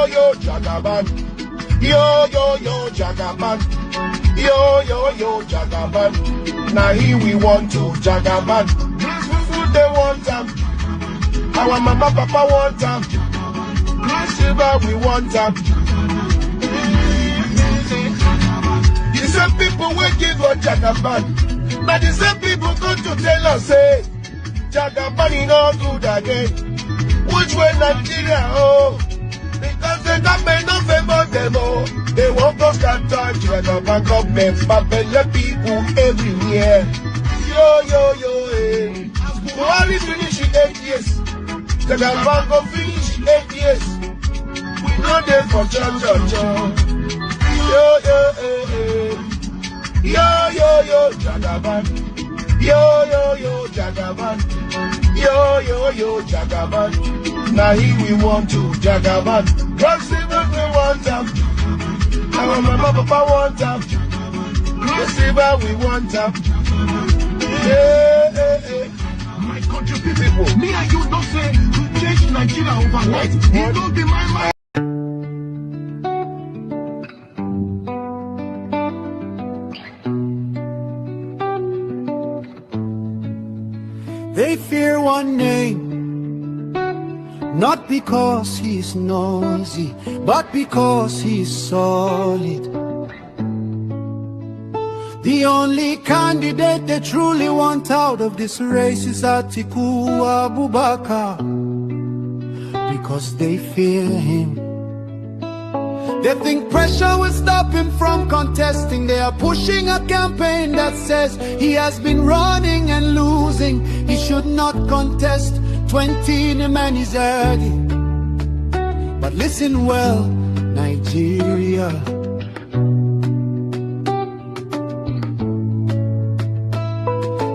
yo, Jagaban. Yo, yo, yo, Jagaban. Yo, yo, yo, Jagaban. Now here we want to Jagaban. Food they want them. Our mama, papa want them. Silver we want them. The same people will give us Jagaban. Now the same people come to tell us, say, Jagaban is not good again. Which way Nigeria, oh? Because the government don't favor them, oh. They won't go stand touch Jagaban government, but let people everywhere. Yo, yo, yo, eh. Buhari finish in 8 years. Jagaban go finish 8 years. We know they for church. Yo, yo, eh, eh. Yo, yo, yo, Jagaban. Yo, yo, yo, Jagaban. Yo, yo, yo, Jagaban. Now here we want to Jagaban. God save us, we want them. Our mama, papa want them. The silver we want them. My country people, me and you don't say to change Nigeria overnight. It don't be my mind. They fear one name, not because he's noisy, but because he's solid. The only candidate they truly want out of this race is Atiku Abubakar, because they fear him. They think pressure will stop him from contesting. They are pushing a campaign that says he has been running and losing. He should not contest. 20 the man is early. But listen well, Nigeria.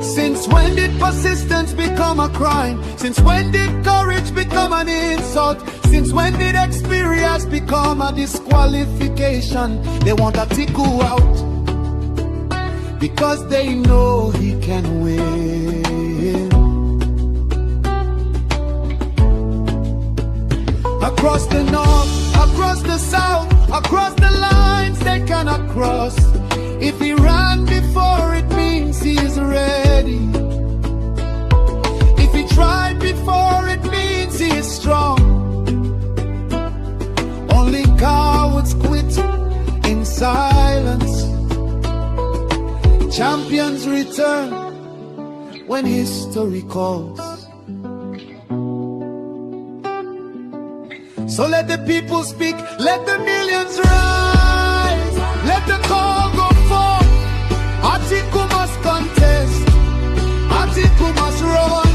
Since when did persistence become a crime? Since when did courage become an insult? Since when did experience become a disqualification? They want Atiku out because they know he can win. Across the north, across the south, across the lines they cannot cross. If he ran before, it means he is ready. If he tried before, it means he is strong. Only cowards quit in silence. Champions return when history calls. So let the people speak, let the millions rise, let the call go forth. Atiku must contest, Atiku must run.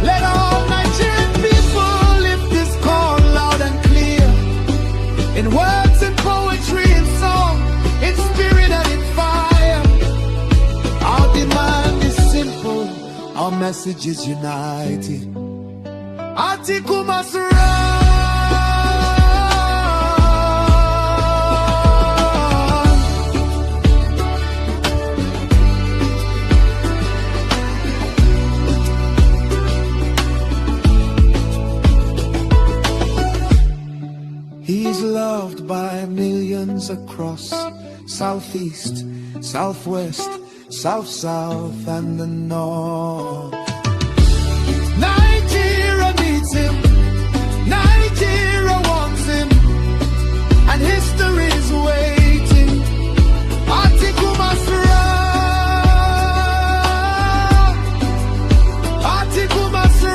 Let all Nigerian people lift this call loud and clear, in words and poetry and song, in spirit and in fire. Our demand is simple, our message is united. Atiku must run. He's loved by millions across Southeast, Southwest, South, and the North. Nigeria needs him, Nigeria wants him, and history is waiting. Atiku must run, Atiku must run.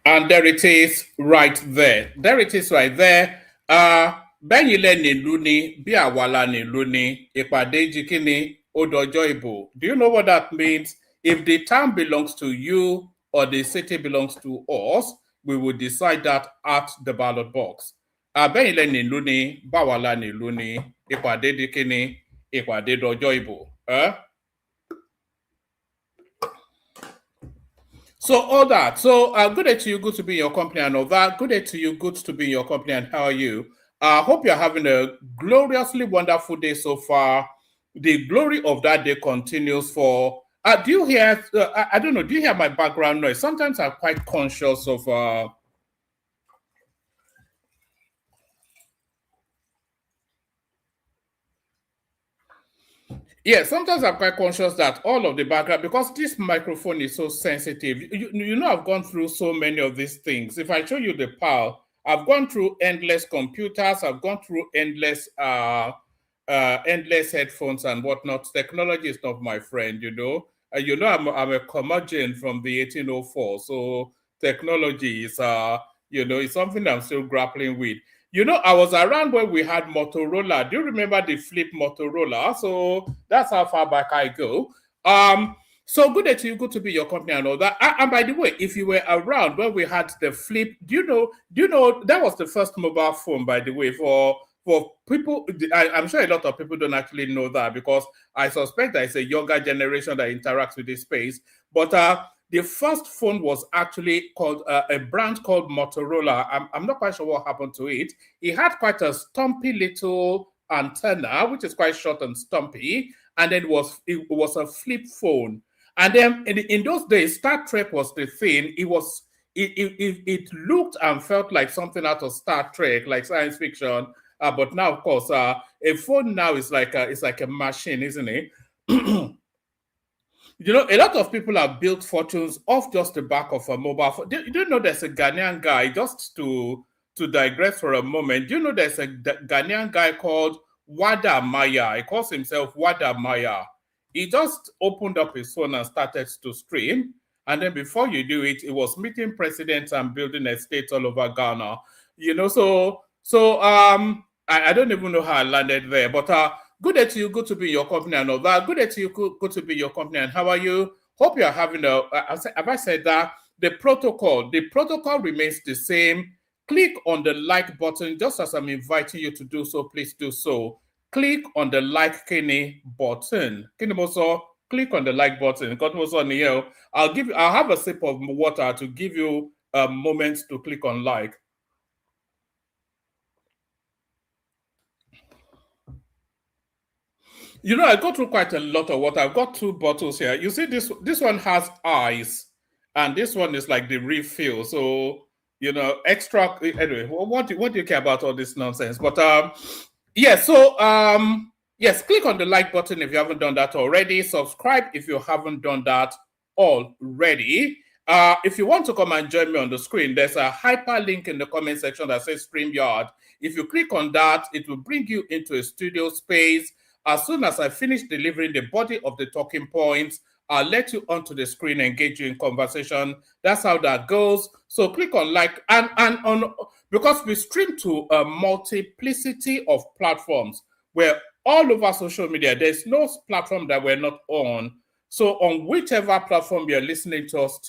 And there it is right there. There it is right there. Bẹ́yìnlẹ̀ nílùú ni, bí àwàlà nílùú ni, ìpàdé jikini, odojo ibo. Do you know what that means? If the town belongs to you or the city belongs to us, we will decide that at the ballot box. Bẹ́yìnlẹ̀ nílùú ni, báwàlà nílùú ni, ìpàdé jikini, ìpàdé dojo ibo. So all that. So good day to you, good to be in your company and all that. Good day to you, good to be in your company and how are you? I hope you're having a gloriously wonderful day so far. The glory of that day continues for, do you hear, I don't know, do you hear my background noise? Sometimes I'm quite conscious of, yeah, sometimes I'm quite conscious that all of the background, because this microphone is so sensitive, you know, I've gone through so many of these things. If I show you the pile, I've gone through endless computers, I've gone through endless endless headphones and whatnot. Technology is not my friend, you know. I'm a curmudgeon from the 1804, so technology is it's something I'm still grappling with. You know, I was around when we had Motorola. Do you remember the flip Motorola? So that's how far back I go. So good day to you, good to be your company and all that. And by the way, if you were around when we had the flip, do you know that was the first mobile phone, by the way, for people. I'm sure a lot of people don't actually know that, because I suspect that it's a younger generation that interacts with this space. But the first phone was actually called a brand called Motorola. I'm not quite sure what happened to it. It had quite a stumpy little antenna, which is quite short and stumpy, and then it was a flip phone. And then in those days, Star Trek was the thing. It looked and felt like something out of Star Trek, like science fiction. But now, of course, a phone now is like a machine, isn't it? You know, a lot of people have built fortunes off just the back of a mobile phone. You don't know there's a Ghanaian guy, just to digress for a moment. Do you know there's a Ghanaian guy called Wada Maya? He calls himself Wada Maya. He just opened up his phone and started to stream. And then before you do it, he was meeting presidents and building estates all over Ghana. You know, so I don't even know how I landed there. But good day to you, good to be in your company and all that. Good day to you, good to be in your company and how are you? Hope you're having have I said that? The protocol remains the same. Click on the like button, just as I'm inviting you to do so, please do so. Click on the like Kenny button. Kenny also click on the like button. I'll have a sip of water to give you a moment to click on like. You know, I go through quite a lot of water. I've got 2 bottles here. You see, this one has ice, and this one is like the refill. So, you know, extra. Anyway, what do you care about all this nonsense? But yeah. So yes, click on the like button if you haven't done that already. Subscribe if you haven't done that already. If you want to come and join me on the screen, there's a hyperlink in the comment section that says StreamYard. If you click on that, it will bring you into a studio space. As soon as I finish delivering the body of the talking points, I'll let you onto the screen and engage you in conversation. That's how that goes. So click on like, and on, because we stream to a multiplicity of platforms. We're all over social media. There's no platform that we're not on. So on whichever platform you're listening to us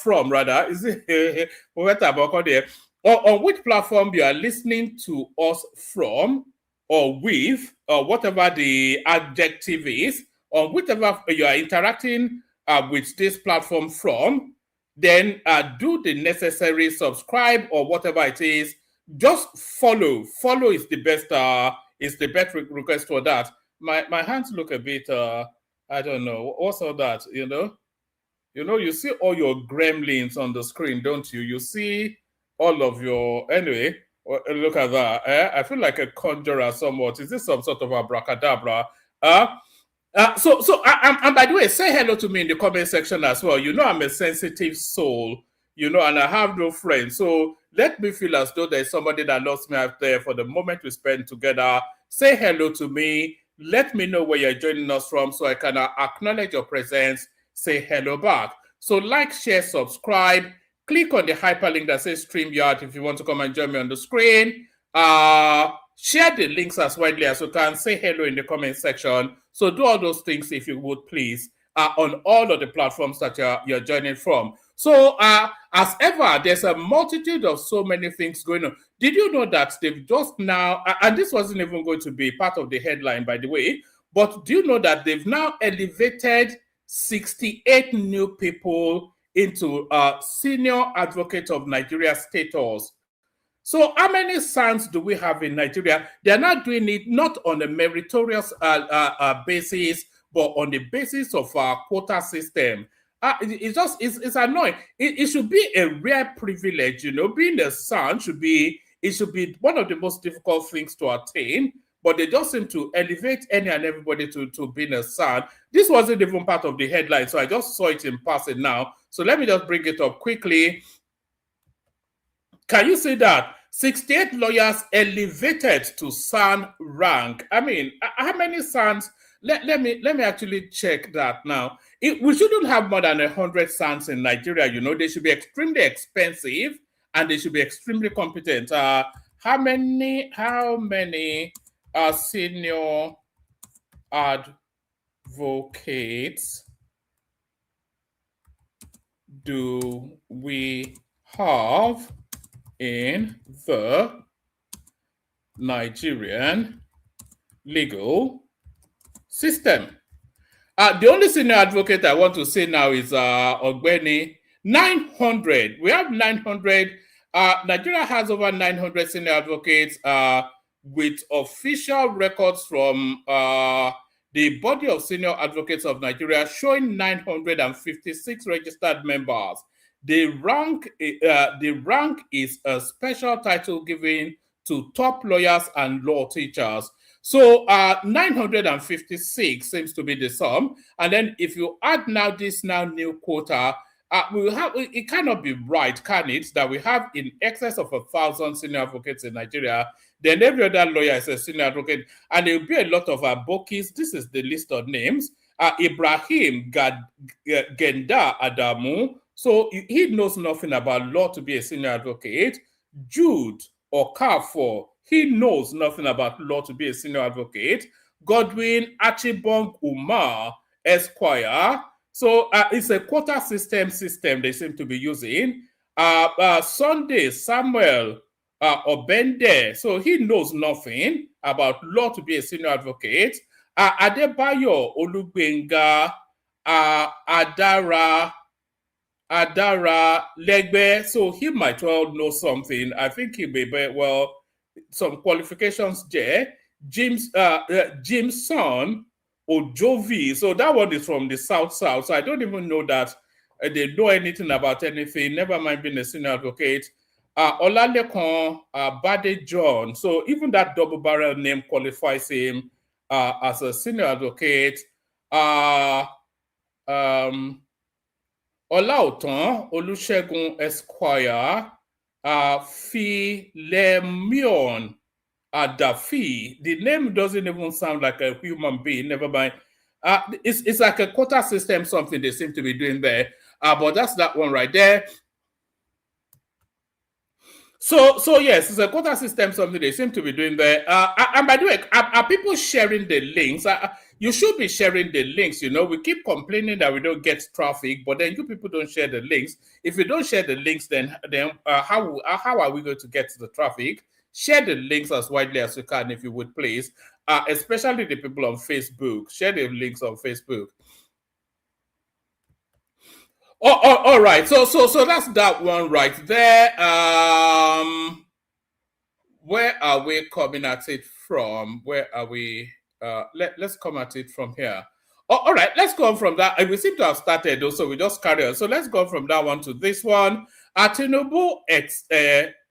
from, rather, is it or on which platform you are listening to us from, or with, or whatever the adjective is, or whichever you are interacting with this platform from, then do the necessary subscribe or whatever it is. Just follow. Follow is the best. Request for that. My hands look a bit. I don't know. What's all that? You know, you see all your gremlins on the screen, don't you? You see all of your anyway. Look at that. I feel like a conjurer somewhat. Is this some sort of abracadabra? And by the way, say hello to me in the comment section as well. You know, I'm a sensitive soul, you know, and I have no friends. So let me feel as though there's somebody that loves me out there for the moment we spend together. Say hello to me. Let me know where you're joining us from so I can acknowledge your presence. Say hello back. So like, share, subscribe. Click on the hyperlink that says StreamYard if you want to come and join me on the screen. Share the links as widely as you can. Say hello in the comment section. So do all those things if you would, please, on all of the platforms that you're joining from. So as ever, there's a multitude of so many things going on. Did you know that they've just now, and this wasn't even going to be part of the headline, by the way, but do you know that they've now elevated 68 new people into senior advocate of Nigeria status? So how many sons do we have in Nigeria? They're not doing it not on a meritorious basis, but on the basis of our quota system. It's annoying. It should be a rare privilege, you know. Being a son should be one of the most difficult things to attain. But they just seem to elevate any and everybody to being a son. This wasn't even part of the headline, so I just saw it in passing now. So let me just bring it up quickly. Can you see that? 68 lawyers elevated to SAN rank. I mean, how many SANs? Let me actually check that now. We shouldn't have more than 100 SANs in Nigeria. You know, they should be extremely expensive and they should be extremely competent. How many senior advocates do we have in the Nigerian legal system? The only senior advocate I want to say now is Ogbeni. 900. We have 900. Nigeria has over 900 senior advocates with official records from the body of senior advocates of Nigeria showing 956 registered members. The rank is a special title given to top lawyers and law teachers. So 956 seems to be the sum. And then if you add now this new quota, it cannot be right, can it, that we have in excess of 1,000 senior advocates in Nigeria. Then every other lawyer is a senior advocate, and there will be a lot of bookies. This is the list of names. Ibrahim Genda Adamu. So he knows nothing about law to be a senior advocate. Jude Okafor, he knows nothing about law to be a senior advocate. Godwin Achibong Umar, Esquire. So it's a quota system they seem to be using. Sunday Samuel Obende, so he knows nothing about law to be a senior advocate. Adebayo Olugbenga, Adara Legbe, so he might well know something. I think he may be, well, some qualifications there. Jimson Ojovi, so that one is from the South. So I don't even know that they know anything about anything, never mind being a senior advocate. Olalekan Bade John, so even that double barrel name qualifies him as a senior advocate. Olaotan Olusegun Esquire, Philemion Adafi. The name doesn't even sound like a human being, never mind. It's like a quota system, something they seem to be doing there. But that's that one right there. So yes, it's a quota system, something they seem to be doing there. And by the way, are people sharing the links? You should be sharing the links. You know, we keep complaining that we don't get traffic, but then you people don't share the links. If you don't share the links, then how are we going to get to the traffic? Share the links as widely as you can, if you would, please. Especially the people on Facebook. Share the links on Facebook. All right. So that's that one right there. Where are we coming at it from? Where are we? Let's come at it from here. All right. Let's go from that. We seem to have started, so we just carry on. So let's go from that one to this one. Tinubu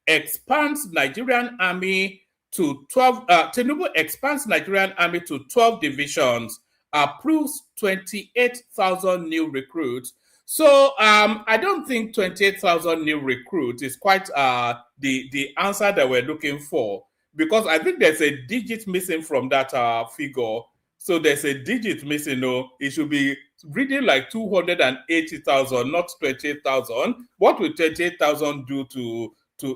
expands Nigerian army to 12. Tinubu expands Nigerian army to 12 divisions. approves 28,000 new recruits. So I don't think 28,000 new recruits is quite the answer that we're looking for, because I think there's a digit missing from that figure. So there's a digit missing. No, it should be reading like 280,000, not 28,000. What will 28,000 do to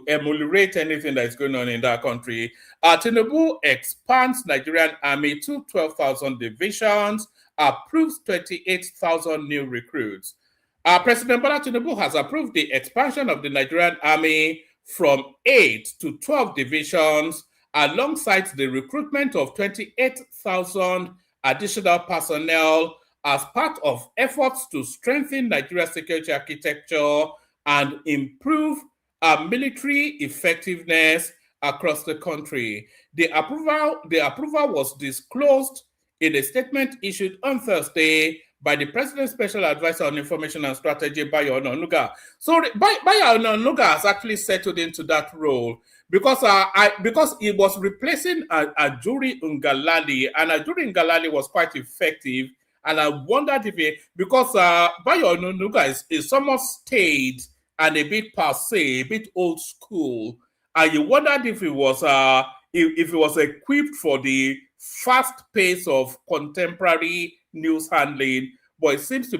ameliorate anything that is going on in that country? Tinubu expands Nigerian army to 12,000 divisions, approves 28,000 new recruits. President Bola Tinubu has approved the expansion of the Nigerian army from 8 to 12 divisions, alongside the recruitment of 28,000 additional personnel as part of efforts to strengthen Nigeria's security architecture and improve military effectiveness across the country. The approval was disclosed in a statement issued on Thursday by the President's Special Advisor on Information and Strategy, Bayo Onanuga. So Bayo Onanuga has actually settled into that role because he was replacing Ajuri Ngalali, and Ajuri Ngalali was quite effective. And I wondered because Bayo Onanuga is somewhat staid and a bit passé, a bit old school, and you wondered if he was equipped for the fast pace of contemporary news handling. But it seems to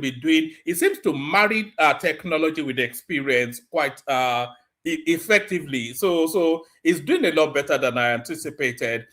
marry technology with experience quite effectively. So it's doing a lot better than I anticipated.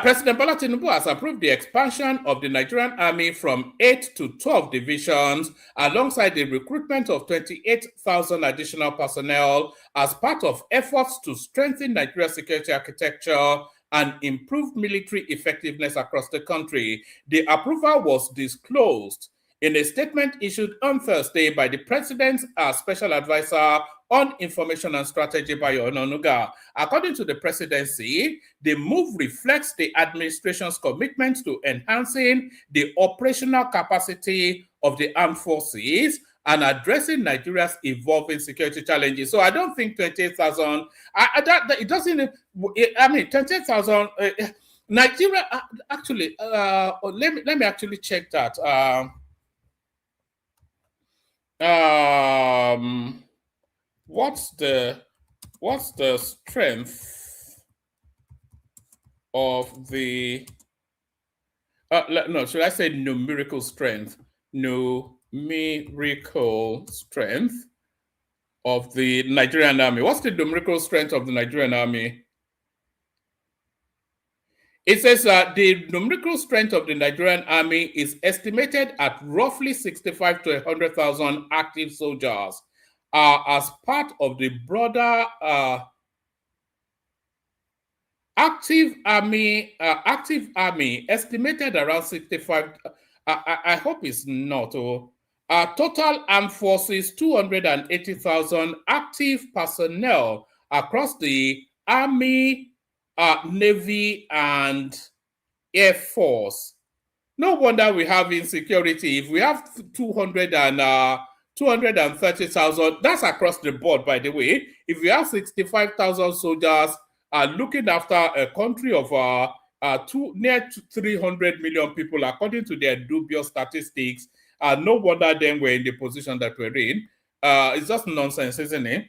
President Bola Tinubu has approved the expansion of the Nigerian army from 8 to 12 divisions, alongside the recruitment of 28,000 additional personnel as part of efforts to strengthen Nigeria's security architecture and improve military effectiveness across the country. The approval was disclosed in a statement issued on Thursday by the President's Special Advisor on Information and Strategy, Bayo Onanuga. According to the Presidency, the move reflects the administration's commitment to enhancing the operational capacity of the armed forces and addressing Nigeria's evolving security challenges. So I don't think 28,000, it doesn't, I mean, 28,000, Nigeria, actually, let me actually check that. What's the strength of the no, should I say numerical strength? Numerical strength of the Nigerian army. What's the numerical strength of the Nigerian army? It says the numerical strength of the Nigerian army is estimated at roughly 65 to 100,000 active soldiers as part of the broader active army estimated around 65. I hope it's not. Total armed forces 280,000 active personnel across the army, Navy, and Air Force. No wonder we have insecurity. If we have 230,000, that's across the board, by the way. If we have 65,000 soldiers looking after a country of near 300 million people, according to their dubious statistics, no wonder then we're in the position that we're in. It's just nonsense, isn't it?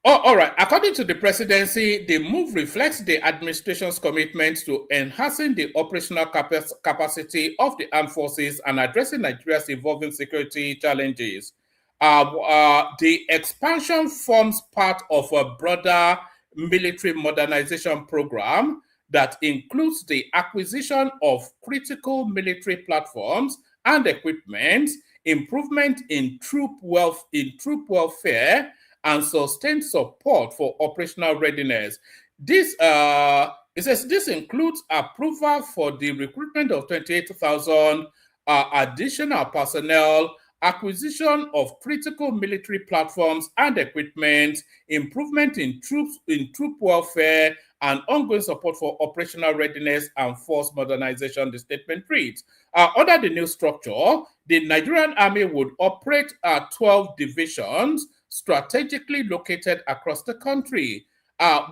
Oh, all right. According to the Presidency, the move reflects the administration's commitment to enhancing the operational capacity of the armed forces and addressing Nigeria's evolving security challenges. The expansion forms part of a broader military modernization program that includes the acquisition of critical military platforms and equipment, improvement in troop welfare, and sustained support for operational readiness. This it says this includes approval for the recruitment of 28,000 additional personnel, acquisition of critical military platforms and equipment, improvement in troop welfare, and ongoing support for operational readiness and force modernization, the statement reads. Under the new structure, the Nigerian Army would operate 12 divisions strategically located across the country.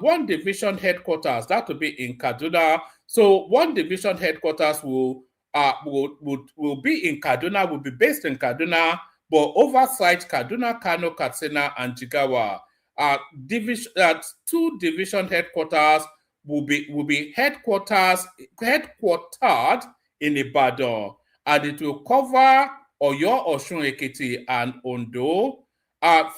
one division headquarters, that will be in Kaduna. So one division headquarters will be in Kaduna, will be based in Kaduna, but oversight Kaduna, Kano, Katsina, and Jigawa. Two division headquarters will be headquartered in Ibadan, and it will cover Oyo, Osun, Ekiti, and Ondo.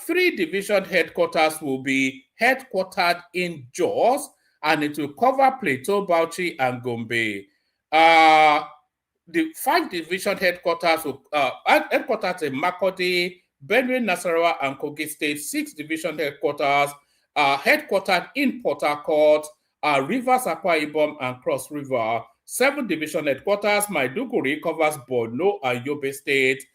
Three division headquarters will be headquartered in Jos, and it will cover Plateau, Bauchi, and Gombe. The 5 division headquarters will headquarters in Makurdi, Benue, Nasarawa, and Kogi State. 6 division headquarters headquartered in Port Harcourt, Rivers, Akwa Ibom, and Cross River. 7 division headquarters, Maiduguri, covers Borno and Yobe State.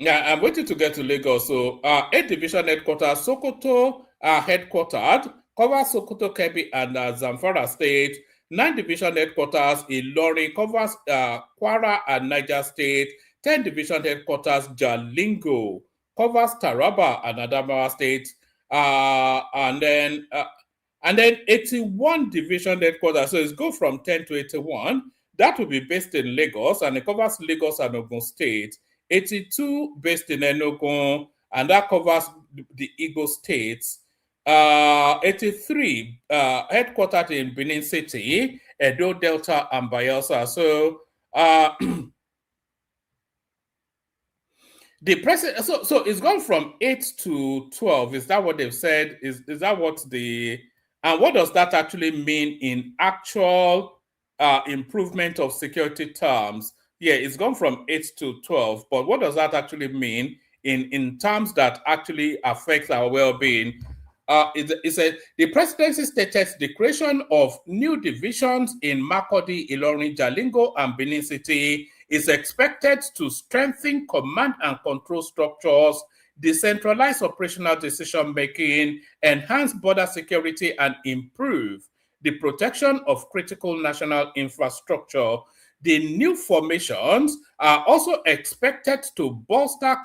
Yeah, I'm waiting to get to Lagos. So 8 division headquarters, Sokoto headquartered, covers Sokoto, Kebbi, and Zamfara State. 9 division headquarters, Ilorin, covers Kwara and Niger State. 10 division headquarters, Jalingo, covers Taraba and Adamawa State. And then 81 division headquarters. So it's go from 10 to 81. That will be based in Lagos, and it covers Lagos and Ogun State. 82 based in Enugu, and that covers the Igbo states. 83 headquartered in Benin City, Edo, Delta, and Bayelsa. So the president, so it's gone from 8 to 12. Is that what they've said? Is that what and what does that actually mean in actual improvement of security terms? Yeah, it's gone from 8 to 12, but what does that actually mean in terms that actually affects our well-being? The presidency stated the creation of new divisions in Makurdi, Ilorin, Jalingo, and Benin City is expected to strengthen command and control structures, decentralize operational decision-making, enhance border security, and improve the protection of critical national infrastructure. The new formations are also expected to bolster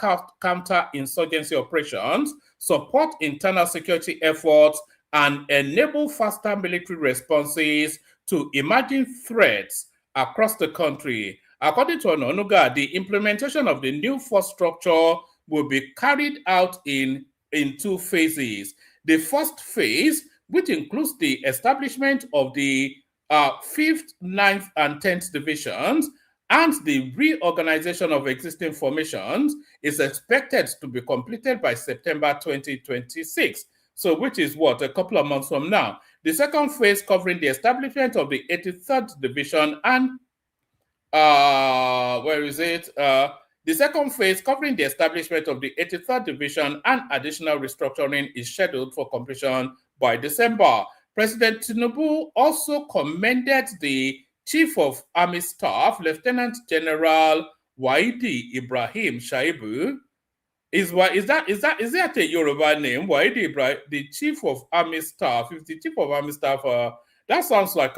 counter-insurgency operations, support internal security efforts, and enable faster military responses to emerging threats across the country. According to Ononuga, the implementation of the new force structure will be carried out in 2 phases. The first phase, which includes the establishment of the 5th, 9th, and 10th divisions and the reorganization of existing formations, is expected to be completed by September 2026. So, which is what, a couple of months from now. The second phase, covering the establishment of the 83rd division and the second phase, covering the establishment of the 83rd division and additional restructuring, is scheduled for completion by December. President Tinubu also commended the Chief of Army Staff, Lieutenant General Waidi Ibrahim Shaibu. Is that a Yoruba name? Waidi Ibrahim, the Chief of Army Staff. If the Chief of Army Staff, that sounds like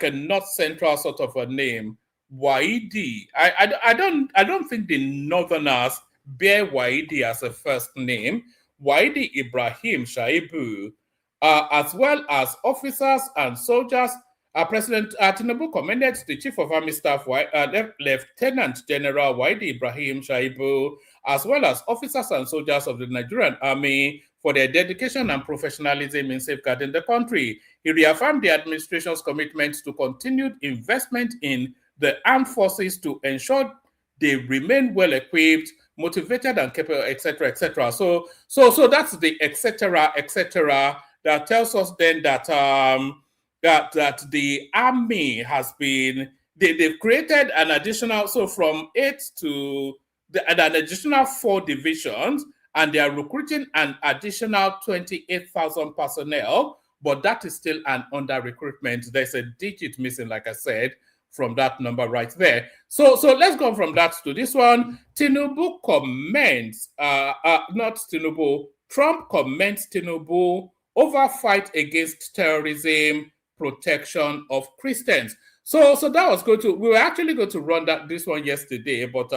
a North Central sort of a name. Waidi. I don't think the Northerners bear Waidi as a first name. Waidi Ibrahim Shaibu, as well as officers and soldiers. President Tinubu commended the Chief of Army Staff, Lieutenant General Waidi Ibrahim Shaibu, as well as officers and soldiers of the Nigerian Army for their dedication and professionalism in safeguarding the country. He reaffirmed the administration's commitment to continued investment in the armed forces to ensure they remain well-equipped, motivated, and capable, etc., etc. So that's the etc. that tells us then that that the army has been they've created an additional, so from 8 to an additional 4 divisions, and they are recruiting an additional 28,000 personnel, but that is still an under recruitment. There's a digit missing, like I said, from that number right there. So let's go from that to this one. Tinubu comments, Trump comments Tinubu over fight against terrorism, protection of Christians. So that was we were actually going to run this one yesterday, but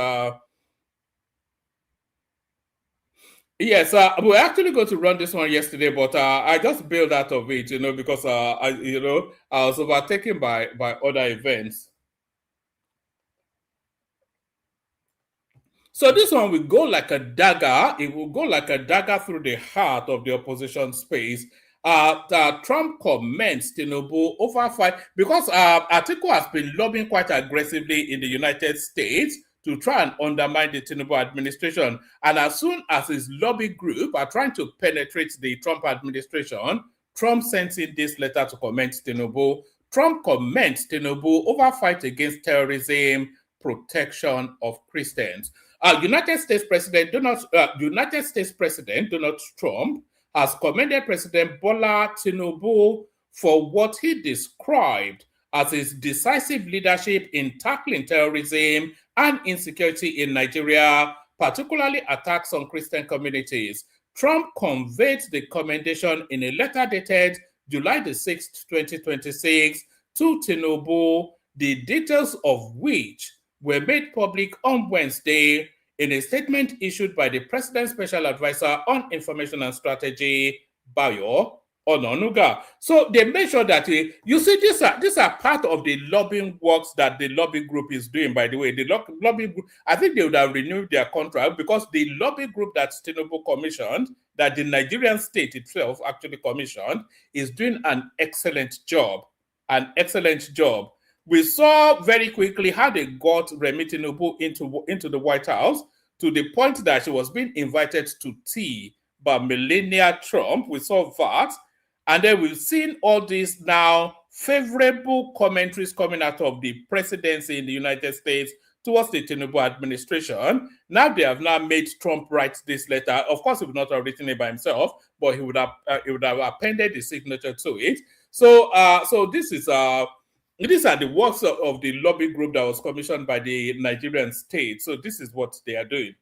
Yes, we were actually going to run this one yesterday, but I just bailed out of it, because I was overtaken by other events. So this one will go like a dagger. It will go like a dagger through the heart of the opposition space. Trump comments Tinubu over fight because Atiku has been lobbying quite aggressively in the United States to try and undermine the Tinubu administration. And as soon as his lobby group are trying to penetrate the Trump administration, Trump sends in this letter to comment Tinubu. Trump comments Tinubu over fight against terrorism, protection of Christians. United States President Donald Trump has commended President Bola Tinubu for what he described as his decisive leadership in tackling terrorism and insecurity in Nigeria, particularly attacks on Christian communities. Trump conveyed the commendation in a letter dated July the 6th, 2026 to Tinubu, the details of which were made public on Wednesday in a statement issued by the President's Special Advisor on Information and Strategy, Bayo Ononuga. So they made sure that, you see, these are part of the lobbying works that the lobby group is doing, by the way. The lobby group, I think they would have renewed their contract because the lobby group that Tinubu commissioned, that the Nigerian state itself actually commissioned, is doing an excellent job. We saw very quickly how they got Remi Tinubu into the White House to the point that she was being invited to tea by Melania Trump. We saw that. And then we've seen all these now favorable commentaries coming out of the presidency in the United States towards the Tinubu administration. Now they have now made Trump write this letter. Of course, he would not have written it by himself, but he would have appended the signature to it. So these are the works of the lobby group that was commissioned by the Nigerian state. So this is what they are doing.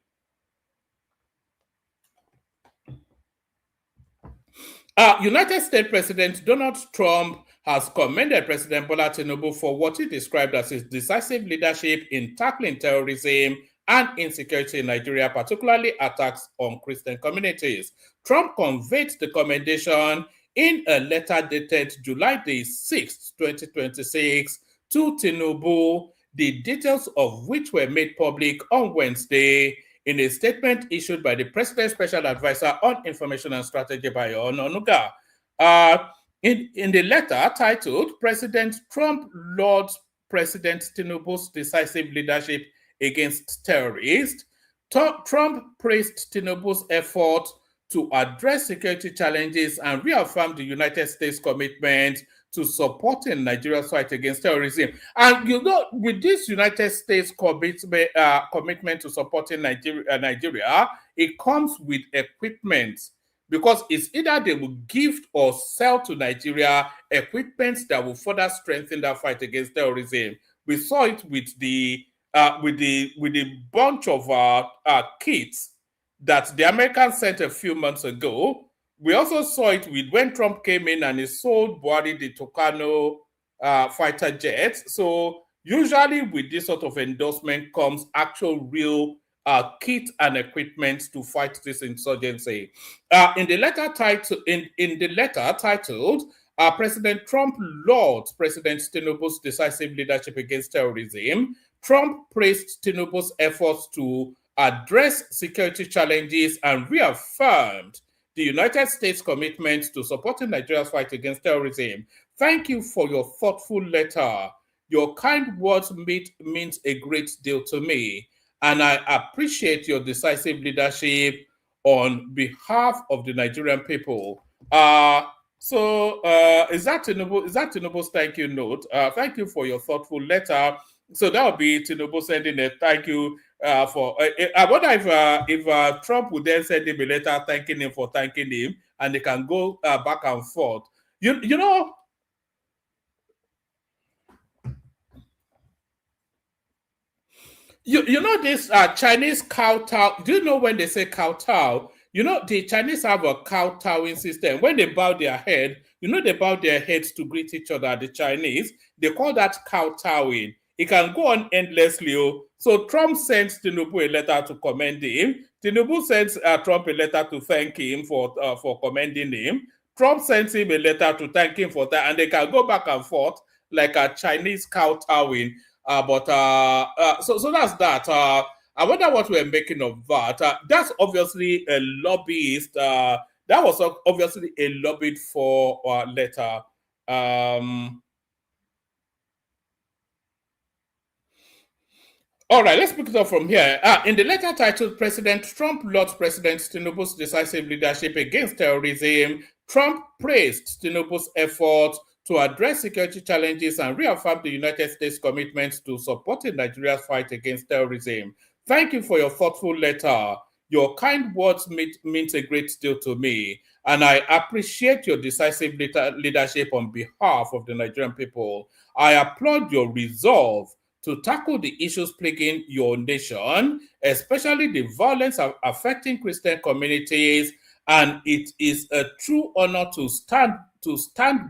United States President Donald Trump has commended President Bola Tinubu for what he described as his decisive leadership in tackling terrorism and insecurity in Nigeria, particularly attacks on Christian communities. Trump conveyed the commendation in a letter dated July the 6th, 2026, to Tinubu, the details of which were made public on Wednesday in a statement issued by the President's Special Advisor on Information and Strategy, Bayo Ononuga. In the letter titled, President Trump lauds President Tinubu's decisive leadership against terrorists, Trump praised Tinubu's effort to address security challenges and reaffirmed the United States commitment to supporting Nigeria's fight against terrorism. And with this United States commitment to supporting Nigeria, it comes with equipment, because it's either they will gift or sell to Nigeria equipment that will further strengthen that fight against terrorism. We saw it with the bunch of kits that the Americans sent a few months ago. We also saw it with when Trump came in and he sold Buhari the Tucano fighter jets. So usually with this sort of endorsement comes actual real kit and equipment to fight this insurgency. In the letter titled, President Trump lauds President Tinubu's decisive leadership against terrorism. Trump praised Tinubu's efforts to address security challenges and reaffirmed the United States commitment to supporting Nigeria's fight against terrorism. Thank you for your thoughtful letter. Your kind words means a great deal to me, and I appreciate your decisive leadership on behalf of the Nigerian people. Is that Tinubu's thank you note? Thank you for your thoughtful letter. So that would be Tinubu sending a thank you for. I wonder if Trump would then send him a letter thanking him for thanking him, and they can go back and forth. You know this Chinese kowtow. Do you know when they say kowtow? The Chinese have a kowtowing system. When they bow their head, they bow their heads to greet each other. The Chinese, they call that kowtowing. It can go on endlessly. So Trump sends Tinubu a letter to commend him. Tinubu sends Trump a letter to thank him for commending him. Trump sends him a letter to thank him for that, and they can go back and forth like a Chinese kowtowing. So that's that. I wonder what we're making of that. That's obviously a lobbyist. That was obviously a lobbied for letter. All right, let's pick it up from here. In the letter titled President Trump lauds President Tinubu's decisive leadership against terrorism, Trump praised Tinubu's efforts to address security challenges and reaffirmed the United States' commitment to supporting Nigeria's fight against terrorism. Thank you for your thoughtful letter. Your kind words means a great deal to me, and I appreciate your decisive leadership on behalf of the Nigerian people. I applaud your resolve to tackle the issues plaguing your nation, especially the violence affecting Christian communities, and it is a true honor to stand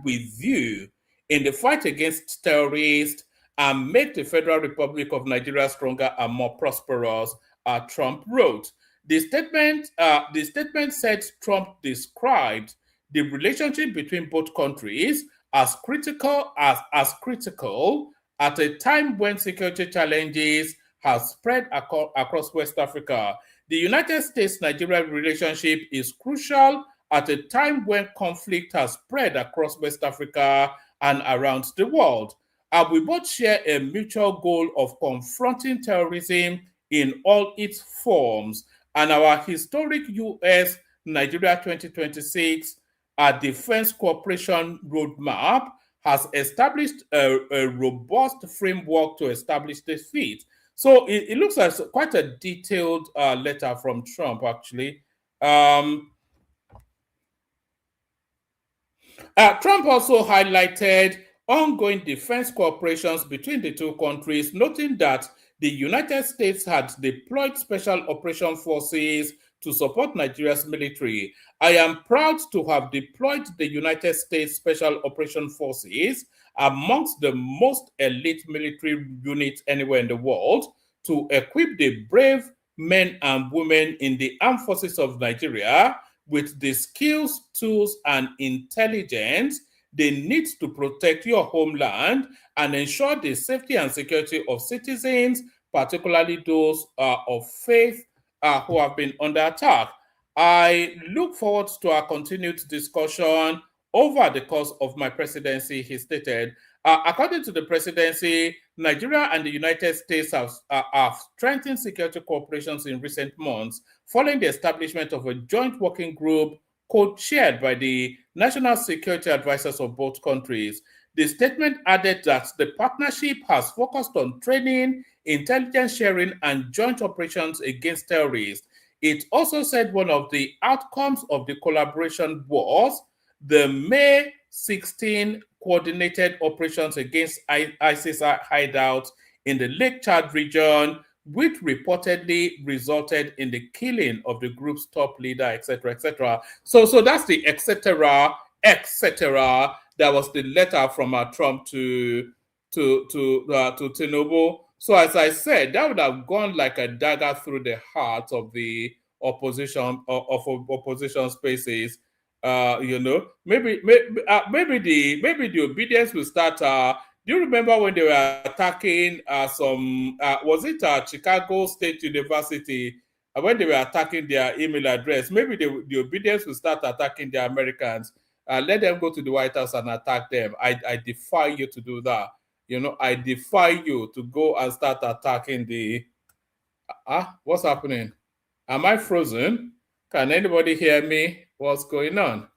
with you in the fight against terrorists and make the Federal Republic of Nigeria stronger and more prosperous, Trump wrote. The statement said Trump described the relationship between both countries as critical at a time when security challenges have spread across West Africa. The United States-Nigeria relationship is crucial at a time when conflict has spread across West Africa and around the world. We both share a mutual goal of confronting terrorism in all its forms, and our historic U.S.-Nigeria 2026 Defense Cooperation Roadmap has established a robust framework to establish this feat. So it looks like quite a detailed letter from Trump, actually. Trump also highlighted ongoing defense cooperations between the two countries, noting that the United States had deployed special operation forces to support Nigeria's military. I am proud to have deployed the United States Special Operation Forces amongst the most elite military units anywhere in the world to equip the brave men and women in the armed forces of Nigeria with the skills, tools, and intelligence they need to protect your homeland and ensure the safety and security of citizens, particularly those of faith who have been under attack. I look forward to our continued discussion over the course of my presidency, he stated. According to the presidency, Nigeria and the United States have strengthened security cooperations in recent months following the establishment of a joint working group co-chaired by the national security advisors of both countries. The statement added that the partnership has focused on training, intelligence sharing, and joint operations against terrorists. It also said one of the outcomes of the collaboration was the May 16 coordinated operations against ISIS hideouts in the Lake Chad region, which reportedly resulted in the killing of the group's top leader, etc., etc. So that's the etc., etc. That was the letter from Trump to Tinubu. So as I said, that would have gone like a dagger through the heart of the opposition of opposition spaces. Maybe the obedience will start. Do you remember when they were attacking was it Chicago State University? When they were attacking their email address, maybe the obedience will start attacking the Americans. Let them go to the White House and attack them. I defy you to do that. I defy you to go and start attacking the... what's happening? Am I frozen? Can anybody hear me? What's going on?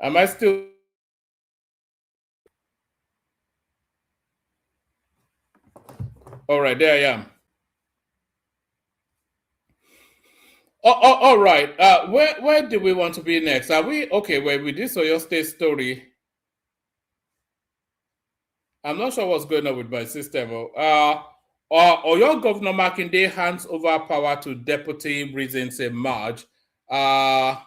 Am I still... All right, there I am. All right. Where do we want to be next? Are we okay? Well, with this Oyo State story, I'm not sure what's going on with my system. Oyo Governor Makinde hands over power to Deputy Reasons in March. All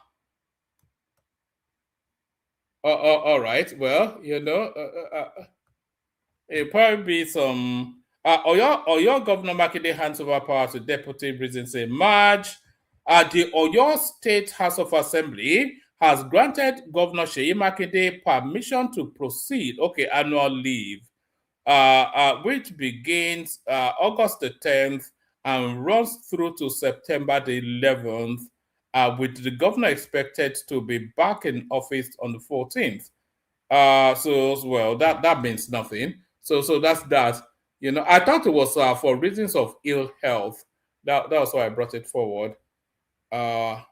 right. Well, it'll probably be some Oyo Governor Makinde hands over power to Deputy Presidency in March. The Oyo State House of Assembly has granted Governor SEYI Makinde permission to proceed, annual leave, which begins August the 10th and runs through to September the 11th, with the governor expected to be back in office on the 14th. Well, that means nothing. So that's that. I thought it was for reasons of ill health. That was why I brought it forward. There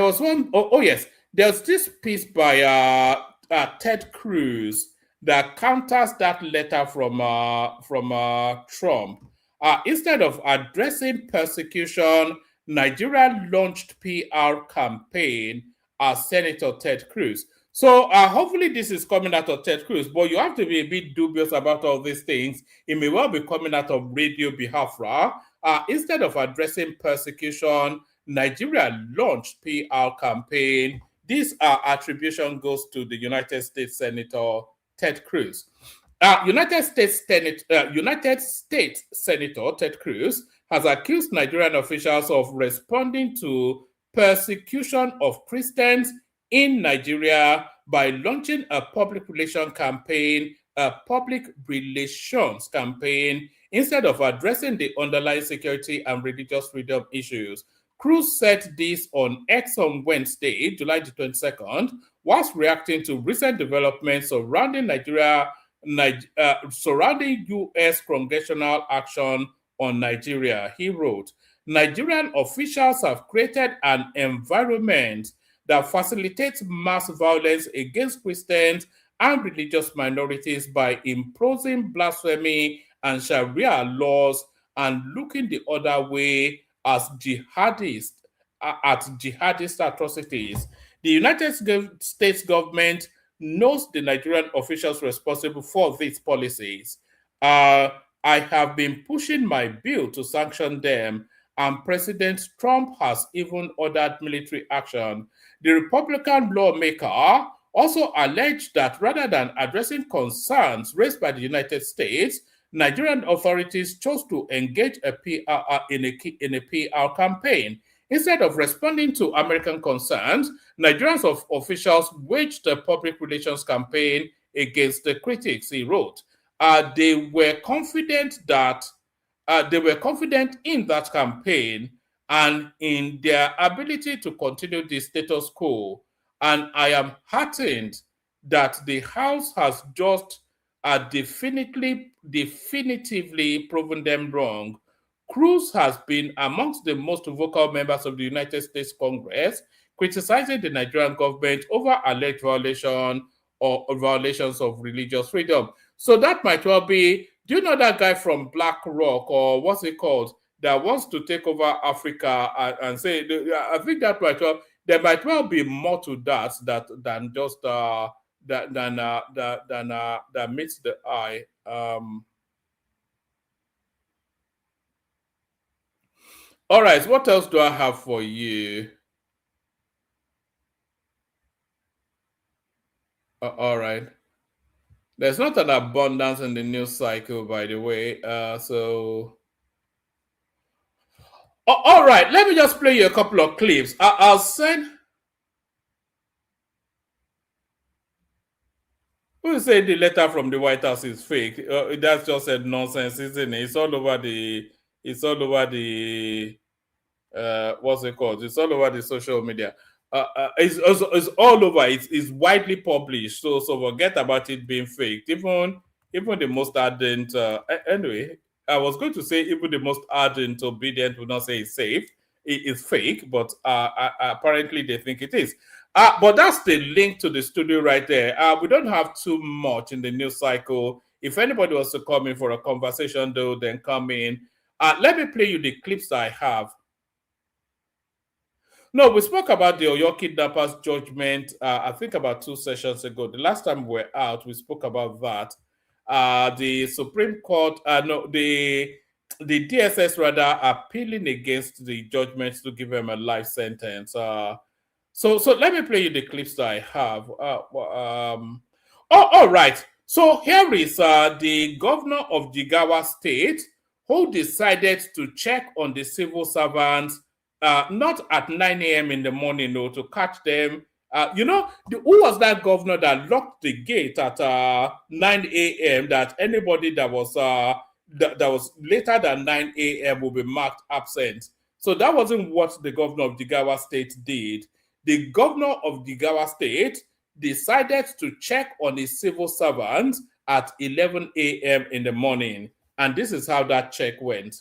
was one. Oh yes, there's this piece by Ted Cruz that counters that letter from Trump. Instead of addressing persecution, Nigeria launched PR campaign as Senator Ted Cruz. So hopefully this is coming out of Ted Cruz, but you have to be a bit dubious about all these things. It may well be coming out of Radio Biafra. Instead of addressing persecution, Nigeria launched PR campaign. This attribution goes to the United States Senator Ted Cruz. United States Senator Ted Cruz has accused Nigerian officials of responding to persecution of Christians in Nigeria by launching a public relations campaign instead of addressing the underlying security and religious freedom issues. Cruz said this on X on Wednesday, July the 22nd, whilst reacting to recent developments surrounding surrounding U.S. congressional action on Nigeria. He wrote, Nigerian officials have created an environment that facilitates mass violence against Christians and religious minorities by imposing blasphemy and Sharia laws and looking the other way as jihadist atrocities. The United States government knows the Nigerian officials responsible for these policies. I have been pushing my bill to sanction them, and President Trump has even ordered military action. The Republican lawmaker also alleged that rather than addressing concerns raised by the United States, Nigerian authorities chose to engage in a PR campaign. Instead of responding to American concerns, Nigerian officials waged a public relations campaign against the critics, he wrote. They were confident in that campaign and in their ability to continue the status quo. And I am heartened that the House has just definitively proven them wrong. Cruz has been amongst the most vocal members of the United States Congress, criticizing the Nigerian government over alleged violations of religious freedom. So that might well be, do you know that guy from Black Rock, or what's it called, that wants to take over Africa and say, I think that there might well be more to that than just that meets the eye. All right, what else do I have for you? All right. There's not an abundance in the news cycle, by the way. All right, let me just play you a couple of clips. I'll send. Who said the letter from the White House is fake? That's just a nonsense, isn't it? It's all over the. What's it called? It's all over the social media. It's all over. It's widely published. So forget about it being fake. Even the most ardent. Anyway, I was going to say even the most ardent obedient would not say it's safe. It's fake, but apparently they think it is. But that's the link to the studio right there. We don't have too much in the news cycle. If anybody wants to come in for a conversation, though, then come in. Let me play you the clips I have. No, we spoke about the Oyo kidnappers judgment, I think about 2 sessions ago. The last time we were out, we spoke about that. The Supreme Court, the DSS rather appealing against the judgments to give them a life sentence. So let me play you the clips that I have. All right. So here is the governor of Jigawa State who decided to check on the civil servants, not at 9 a.m. in the morning, no, to catch them. Who was that governor that locked the gate at 9 a.m. that anybody that was later than 9 a.m. will be marked absent? So that wasn't what the governor of Jigawa State did. The governor of Jigawa State decided to check on his civil servants at 11 a.m. in the morning. And this is how that check went.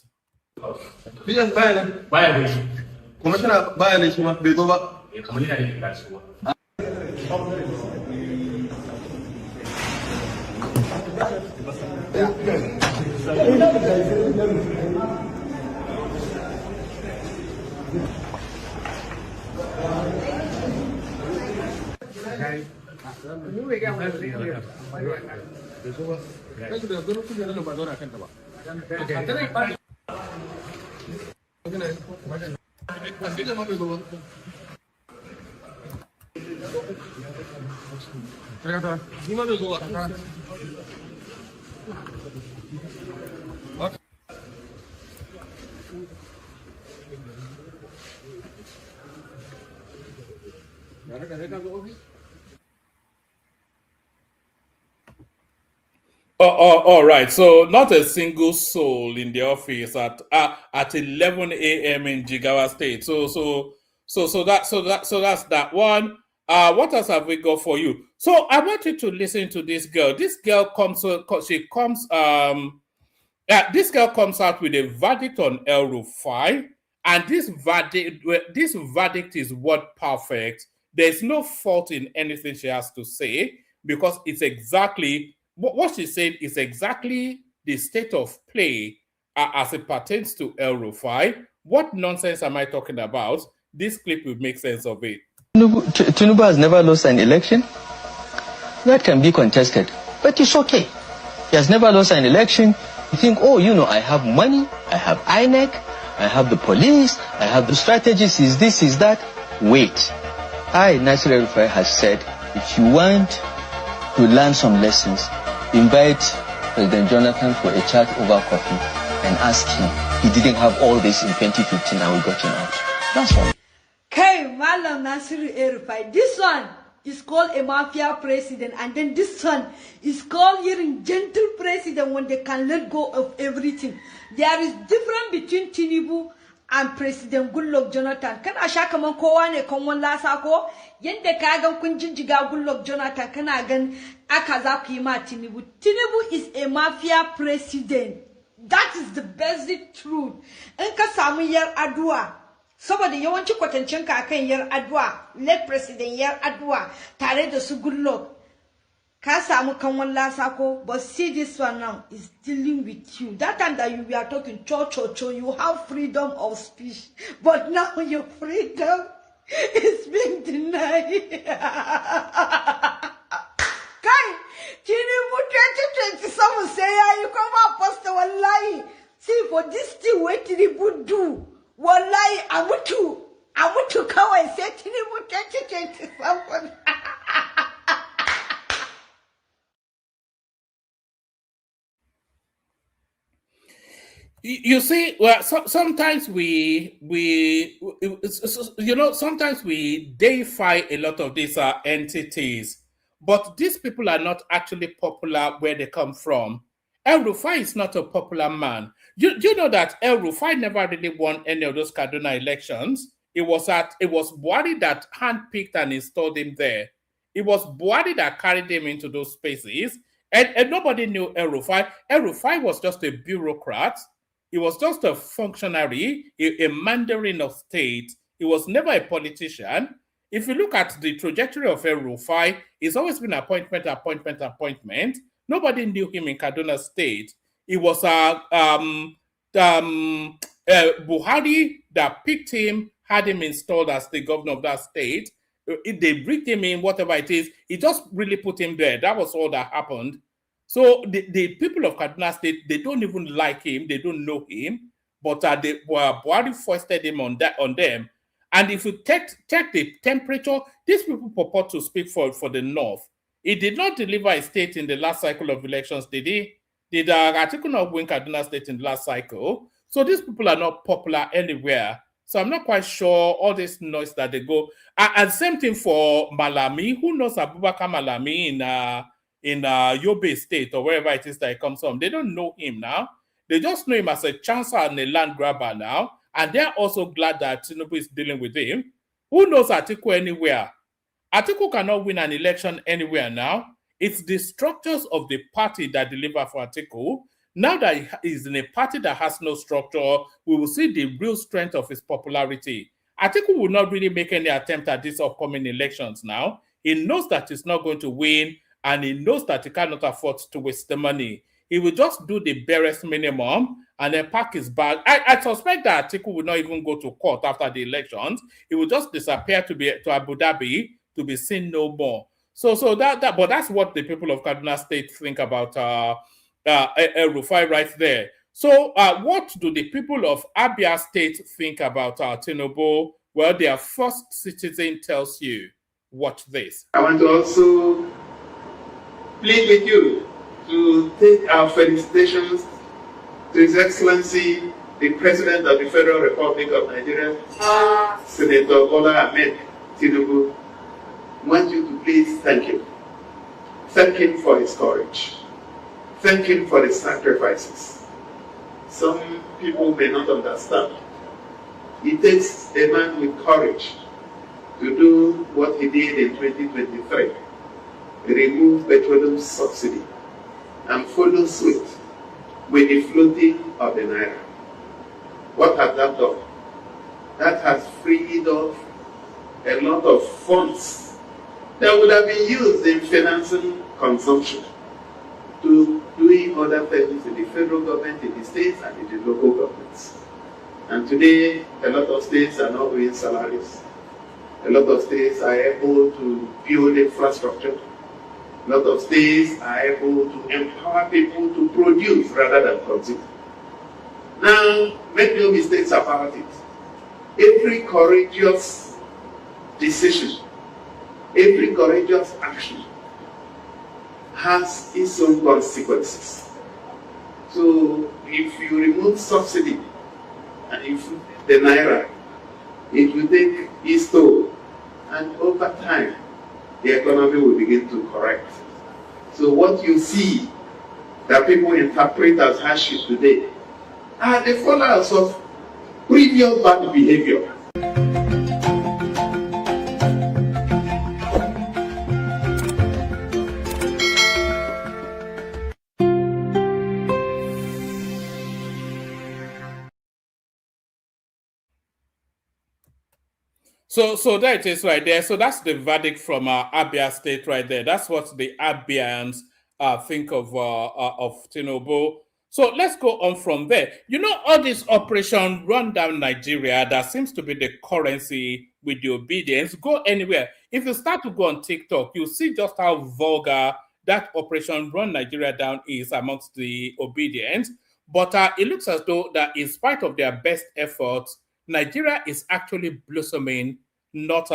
All right. So not a single soul in the office at 11 a.m. in Jigawa State. So that's that one. What else have we got for you? So I want you to listen to this girl. This girl comes out with a verdict on El Rufai, and this verdict is word perfect. There's no fault in anything she has to say because it's exactly what she said is exactly the state of play as it pertains to El Rufai. What nonsense am I talking about? This clip will make sense of it. Tinubu has never lost an election. That can be contested, but it's okay. He has never lost an election. You think, I have money, I have INEC, I have the police, I have the strategies, is this, is that. Wait. Nasir El-Rufai has said, if you want to learn some lessons, invite President Jonathan for a chat over coffee and ask him. He didn't have all this in 2015 and we got him out. That's all. Okay, Malam Nasir El-Rufai. This one is called a mafia president, and then this one is called a gentle president when they can let go of everything. There is difference between Tinubu and President Goodluck Jonathan. Kana sha kaman kowa ne kan wan lasa ko yanda ka gan kun jinjiga Goodluck Jonathan kana gan aka za ku yi ma Tinubu. Tinubu is a mafia president. That is the basic truth. In ka samu yar addu'a saboda yawanci kwatancin ka kan yar addu'a, let president yar addu'a tare da su Goodluck. Ka samu kan wan lasa ko, but see this one now is dealing with you. That time that you were talking cho, you have freedom of speech, but now your freedom is being denied. Kai, Tinubu 2027 say you come up post wallahi. See for this thing what Tinubu do. Wallahi amutu kawai say Tinubu 2027. You see, well, sometimes sometimes we deify a lot of these entities, but these people are not actually popular where they come from. El Rufai is not a popular man. You know that El Rufai never really won any of those Kaduna elections. It was Buhari that handpicked and installed him there. It was Buhari that carried him into those spaces, and nobody knew El Rufai. El Rufai was just a bureaucrat. He was just a functionary, a mandarin of state. He was never a politician. If you look at the trajectory of El Rufai, it's always been appointment. Nobody knew him in Kaduna State. It was Buhari that picked him, had him installed as the governor of that state. They brought him in, whatever it is. He just really put him there. That was all that happened. So the people of Kaduna State, they don't even like him. They don't know him. But Buhari foisted him on them. And if you check the temperature, these people purport to speak for the North. He did not deliver a state in the last cycle of elections, did he? Did Atiku not win Kaduna State in the last cycle? So these people are not popular anywhere. So I'm not quite sure all this noise that they go. And same thing for Malami. Who knows Abubakar Malami in Yobe State or wherever it is that he comes from? They don't know him now. They just know him as a chancellor and a land grabber now. And they're also glad that Tinubu is dealing with him. Who knows Atiku anywhere? Atiku cannot win an election anywhere now. It's the structures of the party that deliver for Atiku. Now that he's in a party that has no structure, we will see the real strength of his popularity. Atiku will not really make any attempt at these upcoming elections now. He knows that he's not going to win, and he knows that he cannot afford to waste the money. He will just do the barest minimum and then pack his bag. I suspect that Atiku will not even go to court after the elections. He will just disappear to Abu Dhabi to be seen no more. So but that's what the people of Kaduna State think about Rufai right there. So what do the people of Abia State think about Tinubu? Well, their first citizen tells you, watch this. I want to also plead with you to take our felicitations to His Excellency, the President of the Federal Republic of Nigeria, Senator Oyo Tinubu. I want you to please thank him. Thank him for his courage. Thank him for the sacrifices. Some people may not understand. It takes a man with courage to do what he did in 2023. Remove petroleum subsidy and follow suit with the floating of the naira. What has that done? That has freed up a lot of funds that would have been used in financing consumption, to doing other things in the federal government, in the states, and in the local governments. And today, a lot of states are not paying salaries. A lot of states are able to build infrastructure. A lot of states are able to empower people to produce rather than consume. Now, make no mistakes about it. Every courageous decision, every courageous action has its own consequences. So if you remove subsidy and if the naira, it will take its toll, and over time the economy will begin to correct. So what you see that people interpret as hardship today are the fallouts of previous bad behavior. So there it is right there. So that's the verdict from Abia State right there. That's what the Abians think of Tinubu. So let's go on from there. You know, all this operation run down Nigeria, that seems to be the currency with the obedience. Go anywhere. If you start to go on TikTok, you see just how vulgar that operation run Nigeria down is amongst the obedience. But it looks as though that in spite of their best efforts, Nigeria is actually blossoming, not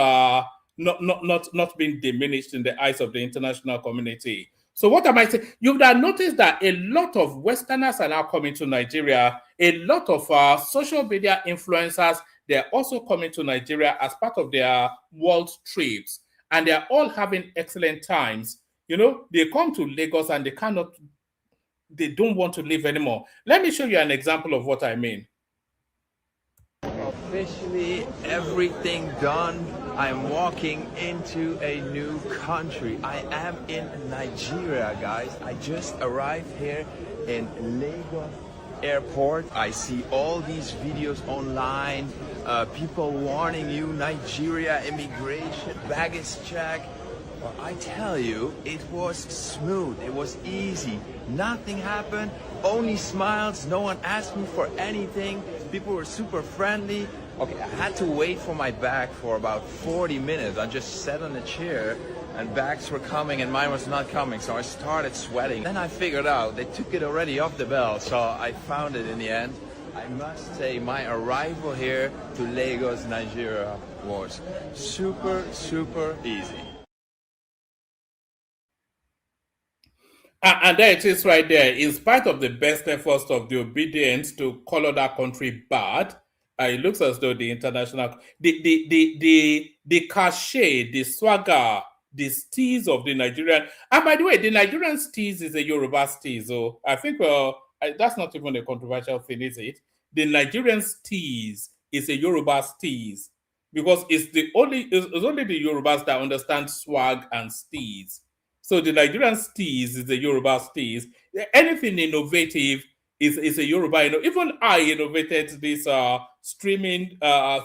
being diminished in the eyes of the international community. So what am I saying? You would have noticed that a lot of Westerners are now coming to Nigeria. A lot of social media influencers, they're also coming to Nigeria as part of their world trips. And they're all having excellent times. You know, they come to Lagos and they don't want to leave anymore. Let me show you an example of what I mean. Officially everything done. I'm walking into a new country. I am in Nigeria, guys. I just arrived here in Lagos Airport. I see all these videos online, people warning you, Nigeria immigration, baggage check. Well, I tell you, it was smooth, it was easy. Nothing happened, only smiles, no one asked me for anything. People were super friendly. Okay, I had to wait for my bag for about 40 minutes. I just sat on a chair and bags were coming and mine was not coming. So I started sweating. Then I figured out they took it already off the belt. So I found it in the end. I must say my arrival here to Lagos, Nigeria was super, super easy. And there it is right there. In spite of the best efforts of the obedient to color that country bad, it looks as though the international, the cachet, the swagger, the steez of the Nigerian, and by the way, the Nigerian steez is a Yoruba steez. So I think that's not even a controversial thing, is it? The Nigerian steez is a Yoruba steez because it's only the Yorubas that understand swag and steez. So the Nigerian steez is a Yoruba steez. Anything innovative is a Yoruba. Even I innovated this streaming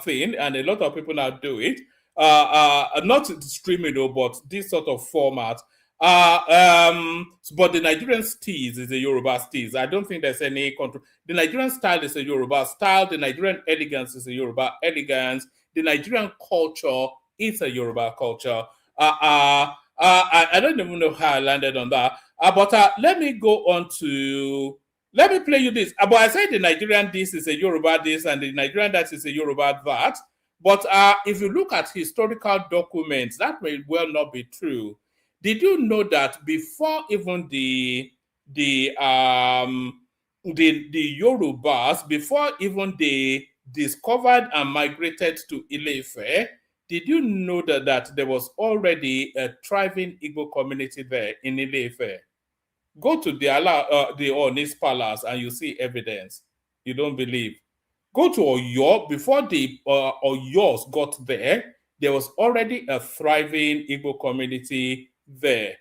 thing, and a lot of people now do it. Not streaming though, but this sort of format. But the Nigerian steez is a Yoruba steez. I don't think there's any control. The Nigerian style is a Yoruba style. The Nigerian elegance is a Yoruba elegance. The Nigerian culture is a Yoruba culture. I don't even know how I landed on that. But let me go on to, let me play you this. But I said the Nigerian this is a Yoruba this and the Nigerian that is a Yoruba that. But if you look at historical documents, that may well not be true. Did you know that before even the Yorubas, before even they discovered and migrated to Ile-Ife, did you know that there was already a thriving Igbo community there in Ile-Ife? Go to the Onis Palace and you see evidence. You don't believe. Go to Oyo. Before the Oyos got there was already a thriving Igbo community there.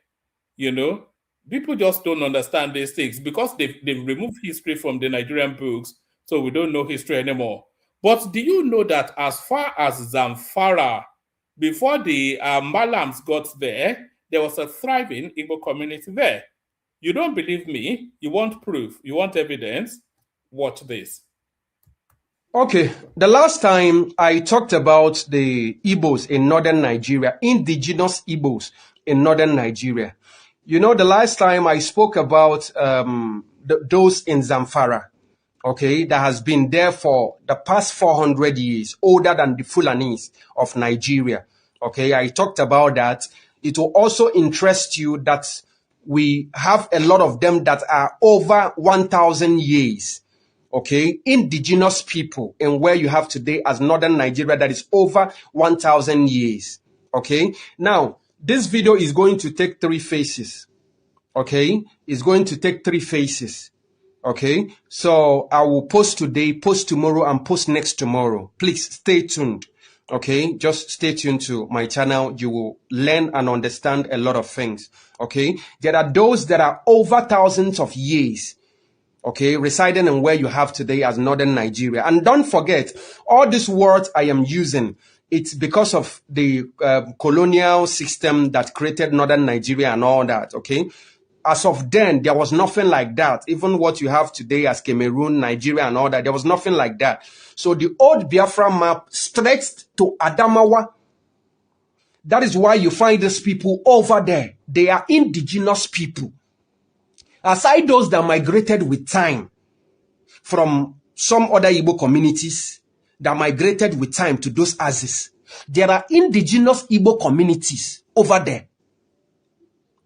People just don't understand these things because they've removed history from the Nigerian books, so we don't know history anymore. But do you know that as far as Zamfara, before the Malams got there was a thriving Igbo community there? You don't believe me? You want proof? You want evidence? Watch this. Okay, the last time I talked about the Igbos in northern Nigeria, indigenous Igbos in northern Nigeria. The last time I spoke about those in Zamfara, okay, that has been there for the past 400 years, older than the Fulanis of Nigeria. Okay, I talked about that. It will also interest you that we have a lot of them that are over 1,000 years. Okay, indigenous people in where you have today as northern Nigeria that is over 1,000 years. Okay, now this video is going to take 3 phases. Okay, it's going to take 3 phases. Okay, so I will post today, post tomorrow, and post next tomorrow. Please stay tuned. Okay, just stay tuned to my channel. You will learn and understand a lot of things. Okay, there are those that are over thousands of years. Okay, residing in where you have today as northern Nigeria. And don't forget, all these words I am using, it's because of the colonial system that created northern Nigeria and all that. Okay. As of then, there was nothing like that. Even what you have today as Cameroon, Nigeria, and all that, there was nothing like that. So the old Biafra map stretched to Adamawa. That is why you find these people over there. They are indigenous people. Aside those that migrated with time from some other Igbo communities that migrated with time to those Azis, there are indigenous Igbo communities over there.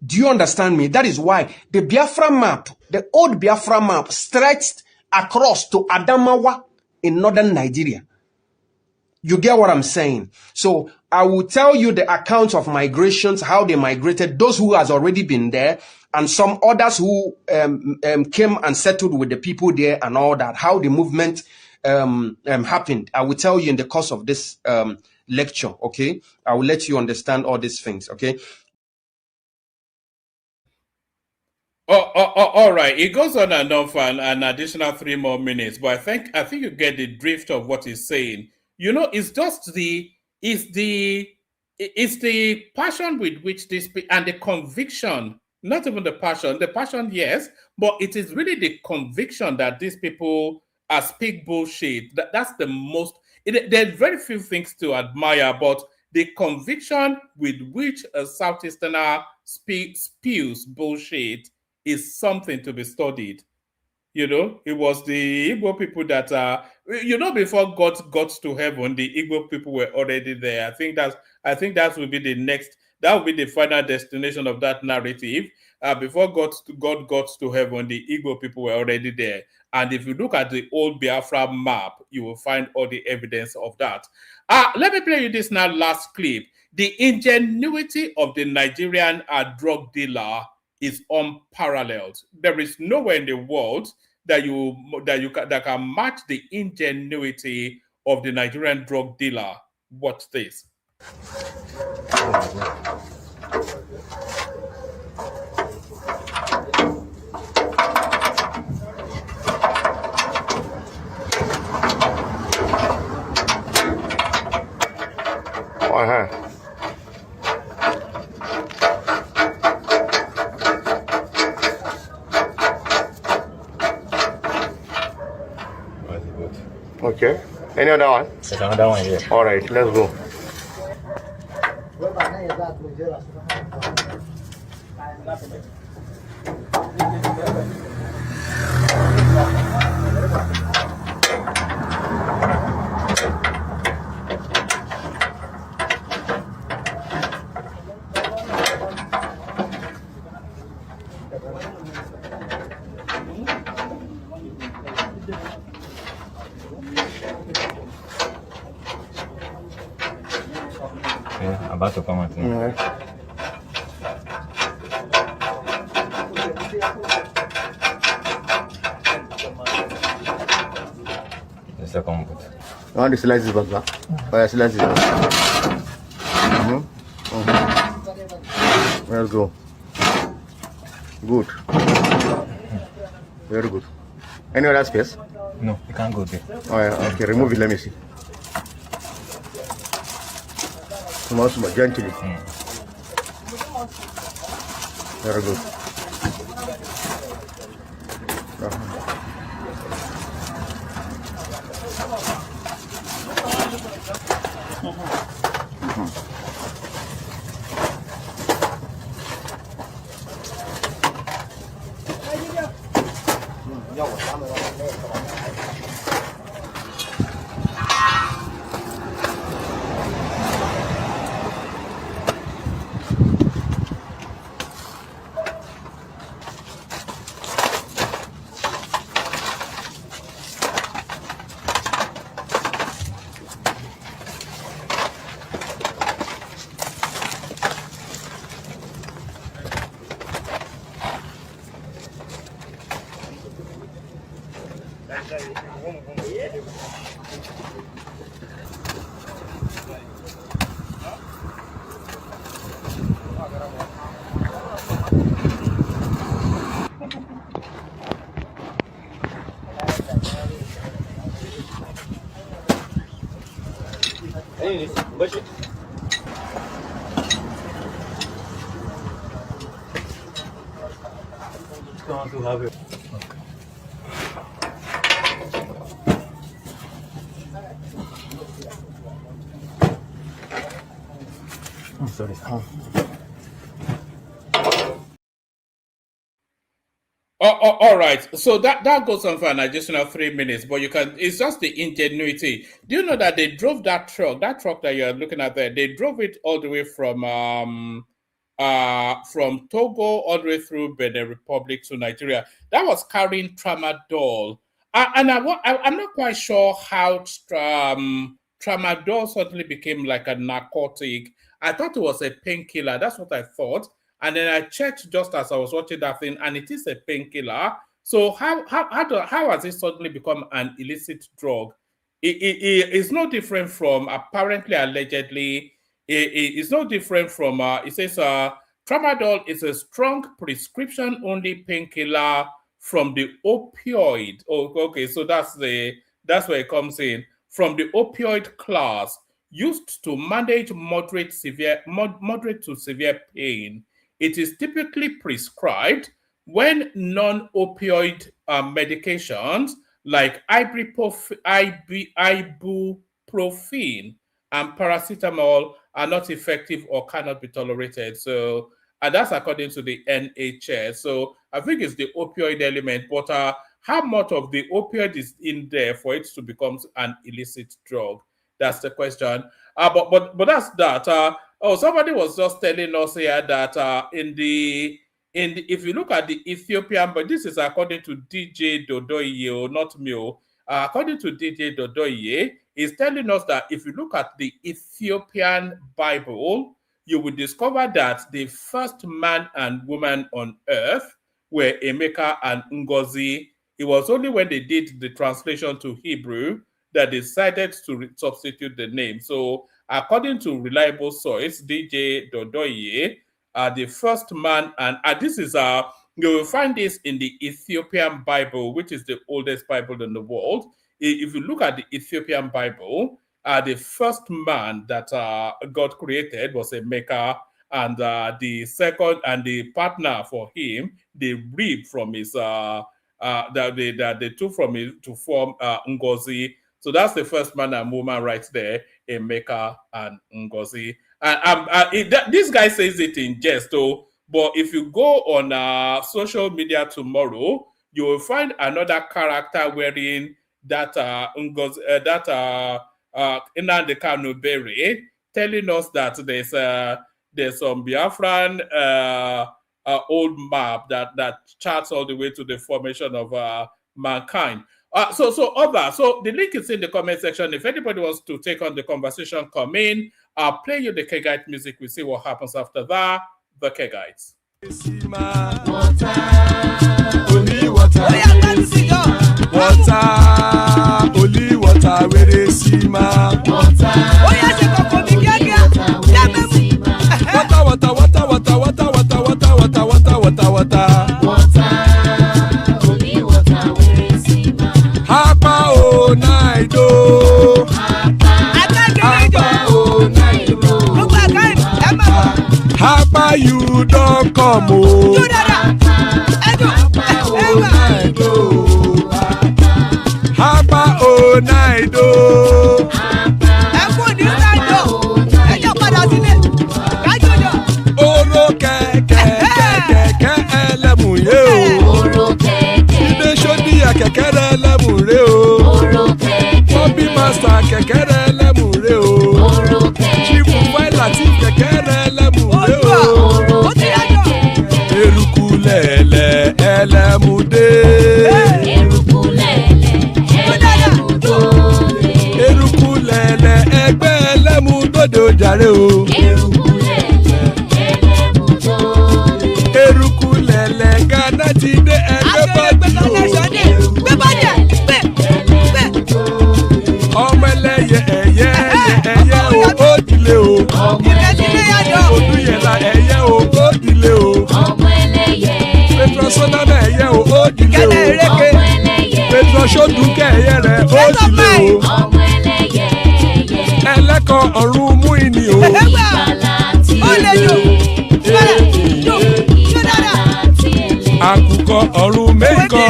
Do you understand me? That is why the Biafra map, the old Biafra map, stretched across to Adamawa in northern Nigeria. You get what I'm saying? So I will tell you the accounts of migrations, how they migrated, those who has already been there, and some others who came and settled with the people there and all that, how the movement happened. I will tell you in the course of this lecture, okay? I will let you understand all these things, okay? All right. It goes on and on for an additional 3 more minutes, but I think you get the drift of what he's saying. It's just the passion with which this and the conviction, not even the passion, yes, but it is really the conviction that these people speak bullshit. That's the most. There's very few things to admire, but the conviction with which a Southeasterner spews bullshit is something to be studied. It was the Igbo people that before God got to heaven, the Igbo people were already there. I think that will be the next. That will be the final destination of that narrative. Before God got to heaven, the Igbo people were already there. And if you look at the old Biafra map, you will find all the evidence of that. Let me play you this now last clip. The ingenuity of the Nigerian drug dealer is unparalleled. There is nowhere in the world that can match the ingenuity of the Nigerian drug dealer. Watch this. Okay. Any other one? There's another one here. All right, let's go. Yeah, about to come out. The second boot. I want to slice this back. Oh, yeah, slice it back. Let's go. Good. Very good. Any other space? No, you can't go there. Oh, yeah, okay, remove it. Let me see. Small, gently. Very good. Sorry. All right. So that goes on for an additional 3 minutes, but it's just the ingenuity. Do you know that they drove that truck that you're looking at there, they drove it all the way from Togo all the way through Benin Republic to Nigeria. That was carrying tramadol. And I'm not quite sure how tramadol suddenly became like a narcotic. I thought it was a painkiller. That's what I thought. And then I checked just as I was watching that thing, and it is a painkiller. So how has it suddenly become an illicit drug? It's no different from apparently, allegedly. It's no different from. It says tramadol is a strong prescription-only painkiller from the opioid. Oh, okay, so that's where it comes in, from the opioid class, used to manage moderate to severe pain. It is typically prescribed when non-opioid medications like ibuprofen and paracetamol are not effective or cannot be tolerated. So, and that's according to the NHS. So I think it's the opioid element, but how much of the opioid is in there for it to become an illicit drug? That's the question. But that's that. Oh, somebody was just telling us here that if you look at the Ethiopian, but this is according to DJ Dodoye, not me. According to DJ Dodoye, is telling us that if you look at the Ethiopian Bible, you will discover that the first man and woman on earth were Emeka and Ngozi. It was only when they did the translation to Hebrew that they decided to substitute the name. So, according to reliable source, DJ Dodoye, the first man, and this is you will find this in the Ethiopian Bible, which is the oldest Bible in the world. If you look at the Ethiopian Bible, the first man that God created was Emeka, and the second and the partner for him, they ripped from his that they took from it to form Ngozi. So that's the first man and woman right there, Emeka and Ngozi. And this guy says it in jest, though. But if you go on social media tomorrow, you will find another character wearing that Ngozi, Nnamdi Kanu beret, telling us that there's some Biafran old map that charts all the way to the formation of mankind. So the link is in the comment section. If anybody wants to take on the conversation, come in. I'll play you the Kegite music. We'll see what happens after that. The Kegites. Only water, where they see my water. Oh yes, Hapa you don't come oh. Hapa oh night oh. Oro keke elemu ye o. Oro keke. Ide shodi ya keke elemu re o. Oro keke. Bobby master keke elemu re o. Oro keke. Chifu Waila ti keke elemu re o. Oro keke. Eruku lele elemu de. Eruku lele elemu dode. Eruku lele egbe elemu dode o jare o. Eruku eruku lele Ghana ti dé ọmọ ẹlẹ́yẹ ẹyẹ o ó dilé o Odúyẹlá ẹyẹ o ó dilé o Petrosonana ẹyẹ o ó dilé o Petrosodunke ẹyẹ rẹ ó dilé o ẹlẹ́kọ̀ ọ̀run mú ìní o. Àkùkọ ọ̀run mẹ́kọ̀.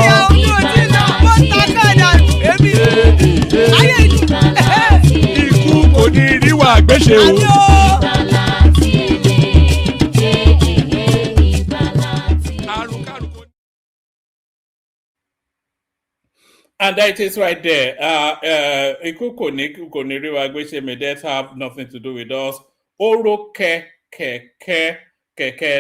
Ikú kò ní ríwà gbéṣe o. And that is right there. Ikú kò ní ríwà gbéṣe may that have nothing to do with us. Oro kẹ̀kẹ́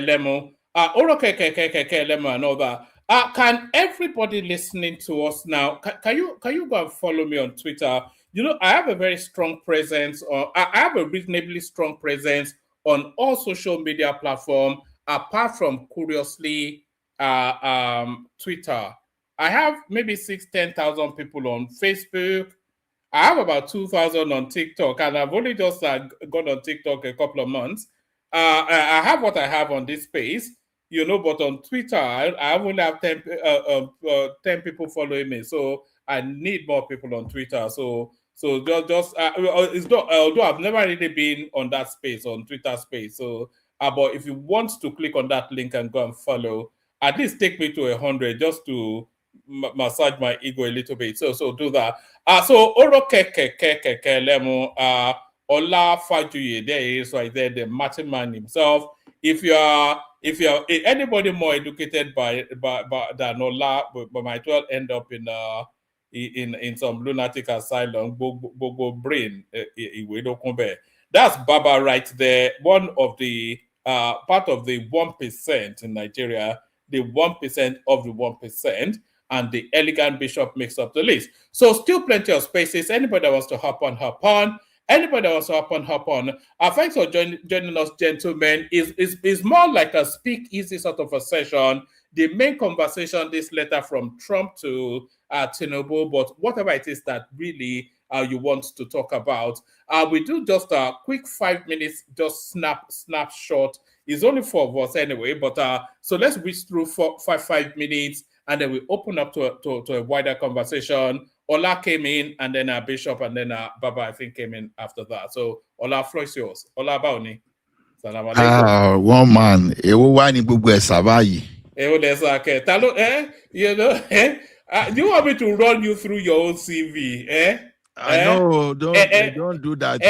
lẹ́mu. Oro kẹ̀kẹ́ lẹ́mu and all that. Can everybody listening to us now, can you go and follow me on Twitter? You know, I have a very strong presence, I have a reasonably strong presence on all social media platforms, apart from, curiously, Twitter. I have maybe 10,000 people on Facebook. I have about 2,000 on TikTok, and I've only just gone on TikTok a couple of months. I have what I have on this space, you know, but on Twitter, I only have 10 people following me. So I need more people on Twitter. So it's not, although I've never really been on that space, on Twitter space. So, but if you want to click on that link and go and follow, at least take me to 100 just to massage my ego a little bit. So do that. So Oro Lemo, Ola Fajuye, there he is right there, the Martin man himself. If you are anybody more educated than Ola, but might well end up in some lunatic asylum, Bogo brain, That's Baba right there. One of the part of the 1% in Nigeria, the 1% of the 1%, and the elegant bishop makes up the list. So still plenty of spaces. Anybody that wants to hop on, hop on. Anybody that wants to hop on, hop on. Thanks for joining us, gentlemen. Is more like a speak-easy sort of a session. The main conversation, this letter from Trump to Tinubu, but whatever it is that really you want to talk about, we do just a quick 5 minutes, just snapshot. It's only 4 of us anyway, but so let's whisk through 5 minutes, and then we open up to a wider conversation. Ola came in, and then Bishop, and then Baba, I think, came in after that. So Ola, floor is yours. Ola Baoni. Salam alaikum. One man. Ewo wa ni gbogbo ẹ sabayi. You know, do you want me to run you through your own CV? I know, don't do that.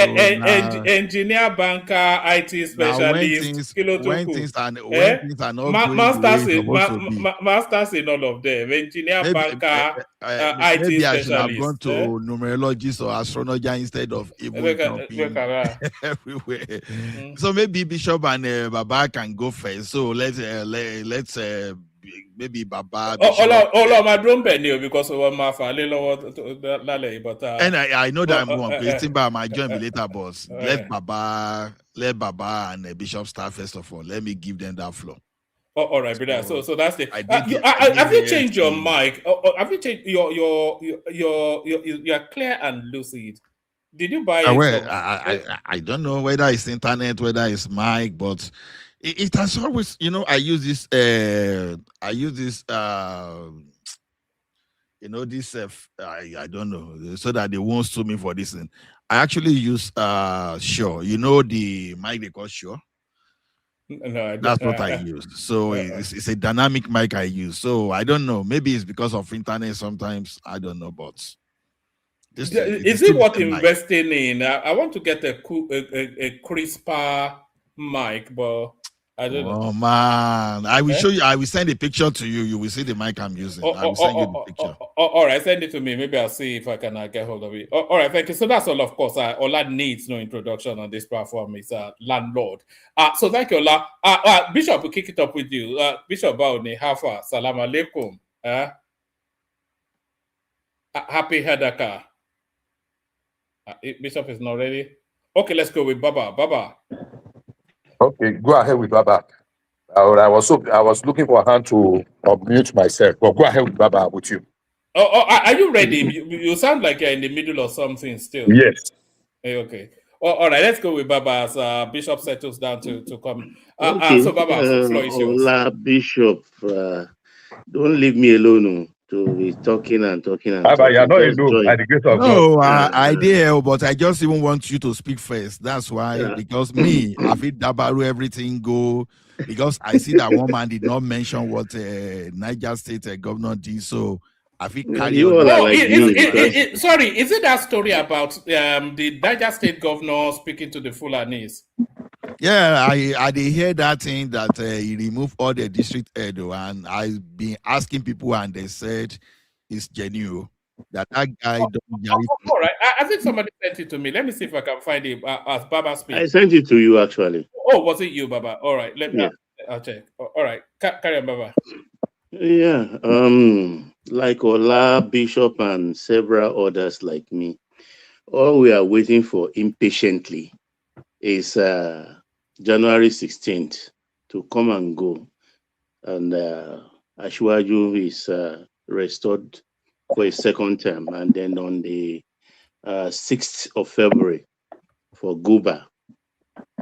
Engineer, banker, IT specialist, when things are not going masters in all of them. Engineer, banker, IT maybe specialist. I should have gone to numerologist or astrologer instead of even jumping everywhere. So maybe Bishop and Baba can go first. So let's maybe Baba. Because and I know that I'm going. I might join me later, boss. Let Baba and Bishop start first of all. Let me give them that floor. Oh, all right, brother. So that's the. Have you changed your mic? Have you changed you're clear and lucid? Did you buy it? I don't know whether it's internet, whether it's mic, but it has always, I use this. I don't know, so that they won't sue me for this thing. I actually use Shure. The mic they call Shure. No, that's what I use. So it's a dynamic mic I use. So I don't know. Maybe it's because of internet sometimes. I don't know, but is it what investing in? I want to get a crisper mic, but I don't know. Oh man, I will show you. I will send a picture to you. You will see the mic I'm using. I will send you the picture. All right, send it to me. Maybe I'll see if I can get hold of it. All right, thank you. So that's all. Of course, Ola needs no introduction on this platform. He's a landlord. So thank you, Ola. Bishop, we'll kick it up with you. Bishop Baoni, Hafa, Salam Alaikum. Happy Hadaka. Bishop is not ready. Okay, let's go with Baba. Baba. Okay, go ahead with Baba. I was looking for a hand to unmute myself, but go ahead with Baba with you. Are you ready? You sound like you're in the middle of something still. Yes. Okay. All right, let's go with Baba as Bishop settles down to come. Okay. So Baba, floor is yours. Hola, Bishop. Don't leave me alone to be talking and talking. Baba, you're not alone. By the grace of God. I did, but I just even want you to speak first. That's why, because me, I feel Dabaru, everything go, because I see that one man did not mention what Niger State governor did, so I feel carry on. Sorry, is it that story about the Niger State governor speaking to the Fulanis? Yeah, I did hear that thing that he removed all the district head, and I've been asking people, and they said it's genuine. That guy don't. All right, I think somebody sent it to me. Let me see if I can find it as Baba speaks. I sent it to you actually. Oh, was it you, Baba? All right, let me. I'll check. All right, carry on, Baba. Yeah, like Ola, Bishop, and several others like me, all we are waiting for impatiently is January 16th to come and go, and Ashwaju is restored for a second term, and then on the 6th of February for Guba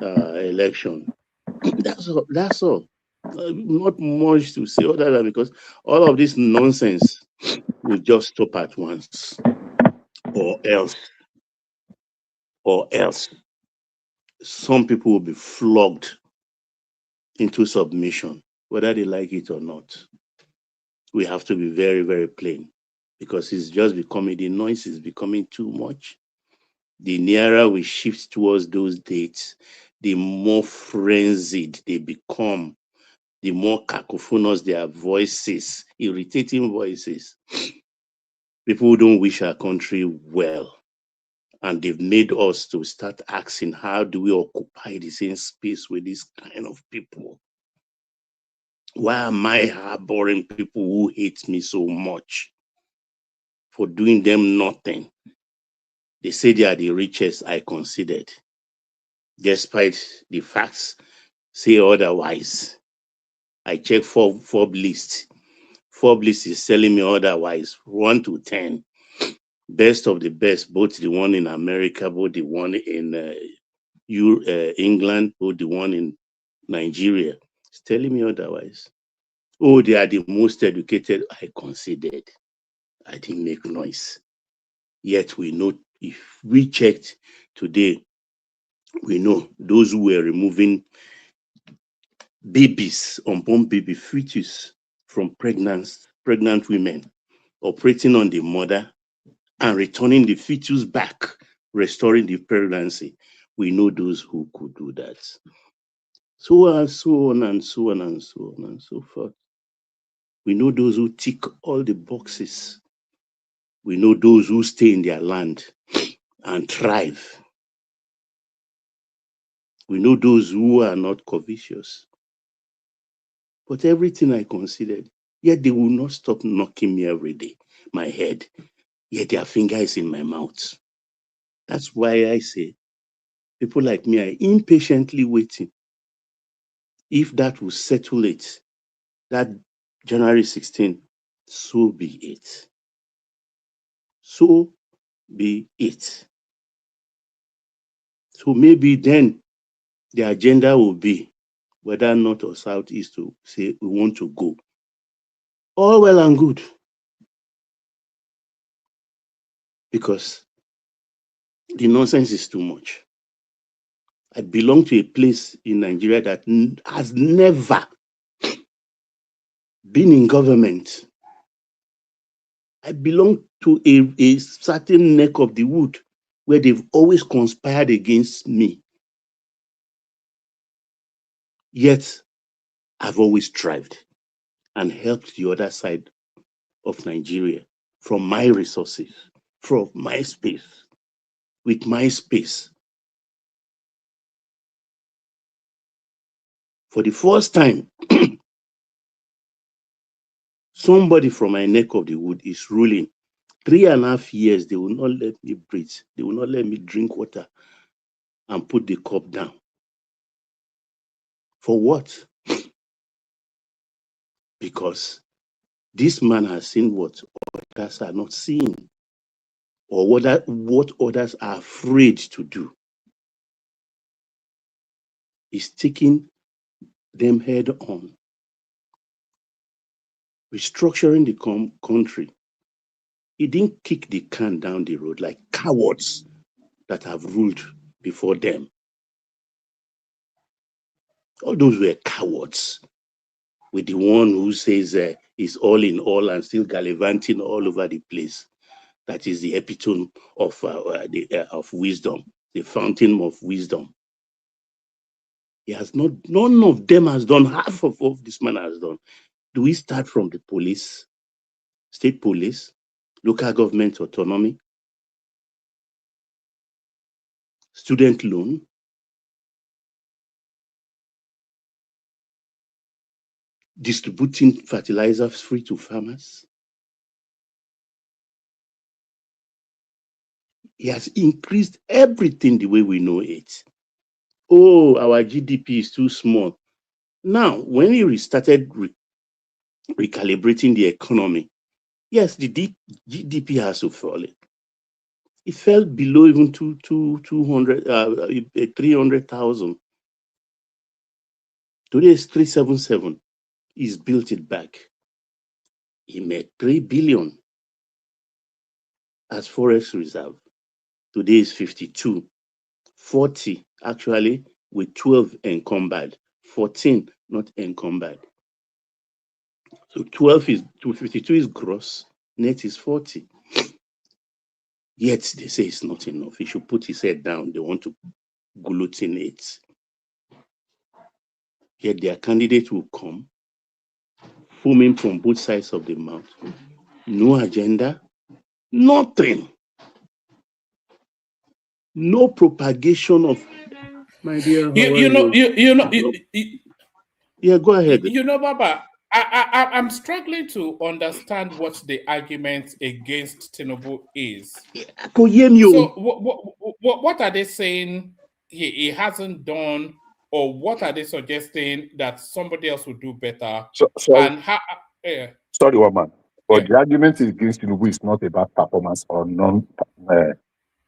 election. That's all. Not much to say other than because all of this nonsense will just stop at once, or else some people will be flogged into submission, whether they like it or not. We have to be very, very plain, because it's just becoming, the noise is becoming too much. The nearer we shift towards those dates, the more frenzied they become, the more cacophonous their voices, irritating voices. People don't wish our country well. And they've made us to start asking, how do we occupy the same space with this kind of people? Why am I harboring people who hate me so much for doing them nothing? They say they are the richest I considered, despite the facts say otherwise. I check Forbes list. Forbes list is telling me otherwise, 1 to 10. Best of the best, both the one in America, both the one in England, both the one in Nigeria. It's telling me otherwise. Oh, they are the most educated I considered. I didn't make noise. Yet we know, if we checked today, we know those who were removing babies, unborn baby fetus from pregnant women, operating on the mother and returning the fetus back, restoring the pregnancy. We know those who could do that. So and so on and so on and so on and so forth. We know those who tick all the boxes. We know those who stay in their land and thrive. We know those who are not covetous. But everything I considered, yet they will not stop knocking me every day, my head, yet their finger is in my mouth. That's why I say, people like me are impatiently waiting. If that will settle it, that January 16, so be it. So be it. So maybe then the agenda will be whether north or south is to say we want to go. All well and good. Because the nonsense is too much. I belong to a place in Nigeria that has never been in government. I belong to a certain neck of the wood where they've always conspired against me. Yet, I've always thrived and helped the other side of Nigeria from my resources, from my space, with my space. For the first time, somebody from my neck of the wood is ruling. 3.5 years, they will not let me breathe. They will not let me drink water and put the cup down. For what? Because this man has seen what others are not seeing, or what others are afraid to do. He's taking them head on. Restructuring the country. He didn't kick the can down the road like cowards that have ruled before them. All those were cowards. With the one who says is all in all and still gallivanting all over the place. That is the epitome of wisdom, the fountain of wisdom. He has not, none of them has done half of what this man has done. Do we start from the police, state police, local government autonomy, student loan, distributing fertilizers free to farmers? He has increased everything the way we know it. Oh, our GDP is too small. Now, when he restarted recalibrating the economy, yes, the GDP has to fall. It fell below even 300,000. Today is 377. He's built it back. He made 3 billion as forex reserve. Today is 52. 40 actually with 12 encumbered. 14 not encumbered. So 12 is 252 is gross, net is 40. Yet they say it's not enough. He should put his head down. They want to glutinate. Yet their candidate will come, foaming from both sides of the mouth. No agenda, nothing. No propagation of, my dear. Yeah, go ahead. Baba, I'm struggling to understand what the argument against Tinubu is. So, what are they saying he hasn't done, or what are they suggesting that somebody else would do better? Sorry, one man. But the argument against Tinubu is not about performance or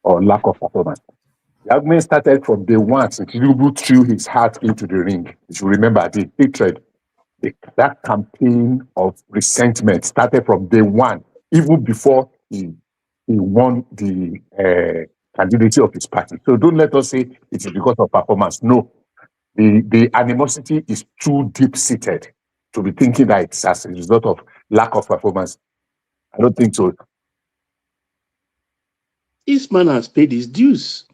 or lack of performance. The argument started from day one. So Tinubu threw his heart into the ring. You should remember the hatred. That campaign of resentment started from day one, even before he won the candidacy of his party. So don't let us say it is because of performance. No, the animosity is too deep-seated to be thinking that it's as a result of lack of performance. I don't think so. This man has paid his dues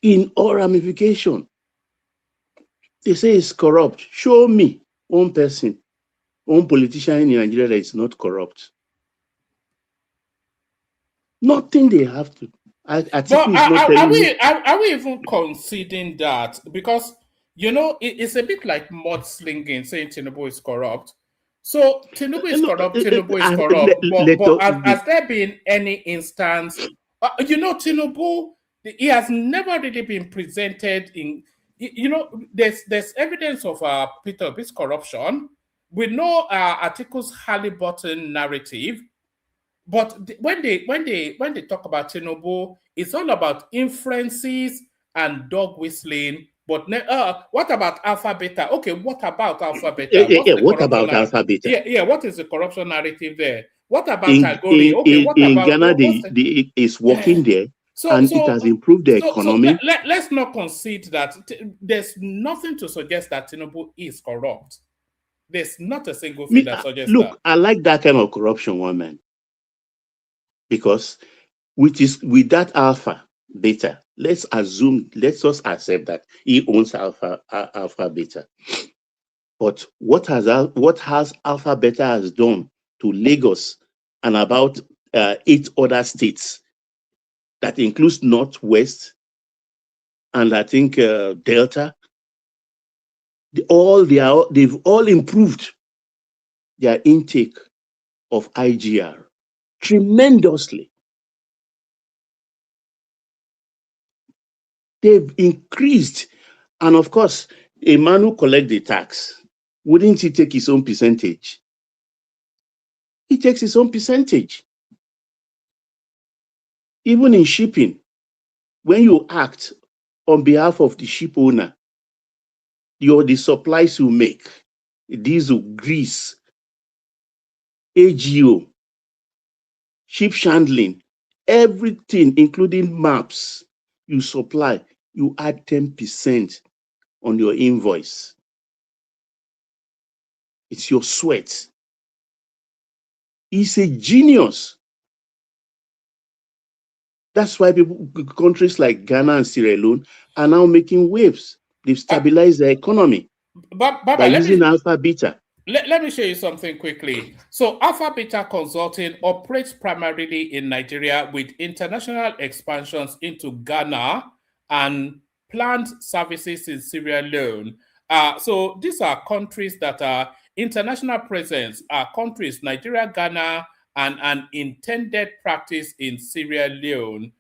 in all ramification. They say it's corrupt. Show me one person, one politician in Nigeria that is not corrupt. Nothing they have to. But are we even conceding that? Because, it's a bit like mudslinging, saying Tinubu is corrupt. So Tinubu is corrupt, Tinubu is corrupt. But has there been any instance? Tinubu, he has never really been presented in. There's evidence of Peter Obi's corruption. We know Atiku's Halliburton narrative. But when they talk about Tinubu, it's all about inferences and dog whistling. But what about Alpha Beta? Okay, what about Alpha Beta? What about Alpha Beta? Yeah, what is the corruption narrative there? What about Agori? Okay, what about Ghana? It's working there, and it has improved the economy. Let's not concede that there's nothing to suggest that Tinubu is corrupt. There's not a single thing that suggests that. Look, I like that kind of corruption, one man. Because with that Alpha Beta, let's just accept that he owns Alpha Beta. But what has Alpha Beta has done to Lagos and about 8 other states that includes Northwest and I think Delta? They've all improved their intake of IGR tremendously. They've increased, and of course, a man who collects the tax, wouldn't he take his own percentage? He takes his own percentage. Even in shipping, when you act on behalf of the ship owner, the supplies you make, diesel, grease, AGO, ship handling, everything, including maps you supply, you add 10% on your invoice. It's your sweat. He's a genius. That's why countries like Ghana and Sierra Leone are now making waves. They've stabilized their economy by using Alpha Beta. Let me show you something quickly. So Alpha Beta Consulting operates primarily in Nigeria with international expansions into Ghana and planned services in Sierra Leone. So these are countries that are international presence, countries, Nigeria, Ghana, and an intended practice in Sierra Leone.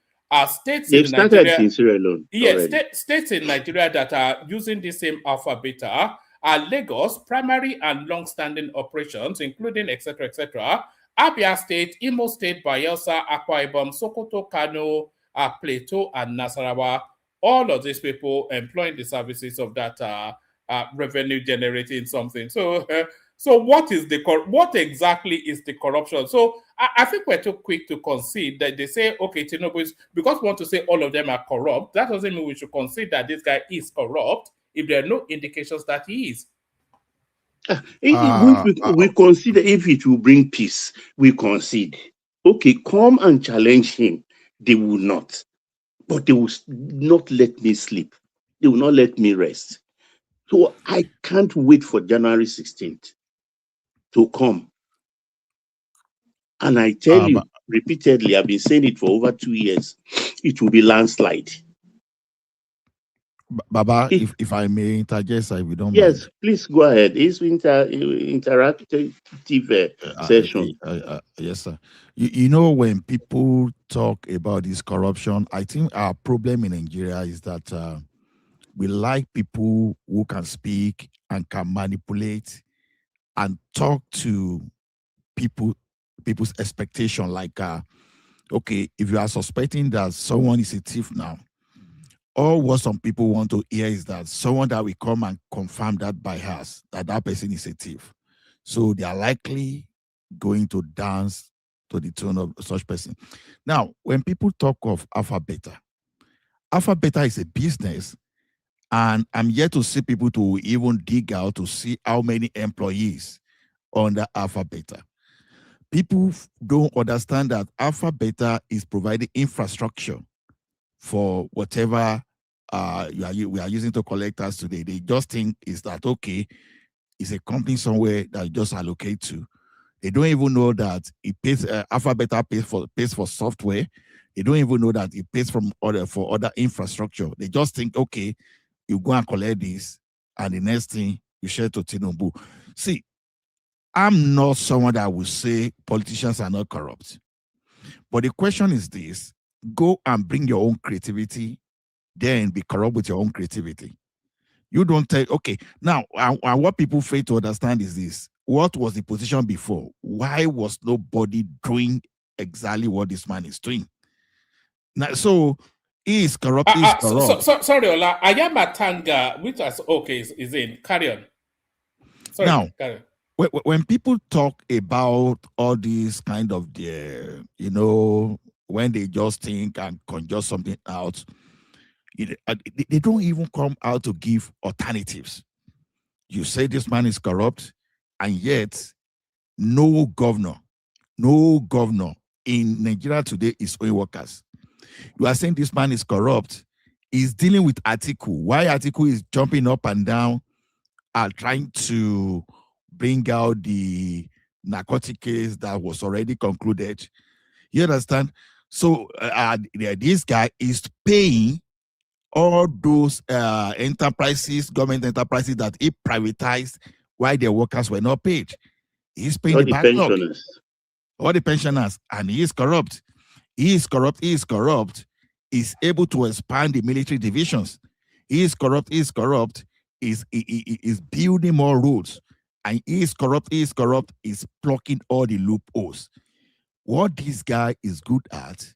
States They've started in Sierra Leone. Yes, states in Nigeria that are using the same Alpha Beta are Lagos, primary and long-standing operations, including etc., Abia State, Imo State, Bayelsa, Akwa Ibom, Sokoto, Kanu, Plateau, and Nasarawa. All of these people employing the services of that revenue generating something. So what exactly is the corruption? So I think we're too quick to concede that they say, okay, Tinubu is, because we want to say all of them are corrupt, that doesn't mean we should concede that this guy is corrupt if there are no indications that he is. We consider if it will bring peace, we concede. Okay, come and challenge him. They will not. But they will not let me sleep. They will not let me rest. So I can't wait for January 16th to come. And I tell you repeatedly, I've been saying it for over 2 years. it will be landslide. Baba, if I may interject, if you don't yes, mind. please go ahead. It's interactive session. Yes, sir. You know, when people talk about this corruption, I think our problem in Nigeria is that we like people who can speak and can manipulate and talk to people's expectation. Like, okay, if you are suspecting that someone is a thief now, all what some people want to hear is that someone that will come and confirm that by us that person is a thief. So they are likely going to dance to the tune of such person. Now, when people talk of Alpha Beta is a business, and I'm yet to see people to even dig out to see how many employees under Alpha Beta. People don't understand that Alpha Beta is providing infrastructure for whatever we are using to collect us today. They just think is that, okay, it's a company somewhere that you just allocate to. They don't even know that it pays, Alpha Beta pays for software. They don't even know that it pays for other infrastructure. They just think, okay, you go and collect this, and the next thing you share to Tinubu. See, I'm not someone that will say politicians are not corrupt. But the question is this: go and bring your own creativity, then be corrupt with your own creativity. You don't tell, okay, now, and what people fail to understand is this: what was the position before? Why was nobody doing exactly what this man is doing? Now, so he is corrupt, he is corrupt. Sorry, Ola, Ayamatanga, which was okay, is in. Carry on. Sorry, now, carry on. When people talk about all these kind of when they just think and conjure something out, they don't even come out to give alternatives. You say this man is corrupt, and yet no governor in Nigeria today is owing workers. You are saying this man is corrupt. He's dealing with Atiku. Why Atiku is jumping up and down and trying to bring out the narcotic case that was already concluded. You understand? So this guy is paying all those government enterprises that he privatized while their workers were not paid. He's paying all the backlog. Pensioners. All the pensioners, and he is corrupt. He is corrupt. He's able to expand the military divisions. He is corrupt. He is building more roads. And he is corrupt, is blocking all the loopholes. What this guy is good at,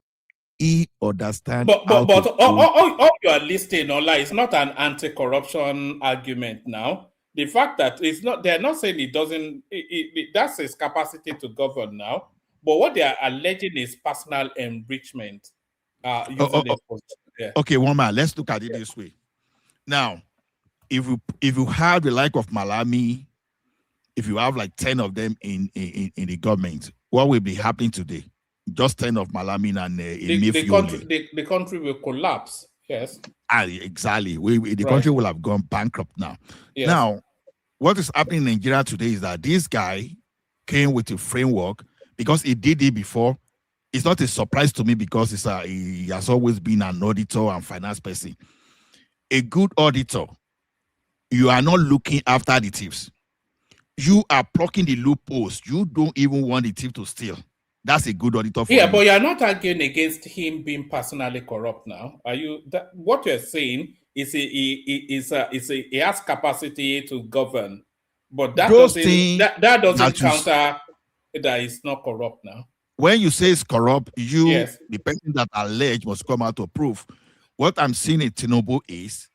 he understands. But all you are listing, Ola, is not an anti-corruption argument now. The fact that it's not, they're not saying it doesn't, that's his capacity to govern now. But what they are alleging is personal enrichment. Okay, one man, let's look at it this way. Now, if you have the like of Malami, if you have like 10 of them in the government, what will be happening today? Just 10 of Malami and the country will collapse. Yes. Exactly. The country will have gone bankrupt now. Yes. Now, what is happening in Nigeria today is that this guy came with a framework because he did it before. It's not a surprise to me because he has always been an auditor and finance person. A good auditor, you are not looking after the thieves. You are blocking the loopholes. You don't even want the thief to steal. That's a good auditor for you. But you're not arguing against him being personally corrupt now. Are you? What you're saying is he has capacity to govern, but that doesn't counter that he's not corrupt now. When you say it's corrupt, the person that alleged must come out to prove. What I'm seeing in Tinubu is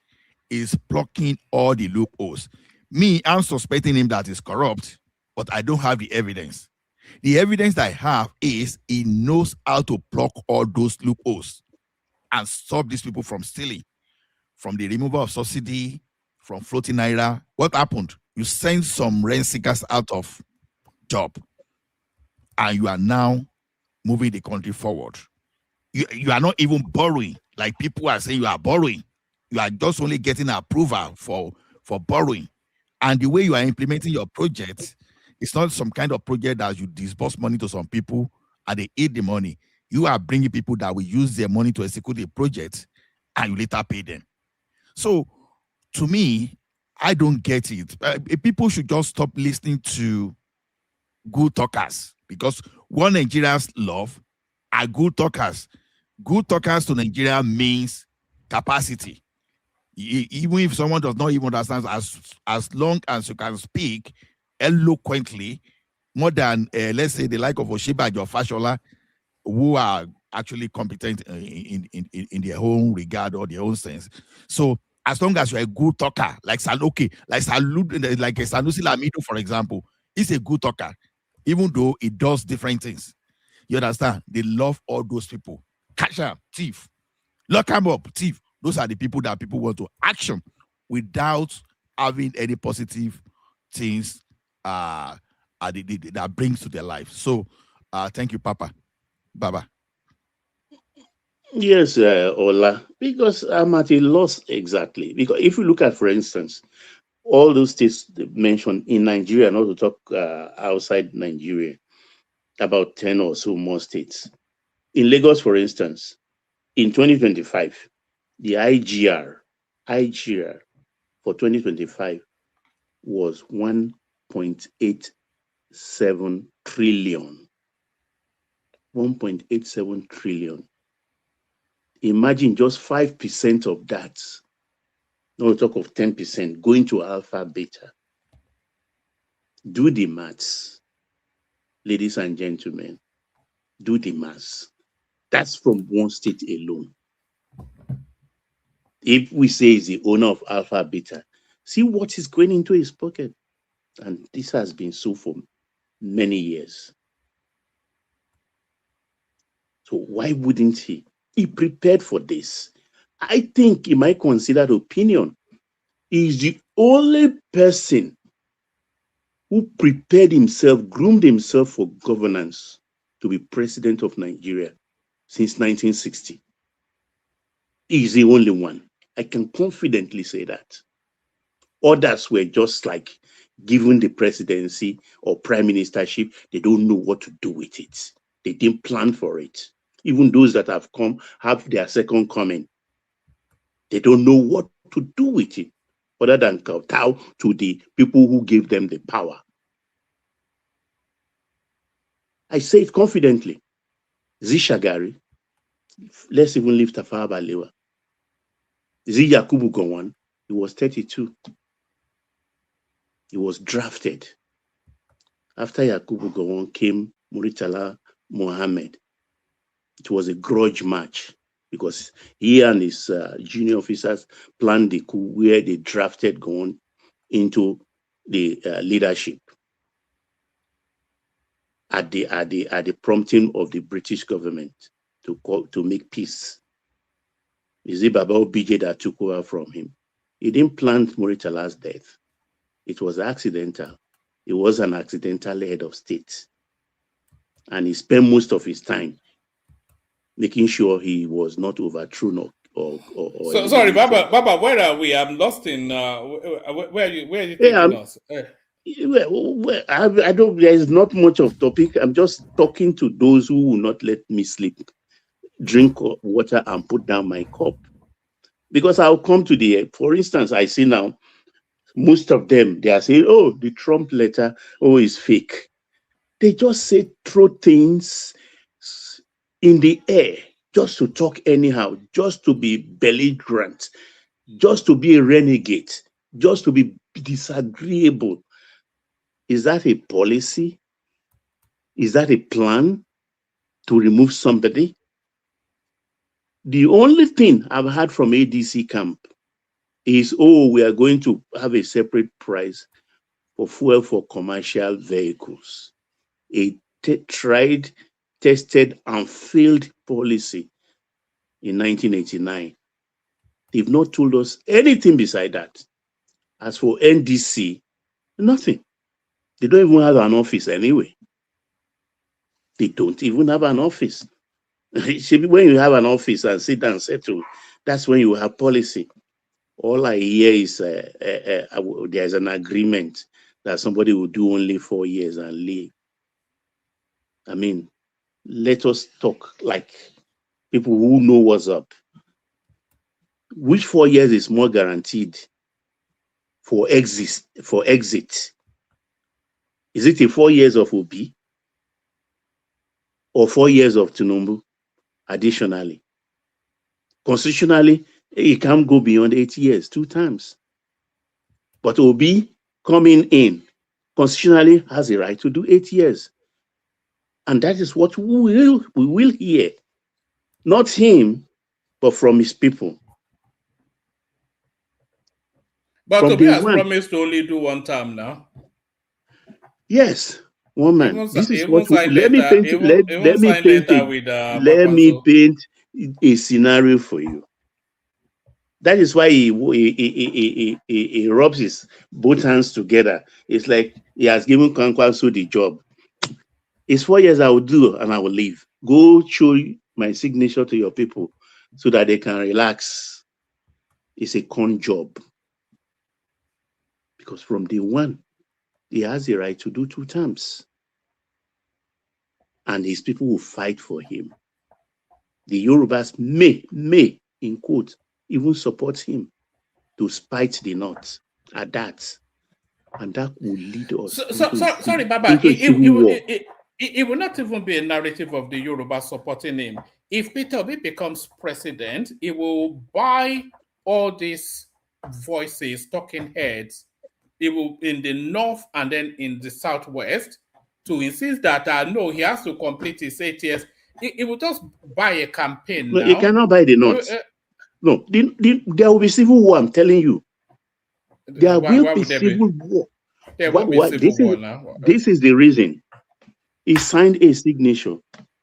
blocking all the loopholes. Me, I'm suspecting him that is corrupt, but I don't have the evidence. The evidence that I have is he knows how to block all those loopholes and stop these people from stealing. From the removal of subsidy, from floating naira. What happened? You sent some rent seekers out of job, and you are now moving the country forward. You are not even borrowing, like people are saying you are borrowing. You are just only getting approval for borrowing. And the way you are implementing your project, it's not some kind of project that you disburse money to some people and they eat the money. You are bringing people that will use their money to execute a project and you later pay them. So, to me, I don't get it. People should just stop listening to good talkers, because what Nigerians love are good talkers. Good talkers to Nigeria means capacity. Even if someone does not even understand, as long as you can speak eloquently, more than let's say the like of Oshiba or Fashola, who are actually competent in their own regard or their own sense. So as long as you're a good talker, like Sanusi Lamido, for example, is a good talker, even though it does different things. You understand? They love all those people. Catch them, thief. Lock them up, thief. Those are the people that people want to action without having any positive things that brings to their life. So thank you, Papa. Baba. Yes, Ola, because I'm at a loss exactly. Because if you look at, for instance, all those states mentioned in Nigeria, not to talk outside Nigeria, about 10 or so more states. In Lagos, for instance, in 2025, the IGR for 2025 was 1.87 trillion. 1.87 trillion. Imagine just 5% of that, no talk of 10%, going to alpha, beta. Do the maths, ladies and gentlemen. Do the maths. That's from one state alone. If we say he's the owner of alpha, beta, see what is going into his pocket. And this has been so for many years. So why wouldn't he? He prepared for this. I think, in my considered opinion, he is the only person who prepared himself, groomed himself for governance to be president of Nigeria since 1960. He is the only one. I can confidently say that. Others were just like given the presidency or prime ministership, they don't know what to do with it. They didn't plan for it. Even those that have come have their second coming. They don't know what to do with it, other than kowtow to the people who gave them the power. I say it confidently. Zishagari, let's even leave Tafawa Balewa. Yakubu Gowon, he was 32. He was drafted. After Yakubu Gowon came Muritala Mohammed. It was a grudge match because he and his junior officers planned the coup where they drafted Gowon into the leadership at the prompting of the British government to make peace. Is it Baba OBJ that took over from him? He didn't plan Muritala's death. It was accidental. He was an accidental head of state. And he spent most of his time making sure he was not overthrown or so sorry, Baba, where are we? I'm lost in where are you taking us? Well, I don't. There is not much of topic. I'm just talking to those who will not let me sleep, drink water, and put down my cup. Because I'll come to the. For instance, I see now most of them they are saying, "Oh, the Trump letter, is fake." They just say throw things in the air just to talk anyhow, just to be belligerent, just to be a renegade, just to be disagreeable. Is that a policy? Is that a plan to remove somebody? The only thing I've heard from ADC camp is, we are going to have a separate price for fuel for commercial vehicles. A tried, tested, and failed policy in 1989. They've not told us anything beside that. As for NDC, nothing. They don't even have an office anyway. They don't even have an office. When you have an office and sit down and settle, that's when you have policy. All I hear is there's an agreement that somebody will do only 4 years and leave. I mean, let us talk like people who know what's up. Which 4 years is more guaranteed for exit? Is it a 4 years of Obi or 4 years of Tinubu additionally? Constitutionally, it can't go beyond 8 years, 2 times. But Obi coming in constitutionally has a right to do 8 years. And that is what we will hear. Not him, but from his people. But Obi has promised to only do 1 term now. Yes, woman. This is what let me paint a scenario for you. That is why he rubs his both hands together. It's like he has given Kwankwaso the job. It's 4 years I will do and I will leave. Go show my signature to your people so that they can relax. It's a con job. Because from day one, he has the right to do 2 terms. And his people will fight for him. The Yorubas may, in quote, even support him to spite the North at that. And that will lead us. Sorry, Baba, it will not even be a narrative of the Yoruba supporting him. If Peter Obi becomes president, he will buy all these voices, talking heads, he will in the north and then in the southwest to insist that no, he has to complete his 8 years. He will just buy a campaign. No, he cannot buy the North. No, there will be civil war. I'm telling you, there will be civil war. This is the reason. He signed a signature,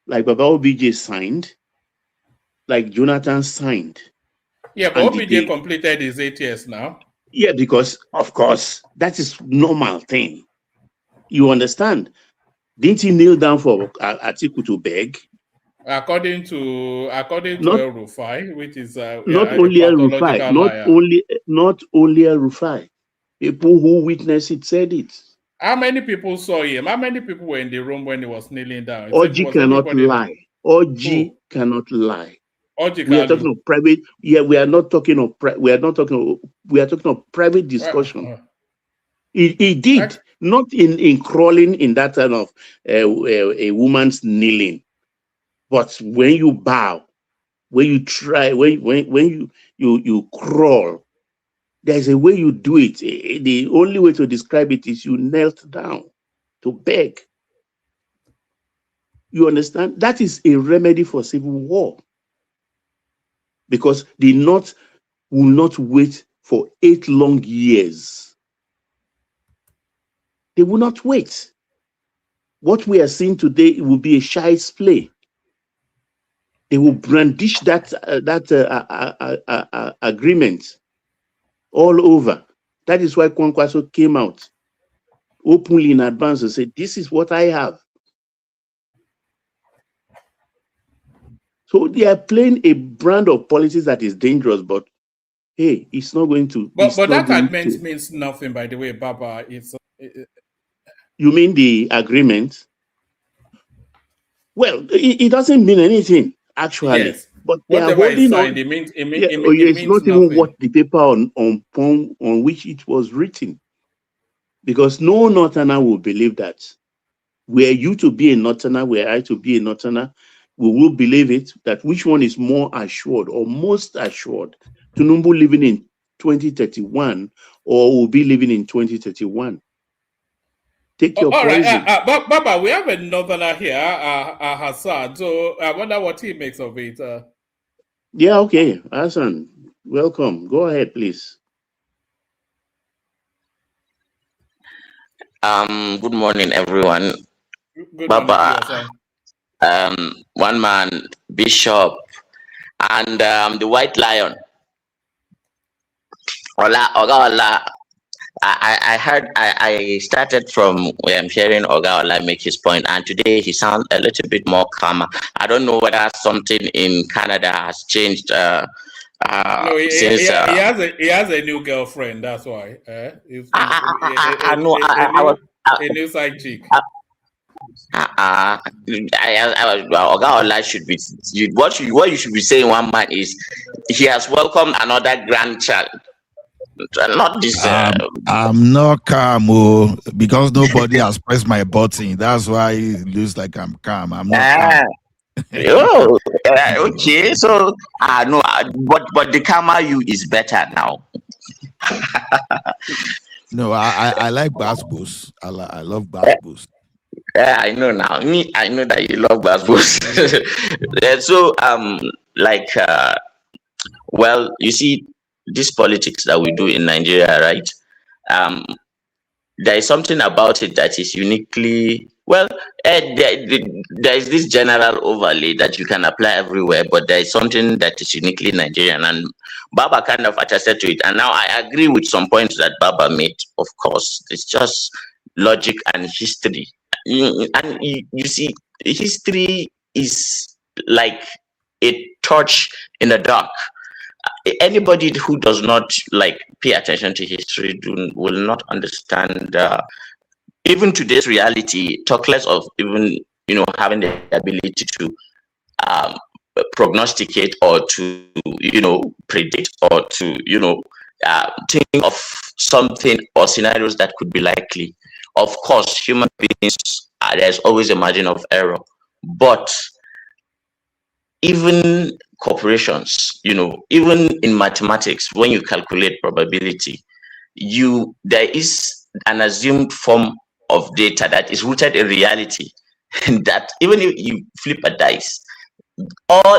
like Baba OBJ signed, like Jonathan signed. Yeah, but OBJ completed his 8 years now. Yeah, because of course that is normal thing. You understand? Didn't he kneel down for Atiku to beg? According to El Rufai, which is not only El Rufai, not only El Rufai. People who witnessed it said it. How many people saw him? How many people were in the room when he was kneeling down? Oji cannot lie. Oji cannot lie. We are talking of private. Yeah, we are not talking of. We are talking of private discussion. He did not in crawling in that kind of a woman's kneeling, but when you bow, when you try, when you crawl, there's a way you do it. The only way to describe it is you knelt down to beg. You understand? That is a remedy for civil war. Because the North will not wait for 8 long years. They will not wait. What we are seeing today will be a child's play. They will brandish that agreement all over. That is why Kwankwaso came out openly in advance and said, "This is what I have." So they are playing a brand of politics that is dangerous, but hey, it's not going to. But that agreement means nothing, by the way, Baba. You mean the agreement? Well, it doesn't mean anything actually. Yes. But they are holding on. It's not even what the paper on which it was written, because no Northerner will believe that. Were you to be a Northerner, were I to be a Northerner, we will believe it, that which one is more assured or most assured, Tinubu living in 2031 or will be living in 2031. Take your poison. Right, Baba, we have a Northerner here, Hassan, so I wonder what he makes of it. Yeah, okay, Hassan, welcome. Go ahead, please. Good morning, everyone. Good Baba. Morning, One man, Bishop, and the White Lion. Oga. I heard, I started from where I'm hearing Oga Ola make his point, and today he sounds a little bit more calmer. I don't know whether something in Canada has changed. No, he has a new girlfriend, that's why. A new side chick. Oga Ola should be what you should be saying. One man is he has welcomed another grandchild. Not this. I'm not calm, because nobody has pressed my button. That's why it looks like I'm calm. I'm not calm. Oh, okay. So, no, but the karma you is better now. No, I like basketballs. I love basketballs. Yeah, I know now. I know that you love basketballs. So, well, you see, this politics that we do in Nigeria, right? There is something about it that is uniquely well. There is this general overlay that you can apply everywhere, but there is something that is uniquely Nigerian, and Baba kind of attested to it. And now I agree with some points that Baba made. Of course, it's just logic and history. And you see, history is like a torch in the dark. Anybody who does not pay attention to history will not understand even today's reality, talk less of even having the ability to prognosticate or to predict or to think of something or scenarios that could be likely. Of course, human beings, there's always a margin of error, but even corporations, even in mathematics, when you calculate probability, there is an assumed form of data that is rooted in reality. That even if you flip a dice,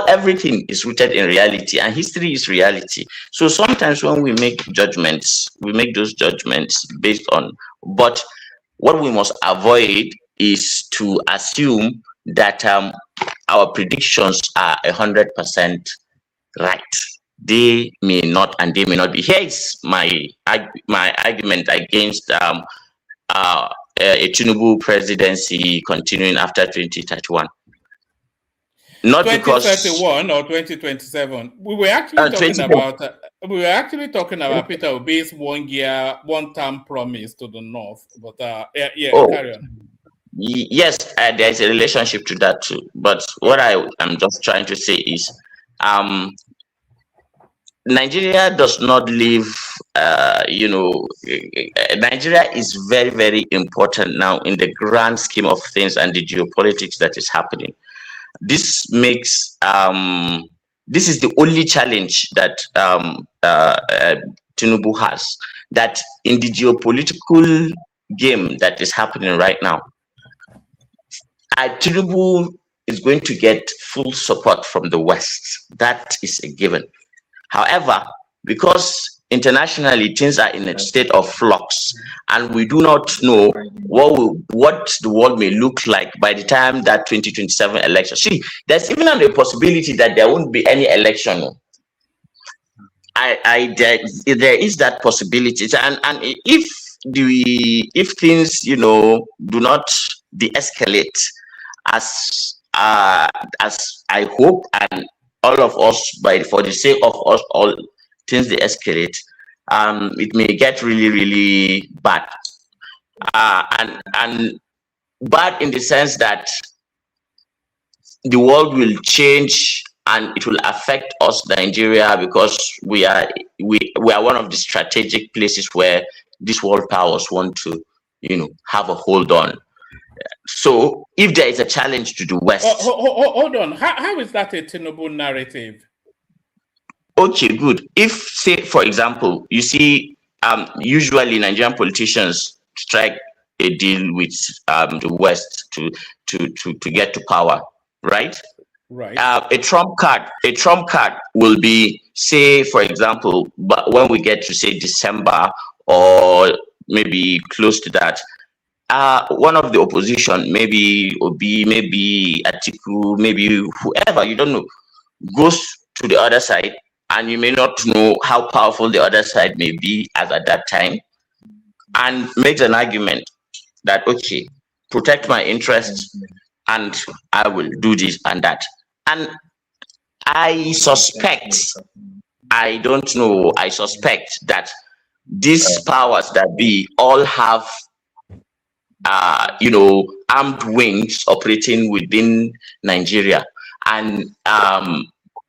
everything is rooted in reality, and history is reality. So sometimes when we make judgments, we make those judgments based on. But what we must avoid is to assume that our predictions are 100% right. They may not, and they may not be. Here is my argument against a Tinubu presidency continuing after 2031. Not 2031 or 2027. We were actually talking about Peter Obi's one-term promise to the North. But carry on. Yes, there's a relationship to that too. But what I am just trying to say is, Nigeria does not live. Nigeria is very, very important now in the grand scheme of things and the geopolitics that is happening. This makes this is the only challenge that Tinubu has. That in the geopolitical game that is happening right now, Tinubu is going to get full support from the West. That is a given. However, because internationally things are in a state of flux, and we do not know what the world may look like by the time that 2027 election. See, there's even a possibility that there won't be any election. There is that possibility, and if things do not de-escalate as I hope, and all of us, for the sake of us all, things they escalate, it may get really, really bad, and bad in the sense that the world will change and it will affect us, Nigeria, because we are one of the strategic places where these world powers want to, have a hold on. So if there is a challenge to the West, hold on, how is that a Tinubu narrative? Okay, good. If, say, for example, you see, usually Nigerian politicians strike a deal with the West to get to power, right? Right. A trump card will be, say, for example, but when we get to say December or maybe close to that, one of the opposition, maybe Obi, maybe Atiku, maybe whoever, you don't know, goes to the other side, and you may not know how powerful the other side may be as at that time, and makes an argument that, okay, protect my interests and I will do this and that. And I suspect, I don't know, I suspect that these powers that be all have armed wings operating within Nigeria, and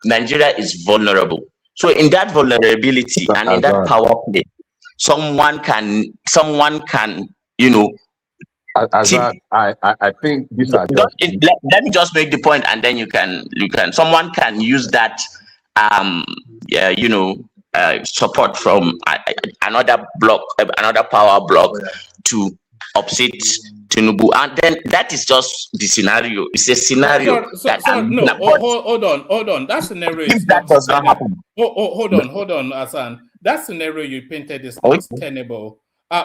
Nigeria is vulnerable. So in that vulnerability and in that power play, someone can I think these are just. Let me just make the point, and then you can someone can use that support from another power block to upset Tinubu, and then that is just the scenario. It's a scenario. Hold on. That scenario is that does not happen. Hold on, Hassan. That scenario you painted is not tenable.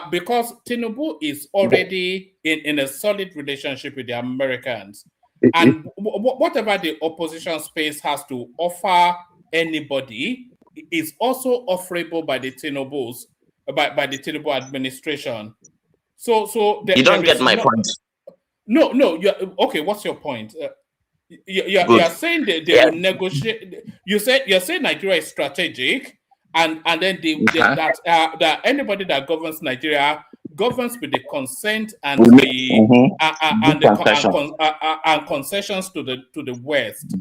Because Tinubu is already in a solid relationship with the Americans, and whatever the opposition space has to offer anybody is also offerable by the Tinubus, by the Tinubu administration. So you don't get my point. No. Okay. What's your point? You're saying that they will negotiate. You're saying Nigeria is strategic. And then that anybody that governs Nigeria governs with the consent and and concessions to the West.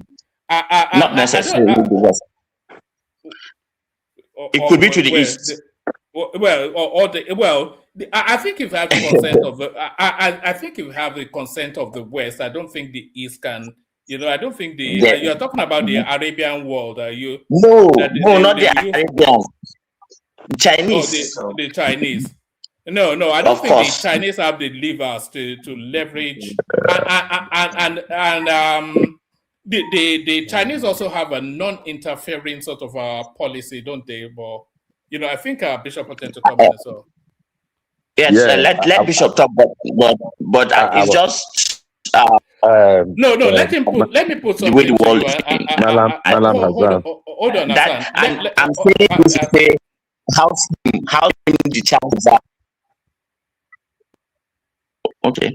Not necessarily the West. It could be to the East. I think if you have the consent of I think if you have the consent of the West, I don't think the East can. I don't think you're talking about the Arabian world. Are you? No, not the Arabian. Chinese. The Chinese. No, I don't think the Chinese have the levers to leverage. The Chinese also have a non-interfering sort of policy, don't they? But I think Bishop will tend to come in as well. Yes, let Bishop talk, but it's just. No. Let me put something. The way the world hold on. I'm saying this to say how the chances are. Okay.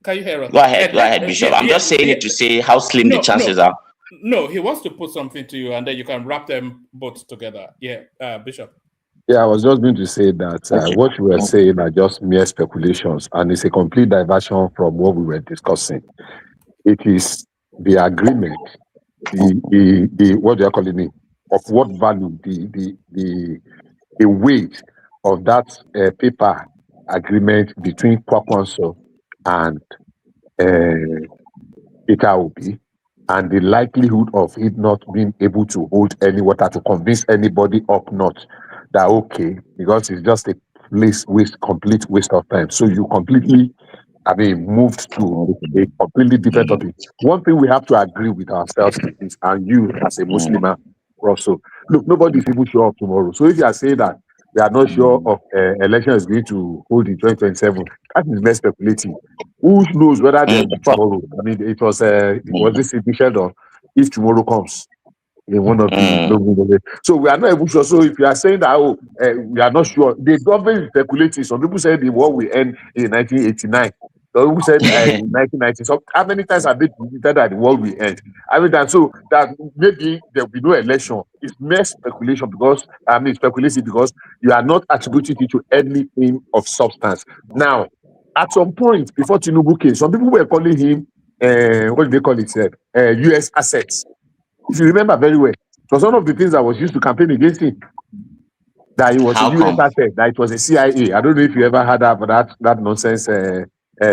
Can you hear us? Go ahead, Bishop. I'm just saying it to say how slim the chances are. No, he wants to put something to you, and then you can wrap them both together. Yeah, Bishop. Yeah, I was just going to say that what you were saying are just mere speculations, and it's a complete diversion from what we were discussing. It is the agreement, the what they are calling it, of what value, the weight of that paper agreement between Kwakwanso and Peter Obi, and the likelihood of it not being able to hold any water to convince anybody up north that okay, because it's just a complete waste of time. So you completely, moved to a completely different topic. One thing we have to agree with ourselves is, and you as a Muslim also, look, nobody is even sure of tomorrow. So if you are saying that we are not sure of election is going to hold in 2027, that is less speculative. Who knows whether there's tomorrow? It was this edition of if tomorrow comes. In one of the so we are not even sure. So if you are saying that we are not sure, the government is speculating. Some people said the war will end in 1989. Some people said in 1990. So how many times have they predicted that the war will end? So that maybe there will be no election. It's mere speculation because speculation because you are not attributing it to anything of substance. Now, at some point before Tinubu came, some people were calling him what do they call it? U.S. assets. If you remember very well, it was one of the things that was used to campaign against him. That he was a U.S. asset, that it was a CIA. I don't know if you ever heard of that nonsense.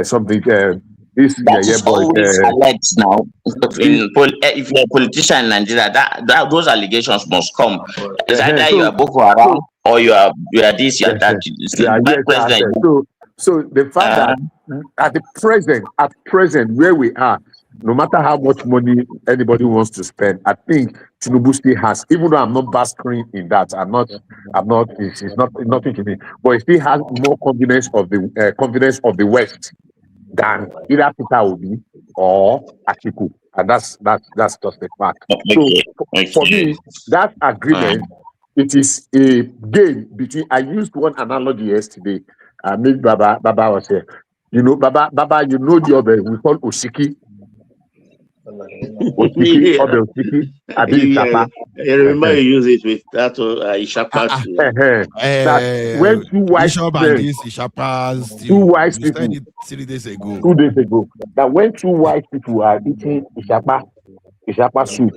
Something. That is always alleged now. If you're a politician in Nigeria, that those allegations must come. It's either you are Boko Haram or you are this, you are that. So the fact that at present where we are, no matter how much money anybody wants to spend, I think Tinubu still has, even though I'm not basking in that, it's not nothing to me, but it still has more confidence of the West than either Peter Obi or Atiku. And that's just a fact. So for me, that agreement, it is a game between, I used one analogy yesterday. Maybe Baba was here. Baba, the other we call Oshiki. Otiki, Yeah. Obeltiki, Abi Yeah, Ishapa. I remember you use it with that Ishapa too. That when two white Bishop and men, this Ishapas, two you wise you said people, it 3 days ago. 2 days ago, that when two white people are eating Ishapa soup,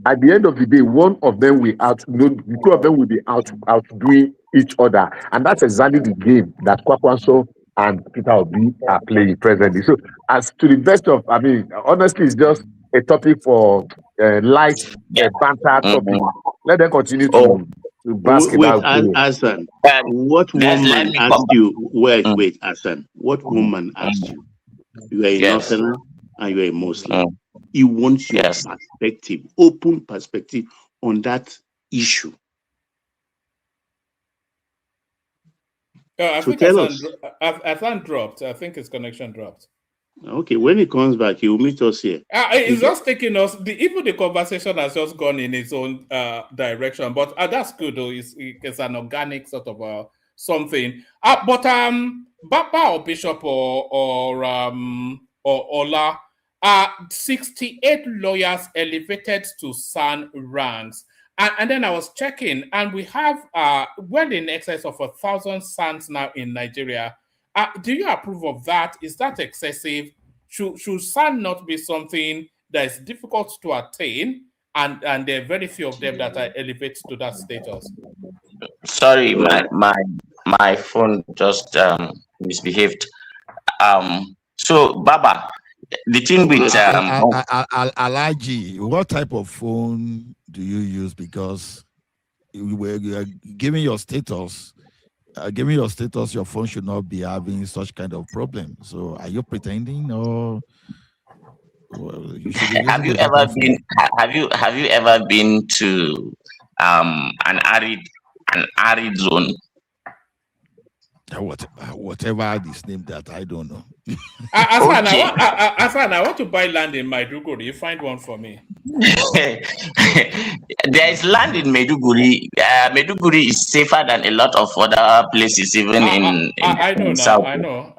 at the end of the day, one of them will the two of them will be outdoing each other, and that's exactly the game that Kwakwanso and Peter Obi are playing presently. So, as to the best of, I mean, honestly, it's just a topic for light banter topic. Let them continue to bask in Wait, that opinion. Hassan, what woman asked you? Wait, Hassan, what woman asked you? You are a Northerner and you are a Muslim. He wants your perspective, open perspective on that issue. I So think tell us. Hassan dropped. I think his connection dropped. Okay, when he comes back, he will meet us here. It's just taking us. Even the conversation has just gone in its own direction. But that's good, though. It's an organic sort of something. But Baba or Bishop or Ola, 68 lawyers elevated to SAN ranks. And then I was checking, and we have well in excess of 1,000 SANs now in Nigeria. Do you approve of that? Is that excessive? Should SAN not be something that is difficult to attain, and there are very few of them that are elevated to that status? Sorry, my phone just misbehaved. So Baba, the thing with Alaji, what type of phone do you use? Because you are giving your status. Your phone should not be having such kind of problem. So, are you pretending, or you should be have you ever been to an arid zone? Whatever this name that I don't know. Afan, I want to buy land in Maiduguri. You find one for me. There is land in Maiduguri. Maiduguri is safer than a lot of other places, even in South. I know.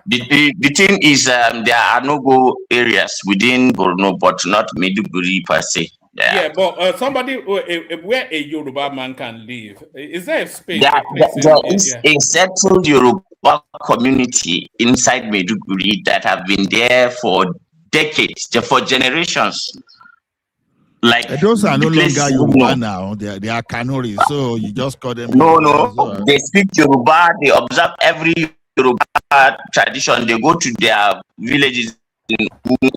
The thing is, there are no-go areas within Borno, but not Maiduguri per se. Yeah, but somebody where a Yoruba man can live, is there a space? There is a settled Yoruba community inside Maiduguri that have been there for decades, for generations. Like those are no longer Yoruba now; they are Kanuri. So you just call them. No, they speak Yoruba. They observe every Yoruba tradition. They go to their villages in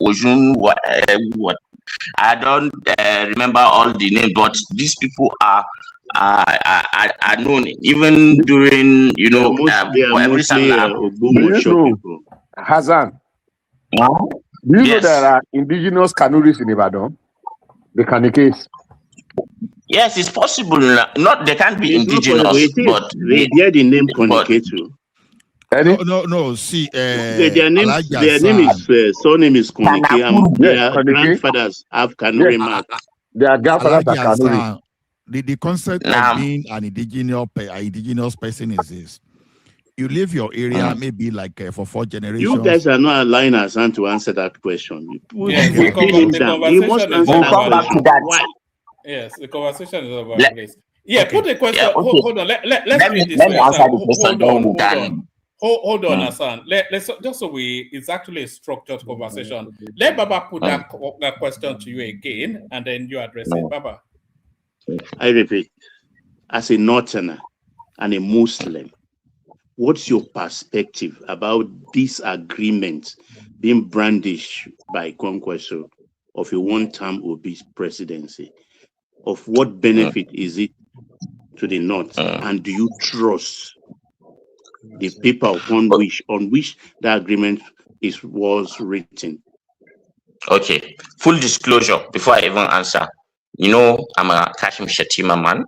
Ojun, what. I don't remember all the names, but these people are known even during every Hassan. Do you know there are indigenous Kanuris in Ibadan? The Kanikes. Yes, it's possible. Not they can't be indigenous, but they hear the name Kanike too. No. See, their name is surname is Konike. Their grandfathers have Kanuri mark. Their grandfathers are Kanuri. The concept of being an indigenous person is this: you leave your area maybe like for 4 generations. You guys are not allowing us to answer that question. Yes, He must answer that question. Why? Yes, the conversation is about this. Yeah, put the question. Yeah, okay. Hold on. Let me answer the question. Hold on, Hassan. Let's just so it's actually a structured conversation. Let Baba put that question to you again, and then you address it, Baba. I repeat, as a Northerner and a Muslim, what's your perspective about this agreement being brandished by Okonkwo of a one-term Obi presidency? Of what benefit is it to the North, and do you trust the paper on which the agreement was written? Okay, full disclosure before I even answer. I'm a Kashim Shettima man,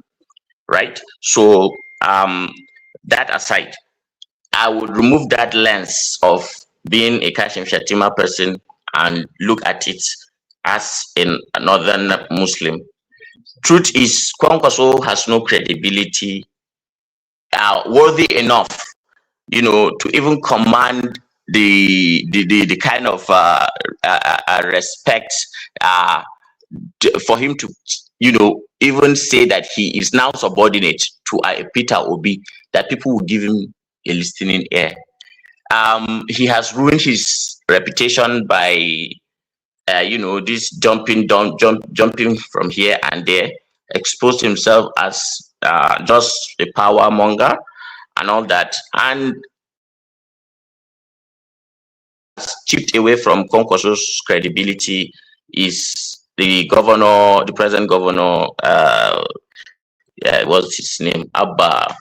right? So that aside, I would remove that lens of being a Kashim Shettima person and look at it as a northern Muslim. Truth is, Kwankwaso has no credibility worthy enough, to even command the kind of respect for him to, even say that he is now subordinate to Peter Obi, that people will give him a listening ear. He has ruined his reputation by, this jumping from here and there, exposed himself as just a power monger and all that, and chipped away from Kwankwaso's credibility is the governor, the present governor, what's his name? Abba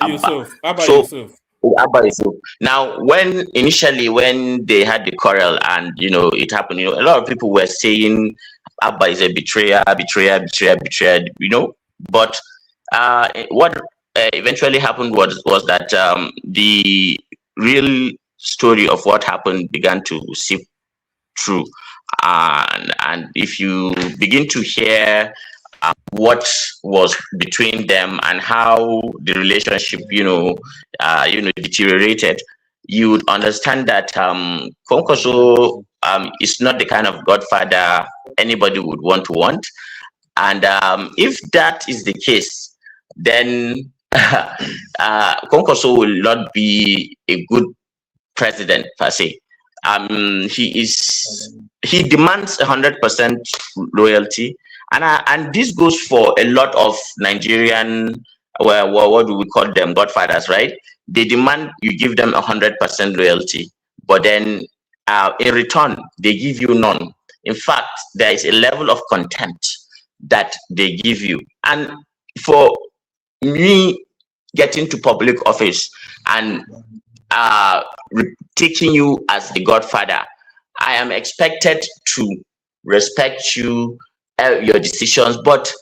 Yusuf. Abba Yusuf. Now, initially when they had the quarrel and it happened, a lot of people were saying Abba is a betrayer, but what eventually happened was that the real story of what happened began to seep through, and if you begin to hear what was between them and how the relationship deteriorated, you would understand that Kwankwaso is not the kind of godfather anybody would want. And if that is the case, then Kwankwaso will not be a good president per se. He demands 100% loyalty, and this goes for a lot of Nigerian, what do we call them, godfathers, right? They demand you give them 100% loyalty, but then in return they give you none. In fact, there is a level of contempt that they give you. And for me getting to public office and taking you as the godfather, I am expected to respect you, your decisions, but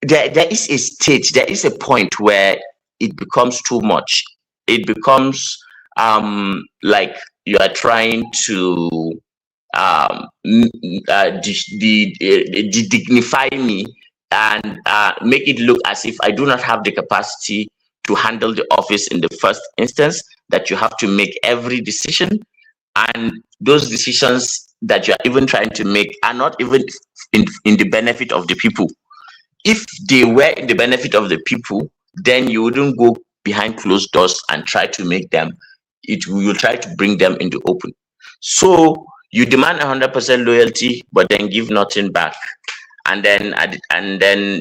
there is a stage, there is a point where it becomes too much. It becomes like you are trying to dignify me and make it look as if I do not have the capacity to handle the office in the first instance, that you have to make every decision, and those decisions that you are even trying to make are not even in the benefit of the people. If they were in the benefit of the people, then you wouldn't go behind closed doors and try to make them, you try to bring them into open. So you demand 100% loyalty, but then give nothing back. And then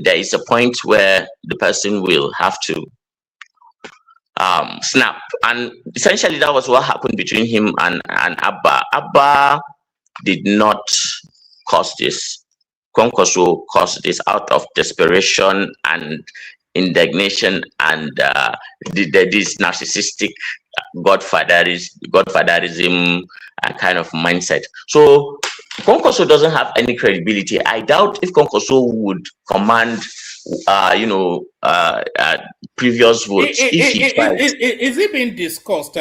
there is a point where the person will have to snap. And essentially that was what happened between him and Abba. Abba did not cause this. Kwankwaso caused this out of desperation and indignation and this narcissistic godfatherism kind of mindset. So Kwankwaso doesn't have any credibility. I doubt if Kwankwaso would command previous votes. Is it being discussed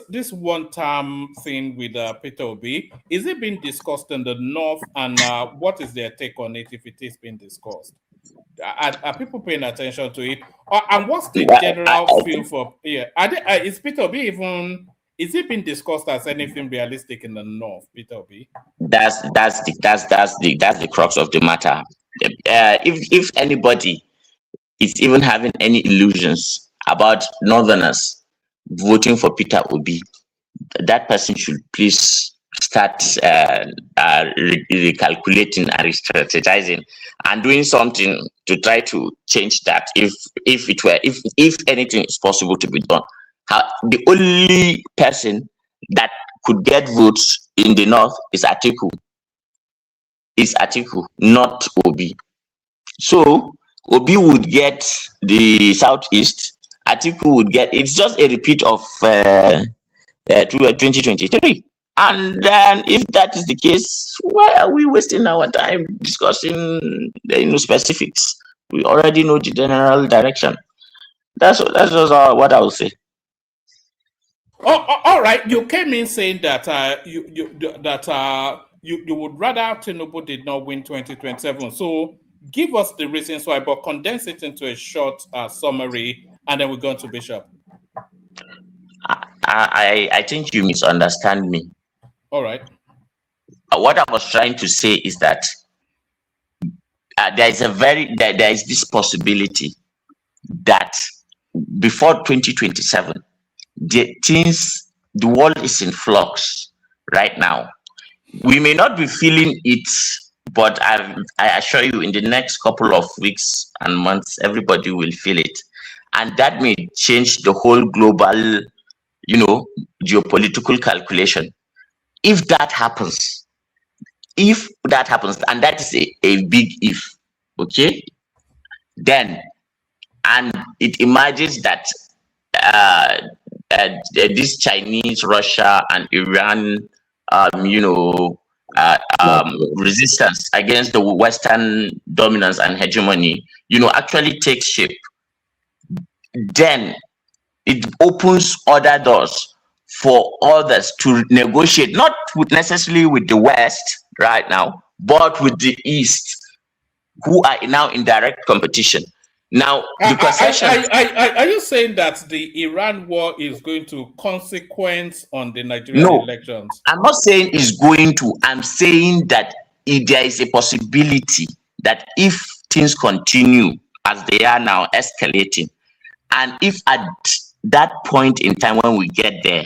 this one-time thing with Peter Obi? Is it being discussed in the North, and what is their take on it if it is being discussed? Are people paying attention to it? And what's the general feel for? Is Peter Obi even? Is it being discussed as anything realistic in the North, Peter Obi? That's the crux of the matter. If anybody is even having any illusions about Northerners voting for Peter Obi, that person should please start recalculating and re-strategizing and doing something to try to change that. If anything is possible to be done. The only person that could get votes in the North is Atiku. Not Obi. So Obi would get the Southeast. Atiku would get. It's just a repeat of 2023. And then, if that is the case, why are we wasting our time discussing the specifics? We already know the general direction. That's just what I will say. All right. You came in saying that you would rather Tinubu did not win 2027. So give us the reasons why, but condense it into a short summary, and then we're going to Bishop. I think you misunderstand me. All right. What I was trying to say is that there is this possibility that before 2027, the world is in flux right now. We may not be feeling it, but I assure you, in the next couple of weeks and months, everybody will feel it, and that may change the whole global, geopolitical calculation. If that happens, and that is a big if, okay, then, and it emerges that this Chinese, Russia, and Iran, resistance against the Western dominance and hegemony, actually takes shape, then it opens other doors for others to negotiate, not necessarily with the West right now, but with the East, who are now in direct competition. Now, the concession. Are you saying that the Iran war is going to consequence on the Nigerian elections? I'm not saying it's going to. I'm saying that there is a possibility that if things continue as they are now, escalating, and if at that point in time when we get there,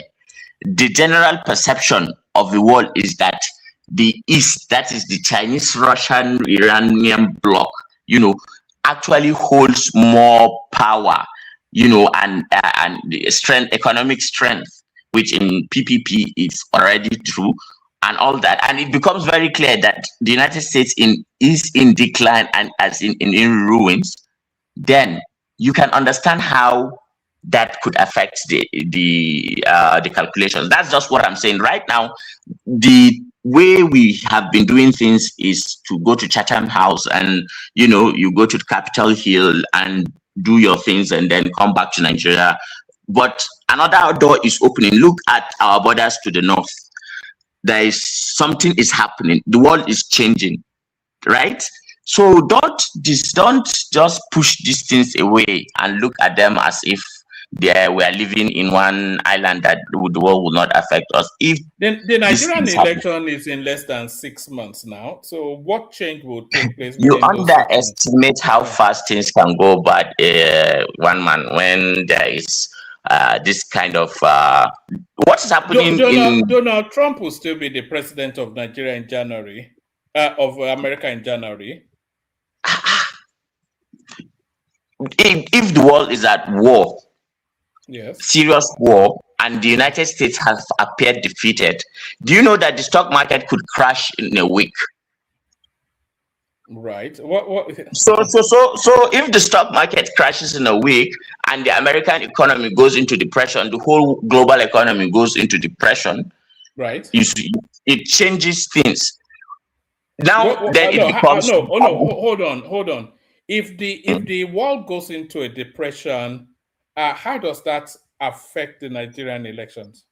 the general perception of the world is that the East, that is the Chinese, Russian, Iranian bloc, actually holds more power, and strength, economic strength, which in PPP is already true, and all that. And it becomes very clear that the United States is in decline and as in ruins. Then you can understand how that could affect the calculations. That's just what I'm saying. Right now, the way we have been doing things is to go to Chatham House and you go to Capitol Hill and do your things and then come back to Nigeria. But another door is opening. Look at our borders to the north. There is something is happening. The world is changing, right? So don't just push these things away and look at them as if we are living in one island that the world will not affect us. If the Nigerian election is in less than 6 months now, so what change will take place? You underestimate how fast things can go bad, one man, when there is this kind of what's happening. Donald Trump will still be the president of Nigeria in January, of America in January. If the world is at war, yes, serious war, and the United States has appeared defeated, do you know that the stock market could crash in a week? Right. So if the stock market crashes in a week and the American economy goes into depression, the whole global economy goes into depression. Right. It changes things. Now hold on. If the world goes into a depression, how does that affect the Nigerian elections?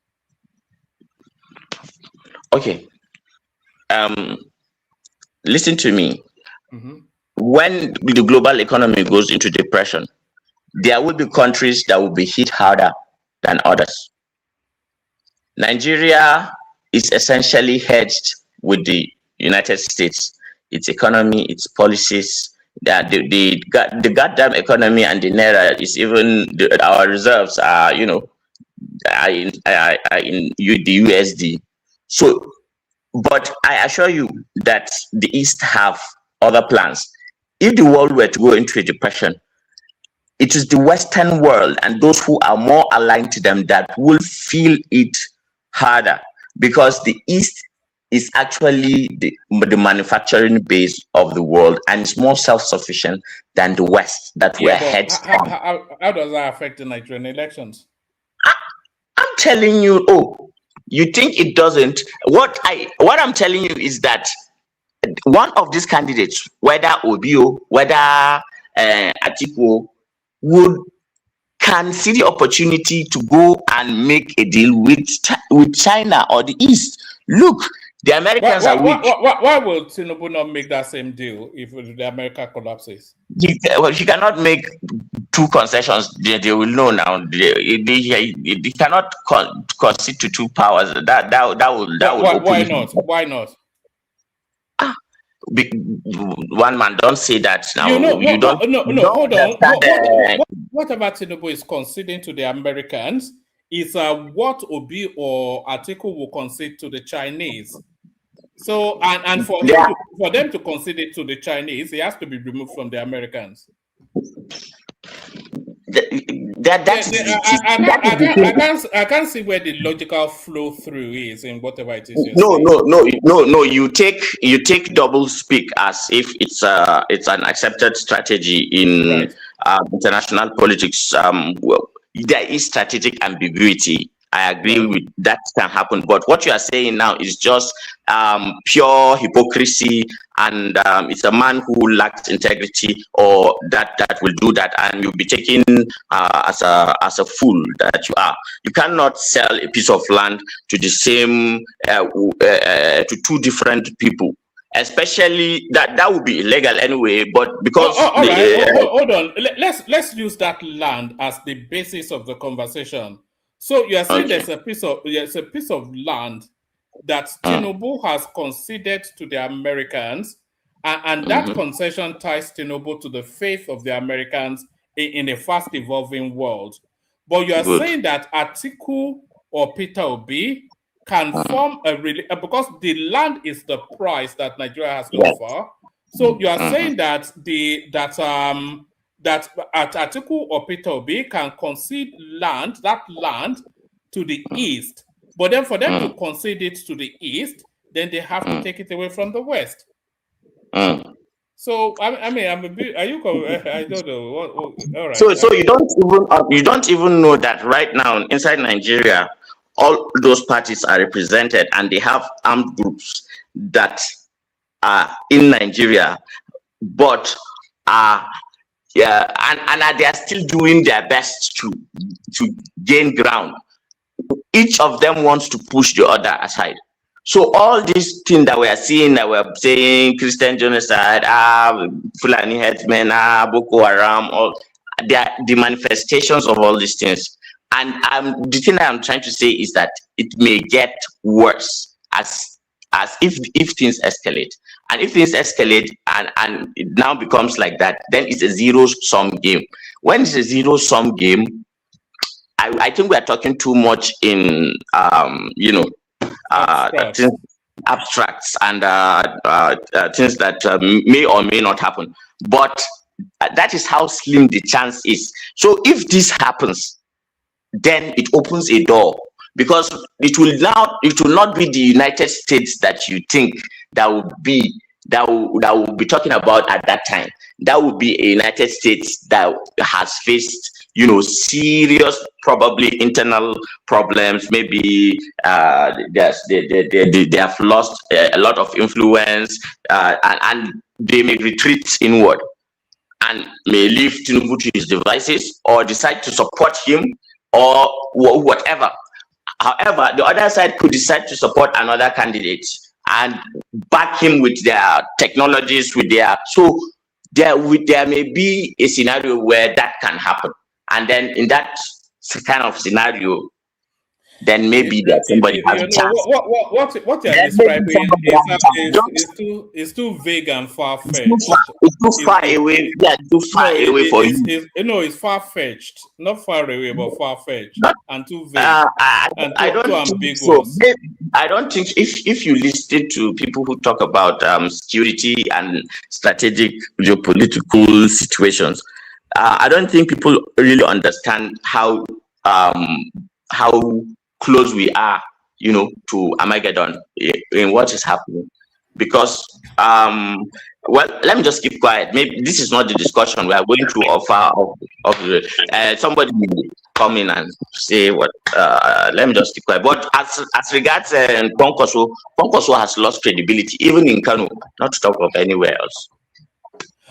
Okay. Listen to me. Mm-hmm. When the global economy goes into depression, there will be countries that will be hit harder than others. Nigeria is essentially hedged with the United States, its economy, its policies. The goddamn economy and the naira is even our reserves are in the USD. So, but I assure you that the East have other plans. If the world were to go into a depression, it is the Western world and those who are more aligned to them that will feel it harder, because the East is actually the manufacturing base of the world and it's more self-sufficient than the West that we're hedged on. How does that affect the Nigerian elections? I'm telling you, you think it doesn't? What I'm telling you is that one of these candidates, whether Obio, whether Atiku, can see the opportunity to go and make a deal with China or the East. Look, The Americans are weak. Why will Tinubu not make that same deal if the America collapses? He cannot make two concessions. They will know now. They cannot concede to two powers. That will. Why not? Why not? One man, don't say that now. Hold on. Whatever Tinubu is conceding to the Americans is what Obi or Atiku will concede to the Chinese. So, and for them to concede it to the Chinese, he has to be removed from the Americans. I can't see where the logical flow through is in whatever it is. No. You take double speak as if it's an accepted strategy in international politics. Well, there is strategic ambiguity. I agree with that can happen, but what you are saying now is just pure hypocrisy, and it's a man who lacks integrity or that will do that, and you'll be taken as a fool that you are. You cannot sell a piece of land to the same to two different people. Especially that would be illegal anyway, but because hold on, let's use that land as the basis of the conversation. So you are saying there's a piece of land that Tinubu has conceded to the Americans, and that concession ties Tinubu to the faith of the Americans in a fast evolving world. But you are saying that Atiku or Peter Obi can form because the land is the price that Nigeria has to offer. So you are saying that that Atiku or Peter Obi can concede that land to the east, but then for them to concede it to the east, then they have to take it away from the west. So I mean, I'm a bit. Are you? I don't know. All right. So you don't even know that right now inside Nigeria, all those parties are represented, and they have armed groups that are in Nigeria, but and they are still doing their best to gain ground. Each of them wants to push the other aside. So all these things that we are seeing, that we are saying, Christian genocide, Fulani headsmen, Boko Haram, all the manifestations of all these things. And the thing that I'm trying to say is that it may get worse as if things escalate. And if things escalate and it now becomes like that, then it's a zero-sum game. When it's a zero-sum game, I think we are talking too much in abstracts and things that may or may not happen. But that is how slim the chance is. So if this happens, then it opens a door, because it will not be the United States that you think that will be talking about at that time. That would be a United States that has faced, serious, probably internal problems. Maybe they have lost a lot of influence, and they may retreat inward and may leave Tinubu to his devices or decide to support him or whatever. However, the other side could decide to support another candidate and back him with their technologies, so there may be a scenario where that can happen. And then in that kind of scenario, then maybe that somebody has a chance. What you're describing is too vague and far-fetched. It's too far away. Yeah, too far away for you. It's far-fetched. Not far away, but far-fetched. And too vague. And too ambiguous. So I don't think if you listen to people who talk about security and strategic geopolitical situations, I don't think people really understand how close we are, to Armageddon in what is happening. Because, let me just keep quiet. Maybe this is not the discussion we are going to offer. Somebody will come in and say what. Let me just keep quiet. But as regards Kwankwaso has lost credibility, even in Kanu, not to talk of anywhere else.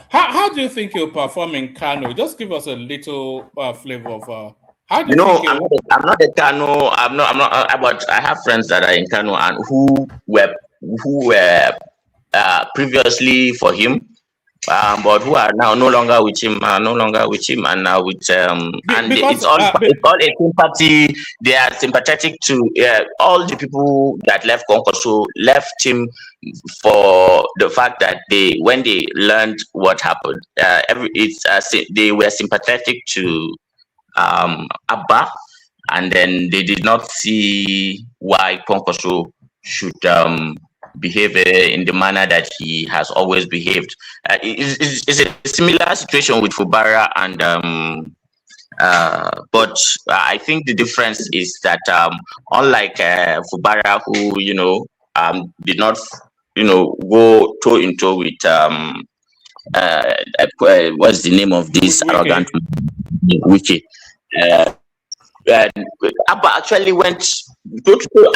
How do you think you'll perform in Kanu? Just give us a little flavor of. I'm not a Kanu. I'm not. But I have friends that are in Kanu and who were who were previously for him, but who are now no longer with him, and now with it's all a sympathy. They are sympathetic to all the people that left Konkoso, left him for the fact that when they learned what happened, they were sympathetic to Abba, and then they did not see why Konkoso should behave in the manner that he has always behaved. It's a similar situation with Fubara, and but I think the difference is that unlike Fubara, who did not go toe in toe with what's the name of this arrogant Wiki. Abba actually went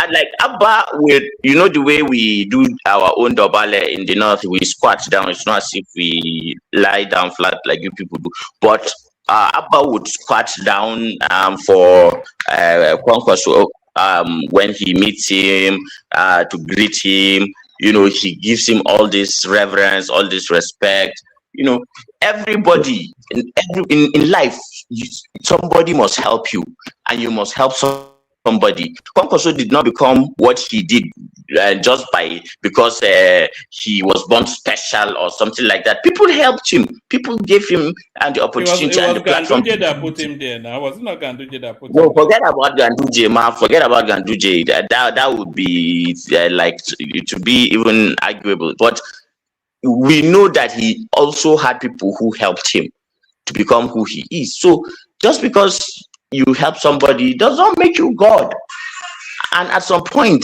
like Abba with the way we do our own dobale in the north, we squat down. It's not as if we lie down flat like you people do, but Abba would squat down for Kwankwaso when he meets him to greet him. He gives him all this reverence, all this respect. Everybody in life, somebody must help you, and you must help somebody. Kwankwaso did not become what he did just because he was born special or something like that. People helped him. People gave him the opportunity and the platform. Ganduje that put him there. Now, was it not Ganduje that put him there? Forget about Ganduje, man. Forget about Ganduje. That would be to be even arguable. But we know that he also had people who helped him to become who he is. So just because you help somebody does not make you God. And at some point,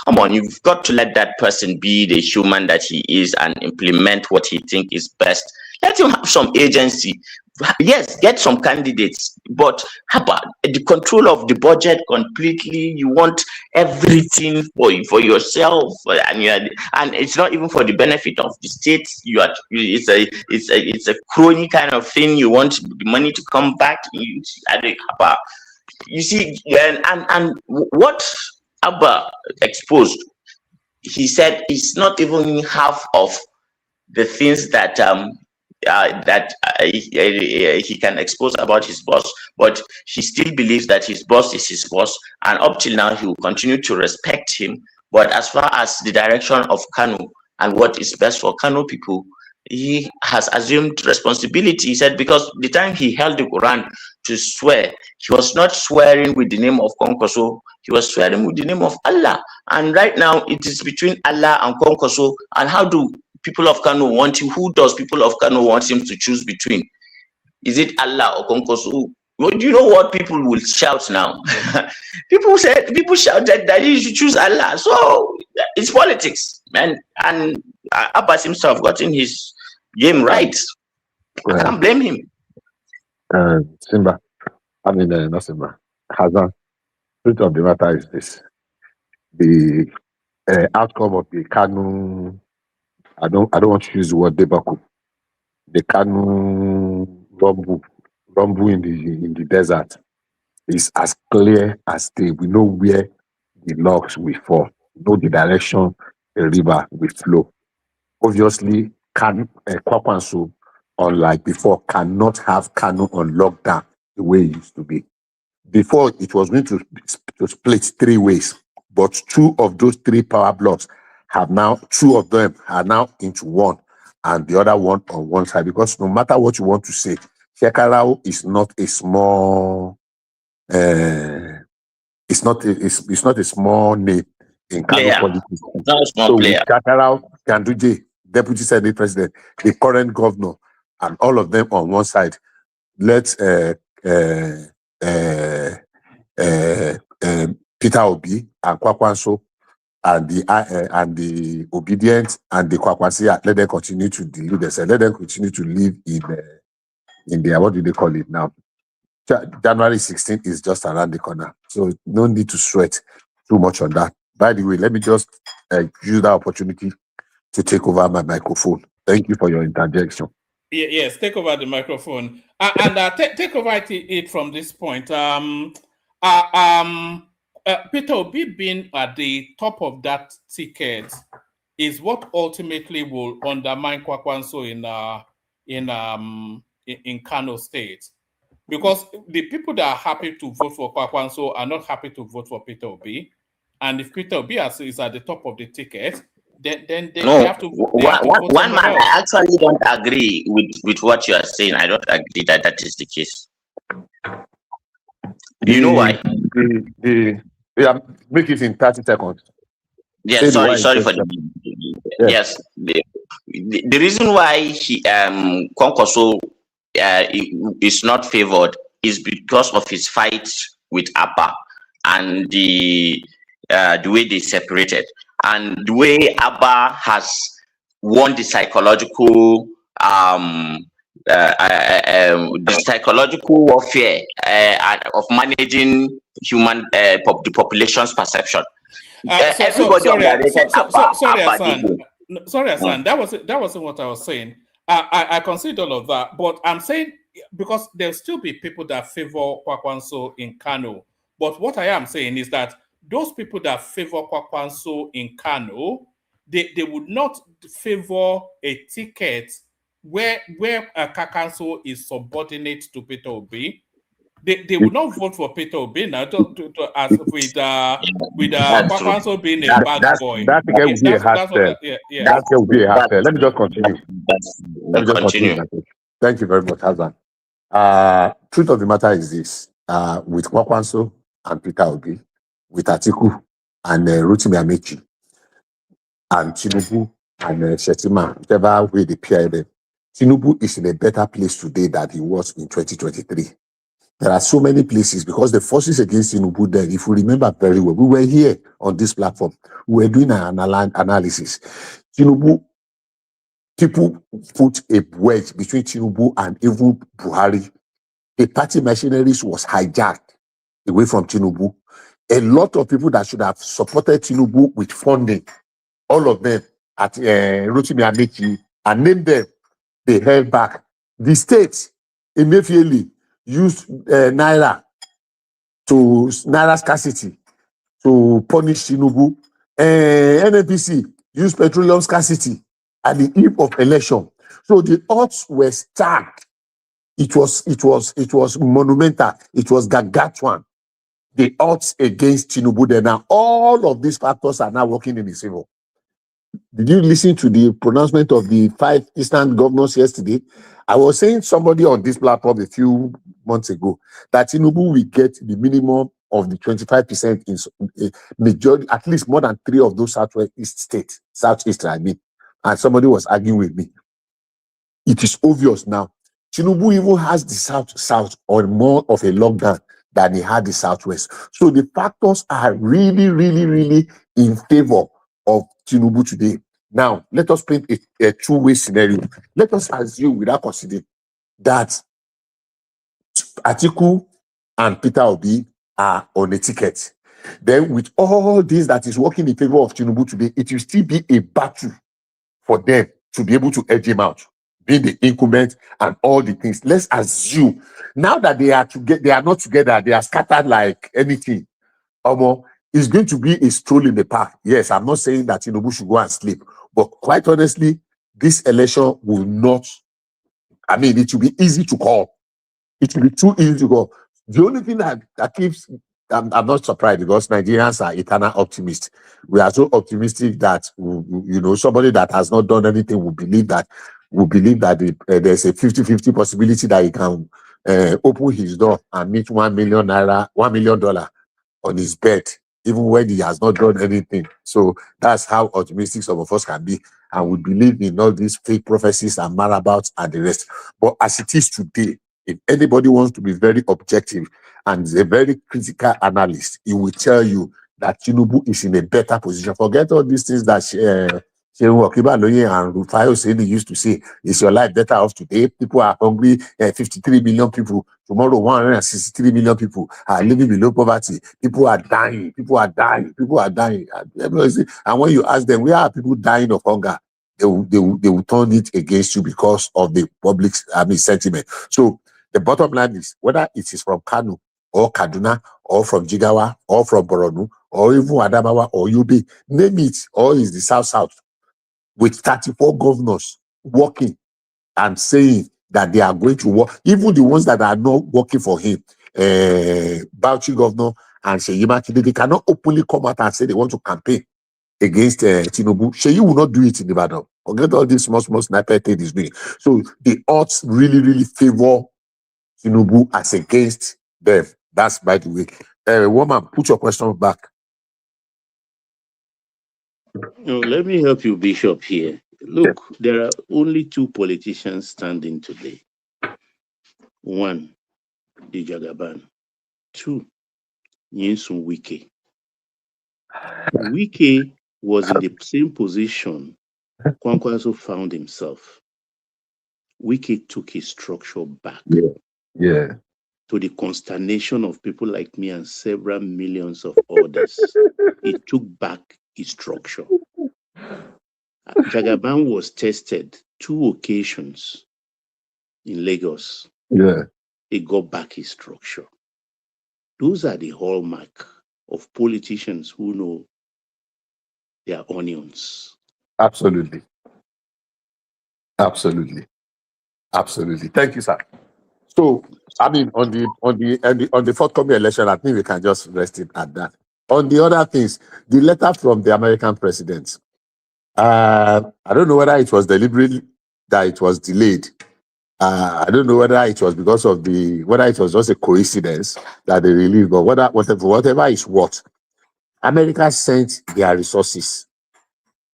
come on, you've got to let that person be the human that he is and implement what he thinks is best. Let him have some agency. Yes, get some candidates, but how about the control of the budget completely? You want everything for yourself, and it's not even for the benefit of the state. It's a crony kind of thing. You want the money to come back. You see, and what Abba exposed, he said, is not even half of the things that he can expose about his boss, but he still believes that his boss is his boss, and up till now he will continue to respect him. But as far as the direction of Kanu and what is best for Kanu people, he has assumed responsibility. He said because the time he held the Quran to swear, he was not swearing with the name of Konkoso, he was swearing with the name of Allah. And right now it is between Allah and Konkoso. And how do people of Kano want him? Who does people of Kano want him to choose between? Is it Allah or Konkoso? Well, do you know what people will shout now? People shouted that he should choose Allah. So it's politics, man. And Abbas himself gotten his game right. I can't blame him. Simba, not Simba. Hazan, truth of the matter is this: the outcome of the Kanu. I don't want to use the word debacle. The Kanu rumble in the desert is as clear as day. We know where the logs will fall. We know the direction the river will flow. Obviously, Kwakwanso, unlike before, cannot have Kanu on lockdown the way it used to be. Before, it was going to split three ways, but two of those three power blocks two of them are now into one, and the other one on one side. Because no matter what you want to say, Shekarao is not a small. It's not a small name in Kano politics. Not a small player. Shekarao, Ganduje, Deputy Senate President, the current governor, and all of them on one side. Let Peter Obi and Kwakwanso and the Obidient and the Kwakwansia, let them continue to delude themselves. Let them continue to live in their, what do they call it now? January 16th is just around the corner. So no need to sweat too much on that. By the way, let me just use that opportunity to take over my microphone. Thank you for your interjection. Yes, take over the microphone. And take over it from this point. Peter Obi being at the top of that ticket is what ultimately will undermine Kwakwanso in Kano State. Because the people that are happy to vote for Kwakwanso are not happy to vote for Peter Obi. And if Peter Obi is at the top of the ticket, then they have to vote one man, else. I actually don't agree with what you are saying. I don't agree that that is the case. Do you know why? Yeah, make it in 30 seconds. Yes, sorry for the yes. The reason why he Kwankwaso is not favored is because of his fight with Abba and the way they separated and the way Abba has won the psychological warfare of managing the population's perception. Sorry, Hassan. That wasn't what I was saying. I concede all of that, but I'm saying because there'll still be people that favor Kwakwanso in Kano. But what I am saying is that those people that favor Kwakwanso in Kano, they would not favor a ticket where Kwakwanso is subordinate to Peter Obi. They would not vote for Peter Obi now as with Kwakwanso being a bad boy. That will be a hard sell. That will be a hard sell. Let me just continue. Continue. Thank you very much, Hazan. Truth of the matter is this: with Kwakwanso and Peter Obi, with Atiku and Rotimi Amechi and Tinubu and Shetima, whichever way they pair them, Tinubu is in a better place today than he was in 2023. There are so many places because the forces against Tinubu then, if you remember very well, we were here on this platform. We were doing an analysis. Tinubu, people put a wedge between Tinubu and even Buhari. The party machineries was hijacked away from Tinubu. A lot of people that should have supported Tinubu with funding, all of them at Rotimi Amechi, and named them, they held back. The state immediately used Naira scarcity to punish Tinubu. NNPC used petroleum scarcity at the eve of election. So the odds were stacked. It was monumental. It was gargantuan. The odds against Tinubu there. Now all of these factors are now working in his favor. Did you listen to the pronouncement of the 5 Eastern governors yesterday? I was saying somebody on this platform a few months ago that Tinubu will get the minimum of the 25% in majority, at least more than 3 of those Southeast states, Southeast, I mean. And somebody was arguing with me. It is obvious now. Tinubu even has the South on more of a lockdown than he had the Southwest. So the factors are really, really, really in favor of Tinubu today. Now, let us paint a two-way scenario. Let us assume, without considering, that Atiku and Peter Obi are on a ticket. Then, with all this that is working in favor of Tinubu today, it will still be a battle for them to be able to edge him out, being the incumbent and all the things. Let's assume now that they are not together, they are scattered like anything. It's going to be a stroll in the park. Yes, I'm not saying that Tinubu should go and sleep, but quite honestly, this election will not. I mean, it will be easy to call. It will be too easy to call. The only thing that keeps, I'm not surprised because Nigerians are eternal optimists. We are so optimistic that somebody that has not done anything will believe that there's a 50-50 possibility that he can open his door and meet $1 million on his bed, even when he has not done anything. So that's how optimistic some of us can be. And we believe in all these fake prophecies and marabouts and the rest. But as it is today, if anybody wants to be very objective and is a very critical analyst, he will tell you that Tinubu is in a better position. Forget all these things that and Fayose used to say, is your life better off today? People are hungry, 53 million people. Tomorrow, 163 million people are living below poverty. People are dying. And when you ask them, where are people dying of hunger? They will turn it against you because of the public sentiment. So the bottom line is, whether it is from Kanu or Kaduna or from Jigawa or from Borno or even Adamawa or Yobe, name it, or is the South. with 34 governors working and saying that they are going to work, even the ones that are not working for him, Bauchi governor and SEYI Makinde, they cannot openly come out and say they want to campaign against Tinubu. SEYI will not do it in Ibadan. Forget all this small sniper thing is doing. So the odds really, really favor Tinubu as against them. That's by the way. Woman, put your question back. No, let me help you, Bishop, here. Look, there are only two politicians standing today. One, the Jagaban. Two, Nyesom Wike. Wike was in the same position Kwankwaso found himself. Wike took his structure back. Yeah. To the consternation of people like me and several millions of others. He took back his structure. Jagaban was tested 2 occasions in Lagos. Yeah. He got back his structure. Those are the hallmark of politicians who know their onions. Absolutely. Absolutely. Absolutely. Thank you, sir. So, I mean, on the forthcoming election, I think we can just rest it at that. On the other things, the letter from the American president, I don't know whether it was deliberately that it was delayed. I don't know whether it was because of whether it was just a coincidence that they released, but whatever is what, America sent their resources.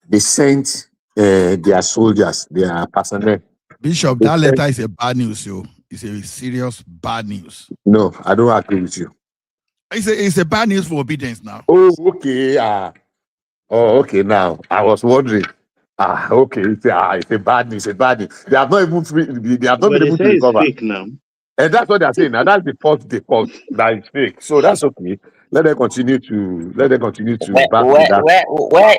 They sent their soldiers, their personnel. Bishop, that letter is a bad news, yo. It's a serious bad news. No, I don't agree with you. It's a bad news for obedience now. Oh, okay. Okay. Now I was wondering. Okay. It's a bad news. They have not even been able to recover. It's fake now. And that's what they're saying. Now that's the fourth default that is fake. So that's okay. Let them continue to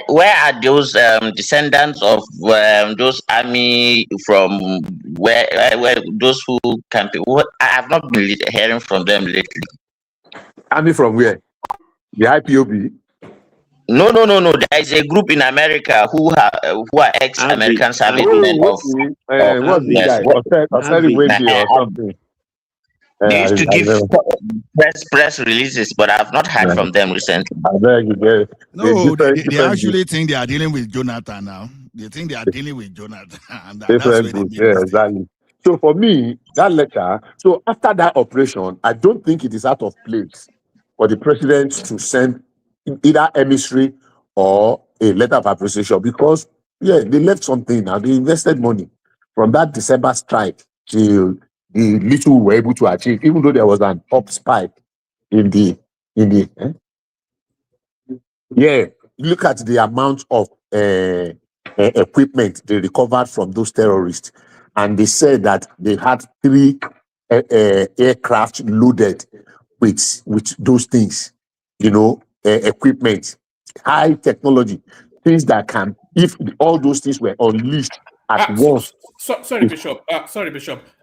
where are those descendants of those army from where those who campaign? I have not been hearing from them lately. Army from where? The IPOB? No. There is a group in America who are ex-American servicemen what's the guy? Or something. They used to give press releases, but I have not heard from them recently. No, they actually think they are dealing with Jonathan now. They think they are dealing with Jonathan. And that's where they exactly. So for me, that letter, so after that operation, I don't think it is out of place for the president to send either emissary or a letter of appreciation, because they left something now. They invested money from that December strike till the little we were able to achieve, even though there was an up spike in the look at the amount of equipment they recovered from those terrorists, and they said that they had 3 aircraft loaded with those things, equipment, high technology, things that can, if all those things were unleashed at once. Sorry, Bishop.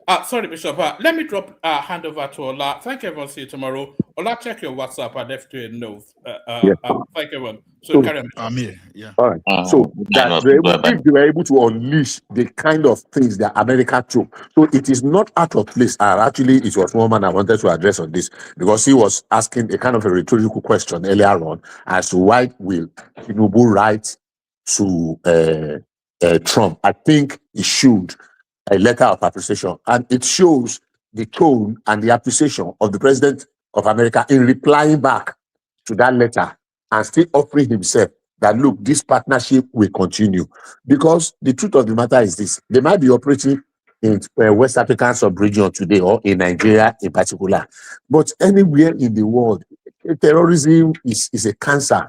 Let me drop hand over to Ola. Thank you, everyone. See you tomorrow. Ola, check your WhatsApp. I left you a note. Thank you, everyone. So carry on. I'm here. Yeah. All right. So that if they were able to unleash the kind of things that America took, so it is not out of place. Actually, it was one man I wanted to address on this, because he was asking a kind of a rhetorical question earlier on as to why will Tinubu write to Trump. I think he should a letter of appreciation, and it shows the tone and the appreciation of the president of America in replying back to that letter and still offering himself that, look, this partnership will continue. Because the truth of the matter is this: they might be operating in West African sub-region today, or in Nigeria in particular, but anywhere in the world, terrorism is a cancer.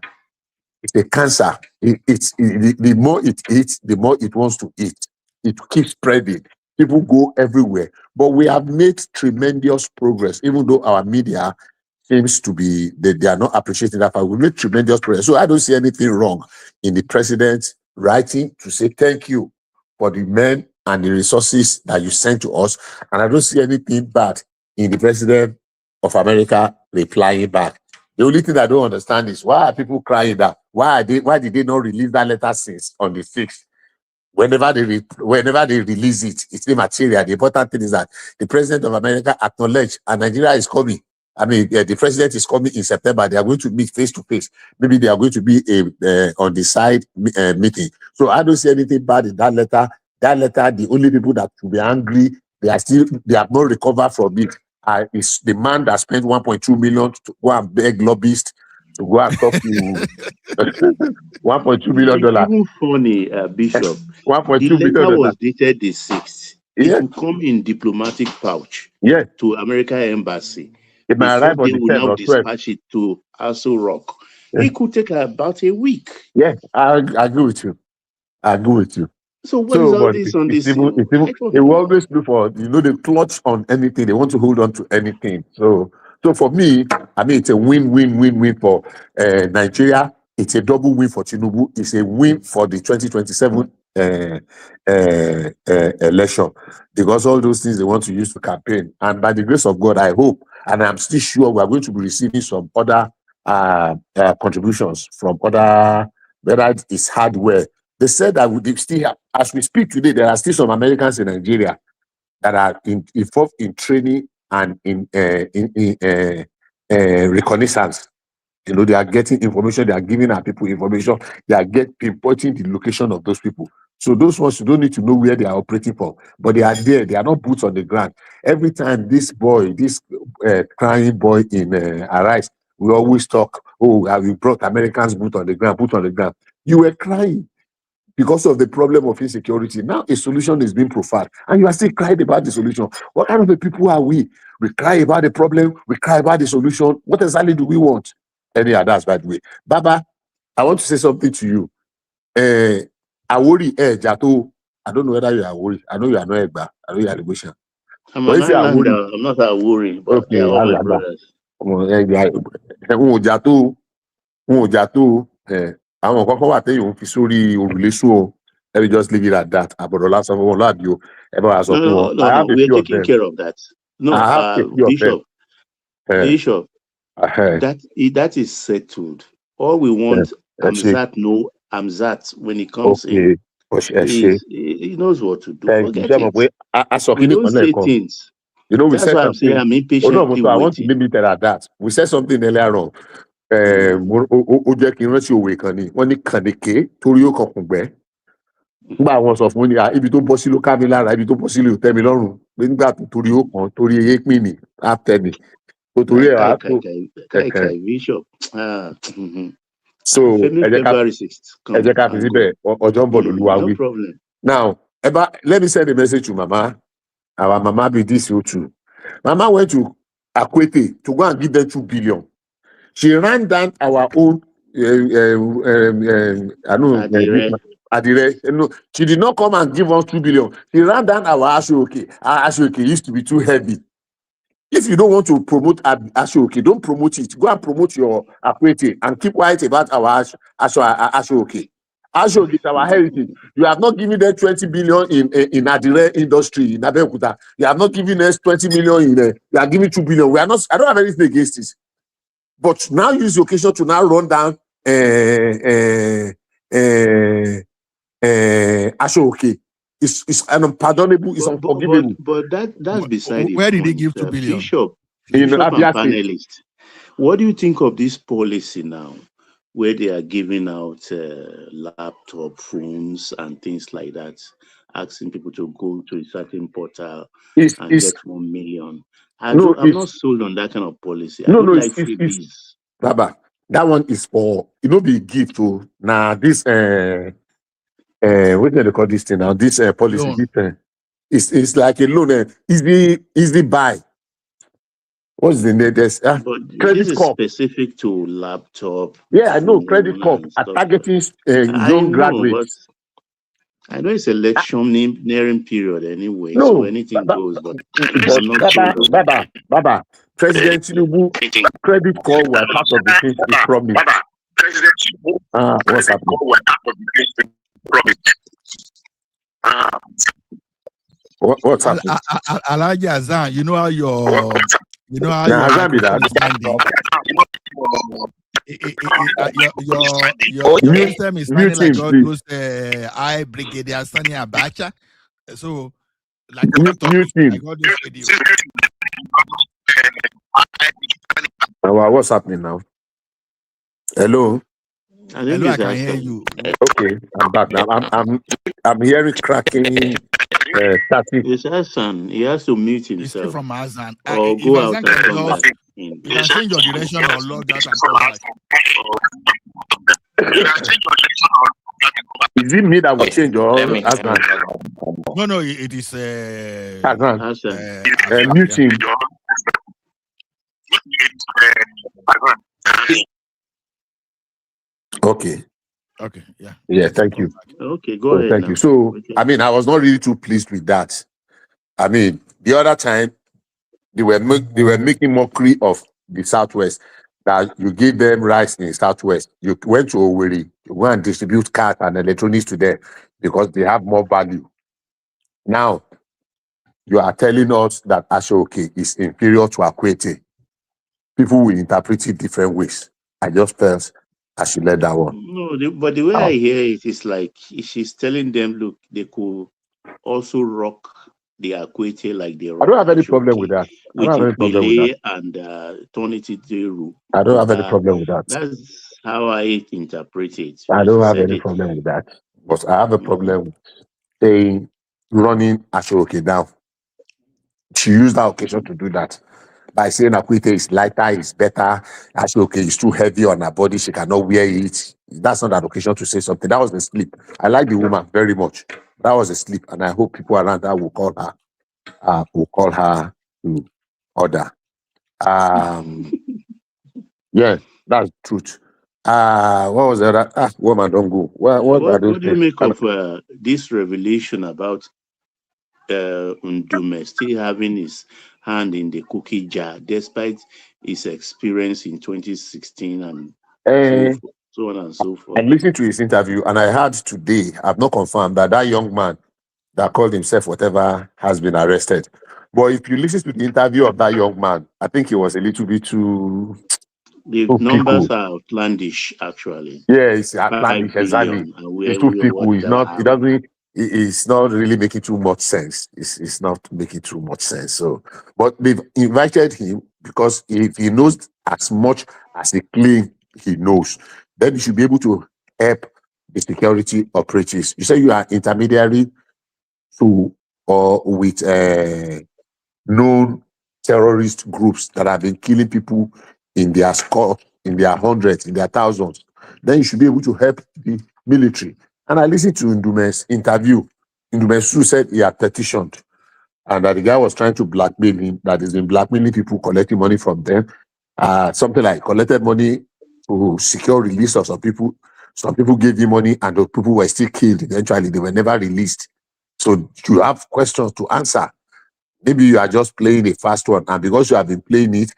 It's a cancer. The more it eats, the more it wants to eat. It keeps spreading. People go everywhere. But we have made tremendous progress, even though our media seems to be, they are not appreciating that fact. We made tremendous progress. So I don't see anything wrong in the president writing to say thank you for the men and the resources that you sent to us. And I don't see anything bad in the president of America replying back. The only thing I don't understand is, why are people crying that? Why did they not release that letter since on the 6th? whenever they release it, it's immaterial. The important thing is that the president of America acknowledged, and Nigeria is coming. I mean, the president is coming in September. They are going to meet face to face. Maybe they are going to be on the side meeting. So I don't see anything bad in that letter. That letter, the only people that should be angry, they have not recovered from it. Is the man that spent 1.2 million to go and beg lobbyists to go and talk to $1.2 million. Even funny, Bishop. $1.2 million. The letter was dated the 6th. Yeah. It will come in diplomatic pouch to American embassy. It might arrive on the 10th now or 12th. Dispatch it to Aso Rock. Yeah. It could take about a week. Yeah, I agree with you. So what is all this on this? It will always be for, they clutch on anything. They want to hold on to anything. So for me, I mean, it's a win-win-win-win for Nigeria. It's a double win for Tinubu. It's a win for the 2027 election, because all those things they want to use to campaign. And by the grace of God, I hope, and I'm still sure, we are going to be receiving some other contributions from other, whether it's hardware. They said that we still have, as we speak today, there are still some Americans in Nigeria that are involved in training and in reconnaissance. They are getting information, they are giving our people information, they are pinpointing the location of those people. So those ones, you don't need to know where they are operating from, but they are there, they are not boots on the ground. Every time this crying boy in Arise, we always talk, have you brought Americans boot on the ground? You were crying because of the problem of insecurity. Now a solution is being profiled, and you are still crying about the solution. What kind of a people are we? We cry about the problem, we cry about the solution. What exactly do we want? Any others, by the way. Baba, I want to say something to you. Awori Jato. I don't know whether you are worried. I know you are not Egba. I know you are the Bushan. I'm not worried, but okay, they are all my brothers. Jato. Àwọn kọ́kọ́ wà téèyàn fi sórí òrùlé sùn. Let me just leave it at that. Àbọ̀dọ̀lá sọ fún wọn láàbí o. No, we are taking care of that. No, Bishop. That is settled. All we want, Amzat, when he comes in, he knows what to do. Forget it. We don't say things. We That's said why I'm saying I'm impatient. I want to limit it at that. We said something earlier on. Ó jẹ́ kí n rántí òwe kan ni wọ́n ní kàndéké torí ó kàn kùn gbẹ́. Nígbà wọn sọ fún ní ibi tó bọ́ sí ló ká mi lára, ibi tó bọ́ sí ló tẹ́ mi lọ́rùn. Nígbà tó torí ó kàn torí eyé pín ní àtẹnì. Torí ẹ̀ á tó Bishop. So ẹ jẹ́ ká fi síbẹ̀ ọjọ́ ń bọ̀ lóluwa wí. Now, let me send a message to Mama. Our Mama be this too. Mama went to Akwete to go and give them 2 billion. She ran down our own Adire. No, she did not come and give us 2 billion. She ran down our Ashoke. Our Ashoke used to be too heavy. If you don't want to promote Ashoke, don't promote it. Go and promote your Akwete and keep quiet about our Ashoke. Ashoke is our heritage. You have not given them 20 billion in Adire industry in Abeokuta. You have not given us 20 million in you are giving 2 billion. I don't have anything against this. But now use the occasion to now run down Ashoke. It's unpardonable, it's unforgivable. But that's beside it. Where did they give 2 billion? Bishop and panelists. What do you think of this policy now, where they are giving out laptop phones and things like that, asking people to go to a certain portal and get 1 million? I'm not sold on that kind of policy. It's Baba, that one is for be gift to now this what do they call this thing now? This policy, it's like a loan, easy buy. What's the name? There's credit card specific to laptop. Yeah, I know credit card are targeting young graduates. I know it's election nearing period anyway, so anything goes. But Baba, President Tinubu credit card were part of the things he promised. What's happening? What's happening? Alhaji Azan, you know how your Your system is sounding like all please. those I Brigadier Sani Abacha. So, like all Mute him. those videos. What's happening now? Hello. Hello, I can hear you. Okay, I'm back now. I'm hearing cracking. Static. It's Hassan. He has to mute It's still himself. from Hassan. Or go out and come back. You can change your direction or log out and come back. Is it me that will change or Hassan? No, it is Hassan. Mute him. Okay. Yeah. Yeah, thank you. Okay, go ahead. Thank you. So, I mean, I was not really too pleased with that. I mean, the other time they were making mockery of the Southwest, that you give them rice in the Southwest. You went to Owerri, you go and distribute cars and electronics to them because they have more value. Now, you are telling us that Ashoke is inferior to Akwete. People will interpret it different ways. I just felt I should let that one. No, but the way I hear it is like she's telling them, look, they could also rock the Akwete like they rock. I don't have any problem with that. I don't have any problem with that. And turn it into I don't have any problem with that. That's how I interpret it. I don't have any problem with that. But I have a problem with saying running Ashoke down. She used that occasion to do that. By saying Akwete is lighter, is better, Ashoke is too heavy on her body, she cannot wear it. That's not an occasion to say something. That was a slip. I like the woman very much. That was a slip, and I hope people around her will call her to order. Yeah, that's the truth. What was that? Woman, don't go. What do you make of this revelation about Ndume still having his hand in the cookie jar despite his experience in 2016 and so on and so forth? I listened to his interview and I heard today, I've not confirmed, that young man that called himself whatever has been arrested. But if you listen to the interview of that young man, I think he was a little bit too... The numbers are outlandish, actually. Yeah, it's outlandish, exactly. It's too people. It's not really making too much sense. It's not making too much sense. So, but they've invited him because if he knows as much as he claims he knows, then he should be able to help the security operatives. You say you are intermediary with known terrorist groups that have been killing people in their score, in their hundreds, in their thousands. Then you should be able to help the military. And I listened to Ndume's interview. Ndume said he had petitioned and that the guy was trying to blackmail him, that he's been blackmailing people, collecting money from them. Something like collected money to secure release of some people. Some people gave him money and those people were still killed. Eventually, they were never released. So you have questions to answer. Maybe you are just playing a fast one, and because you have been playing it,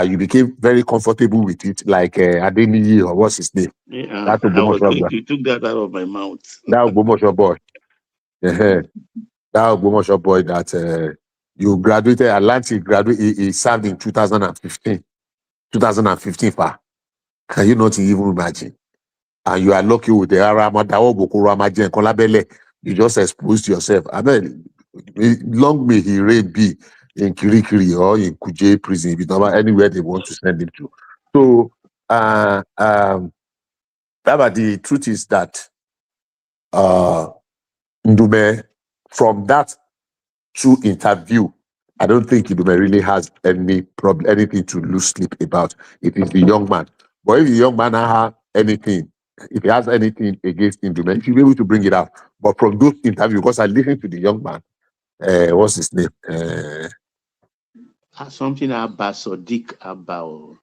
you became very comfortable with it, like Adeniyi, or what's his name? Yeah, you took that out of my mouth. That Ogbomoso boy. That Ogbomoso boy that you graduated, Atlantic graduate, he served in 2015. 2015, can you not even imagine? And you are lucky with the Ramadan, you just exposed yourself. I mean, long may he reign be in Kirikiri or in Kuje prison, anywhere they want to send him to. So, the truth is that Ndume, from that true interview, I don't think Ndume really has any problem, anything to lose sleep about. It is the young man. But if the young man has anything, if he has anything against Ndume, he should be able to bring it out. But from those interviews, because I listened to the young man, what's his name? Something about Sadiq about.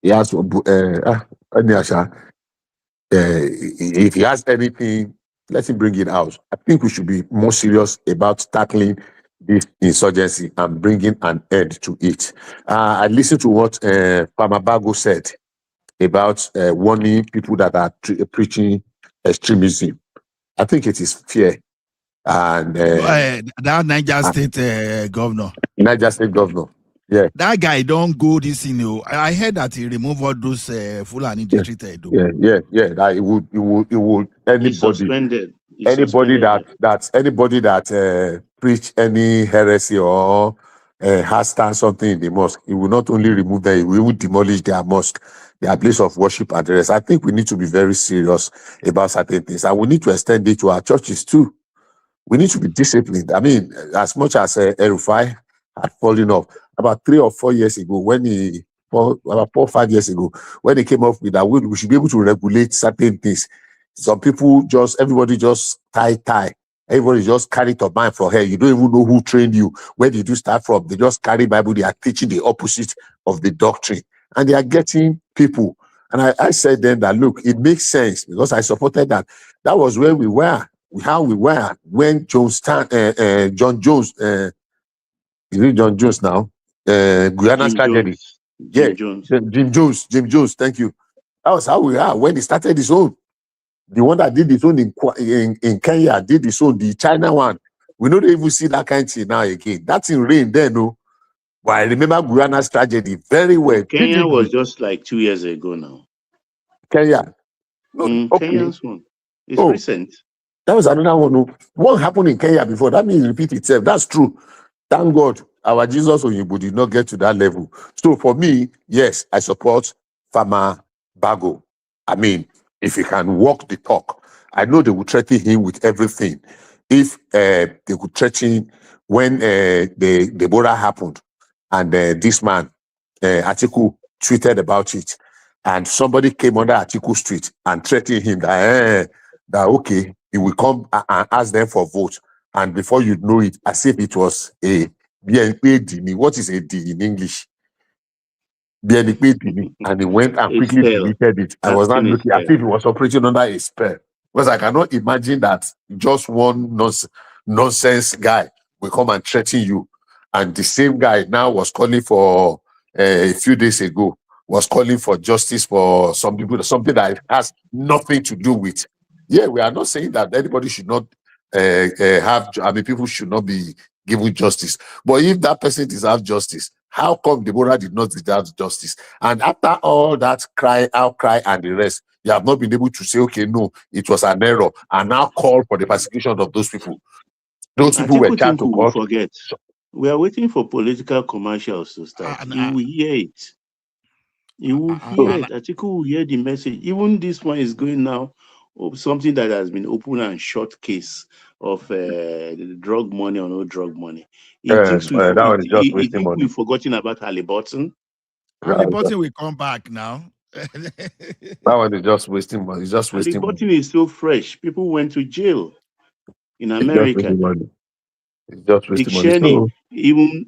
Yes, if he has anything, let him bring it out. I think we should be more serious about tackling this insurgency and bringing an end to it. I listened to what Pamabago said about warning people that are preaching extremism. I think it is fair. And that Niger State governor. Niger State governor. Yeah. That guy don't go this, you know. I heard that he removed all those Fulani treated. That it would He's suspended. anybody that preach any heresy or has done something in the mosque, he will not only remove them, he will demolish their mosque, their place of worship and the rest. I think we need to be very serious about certain things, and we need to extend it to our churches too. We need to be disciplined. I mean, as much as Erufai had fallen off about 3 or 4 years ago, about 4 or 5 years ago, when he came up with that, we should be able to regulate certain things. Some people everybody just tie. Everybody just carry turban for hair. You don't even know who trained you. Where did you start from? They just carry Bible. They are teaching the opposite of the doctrine. And they are getting people. And I said then that, look, it makes sense because I supported that. That was where we were, how we were when John Jones, is it John Jones now? Guyana's tragedy. Jim Jones. Jim Jones, thank you. That was how we are when he started his own. The one that did his own in Kenya did his own. The China one, we don't even see that kind of thing now again. That's in rain there, no. But I remember Guyana's tragedy very well. Kenya was just like 2 years ago now. Kenya? No, Kenya's one. It's recent. That was another one. What happened in Kenya before? That means repeat itself. That's true. Thank God our Jesus Oyibo did not get to that level. So for me, yes, I support Farmer Bago. I mean, if he can walk the talk, I know they would threaten him with everything. If they could threaten when the Deborah happened and this man, Atiku, tweeted about it, and somebody came under Atiku's tweet and threatened him that okay, he will come and ask them for vote. And before you know it, as if it was a BNP. What is a D in English? BNP. And he went and quickly deleted it. I was not looking as if he was operating under a spell. Because I cannot imagine that just one nonsense guy will come and threaten you. And the same guy now was calling for, a few days ago, was calling for justice for some people, something that has nothing to do with. Yeah, we are not saying that anybody should not people should not be given justice. But if that person deserves justice, how come Deborah did not deserve justice? And after all that outcry and the rest, you have not been able to say, okay, no, it was an error, and now call for the persecution of those people. Those people were charged to court. Forget. We are waiting for political commercials to start. You will hear it. You will hear it. Atiku will hear the message. Even this one is going now of something that has been open and short case of drug money or no drug money. We've forgotten about Halliburton. Halliburton will come back now. That one is just wasting money. It's just wasting money. Halliburton is so fresh. People went to jail in America. It's just wasting Dick Cheney, money. even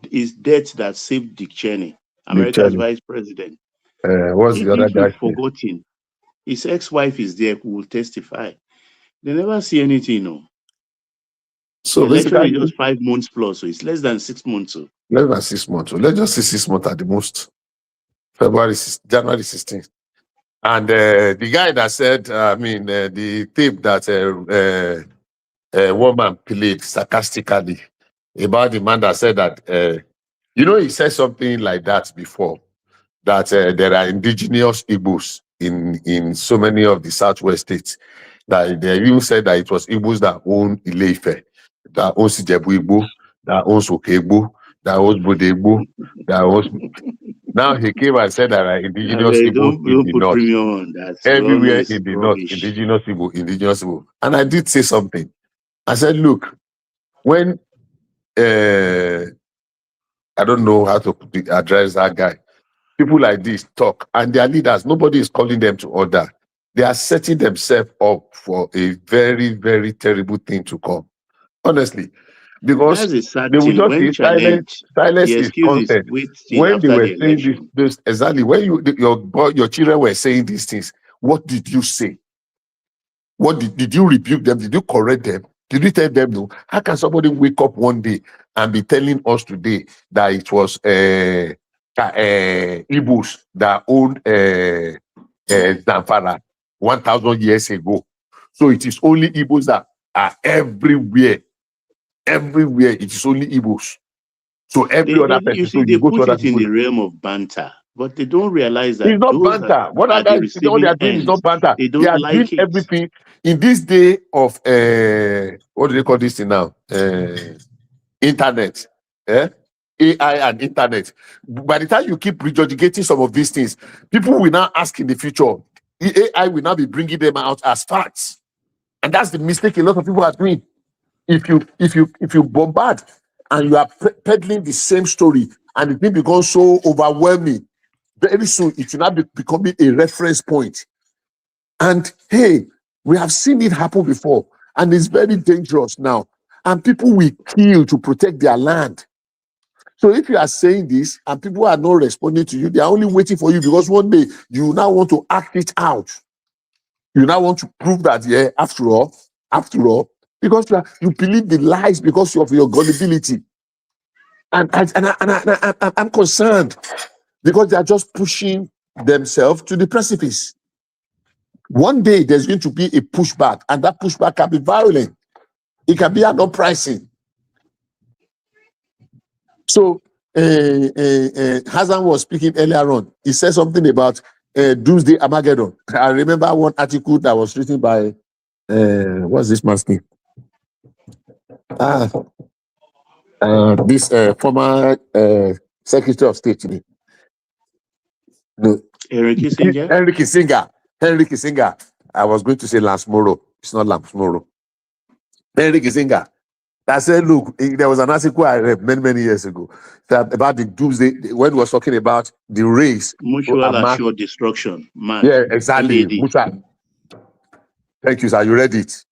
his death that saved Dick Cheney, America's vice president. What's the other guy? Forgotten. His ex-wife is there who will testify. They never see anything, no. So the election basically, is just 5 months plus, so it's less than 6 months. So. Less than 6 months. So let's just say 6 months at the most. January 16th. And the guy that said, the tape that a woman played sarcastically about the man that said that, he said something like that before, that there are indigenous Igbos in so many of the Southwest states, that they even said that it was Igbos that own Ile-Ife, that owns Ijebu Igbo, that owns Oke Igbo, that owns Bode Igbo, that owns... Now he came and said that indigenous Igbo in the north. Everywhere in the north, indigenous Igbo. And I did say something. I said, look, when I don't know how to address that guy. People like this talk, and their leaders, nobody is calling them to order. They are setting themselves up for a very, very terrible thing to come. Honestly. Because they will just say silence is content. When they were saying this exactly, when your children were saying these things, what did you say? What did you rebuke them? Did you correct them? Did you tell them no? How can somebody wake up one day and be telling us today that it was Igbos that owned Zamfara 1,000 years ago? So it is only Igbos that are everywhere. Everywhere it is only Igbos. So every other person, You so see, they you go to put other it in people. the realm of banter, but they don't realize that It's not those banter. What are are the guys, all they receiving are doing is ends. not banter. They They don't are doing like it. everything in this day of what do they call this thing now? Internet. AI and internet. By the time you keep regurgitating some of these things, people will now ask in the future. The AI will now be bringing them out as facts, and that's the mistake a lot of people are doing. If you bombard and you are peddling the same story, and the thing becomes so overwhelming, very soon it will not be becoming a reference point. And hey, we have seen it happen before, and it's very dangerous now. And people will kill to protect their land. So if you are saying this and people are not responding to you, they are only waiting for you because one day you now want to act it out. You now want to prove that, yeah, after all, because you believe the lies because of your gullibility. And I'm concerned because they are just pushing themselves to the precipice. One day there's going to be a pushback, and that pushback can be violent. It can be an uprising. So Hassan was speaking earlier on. He said something about Doomsday Armageddon. I remember one article that was written by what's this man's name? This former Secretary of State. No. Henry Kissinger. Henry Kissinger. I was going to say Lance Morrow. It's not Lance Morrow. Henry Kissinger. I said, look, there was an article I read many years ago that about the doomsday when he was talking about the race. Mutual assured destruction. Yeah, exactly. Mutual. Thank you, sir. You read it.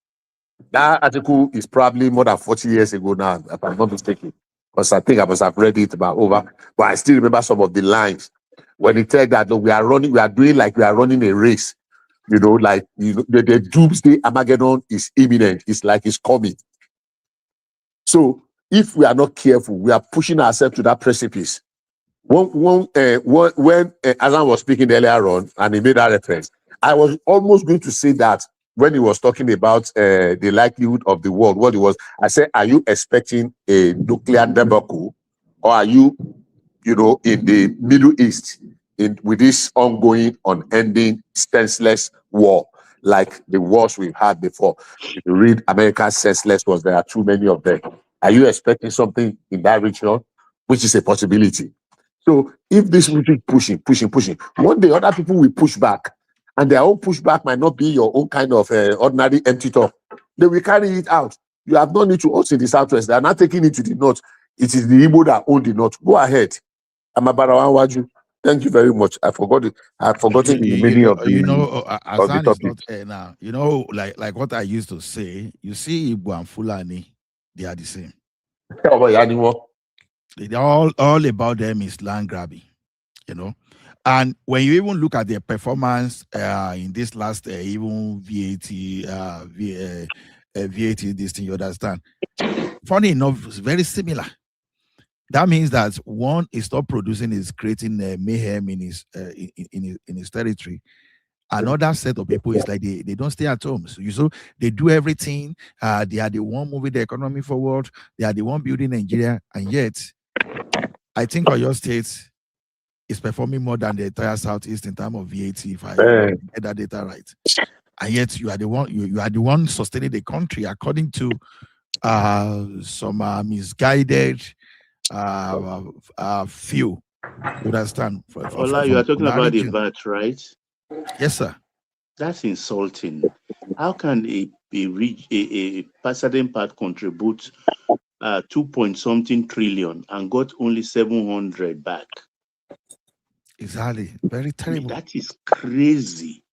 That article is probably more than 40 years ago now, if I'm not mistaken. Because I think I must have read it about over. But I still remember some of the lines when he said that, look, we are doing like we are running a race. You know, like the doomsday Armageddon is imminent. It's like it's coming. So if we are not careful, we are pushing ourselves to that precipice. When Azan was speaking earlier on, and he made that reference, I was almost going to say that when he was talking about the likelihood of the world, what it was, I said, are you expecting a nuclear debacle, or are you, in the Middle East, with this ongoing, unending, senseless war, like the wars we've had before? If you read America's Senseless Wars, there are too many of them. Are you expecting something in that region, which is a possibility? So if this will keep pushing, one day other people will push back, and their own pushback might not be your own kind of ordinary empty talk. They will carry it out. You have no need to us in the Southwest. They are not taking it to the North. It is the Igbo that own the North. Go ahead. Waju. Thank you very much. I forgot it. I've forgotten the meaning of the Azan is topic. not now. Like what I used to say. You see, Igbo and Fulani, they are the same. They're all about them is land grabbing, And when you even look at their performance in this last even VAT, VAT, this thing, you understand? Funny enough, it's very similar. That means that one is not producing, is creating mayhem in his territory. Another set of people is like they don't stay at home. So they do everything. They are the one moving the economy forward. They are the one building Nigeria, and yet, I think Oyo State is performing more than the entire Southeast in terms of VAT, if I get that data right. And yet, you are the one. You are the one sustaining the country, according to some misguided few. You understand? Ola, you are talking about the VAT, right? Yes, sir. That's insulting. How can a certain part contribute 2-point-something trillion and got only 700 back? Exactly. Very terrible. That is crazy.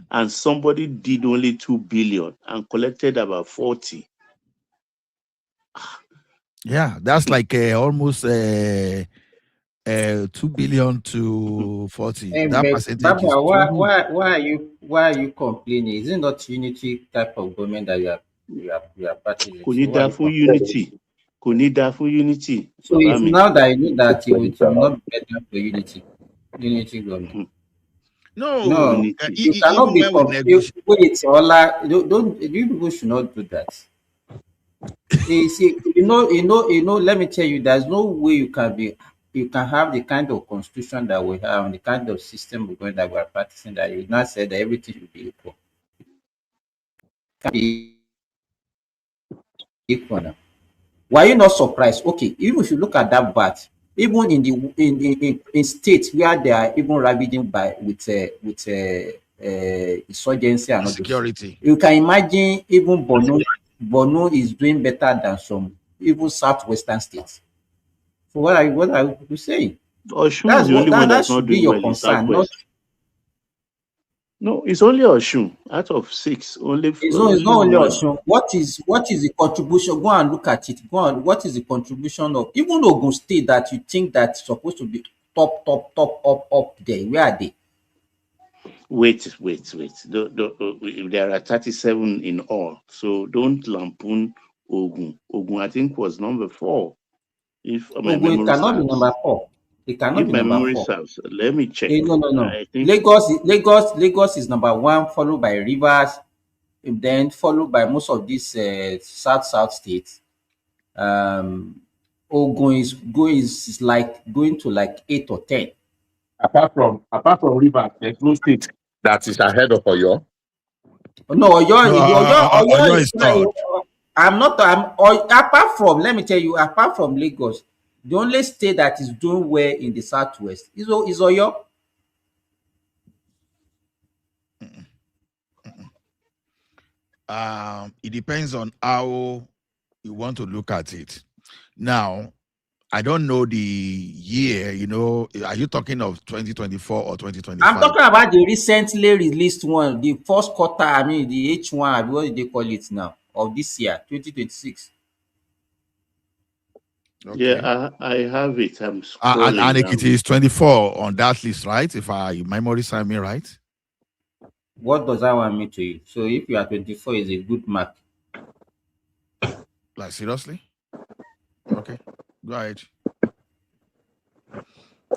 And somebody did only 2 billion and collected about 40. Yeah, that's like almost 2 billion to 40. That percentage Baba, is why are you complaining? Is it not unity type of government that you are battling? Unity. So it's now that you know that it will not be better for unity government. No, you cannot be complaining. Wait, Ola, you people should not do that. See, let me tell you, there's no way you can have the kind of constitution that we have and the kind of system we're going that we're practicing that you not say that everything should be equal. It can't be equal now. Were you not surprised? Okay, even if you look at that bat, even in the in states where they are even ravaging by with insurgency and security, you can imagine even Borno is doing better than some even southwestern states. So what are you saying? Oshun That's is the what only one that that's should not be doing your well in concern. Not Southwest. No, it's only Oshun out of 6. it's Only not only one. Osun. What is the contribution? Go and look at it. Go on. What is the contribution of even Ogun State that you think that's supposed to be top up there? Where are they? Wait. There are 37 in all. So don't lampoon Ogun. Ogun, I think, was number 4. If my Ogun memory cannot be serves. number 4. It cannot If be my number memory 4. serves, let me check. No. I think Lagos is number 1, followed by Rivers, then followed by most of these south states. Ogun is like going to like 8 or 10. Apart from Rivers, there's no state that is ahead of Oyo. No, Oyo is third. Apart from, let me tell you, apart from Lagos, the only state that is doing well in the southwest is Oyo. It depends on how you want to look at it. Now, I don't know the year, are you talking of 2024 or 2025? I'm talking about the recently released one, the first quarter, the H1, what do they call it now, of this year, 2026. Okay. Yeah, I have it. I'm scrolling and down. it is 24 on that list, right? If my memory serves me right. What does that want me to you? So if you are 24, is a good mark. Like, seriously? Okay, go ahead.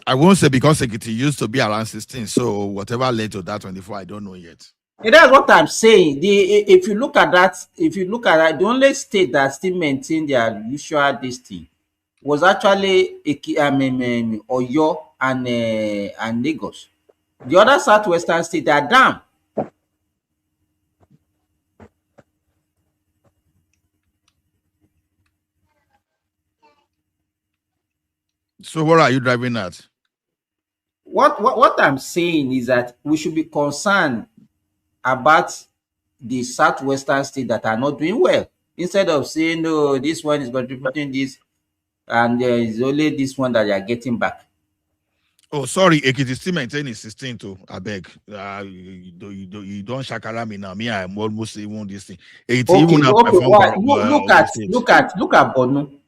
I won't say because Ekiti used to be around 16, so whatever led to that 24, I don't know yet. That's what I'm saying. If you look at that, the only state that still maintain their usual this thing was actually Oyo and Lagos. The other southwestern state, they are down. So what are you driving at? What I'm saying is that we should be concerned about the southwestern states that are not doing well, instead of saying, no, this one is contributing this and there is only this one that they are getting back. Oh, sorry, Ekiti still maintaining 16 too. I beg. You don't shakara me now. Me, I'm almost even this thing. Look at Borno.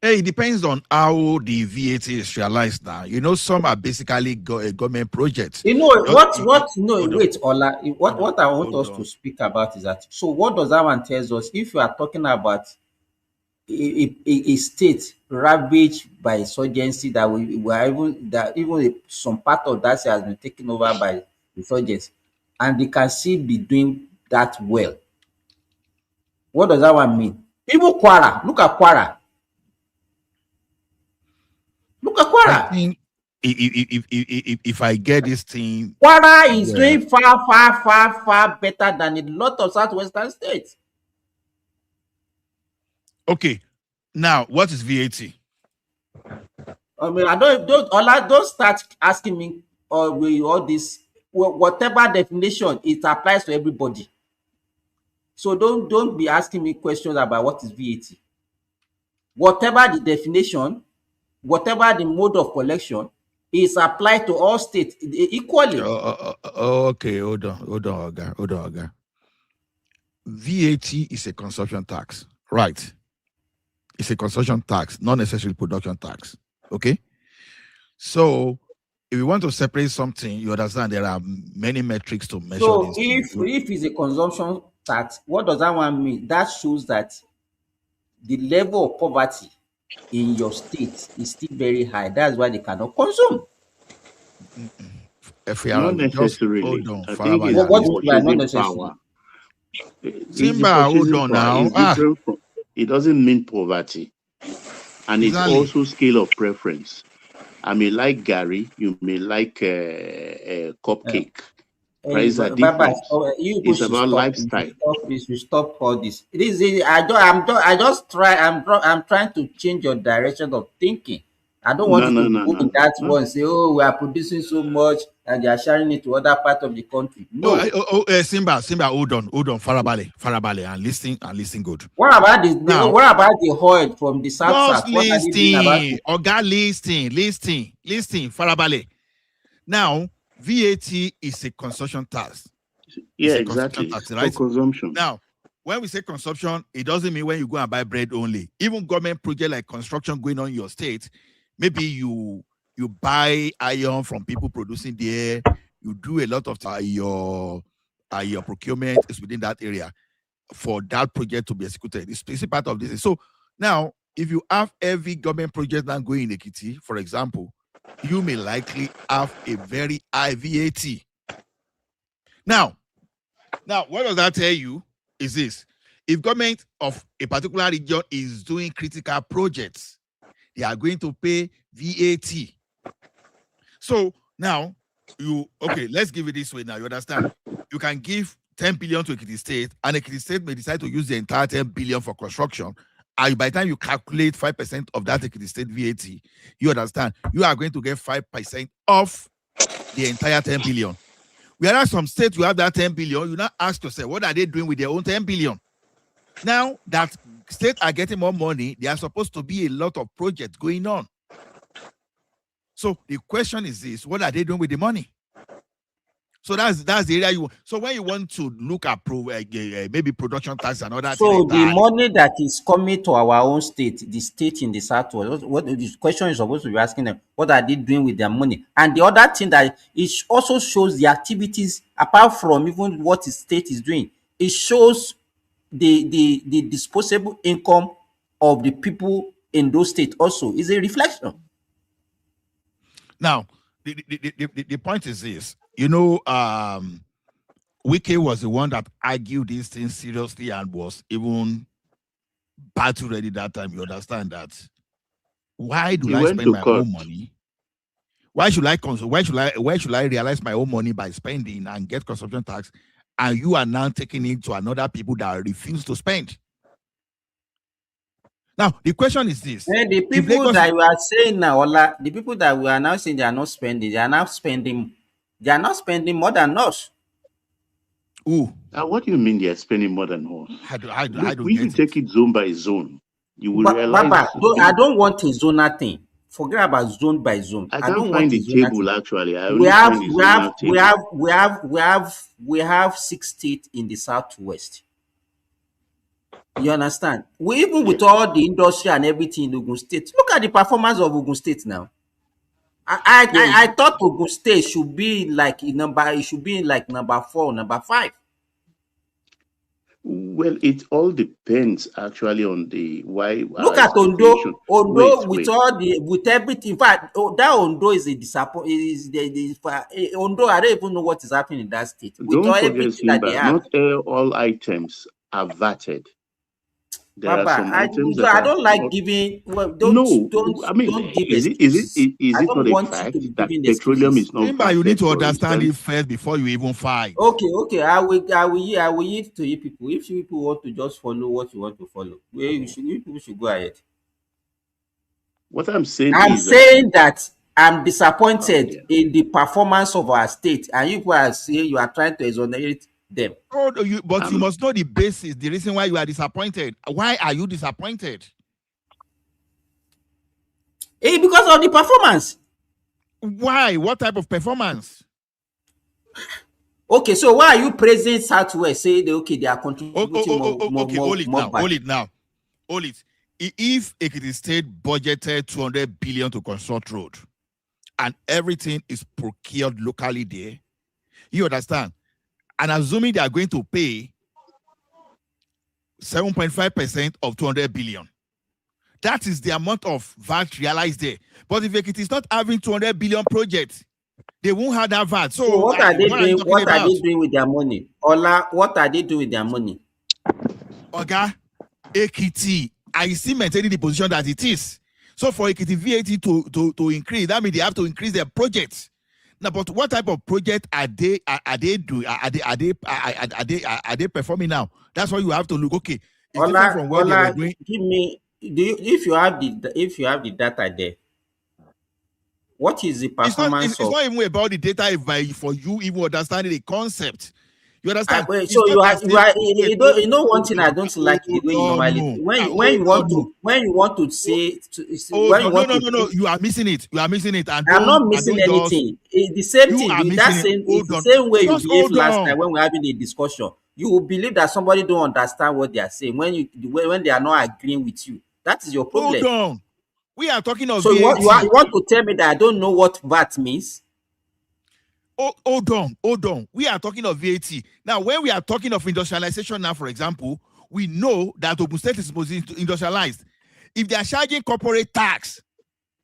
Hey, it depends on how the VAT is realized now. Some are basically government projects. Ola, what I want us to speak about is that, so what does that one tell us? If you are talking about a state ravaged by insurgency that even some part of that has been taken over by insurgents, and they can still be doing that well, what does that one mean? Even Kwara, look at Kwara. I think if I get this thing, Kwara is doing far better than a lot of southwestern states. Okay, now what is VAT? Don't start asking me all this. Whatever definition, it applies to everybody. So don't be asking me questions about what is VAT. Whatever the definition, whatever the mode of collection, is applied to all states equally. Okay, hold on, Oga. VAT is a consumption tax, right? It's a consumption tax, not necessarily production tax. Okay? So if you want to separate something, you understand there are many metrics to measure. So if it's a consumption tax, what does that one mean? That shows that the level of poverty in your state is still very high. That's why they cannot consume. Not necessarily. I think it's not necessarily. Simba, hold on now. It's different from, it doesn't mean poverty. And it's also scale of preference. I may like Gary, you may like cupcake. Prices are different. It's about lifestyle. You should stop all this. It is. I'm trying to change your direction of thinking. I don't want you to go in that one. Say, oh, we are producing so much, and they are sharing it to other parts of the country. No. Simba, hold on, Farabale, and listen good. What about this? What about the oil from the south? Just listen, Farabale. Now, VAT is a consumption tax. Yeah, exactly. Tax, right? For consumption. Now, when we say consumption, it doesn't mean when you go and buy bread only. Even government project like construction going on in your state, maybe you buy iron from people producing there. You do a lot of your procurement is within that area for that project to be executed. It's part of this. So now, if you have every government project now going in Ekiti, for example, you may likely have a very high VAT. Now, what does that tell you is this? If government of a particular region is doing critical projects, they are going to pay VAT. So now, let's give it this way now. You understand? You can give 10 billion to Ekiti State, and Ekiti State may decide to use the entire 10 billion for construction. And by the time you calculate 5% of that Ekiti State VAT, you understand, you are going to get 5% of the entire 10 billion. Whereas some states you have that 10 billion, you now ask yourself, what are they doing with their own 10 billion? Now that states are getting more money, there are supposed to be a lot of projects going on. So the question is this: what are they doing with the money? So that's the area you want. So when you want to look at maybe production tax and other so the money that is coming to our own state, the state in the southwest, what the question is supposed to be asking them, what are they doing with their money? And the other thing that it also shows the activities apart from even what the state is doing. It shows the disposable income of the people in those states also is a reflection. Now, the point is this. Wike was the one that argued these things seriously and was even battle ready that time. You understand that? Why do I spend my own money? Why should I realize my own money by spending and get consumption tax, and you are now taking it to another people that refuse to spend? Now, the question is this. The people that you are saying now, Ola, the people that we are now saying they are not spending, they are not spending more than us. Ooh. What do you mean they are spending more than us? When you take it zone by zone, you will realize. Baba, I don't want a zonal thing. Forget about zone by zone. I don't find the table actually. We have 6 states in the southwest. You understand? Even with all the industry and everything in Ogun State, look at the performance of Ogun State now. I thought Ogun State should be like number 4, number 5. Well, it all depends actually on the why. Look at Ondo. With everything. In fact, that Ondo is a disappointment. Ondo, I don't even know what is happening in that state. Don't forget, Simba, not all items are vetted. There are some items that I don't like giving. Well, don't give is it not a fact that petroleum is not? Simba, you need to understand it first before you even fight. Okay. I will yield to you people. If you people want to just follow what you want to follow, you people should go ahead. What I'm saying that I'm disappointed in the performance of our state, and you are saying you are trying to exonerate them. You must know the basis, the reason why you are disappointed. Why are you disappointed? Because of the performance. Why? What type of performance? Okay, so why are you praising Southwest? Say they are contributing more. Hold it now. If Ekiti State budgeted 200 billion to construct road, and everything is procured locally there, you understand? And assuming they are going to pay 7.5% of 200 billion. That is the amount of VAT realized there. But if it is not having 200 billion projects, They won't have that VAT. So So what are they what are you doing? talking What are about? they doing with their money? Ola, what are they doing with their money? Oga, Ekiti, I still maintaining the position that it is. So for Ekiti VAT to increase, that means they have to increase their projects. Now, but what type of project are they doing? Are they performing now? That's why you have to look. Okay, it's different from what they were doing. Give me. If you have the data there, what is the performance It's not even about the data for you even understanding the concept. You understand? So you know one thing I don't like the way you normally when you want to say no, you are missing it. You are missing it. And I'm not missing anything. It's the same thing. It's the same way you behaved last time when we were having a discussion. You will believe that somebody don't understand what they are saying when they are not agreeing with you. That is your problem. Hold on. We are talking of so VAT. you want to tell me that I don't know what VAT means? Hold on. We are talking of VAT. Now, when we are talking of industrialization now, for example, we know that Ogun State is supposed to industrialize. If they are charging corporate tax,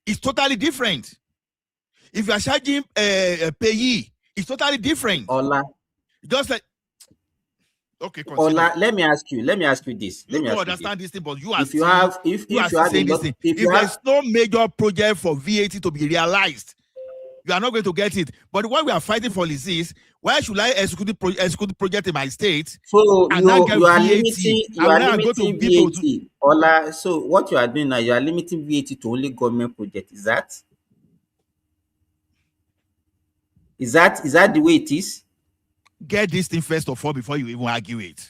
it's totally different. If you are charging payee, it's totally different. Ola. Just like okay, continue. Ola, let me ask you this. You don't understand this thing, but you are if you have saying this thing. If there's no major project for VAT to be realized, you are not going to get it. But what we are fighting for is this: why should I execute project in my state? So and you are limiting VAT. Ola, so what you are doing now, you are limiting VAT to only government project. Is that the way it is? Get this thing first of all before you even argue it.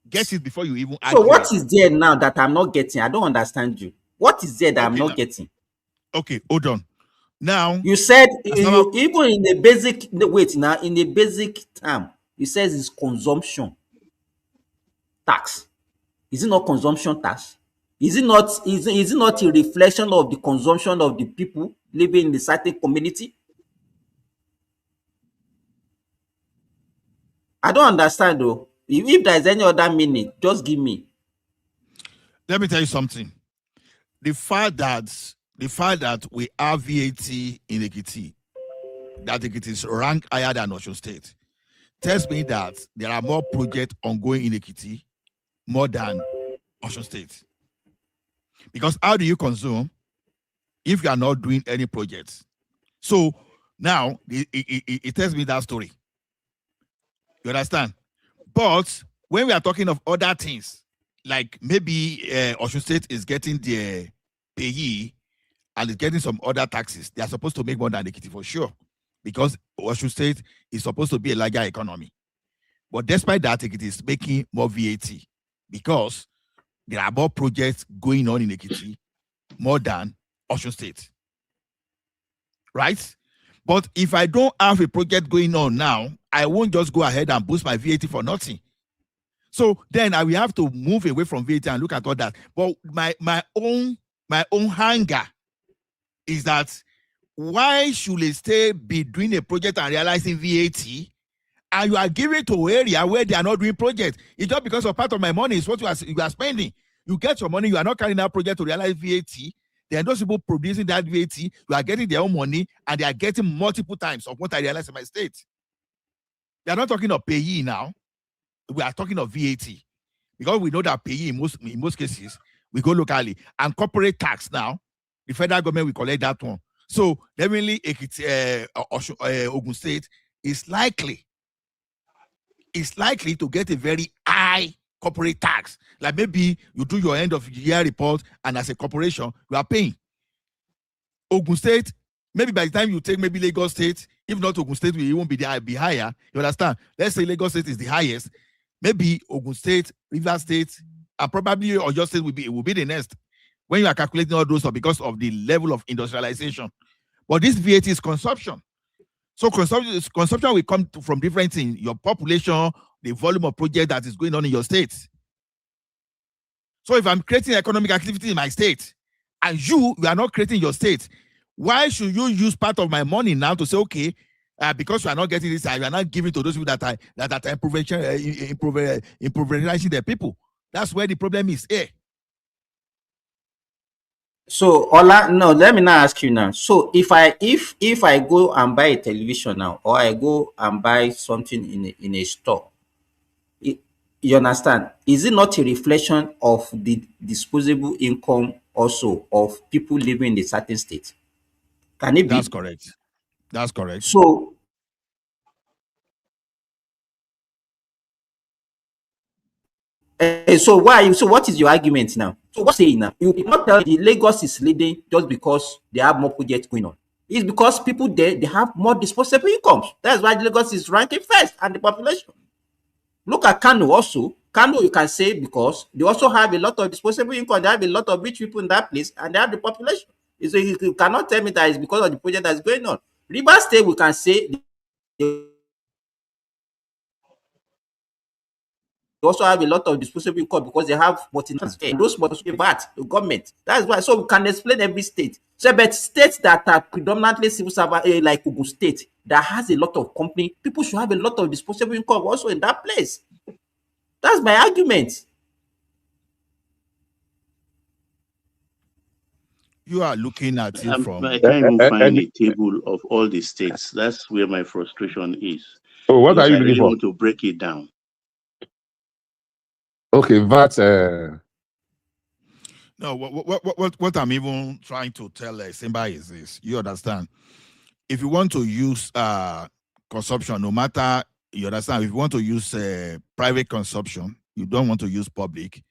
Get it before you even argue. So what is there now that I'm not getting? I don't understand you. What is there that I'm not getting? Okay, hold on. Now you said even in the basic in the basic term, you said it's consumption tax. Is it not consumption tax? Is it not a reflection of the consumption of the people living in the certain community? I don't understand though. If there's any other meaning, just give me. Let me tell you something. The fact that we have VAT in Ekiti, that Ekiti is ranked higher than Osun State, tells me that there are more projects ongoing in Ekiti more than Osun State. Because how do you consume if you are not doing any projects? So now it tells me that story. You understand? But when we are talking of other things, like maybe Osun State is getting the payee and is getting some other taxes, they are supposed to make more than Ekiti for sure, because Osun State is supposed to be a larger economy. But despite that, Ekiti is making more VAT because there are more projects going on in Ekiti more than Osun State. Right? But if I don't have a project going on now, I won't just go ahead and boost my VAT for nothing. So then I will have to move away from VAT and look at all that. But my own hunger is that why should a state be doing a project and realizing VAT, and you are giving it to an area where they are not doing projects? It's just because of part of my money is what you are spending. You get your money, you are not carrying out project to realize VAT. There are those people producing that VAT, you are getting their own money, and they are getting multiple times of what I realize in my state. They are not talking of payee now. We are talking of VAT. Because we know that payee in most cases, we go locally. And corporate tax now, the federal government will collect that one. So definitely Ogun State is likely to get a very high corporate tax. Like maybe you do your end of year report, and as a corporation, you are paying. Ogun State, maybe by the time you take maybe Lagos State, if not Ogun State will even be higher. You understand? Let's say Lagos State is the highest. Maybe Ogun State, Rivers State, and probably Oyo State will be the next when you are calculating all those stuff because of the level of industrialization. But this VAT is consumption. So consumption will come from different things: your population, the volume of project that is going on in your state. So if I'm creating economic activity in my state, and you are not creating your state, why should you use part of my money now to say, okay, because you are not getting this, you are not giving to those people that are impoverishing their people? That's where the problem is. So Ola, no, let me now ask you now. So if I go and buy a television now, or I go and buy something in a store, it, you understand? Is it not a reflection of the disposable income also of people living in a certain state? Can it That's be? correct. That's correct. So so why? So what is your argument now? So what's saying now? You will not tell me Lagos is leading just because they have more projects going on. It's because people there they have more disposable incomes. That's why Lagos is ranking first and the population. Look at Kanu also. Kanu, you can say because they also have a lot of disposable income. They have a lot of rich people in that place, and they have the population. So you cannot tell me that it's because of the project that's going on. River State, we can say they also have a lot of disposable income because they have multinationals there. Those multinational VAT, the government. That's why. So we can explain every state. So, but states that are predominantly civil servant, like Ogun State, that has a lot of company, people should have a lot of disposable income also in that place. That's my argument. You are looking at it from. I can't even find a table of all the states. That's where my frustration is. Oh, what Because are you I looking really for? want to break it down. Okay, VAT. No, what I'm even trying to tell Simba is this. You understand? If you want to use consumption, no matter, you understand, if you want to use private consumption, you don't want to use public,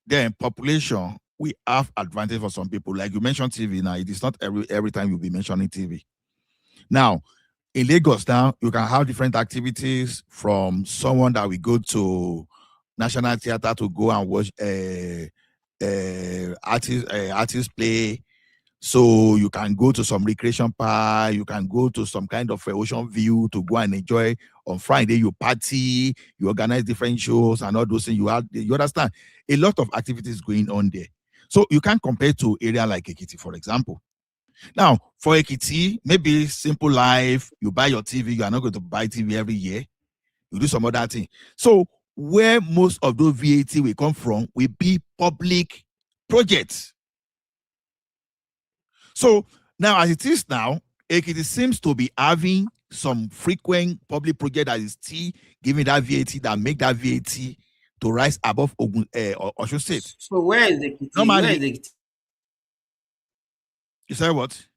then population, we have advantage for some people. Like you mentioned TV now, it is not every time you'll be mentioning TV. Now, in Lagos now, you can have different activities from someone that we go to National Theatre to go and watch artist play. So you can go to some recreation park, you can go to some kind of ocean view to go and enjoy. On Friday, you party, you organize different shows and all those things. You understand? A lot of activities going on there. So you can compare to area like Ekiti, for example. Now, for Ekiti, maybe simple life, you buy your TV, you are not going to buy TV every year. You do some other thing. So where most of those VAT will come from will be public projects. So now, as it is now, Ekiti seems to be having some frequent public project that is still giving that VAT, that make that VAT to rise above Osun State. So where is Ekiti? Normally, Where is Ekiti? You say what?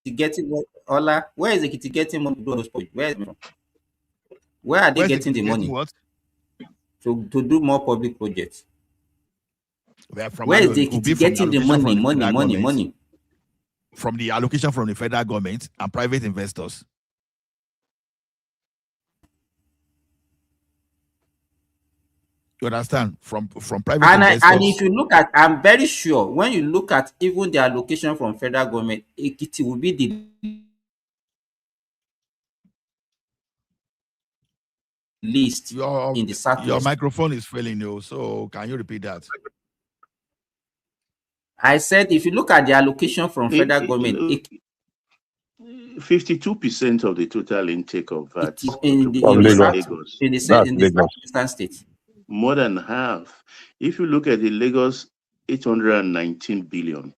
Getting Ola, where is Ekiti getting money to do those projects? Where are they Where's getting the Ekiti money? What? To do more public projects? From Where is the Ekiti getting the money? From the allocation from the federal government and private investors. You understand? From private investors. And if you look at, I'm very sure when you look at even the allocation from federal government, Ekiti will be the least in the southwest. Your microphone is failing you, so can you repeat that? I said if you look at the allocation from federal government, 52% of the total intake of VAT in the southeastern state. More than half. If you look at the Lagos, 819 billion.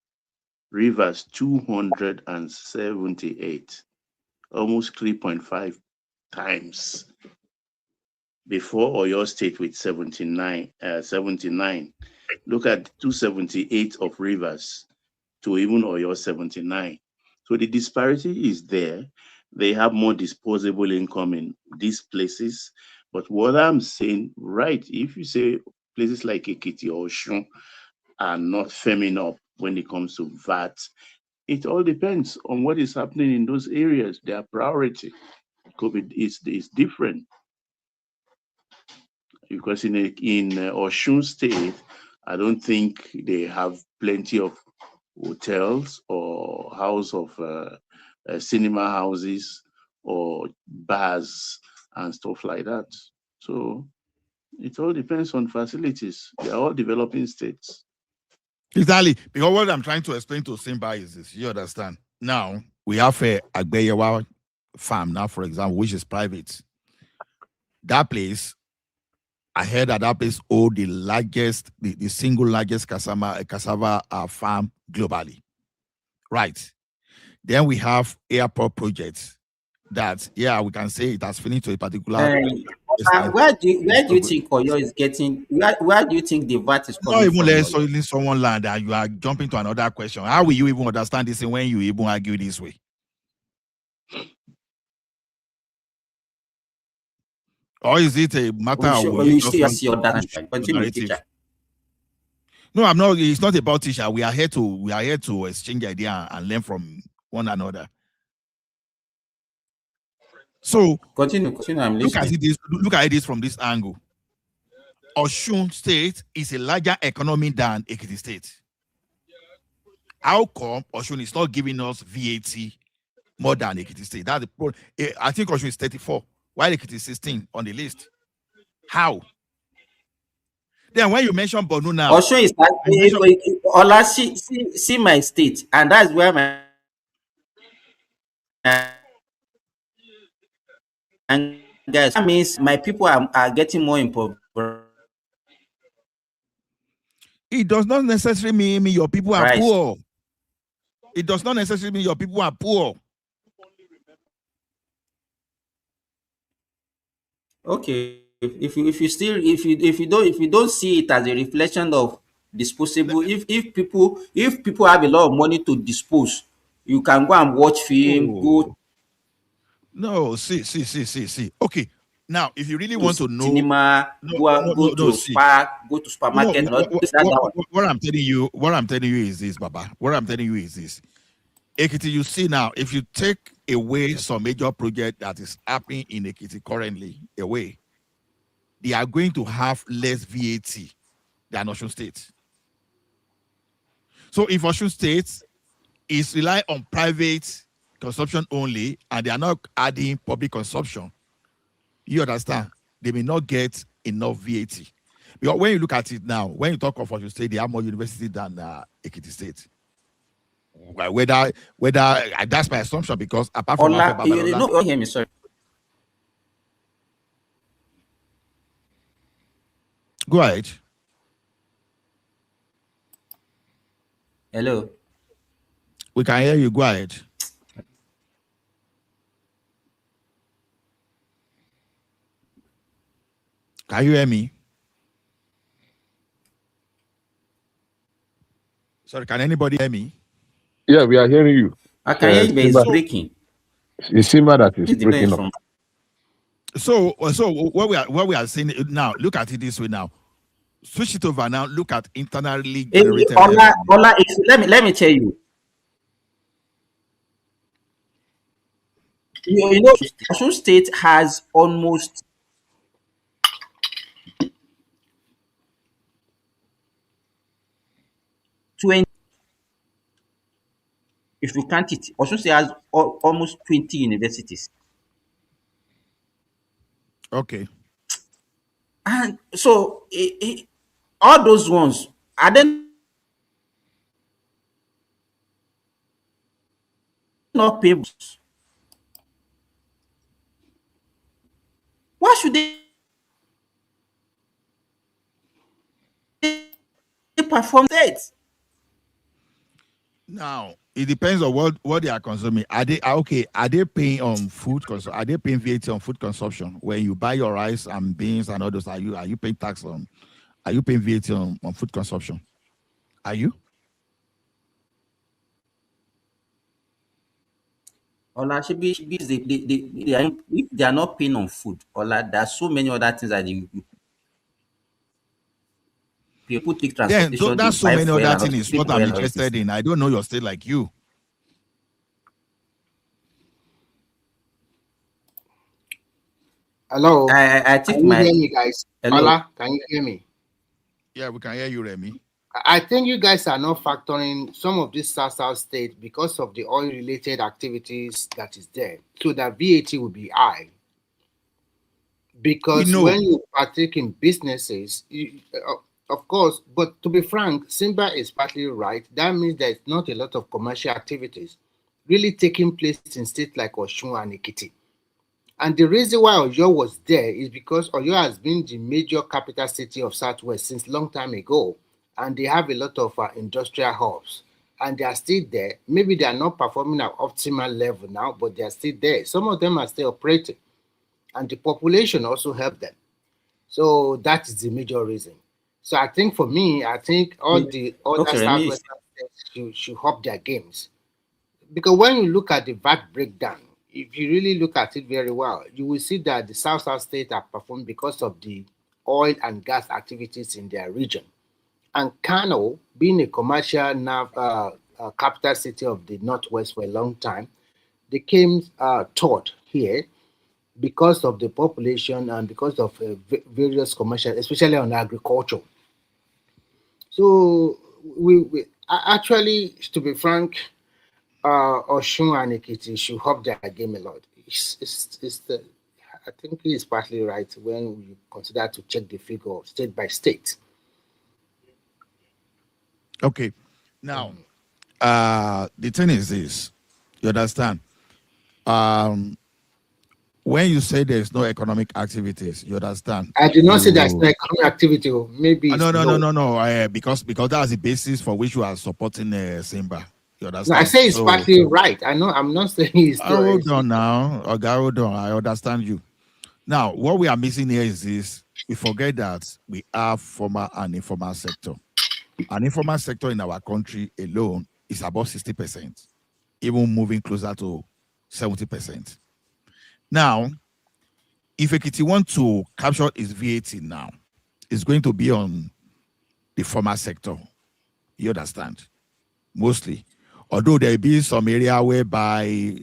Rivers, 278. Almost 3.5 times. Before Oyo State with 79. Look at 278 of Rivers to even Oyo 79. So the disparity is there. They have more disposable income in these places. But what I'm saying, right, if you say places like Ekiti or Osun are not firming up when it comes to VAT, it all depends on what is happening in those areas. Their priority is different. Because in Osun State, I don't think they have plenty of hotels or house of cinema houses or bars and stuff like that. So it all depends on facilities. They are all developing states. Exactly. Because what I'm trying to explain to Simba is this. You understand? Now, we have a farm now, for example, which is private. That place, I heard that that place owns the largest, the single largest cassava farm globally. Right. Then we have airport projects that, yeah, we can say it has finished to a particular extent. Where do you think Oyo is getting? Where do you think the VAT is Not coming even from? less soiling someone land that you are jumping to another question. How will you even understand this when you even argue this way? Or is it a matter of You just your data. Continue, teacher. No, I'm not. It's not about teacher. We are here to exchange idea and learn from one another. So continue. I'm listening. Look at this from this angle. Osun State is a larger economy than Ekiti State. How come Osun is not giving us VAT more than Ekiti State? That's the problem. I think Osun is 34, while Ekiti is 16 on the list. How? Then when you mention Borno now, Osun is Ola, see my state, and that's where my and guys, that means my people are getting more impoverished. It does not necessarily mean your people are poor. It does not necessarily mean your people are poor. Okay, if you don't see it as a reflection of disposable, if people have a lot of money to dispose, you can go and watch film. Go. No, see. Okay, now if you really want to know, cinema, go to spa, go to supermarket. What I'm telling you is this, Baba. What I'm telling you is this. Ekiti, you see now, if you take away some major project that is happening in Ekiti currently away, they are going to have less VAT than Osun State. So if Osun State is relying on private consumption only and they are not adding public consumption, you understand, they may not get enough VAT. Because when you look at it now, when you talk of Osun State, they have more university than Ekiti State. Whether that's my assumption, because apart from you don't hear me, sorry. Go ahead. Hello. We can hear you. Go ahead. Can you hear me? Sorry, can anybody hear me? Yeah, we are hearing you. I can hear you, but it's breaking. It's Simba that is breaking up. So what we are saying now, look at it this way now. Switch it over now. Look at internally generated. Ola, let me tell you. You know, Osun State has almost 20. If you count it, Osun State has almost 20 universities. Okay. And so all those ones are then not paid. Why should they perform that? Now it depends on what they are consuming. Are they paying on food consumption? Are they paying VAT on food consumption? When you buy your rice and beans and all those, are you paying tax on? Are you paying VAT on food consumption? Are you? Ola, if they are not paying on food, Ola, there are so many other things that people take transportation. Yeah, that's so many other things is what I'm interested in. I don't know your state like you. Hello. I think can you hear me, guys? Hello. Ola, can you hear me? Yeah, we can hear you, Remy. I think you guys are not factoring some of this South states because of the oil-related activities that is there. So that VAT will be high. Because when you partake in businesses, of course, but to be frank, Simba is partly right. That means there's not a lot of commercial activities really taking place in states like Osun and Ekiti. And the reason why Oyo was there is because Oyo has been the major capital city of Southwest since long time ago, and they have a lot of industrial hubs, and they are still there. Maybe they are not performing at optimal level now, but they are still there. Some of them are still operating, and the population also helped them. So that is the major reason. So I think for me, I think all the other Southwestern states should up their games. Because when you look at the VAT breakdown, if you really look at it very well, you will see that the South states are performed because of the oil and gas activities in their region. And Kano, being a commercial capital city of the Northwest for a long time, they came third here because of the population and because of various commercial, especially on agriculture. So we actually, to be frank, Oshun and Ekiti should up their game a lot. I think he is partly right when you consider to check the figure state by state. Okay. Now, the thing is this. You understand? When you say there's no economic activities, you understand? I did not say there's no economic activity. Maybe no. Because that's the basis for which you are supporting Simba. You understand? No, I say it's partly right. I know. I'm not saying it's. Hold on now. Hold on. I understand you. Now, what we are missing here is this: we forget that we have formal and informal sector. An informal sector in our country alone is about 60%, even moving closer to 70%. Now, if Ekiti want to capture its VAT now, it's going to be on the formal sector. You understand? Mostly. Although there be some area whereby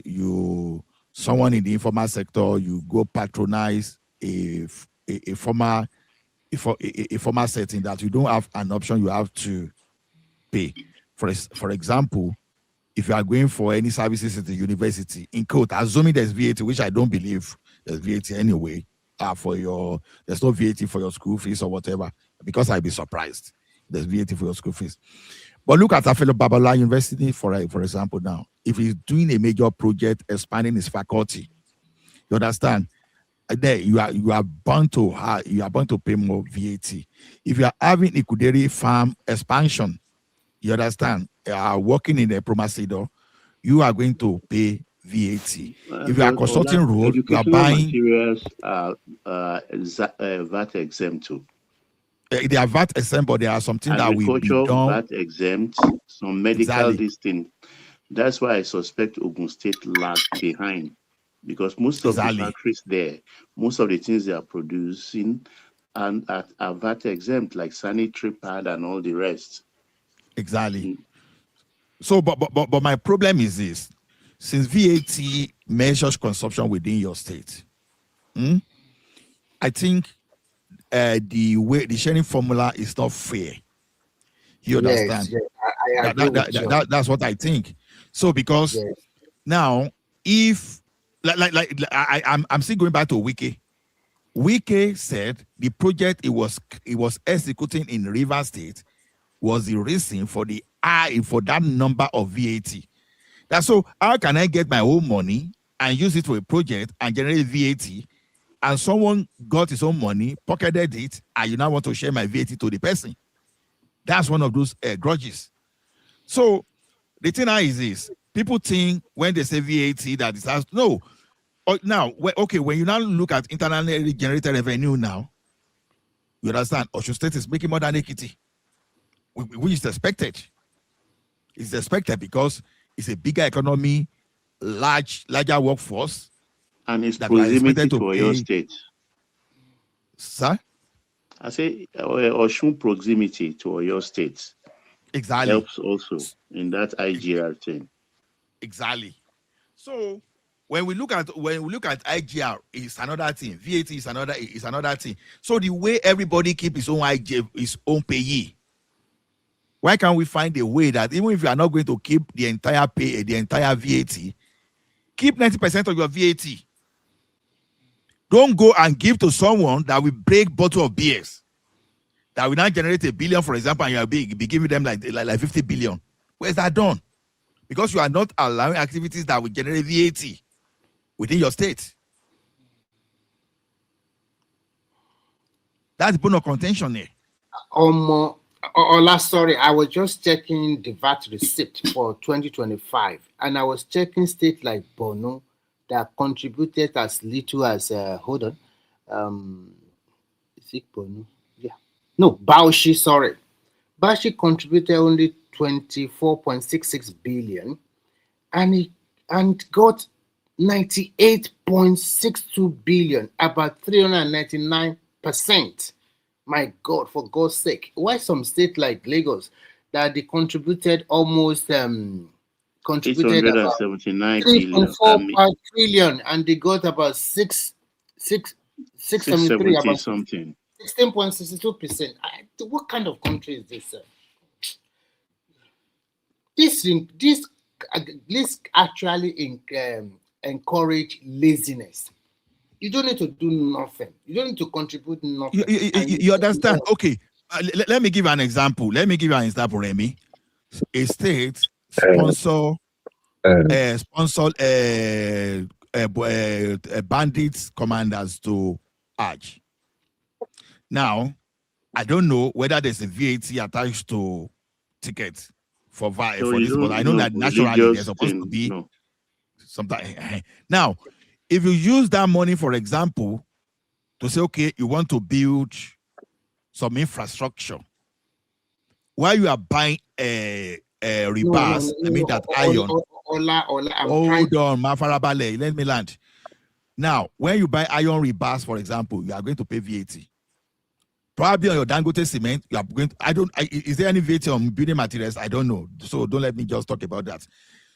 someone in the informal sector, you go patronize a formal setting that you don't have an option, you have to pay. For example, if you are going for any services at the university, in quote, assuming there's VAT, which I don't believe there's VAT anyway, there's no VAT for your school fees or whatever, because I'd be surprised there's VAT for your school fees. But look at Afelo Babala University, for example, now. If he's doing a major project expanding his faculty, you understand? There you are bound to pay more VAT. If you are having Ikuderi farm expansion, you understand, working in a Promacedo, you are going to pay VAT. If you are constructing road, you are buying materials VAT exempt too. They are VAT exempt, but there are something that will be done. VAT exempt, some medical this thing. That's why I suspect Ogun State lagged behind, because most of the factories there, most of the things they are producing and are VAT exempt, like sanitary pad and all the rest. Exactly. So, but my problem is this: since VAT measures consumption within your state, I think the sharing formula is not fair. You understand? Yes, I agree that's what I think. So because now, if I'm still going back to Wike. Wike said the project it was executing in Rivers State was the reason for that number of VAT. That's so how can I get my own money and use it for a project and generate VAT, and someone got his own money, pocketed it, and you now want to share my VAT to the person? That's one of those grudges. So the thing now is this: people think when they say VAT that it has no. Now, when you now look at internally generated revenue now, you understand Osun State is making more than Ekiti, which is expected. It's expected because it's a bigger economy, larger workforce, and it's proximity to Oyo State. Sir? I say Osun proximity to Oyo State helps also in that IGR thing. Exactly. So when we look at IGR, it's another thing. VAT is another thing. So the way everybody keep his own IGR, his own payee, why can't we find a way that even if you are not going to keep the entire VAT, keep 90% of your VAT. Don't go and give to someone that will break bottle of beers, that will now generate $1 billion, for example, and you are be giving them like 50 billion. Where's that done? Because you are not allowing activities that will generate VAT within your state. That's the point of contention here. Last sorry, I was just checking the VAT receipt for 2025, and I was checking states like Borno that contributed as little as hold on, is it Borno? Yeah, no, Bauchi. Sorry, Bauchi contributed only 24.66 billion, and got 98.62 billion, about 399%. My God, for God's sake, why some state like Lagos that they contributed almost contributed about 3.4 trillion, and they got about 673, about something, 16.62%. What kind of country is this? This actually encourage laziness. You don't need to do nothing. You don't need to contribute nothing. You understand? Okay. Let me give you an example. Remy. A state sponsor bandits commanders to Arch. Now, I don't know whether there's a VAT attached to tickets for this, but I know that naturally there's supposed to be something. Now, if you use that money, for example, to say, okay, you want to build some infrastructure, while you are buying a rebars, I mean that iron. Hold on, Mafarabale, let me land. Now, when you buy iron rebars, for example, you are going to pay VAT. Probably on your Dangote cement, you are going to, is there any VAT on building materials? I don't know. So don't let me just talk about that.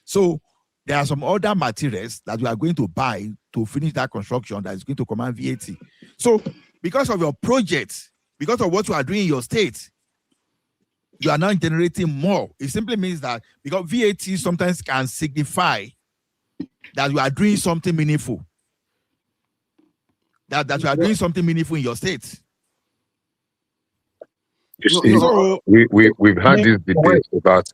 So there are some other materials that you are going to buy to finish that construction that is going to command VAT. So because of your project, because of what you are doing in your state, you are now generating more. It simply means that because VAT sometimes can signify that you are doing something meaningful. That you are doing something meaningful in your state. You see, we've had this debate about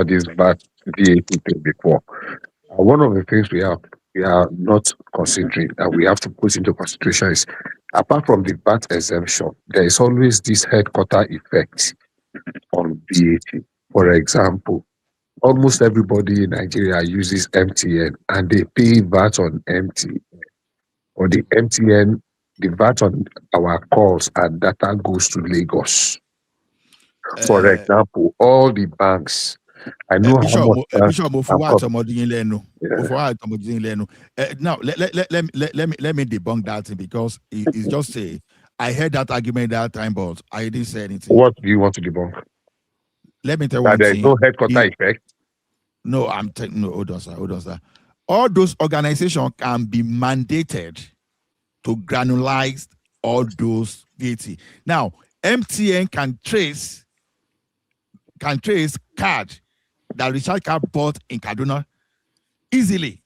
this VAT thing before. One of the things we are not considering and we have to put into consideration is, apart from the VAT exemption, there is always this headquarter effect on VAT. For example, almost everybody in Nigeria uses MTN and they pay VAT on MTN. Or the MTN, the VAT on our calls and data goes to Lagos. For example, all the banks, I know how much. Now let me debunk that thing, because it's just I heard that argument that time, but I didn't say anything. What do you want to debunk? Let me tell you that one there's thing. no headquarter effect. No, hold on, sir. All those organizations can be mandated to granularize all those VAT. Now, MTN can trace card that Richard Card bought in Kaduna easily,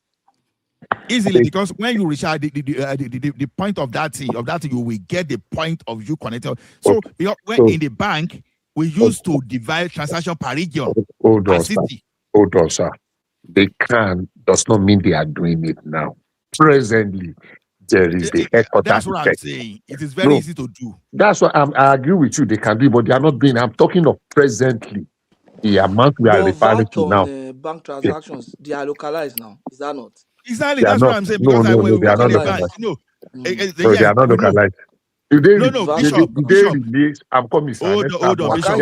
because when you recharge the point of that thing, you will get the point of you connected. So because when in the bank we used to divide transaction per region, per city. Hold on, sir. They can does not mean they are doing it now. Presently, there is the headquarter. That's what I'm saying. It is very easy to do. That's what I agree with you. They can do it, but they are not doing. I'm talking of presently. The amount we are referring to now. Bank transactions, they are localized now. Is that not? Exactly. That's what I'm saying. Because when we work in the bank, they are not localized. Bishop. Release, I'm coming, sir. Hold on, Bishop.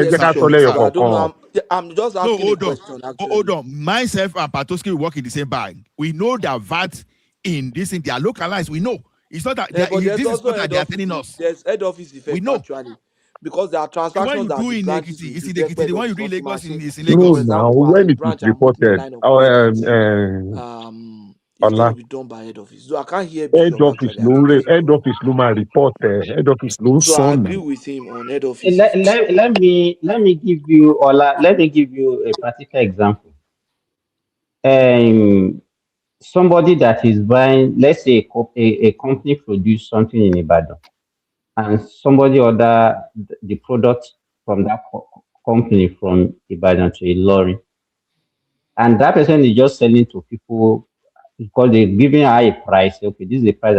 I'm just asking a question. Hold on. Myself and Patoski work in the same bank. We know that VAT in this thing, they are localized. We know. It's not that this is not that they are telling us. There's head office effect, we know. Actually. Because there are transactions that in Ekiti, it's in Ekiti. The one you do in Lagos is in Lagos. No, now when it is reported, it's going to be done by head office. So I can't hear head office. Head office, no man report. Head office, no. So I agree with him on head office. Let me give you a practical example. Somebody that is buying, let's say a company produce something in Ibadan, and somebody order the product from that company from Ibadan to Ilorin, and that person is just selling to people because they're giving high price. Okay, this is the price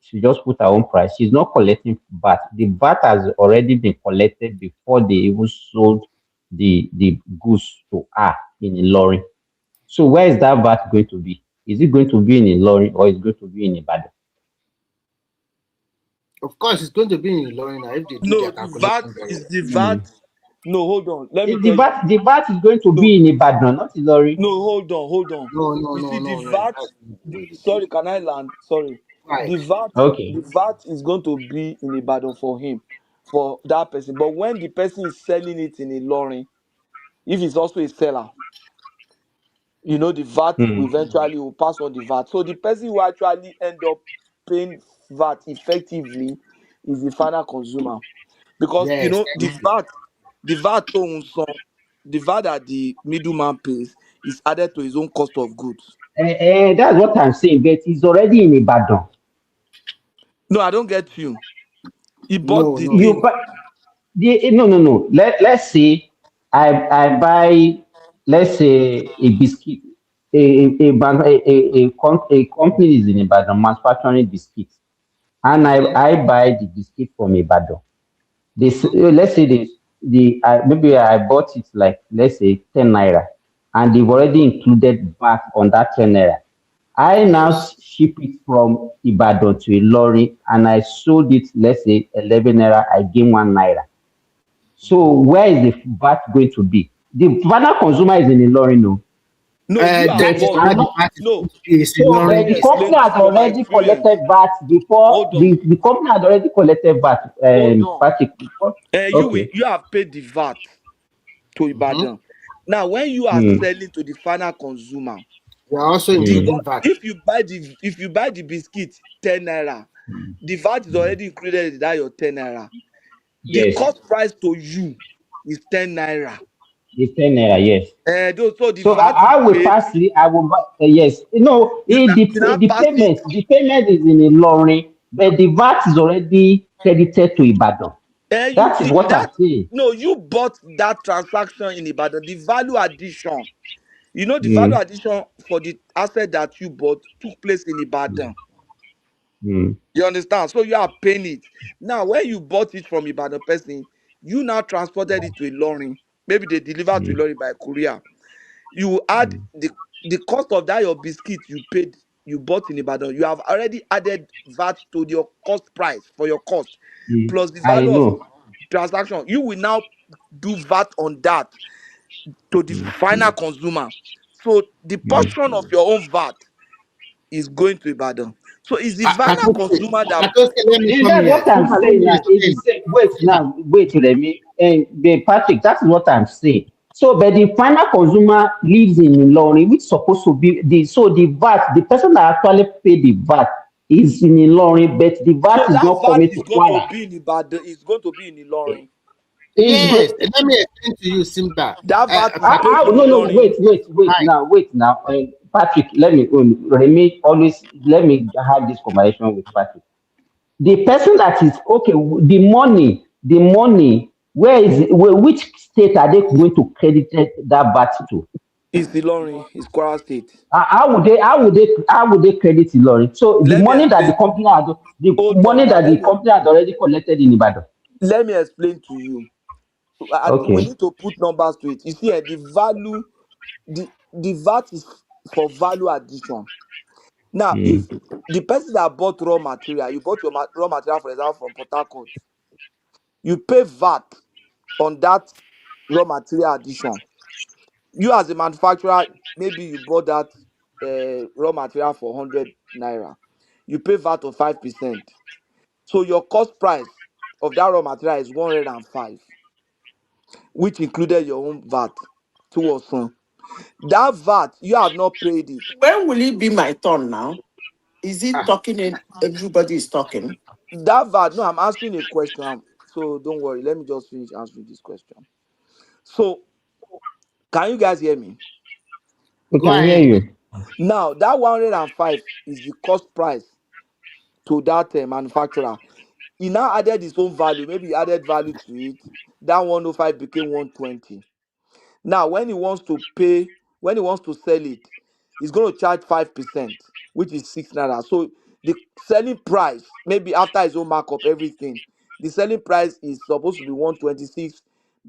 she just put her own price. She's not collecting VAT. The VAT has already been collected before they even sold the goods to her in a lorry. So where is that VAT going to be? Is it going to be in a lorry or is it going to be in a bad? Of course, it's going to be in Ilorin now if they do No, their the VAT calculation very is well. the VAT. No, hold on. Let me The tell you. VAT, the VAT is going to No, be in Ibadan, not in lorry. no, hold on. No, no, You no, see, the no, no. VAT. Sorry, can I land? Sorry. Right. The VAT is going to be in Ibadan for him, for that person. But when the person is selling it in a lorry, if it's also a seller, the VAT Hmm. eventually will pass on the VAT. So the person who actually end up paying VAT effectively is the final consumer, because Yes, the thank you. VAT tó ń san, the VAT that the middleman pays is added to his own cost of goods. That's what I'm saying, but it's already in Ibadan. No, I don't get you. He bought No, the no. You thing. buy no. Let's say I buy, let's say, a biscuit. A company is in Ibadan manufacturing biscuits, and I buy the biscuit from Ibadan. Let's say maybe I bought it like, let's say, 10 naira, and they've already included VAT on that 10 naira. I now ship it from Ibadan to a lorry, and I sold it, let's say, 11 naira. I gain 1 naira. So where is the VAT going to be? The final consumer is in a lorry, no. No, you have That is bought. how the VAT is No. going to be. It's So Let Ilorin, me the yes. company explain has from my already experience. collected VAT before Hold on. the company has already collected VAT. Hold on. Patrick, before. Okay. You have paid the VAT to Ibadan. Now, when you are Hmm. selling to the final consumer, We are also including VAT. if you buy the biscuit 10 naira, the VAT is already included in that your 10 naira. The Yes. cost price to you is 10 naira. It's 10 naira, yes. So the So VAT I you will paid, pass it. I will yes. No, you now the pass it. payment is in a lorry, but the VAT is already credited to Ibadan. That is what I'm saying. No, you bought that transaction in Ibadan. The value addition, the Hmm. value addition for the asset that you bought took place in Ibadan. Hmm. You understand? So you are paying it. Now, when you bought it from Ibadan person, you now transported it to a lorry. Maybe they delivered to a lorry by courier. You add the cost of that your biscuit you bought in Ibadan. You have already added VAT to your cost price for your cost, Hmm. plus the I value of know. transaction. You will now do VAT on that to the final consumer. So the portion of your own VAT is going to Ibadan. So it's the final consumer that. Let me come That's here. what I'm Simba, let saying me now. It's the explain. same. Wait, Remy. And Patrick, that's what I'm saying. So, but the final consumer lives in Ilorin, which is supposed to be the VAT, the person that actually paid the VAT is in Ilorin, but the So VAT is that not VAT coming is to going to Kwara. be in Ibadan. It's going to be in Ilorin. It's Yes, good. let me explain to you, Simba. That VAT is going to No. Ilorin. Wait now. Patrick, Remy, always let me have this conversation with Patrick. The person that is okay, the money, which state are they going to credit that VAT to? It's Ilorin. It's Kwara State. How would they credit Ilorin? So the Let me money that the explain. company Hold on now. had already collected in Ibadan. Let me explain to you. We Okay. need to put numbers to it. You see, the value, the VAT is for value addition. Now, Mm. if the person that bought raw material, you bought your raw material, for example, from Port Harcourt, you pay VAT on that raw material addition. You as a manufacturer, maybe you bought that raw material for 100 naira. You pay VAT of 5%. So your cost price of that raw material is 105, which included your own VAT towards some. That VAT, you have not paid it. When will it be my turn now? Is it talking and everybody is talking? That VAT, no, I'm answering a question. So don't worry. Let me just finish answering this question. So, can you guys hear me? We Go can hear ahead. you. Now, that 105 is the cost price to that manufacturer. He now added his own value. Maybe he added value to it. That 105 became 120. Now, when he wants to sell it, he's going to charge 5%, which is 6 naira. So the selling price, maybe after his own markup, everything, the selling price is supposed to be 126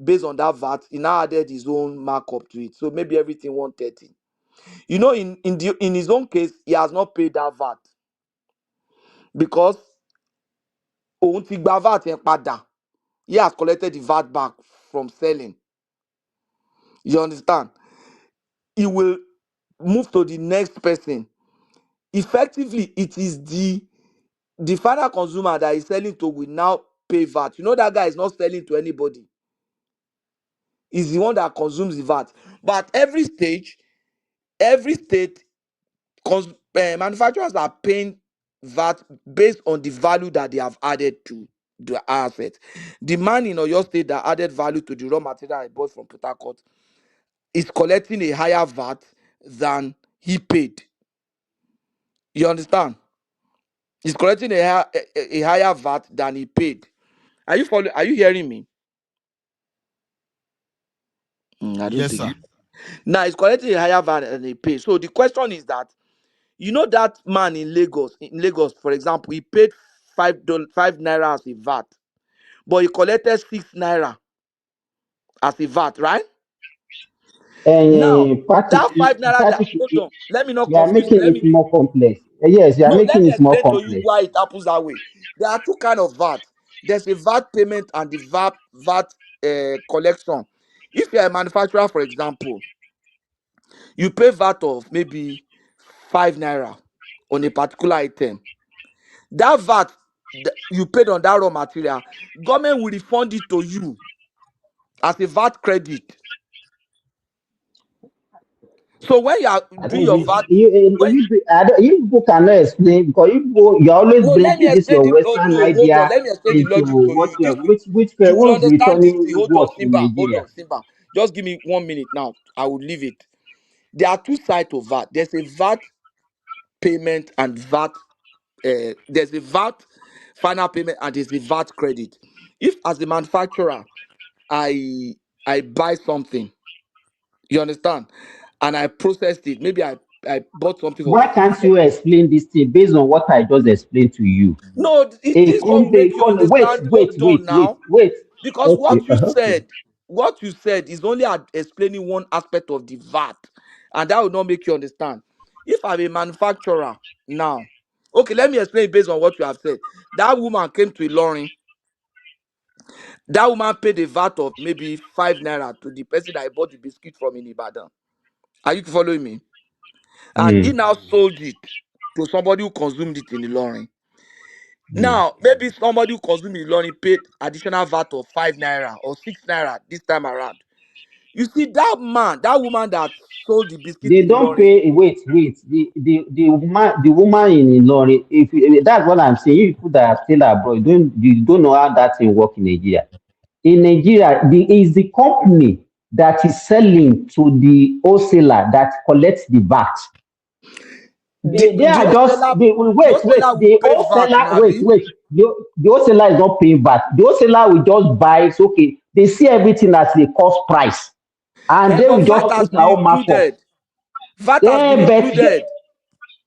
based on that VAT. He now added his own markup to it. So maybe everything 130. You know, in his own case, he has not paid that VAT because òun ti gba VAT yẹn padà. He has collected the VAT back from selling. You understand? He will move to the next person. Effectively, it is the final consumer that is selling to will now pay VAT. You know that guy is not selling to anybody. He's the one that consumes the VAT. But every state, manufacturers are paying VAT based on the value that they have added to the asset. The man in Oyo State that added value to the raw material I bought from Port Harcourt is collecting a higher VAT than he paid. You understand? He's collecting a higher VAT than he paid. Are you following? Are you hearing me? I don't Yes, think. sir. Now he's collecting a higher VAT than he paid. So the question is that, you know, that man in Lagos, for example, he paid $5 naira as a VAT, but he collected 6 naira as a VAT, right? Now that 5 naira, hold on, let me not you are confuse. making it more complex. Yes, you are No, let making me it more explain to you complex. why it happens that way. There are two kinds of VAT. There's a VAT payment and the VAT collection. If you're a manufacturer, for example, you pay VAT of maybe 5 naira on a particular item. That VAT you paid on that raw material, government will refund it to you as a VAT credit. So when you are I doing don't your really, VAT, you people cannot explain because you're always no, let me bringing this explain your the Western hold on, idea let me explain the into logic to what you. you This will which you will who's understand this thing. returning Hold on, what in Simba. Hold Nigeria. on, Simba. Just give me 1 minute now. I will leave it. There are two sides to VAT. There's a VAT payment and VAT. There's a VAT final payment and there's a VAT credit. If as a manufacturer, I buy something, you understand, and I processed it. Maybe I bought something of. Why can't you explain this thing based on what I just explained to you? No, this one will make you understand. Hold on now, Wait. because Okay, okay. what you said is only explaining one aspect of the VAT, and that will not make you understand. If I'm a manufacturer now, okay, let me explain based on what you have said. That woman came to Ilorin. That woman paid a VAT of maybe 5 naira to the person that I bought the biscuit from in Ibadan. Are you following me? And he now sold it to somebody who consumed it in Ilorin. Now, maybe somebody who consumed it in Ilorin paid additional VAT of 5 naira or 6 naira this time around. You see, that woman that sold the biscuit They in don't Ilorin. pay. Wait. The woman in Ilorin. If that's what I'm saying, you people that are still abroad, you don't know how that thing work in Nigeria. In Nigeria, is the company that is selling to the wholesaler that collects the VAT. They are just The wholesaler is not paying VAT. The wholesaler will just buy. It's okay. They see everything at the cost price, and they But will VAT just has put been our markup. included. VAT has been included.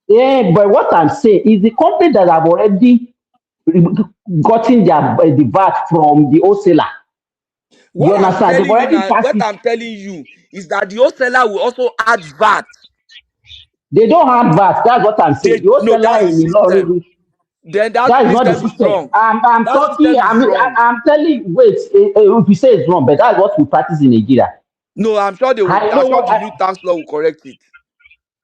But what I'm saying is the company that have already gotten the VAT from the wholesaler. You What I'm understand? They've telling you already now, passed what it. I'm telling you is that the wholesaler will also add VAT. They don't have VAT. That's what I'm saying. The No, wholesaler that's the in system. Ilorin. Then that That is not the system is system. wrong. I'm That talking. system is wrong. I'm telling you. Wait. If you say it's wrong, but that's what we practice in Nigeria. No, I'm sure they will. I know I'm sure what the new tax law will correct it.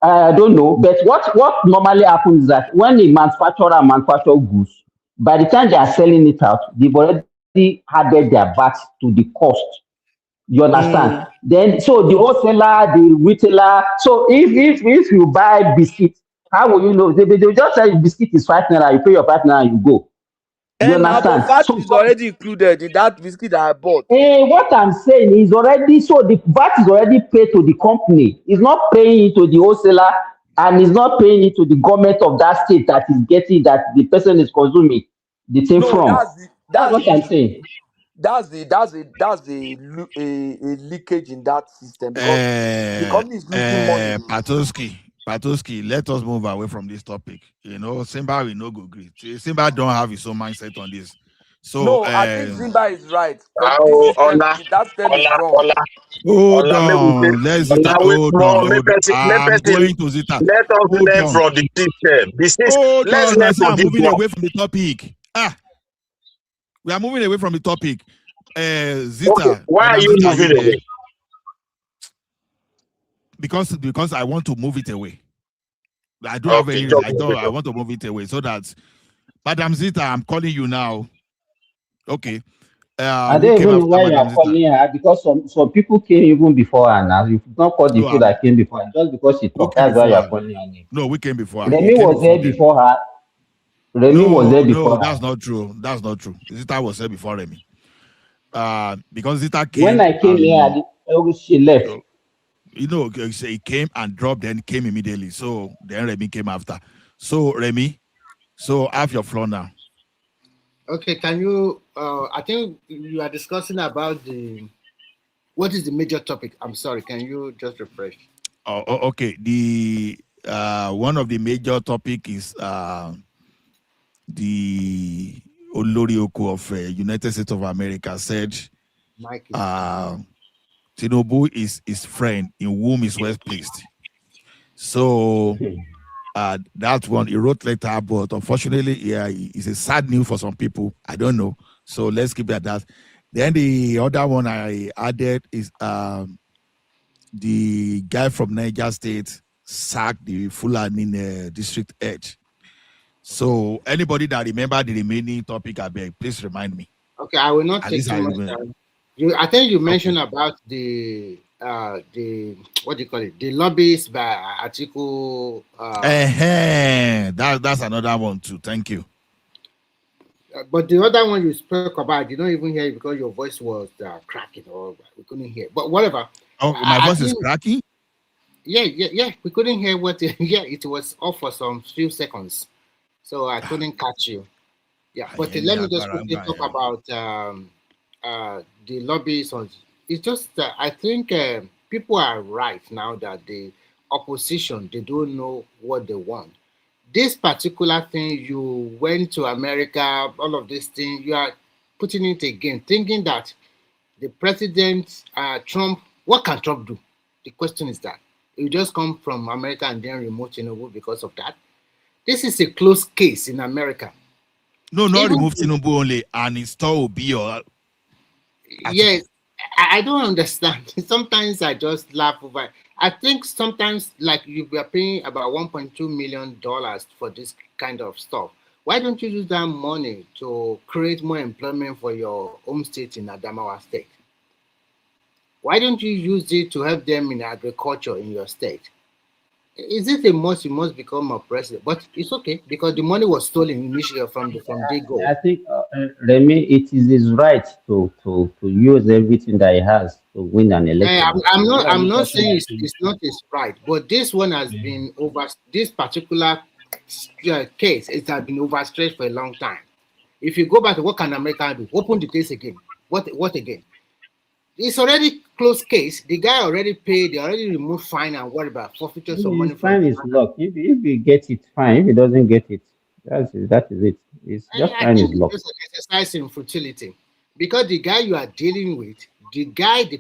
I don't know, but what normally happens is that when a manufacturer manufacture goods, by the time they are selling it out, they've already added their VAT to the cost. You understand? Then so the wholesaler, the retailer. So if you buy biscuit, how will you know? They just say biscuit is 5 naira, you pay your 5 naira, you go. You And now, but understand? VAT So is already included in that biscuit that I bought. what I'm saying is already so the VAT is already paid to the company. It's not paying it to the wholesaler and it's not paying it to the government of that state that is getting that the person is consuming the thing No, from. That's what I'm saying. that's a leakage in that system because the company is losing money. Patoski. Patoski, let us move away from this topic. You know, Simba will no go agree. Simba don't have his own mindset on this. So No, I think Simba is right, but this system, that system is wrong. Hold on, let's Zita. Hold on, hold on. I'm going to Zita. Let us Hold learn on. from the system. Hold Let's on, learn I say from I'm this moving one. away from the topic. We are moving away from the topic. Zita, Okay. Why are you Zita, moving away? Because I want to move it away. I don't have any reason. I want to move it away so that Madam Zita, I'm calling you now. Okay. I don't even know why you are calling her, because some people came even before her now. You've not called the people that came before her, just because she talked. That's why you are calling her name. No, we came before her. Remy was there before her. Remy was there before her. That's not true. That's not true. Zita was there before Remy. Because Zita came. When I came here, she left. You know, he came and dropped, then came immediately. So then Remy came after. So Remy, have your floor now. Okay, can you? I think you are discussing about what is the major topic? I'm sorry. Can you just refresh? Oh, okay. The one of the major topic is the OLODO of United States of America said Tinubu is his friend in whom is well placed. So that one he wrote later, but unfortunately, it's a sad news for some people. I don't know. So let's keep it at that. Then the other one I added is the guy from Niger State sacked the Fulani district head. So anybody that remember the remaining topic, I beg, please remind me. Okay, I will not take too much time. I think you mentioned about the what do you call it? The lobbies by Atiku. That's another one too. Thank you. But the other one you spoke about, I did not even hear it because your voice was cracking, or we couldn't hear. But whatever. Oh, my voice is cracking? Yeah. We couldn't hear what. Yeah, it was off for some few seconds, so I couldn't catch you. Yeah, but let me just quickly talk about the lobbies. It's just that I think people are right now that the opposition, they don't know what they want. This particular thing, you went to America, all of this thing, you are putting it again, thinking that the president, Trump, what can Trump do? The question is that. You just come from America and then remove Tinubu because of that. This is a closed case in America. No, not remove Tinubu only, and install Obi or. Yes, I don't understand. Sometimes I just laugh over it. I think sometimes, like, you were paying about $1.2 million for this kind of stuff. Why don't you use that money to create more employment for your home state in Adamawa State? Why don't you use it to help them in agriculture in your state? Is it a must? You must become a president, but it's okay because the money was stolen initially from day go. I think Remy, it is his right to use everything that he has to win an election. I'm not saying it's not his right, but this one has been this particular case. It has been overstretched for a long time. If you go back to what can America do, open the case again. What again? It's already closed case. The guy already paid. They already removed fine and what about forfeiture some money. Fine is luck. If he gets it, fine. If he doesn't get it, that is it. It's just fine is luck. It's an exercise in futility, because the guy you are dealing with, the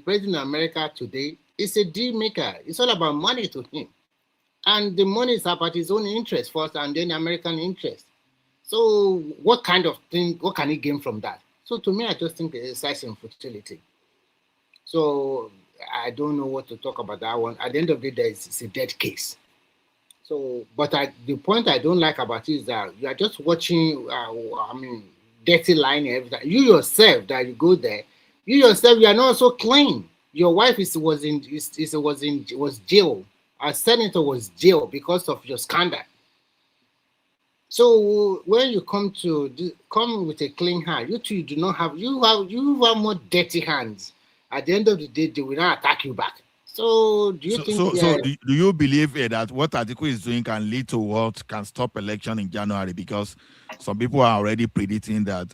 president of America today, is a deal maker. It's all about money to him, and the money is about his own interest first, and then American interest. So what kind of thing? What can he gain from that? So to me, I just think it's an exercise in futility. So I don't know what to talk about that one. At the end of the day, it's a dead case. So, but the point I don't like about it is that you are just watching. Dirty line and everything. You yourself, that you go there, you are not so clean. Your wife was jail. A senator was jailed because of your scandal. So when you come with a clean hand, you two do not have. You have more dirty hands. At the end of the day, they will not attack you back. So do you think? Do you believe that what Atiku is doing can lead to what can stop election in January? Because some people are already predicting that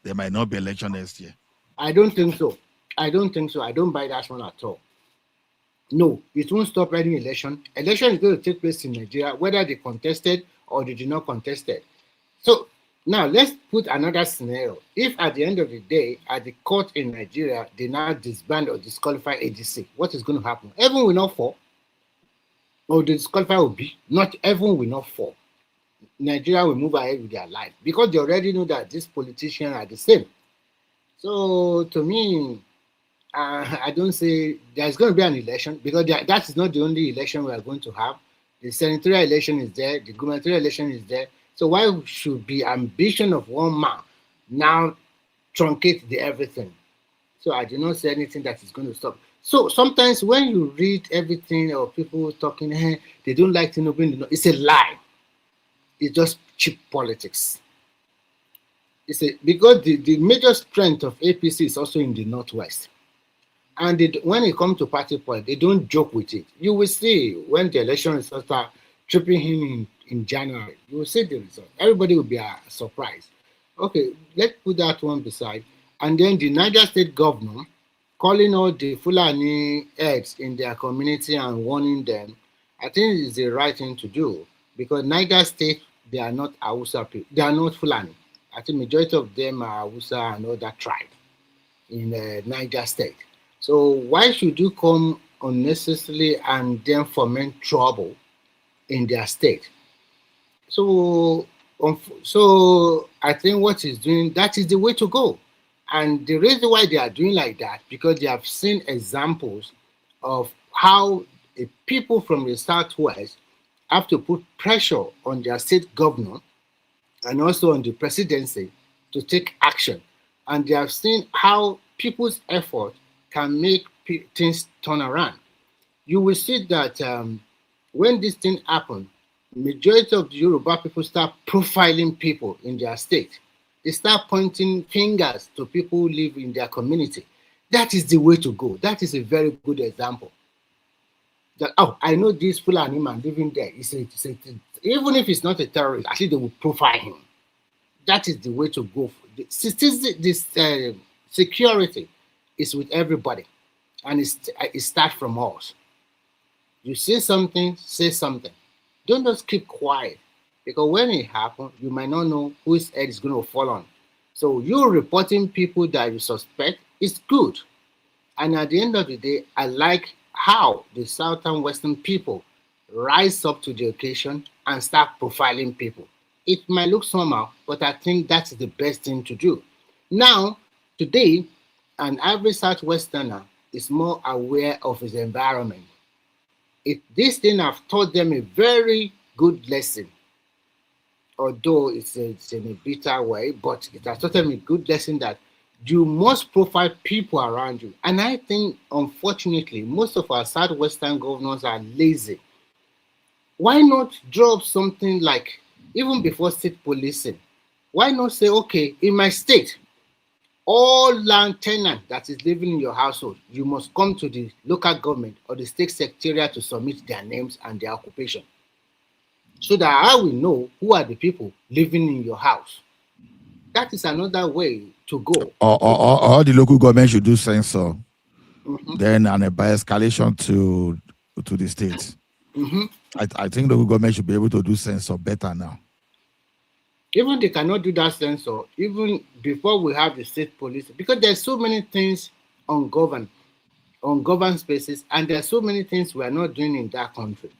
there might not be election next year. I don't think so. I don't buy that one at all. No, it won't stop any election. Election is going to take place in Nigeria, whether they contested or they did not contested. So now let's put another scenario. If at the end of the day, at the court in Nigeria, they now disband or disqualify ADC, what is going to happen? Everyone will not fall. Or the disqualify will be, not everyone will not fall. Nigeria will move ahead with their life because they already know that these politicians are the same. So to me, I don't say there's going to be an election because that is not the only election we are going to have. The senatorial election is there, the gubernatorial election is there. So why should the ambition of one man now truncate the everything? So I do not say anything that is going to stop. So sometimes when you read everything or people talking, they don't like Tinubu, it's a lie. It's just cheap politics. Because the major strength of APC is also in the Northwest. And when it comes to party point, they don't joke with it. You will see when the election results start tripping him in January. You will see the result. Everybody will be surprised. Okay, let's put that one beside. And then the Niger State governor calling all the Fulani heads in their community and warning them, I think it's the right thing to do. Because Niger State, they are not Hausa people. They are not Fulani. I think majority of them are Hausa and other tribe in Niger State. So why should you come unnecessarily and then foment trouble in their state? So I think what he's doing, that is the way to go. And the reason why they are doing like that, because they have seen examples of how people from the Southwest have to put pressure on their state governor and also on the presidency to take action. And they have seen how people's effort can make things turn around. You will see that when this thing happens, majority of the Yoruba people start profiling people in their state. They start pointing fingers to people who live in their community. That is the way to go. That is a very good example. That, oh, I know this Fulani man living there. Even if it's not a terrorist, actually they will profile him. That is the way to go. This security is with everybody, and it starts from us. You say something, say something. Don't just keep quiet, because when it happens, you might not know whose head is going to fall on. So you reporting people that you suspect is good. And at the end of the day, I like how the Southern Western people rise up to the occasion and start profiling people. It might look somehow, but I think that's the best thing to do. Now, today, an average Southwesterner is more aware of his environment. This thing have taught them a very good lesson, although it's in a bitter way, but it has taught them a good lesson that you must profile people around you. And I think, unfortunately, most of our Southwestern governors are lazy. Why not drop something like, even before state policing, why not say, okay, in my state, all land tenant that is living in your household, you must come to the local government or the state secretariat to submit their names and their occupation, so that I will know who are the people living in your house. That is another way to go. Or the local government should do censor, then and by escalation to the states. I think the local government should be able to do censor better now. Even they cannot do that censor, even before we have the state police, because there's so many things on governed spaces, and there's so many things we are not doing in that country.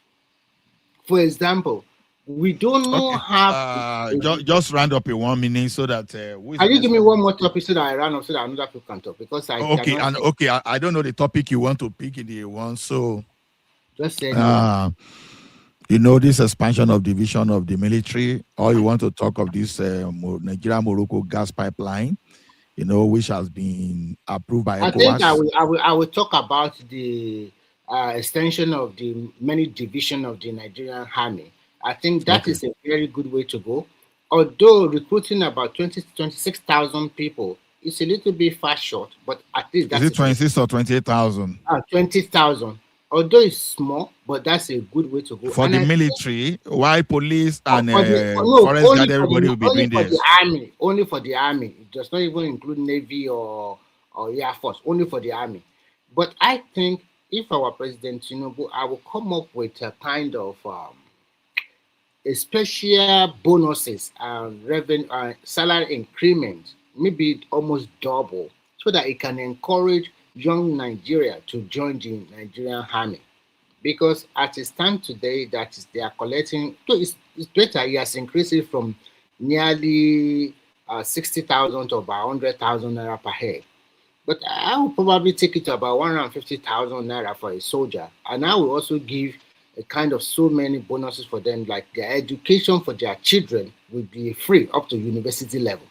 For example, we don't have just round up in 1 minute so that can you give me one more topic so that I run up so that another people can talk, because I don't know the topic you want to pick in the one, so just say you know, this expansion of division of the military, or you want to talk of this Nigeria-Morocco gas pipeline, you know, which has been approved by ECOWAS. I think I will talk about the extension of the many division of the Nigerian army. I think that is a very good way to go. Although recruiting about 20 to 26,000 people is a little bit far short, but at least that's... Is it 26 or 28,000? 20,000. Although it's small, but that's a good way to go. For the military, why police and forest guard, everybody will be doing this? Only for the army. It does not even include Navy or Air Force, only for the army. But I think if our President Tinubu, I will come up with a kind of a special bonuses and revenue salary increment, maybe almost double, so that it can encourage young Nigeria to join the Nigerian army. Because as it stands today, that is they are collecting. So it's better. He has increased it from nearly 60,000 to about 100,000 naira per head. But I will probably take it to about 150,000 naira for a soldier, and I will also give a kind of so many bonuses for them, like their education for their children will be free up to university level.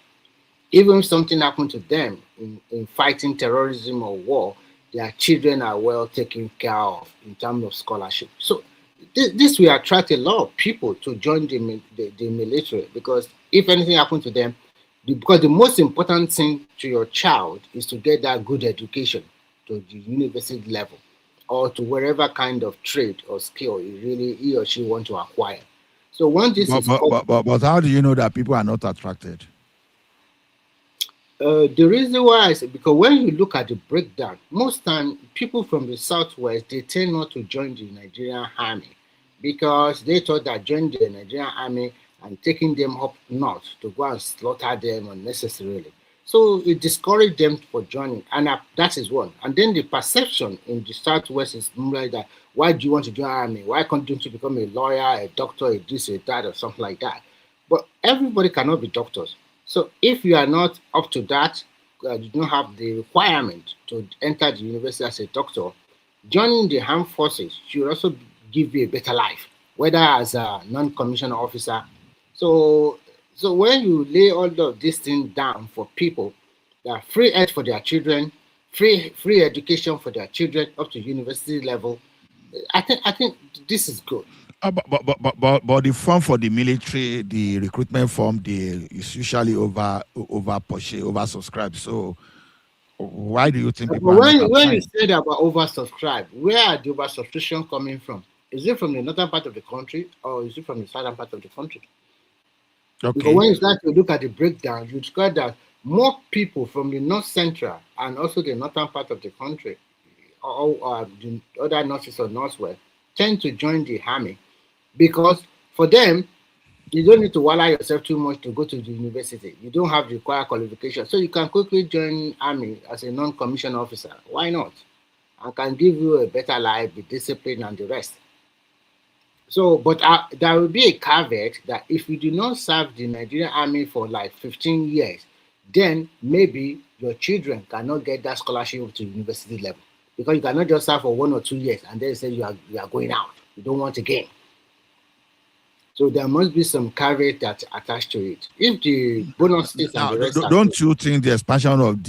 Even if something happened to them in fighting terrorism or war, their children are well taken care of in terms of scholarship. So this will attract a lot of people to join the military, because if anything happened to them, because the most important thing to your child is to get that good education to the university level or to whatever kind of trade or skill he or she want to acquire. So once this but how do you know that people are not attracted? The reason why is because when you look at the breakdown, most time people from the southwest, they tend not to join the Nigerian army because they thought that joining the Nigerian army and taking them up north to go and slaughter them unnecessarily. So it discouraged them for joining, and that is one. And then the perception in the southwest is like that: why do you want to join army? Why can't you become a lawyer, a doctor, a this, a that, or something like that? But everybody cannot be doctors. So if you are not up to that, you don't have the requirement to enter the university as a doctor, joining the armed forces should also give you a better life, whether as a non-commissioned officer. So when you lay all of these things down for people, that free ed for their children, free education for their children up to university level, I think this is good. But the form for the military, the recruitment form, is usually oversubscribed. So why do you think people when you said about oversubscribed, where are the oversubscription coming from? Is it from the northern part of the country or is it from the southern part of the country? Okay. Because when you start to look at the breakdown, you discover that more people from the north central and also the northern part of the country, or the other northeast or northwest, tend to join the army because for them, you don't need to wallow yourself too much to go to the university. You don't have the required qualification. So you can quickly join army as a non-commissioned officer. Why not? I can give you a better life with discipline and the rest. So, but there will be a caveat that if you do not serve the Nigerian army for like 15 years, then maybe your children cannot get that scholarship to university level, because you cannot just serve for 1 or 2 years and then say you are going out. You don't want to gain. So there must be some caveat that attached to it. If the bonus states and the rest don't you think the expansion of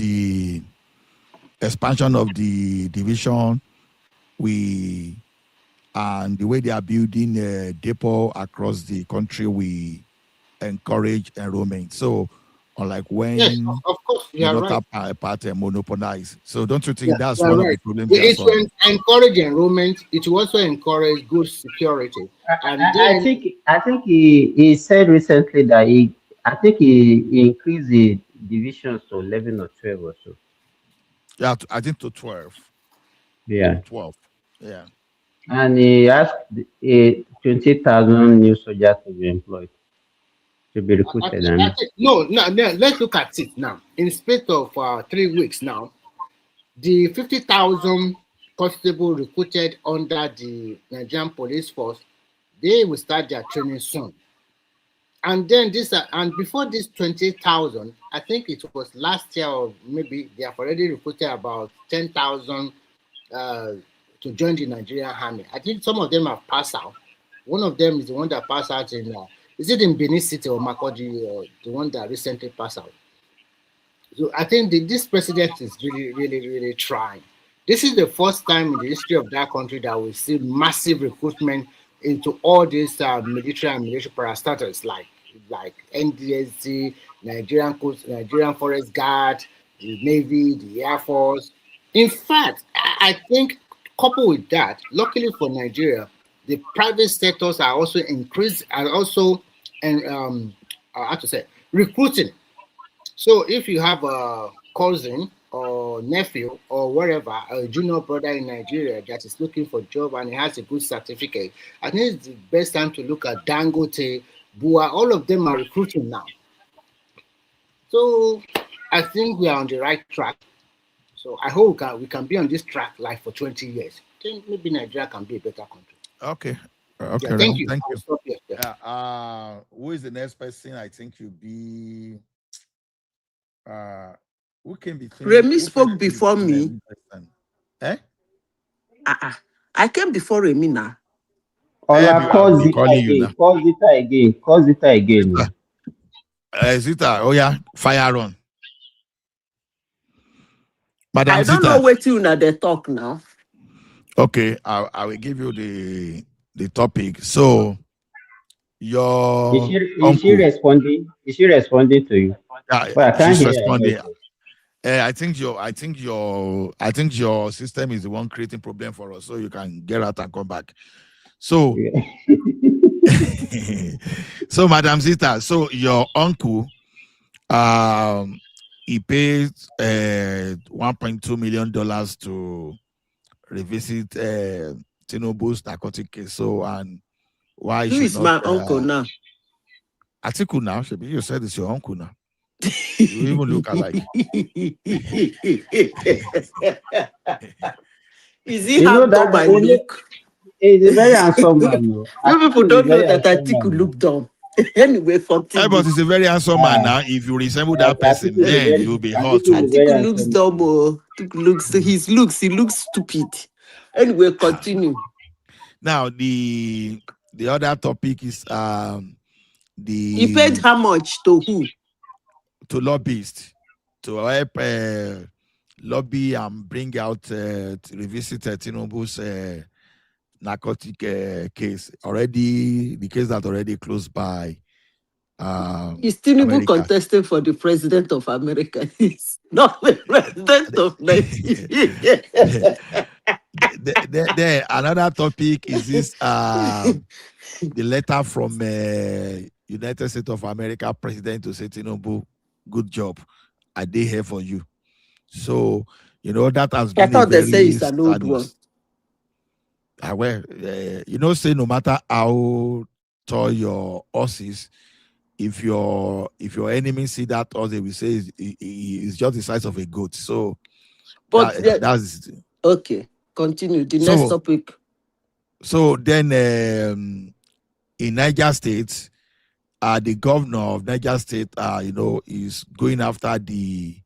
the division, and the way they are building a depot across the country, we encourage enrollment. So, unlike when yes, of course, you are right. Part monopolize. So, don't you think that's one of the problems? It will encourage enrollment. It will also encourage good security. And I think he said recently that he increased the divisions to 11 or 12 or so. Yeah, I think to 12. Yeah. To 12. Yeah. And he asked 20,000 new soldiers to be employed, to be recruited. No, let's look at it now. In space of 3 weeks now, the 50,000 constables recruited under the Nigerian police force, they will start their training soon. And then and before this 20,000, I think it was last year, or maybe they have already recruited about 10,000 to join the Nigerian army. I think some of them have passed out. One of them is the one that passed out in, is it in Benin City or Makinde, or the one that recently passed out? So I think this president is really, really, really trying. This is the first time in the history of that country that we see massive recruitment into all these military and military parastatals like NDSC, Nigerian Coast, Nigerian Forest Guard, the Navy, the Air Force. In fact, I think coupled with that, luckily for Nigeria, the private sectors are also recruiting. So if you have a cousin or nephew or whatever, a junior brother in Nigeria that is looking for a job and he has a good certificate, I think it's the best time to look at Dangote, Bua, all of them are recruiting now. So I think we are on the right track. So I hope we can be on this track like for 20 years. Then maybe Nigeria can be a better country. Okay. Okay. Yeah, thank you. Thank I'll you. stop here. Yeah. Who is the next person? I think you'll be. Who came between? Remy who spoke came before between me. Remy and- Eh? I came before Remy now. Ola, call I'll be Zita calling you again. now. Call Zita again. Call Zita again. Zita. Zita, oh yeah, fire on. Madam I don't Zita. know what you know they talk now. Okay, I will give you the topic. So your Is she responding? Is she responding to you? But I can't she's hear her responding. voice. I think your system is the one creating problem for us, so you can get out and come back. So, so Madam Zita, so your uncle, he paid $1.2 million to revisit Tinubu's narcotic case. So, and why Who should is not my uncle now? Atiku now? You said it's your uncle now. You even look alike. Is he hand up by look? He's a very handsome man. No? You people don't know that I Atiku look dumb. Anyway, continue. But he's a very handsome man now. If you resemble that person, then you'll be hot. Atiku looks dumb. He looks stupid. Anyway, continue. Now the other topic is He paid how much to who? To lobbyists to help lobby and bring out to revisit Tinubu's narcotic case. Already the case that already closed by. Is Tinubu America. contesting for the president of America? He's not the president of Nigeria. Another topic is this the letter from United States of America president to say, Tinubu, good job. I did here for you. So, that has been I thought they say it's an old one. Well, say no matter how tall your horse is, if your enemy see that horse, they will say it's just the size of a goat. So, but that's okay. Continue. The next topic. So then, in Niger State, the governor of Niger State, is going after the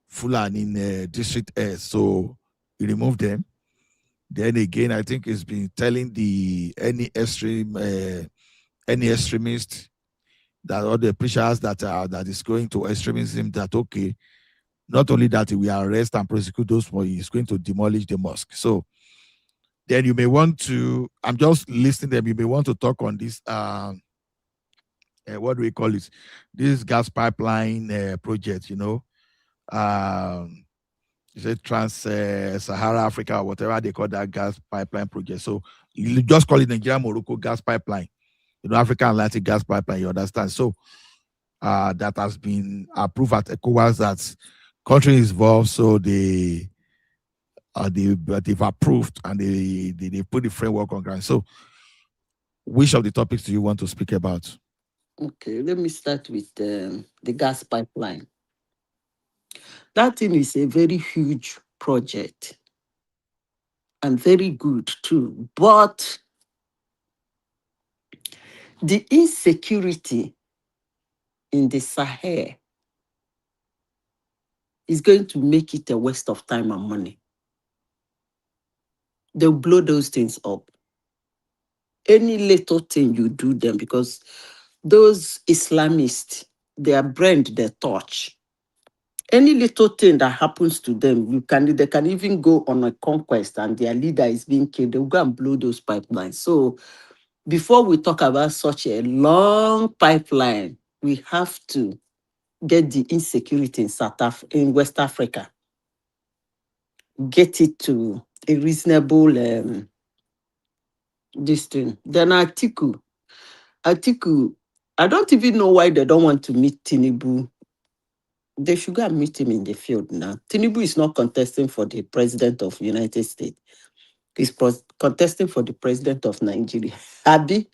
Fulani in district S. So he removed them. Then again, I think he's been telling any extremist that all the preachers that is going to extremism, that okay, not only that he will arrest and prosecute those, but he's going to demolish the mosque. So then you may want to, I'm just listing them, you may want to talk on this, what do we call it? This gas pipeline project, is it Trans-Sahara Africa, or whatever they call that gas pipeline project. So you just call it Nigeria-Morocco gas pipeline, African Atlantic gas pipeline, you understand? So that has been approved at ECOWAS, that country is involved, so they've approved and they put the framework on ground. So which of the topics do you want to speak about? Okay, let me start with the gas pipeline. That thing is a very huge project and very good too. But the insecurity in the Sahel is going to make it a waste of time and money. They'll blow those things up. Any little thing you do them, because those Islamists, their brand, their touch. Any little thing that happens to them, they can even go on a conquest and their leader is being killed. They'll go and blow those pipelines. So before we talk about such a long pipeline, we have to get the insecurity in West Africa. Get it to a reasonable this thing. Then Atiku, I don't even know why they don't want to meet Tinubu They should go and meet him in the field now. Tinubu is not contesting for the president of the United States. He's contesting for the president of Nigeria. Abi?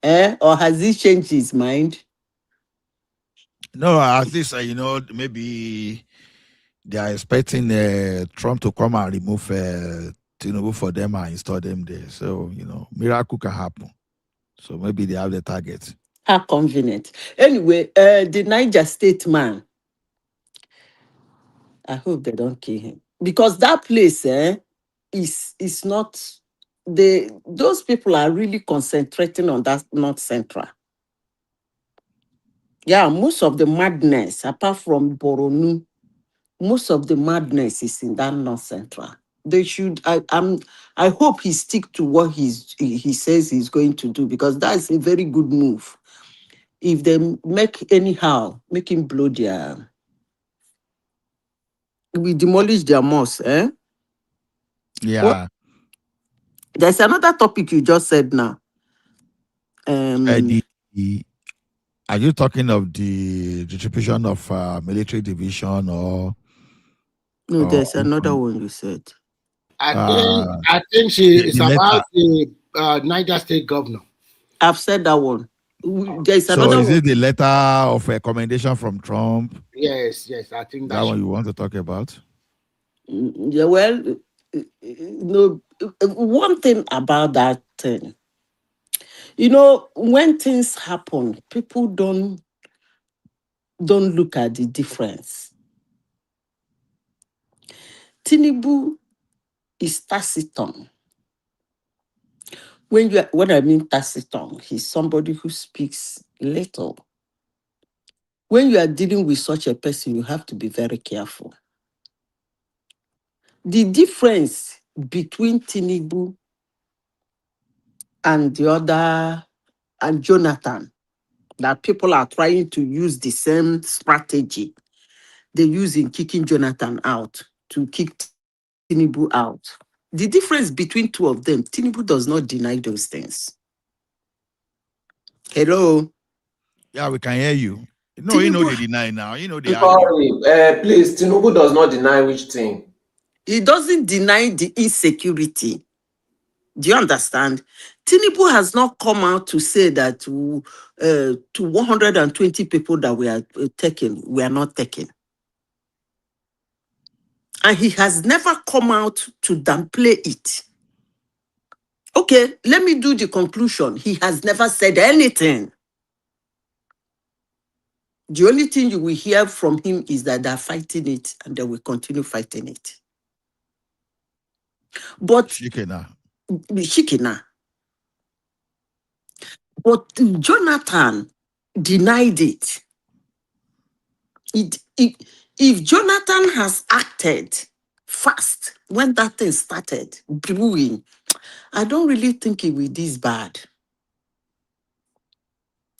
Or has he changed his mind? No, at least maybe they are expecting Trump to come and remove Tinubu for them and install them there. So miracle can happen. So maybe they have the target. How convenient. Anyway, the Niger State man, I hope they don't kill him. Because that place is not, those people are really concentrating on that North Central. Yeah, most of the madness, apart from Boronu, most of the madness is in that North Central. They should, I hope he stick to what he says he's going to do, because that's a very good move. If they make him blow we demolish their mosque, Yeah. What? There's another topic you just said now. Are you talking of the distribution of military division or? No, there's another one you said. I think it's about the Niger State governor. I've said that one. There's so another is one. It the letter of recommendation from Trump? Yes, I think that one you want to talk about. Yeah, well, one thing about that thing, when things happen, people don't look at the difference. Tinubu is taciturn. When I mean taciturn, he's somebody who speaks little. When you are dealing with such a person, you have to be very careful. The difference between Tinubu and the other, and Jonathan, that people are trying to use the same strategy they use in kicking Jonathan out to kick Tinubu out. The difference between two of them, Tinubu does not deny those things. Hello? Yeah, we can hear you. No, they deny now. They sorry, please, Tinubu does not deny which thing. He doesn't deny the insecurity. Do you understand? Tinubu has not come out to say that to 120 people that we are taking, we are not taking. And he has never come out to downplay it. Okay, let me do the conclusion. He has never said anything. The only thing you will hear from him is that they're fighting it and they will continue fighting it. But Shikina. But Jonathan denied it. If Jonathan has acted fast when that thing started brewing, I don't really think it will be this bad.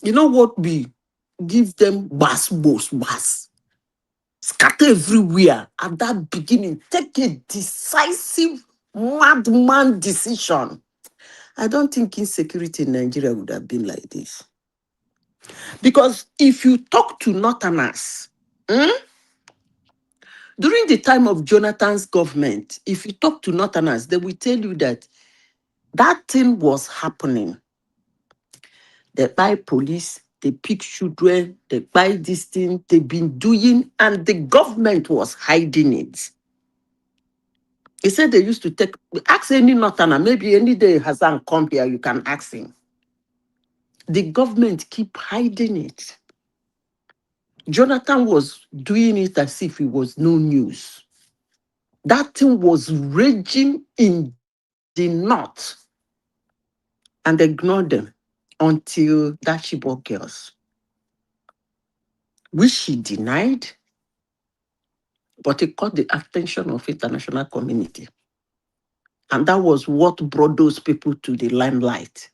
You know what we give them? Bass. Scatter everywhere at that beginning. Take a decisive madman decision. I don't think insecurity in Nigeria would have been like this. Because if you talk to Northerners, during the time of Jonathan's government, if you talk to Northerners, they will tell you that that thing was happening. They buy police, they pick children, they buy this thing, they've been doing, and the government was hiding it. He said they used to ask any Northerner, maybe any day Hassan come here, you can ask him. The government keep hiding it. Jonathan was doing it as if it was no news. That thing was raging in the north, and they ignored them until that Chibok girls, which he denied, but it caught the attention of international community. And that was what brought those people to the limelight.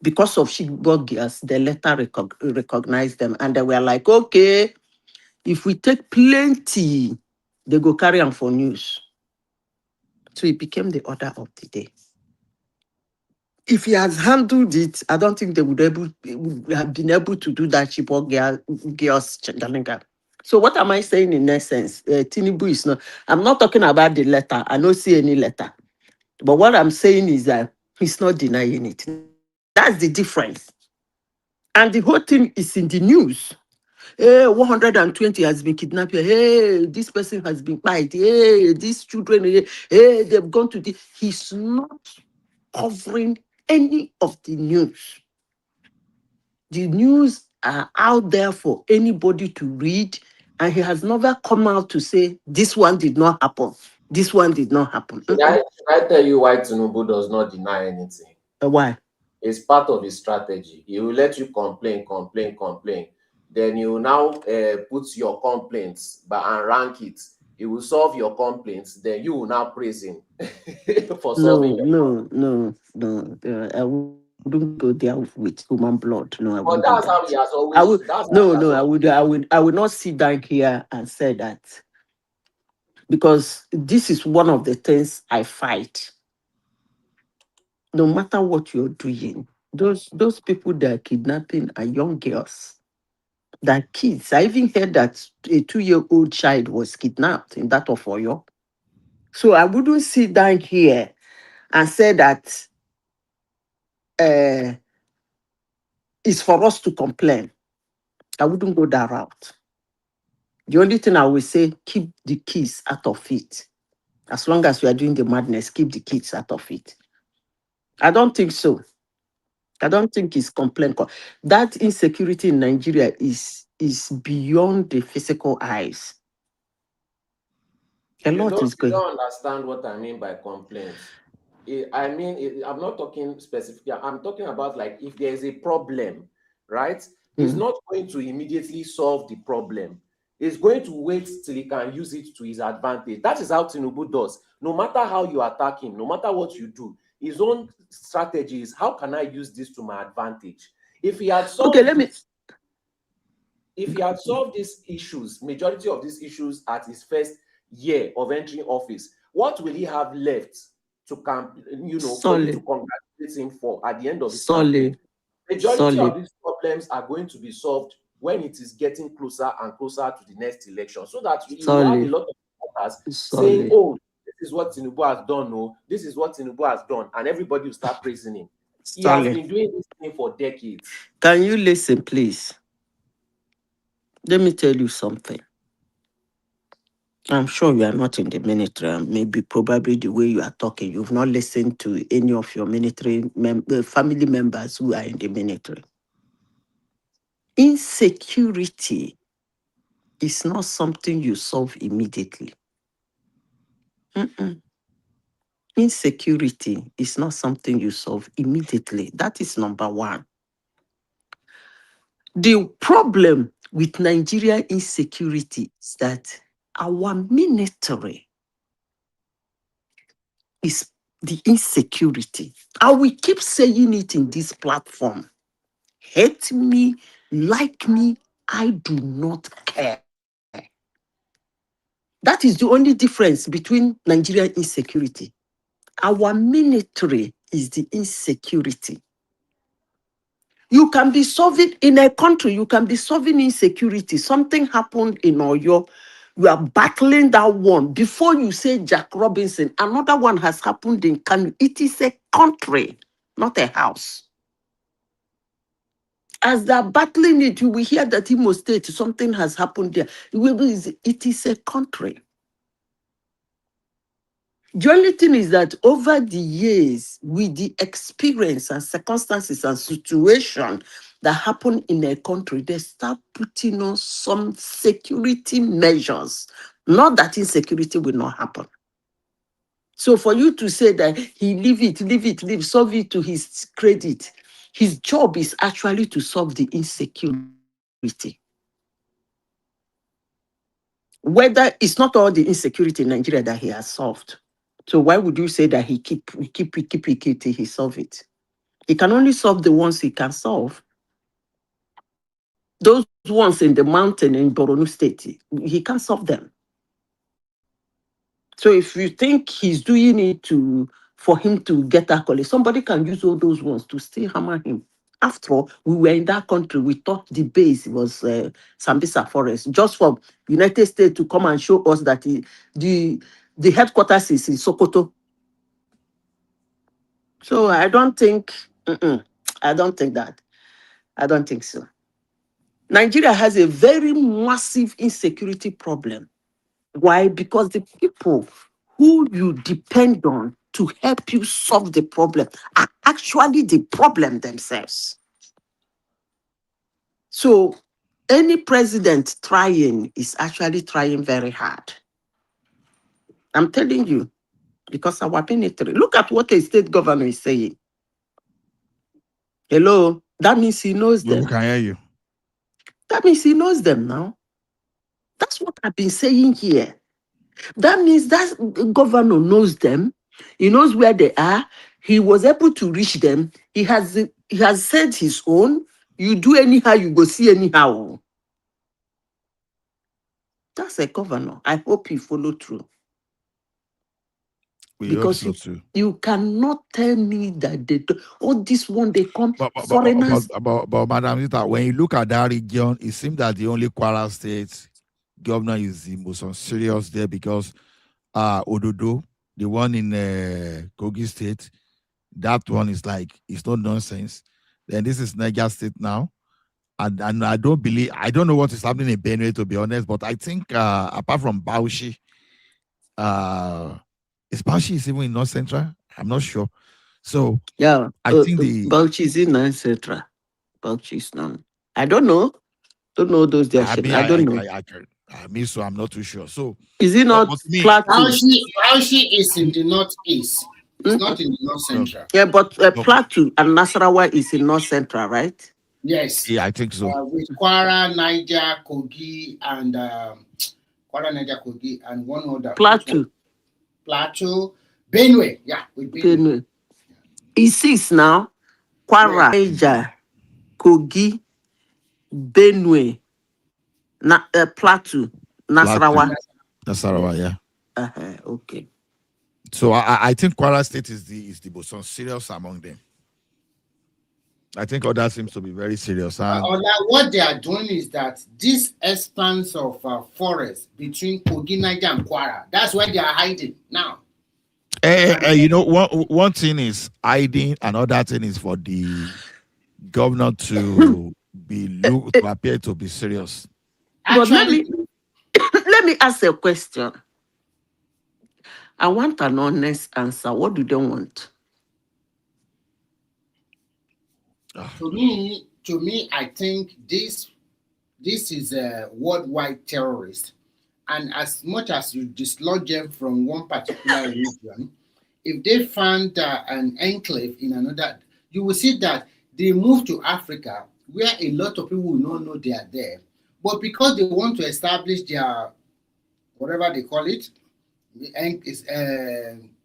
Because of Chibok girls, they later recognized them, and they were like, okay, if we take plenty, they go carry on for news. So it became the order of the day. If he has handled it, I don't think they would have been able to do that Chibok girls. So what am I saying in essence? Tinubu is not, I'm not talking about the letter. I don't see any letter. But what I'm saying is that he's not denying it. That's the difference. And the whole thing is in the news. Hey, 120 has been kidnapped. Hey, this person has been killed. Hey, these children, hey, they've gone to the... He's not covering any of the news. The news are out there for anybody to read, and he has never come out to say, this one did not happen. This one did not happen. Should I tell you why Tinubu does not deny anything? Why? It's part of his strategy. He will let you complain. Then he will now put your complaints and rank it. He will solve your complaints. Then you will now praise him for solving your I wouldn't go there with human blood. No, I But wouldn't that's do how that. he has always. I would not sit down here and say that, because this is one of the things I fight. No matter what you're doing, those people that are kidnapping are young girls. They're kids. I even heard that a 2-year-old child was kidnapped in that of Oyo. So I wouldn't sit down here and say that it's for us to complain. I wouldn't go that route. The only thing I will say, keep the kids out of it. As long as we are doing the madness, keep the kids out of it. I don't think so. I don't think it's complaint. That insecurity in Nigeria is beyond the physical eyes. A lot is You going. don't understand what I mean by complaints. I'm not talking specifically. I'm talking about like if there is a problem, right? It's not going to immediately solve the problem. It's going to wait till he can use it to his advantage. That is how Tinubu does. No matter how you attack him, no matter what you do, his own strategy is how can I use this to my advantage? If he had solved if he had solved these issues, majority of these issues at his first year of entering office, what will he have left to for you to congratulate him for at the end of his campaign? Majority of these problems are going to be solved when it is getting closer and closer to the next election, so that you will have a lot of voters saying, oh, this is what Tinubu has done, no, this is what Tinubu has done, and everybody will start praising him. He has been doing this thing for decades. Can you listen, please? Let me tell you something. I'm sure you are not in the military, and maybe probably the way you are talking, you've not listened to any of your military family members who are in the military. Insecurity is not something you solve immediately. Insecurity is not something you solve immediately. That is number one. The problem with Nigeria insecurity is that our military is the insecurity. I will keep saying it in this platform. Hate me, like me, I do not care. That is the only difference between Nigerian insecurity. Our military is the insecurity. You can be solving in a country, you can be solving insecurity. Something happened in Oyo, you are battling that one. Before you say Jack Robinson, another one has happened in Kanu. It is a country, not a house. As they're battling it, you will hear that Imo State, something has happened there. It is a country. The only thing is that over the years, with the experience and circumstances and situation that happen in a country, they start putting on some security measures. Not that insecurity will not happen. So for you to say that he leave, solve it to his credit, his job is actually to solve the insecurity. Whether it's not all the insecurity in Nigeria that he has solved. So why would you say that he keep till he solve it? He can only solve the ones he can solve. Those ones in the mountain in Borno State, he can't solve them. So if you think he's doing it for him to get accolades, somebody can use all those ones to still hammer him. After all, we were in that country. We thought the base was Sambisa Forest, just for United States to come and show us that the headquarters is in Sokoto. So I don't think, I don't think that. I don't think so. Nigeria has a very massive insecurity problem. Why? Because the people who you depend on to help you solve the problem are actually the problem themselves. So any president trying is actually trying very hard. I'm telling you, because our military, look at what a state governor is saying. Hello, that means he knows them. We can hear you. That means he knows them now. That's what I've been saying here. That means that governor knows them. He knows where they are. He was able to reach them. He has said his own. You do anyhow, you go see anyhow. That's a governor. I hope he follow through. We because hope so too. You cannot tell me that they do, all this one they come foreigners. But Madam Zita, when you look at that region, it seems that the only Kwara State governor is the most serious there, because OLODO, the one in Kogi State, that one is like, it's no nonsense. Then this is Niger State now. And I don't know what is happening in Benue, to be honest, but I think apart from Bauchi, is Bauchi is even in North Central? I'm not sure. So yeah, I think Bauchi is in North Central. Bauchi is not. I don't know. Don't know those directions. I don't know. So I'm not too sure. So is it not Plateau? Bauchi is in the northeast. It's not in the North Central. Yeah, but Plateau and Nasarawa is in North Central, right? Yes. Yeah, I think so. With Kwara, Niger, Kogi, and one other. Plateau, Benue. Yeah, with Benue. It's 6 now. Kwara, Niger, Kogi, Benue, Plateau, Nasarawa. Nasarawa, yeah. Okay. So I think Kwara State is the most serious among them. I think others seems to be very serious. What they are doing is that this expanse of forest between Kogi, Niger, and Kwara, that's where they are hiding now. You know, one thing is hiding, another thing is for the governor to to appear to be serious. But let me ask a question. I want an honest answer. What do they want? To me, I think this is a worldwide terrorist, and as much as you dislodge them from one particular region, if they find an enclave in another, you will see that they move to Africa, where a lot of people will not know they are there, but because they want to establish their whatever they call it,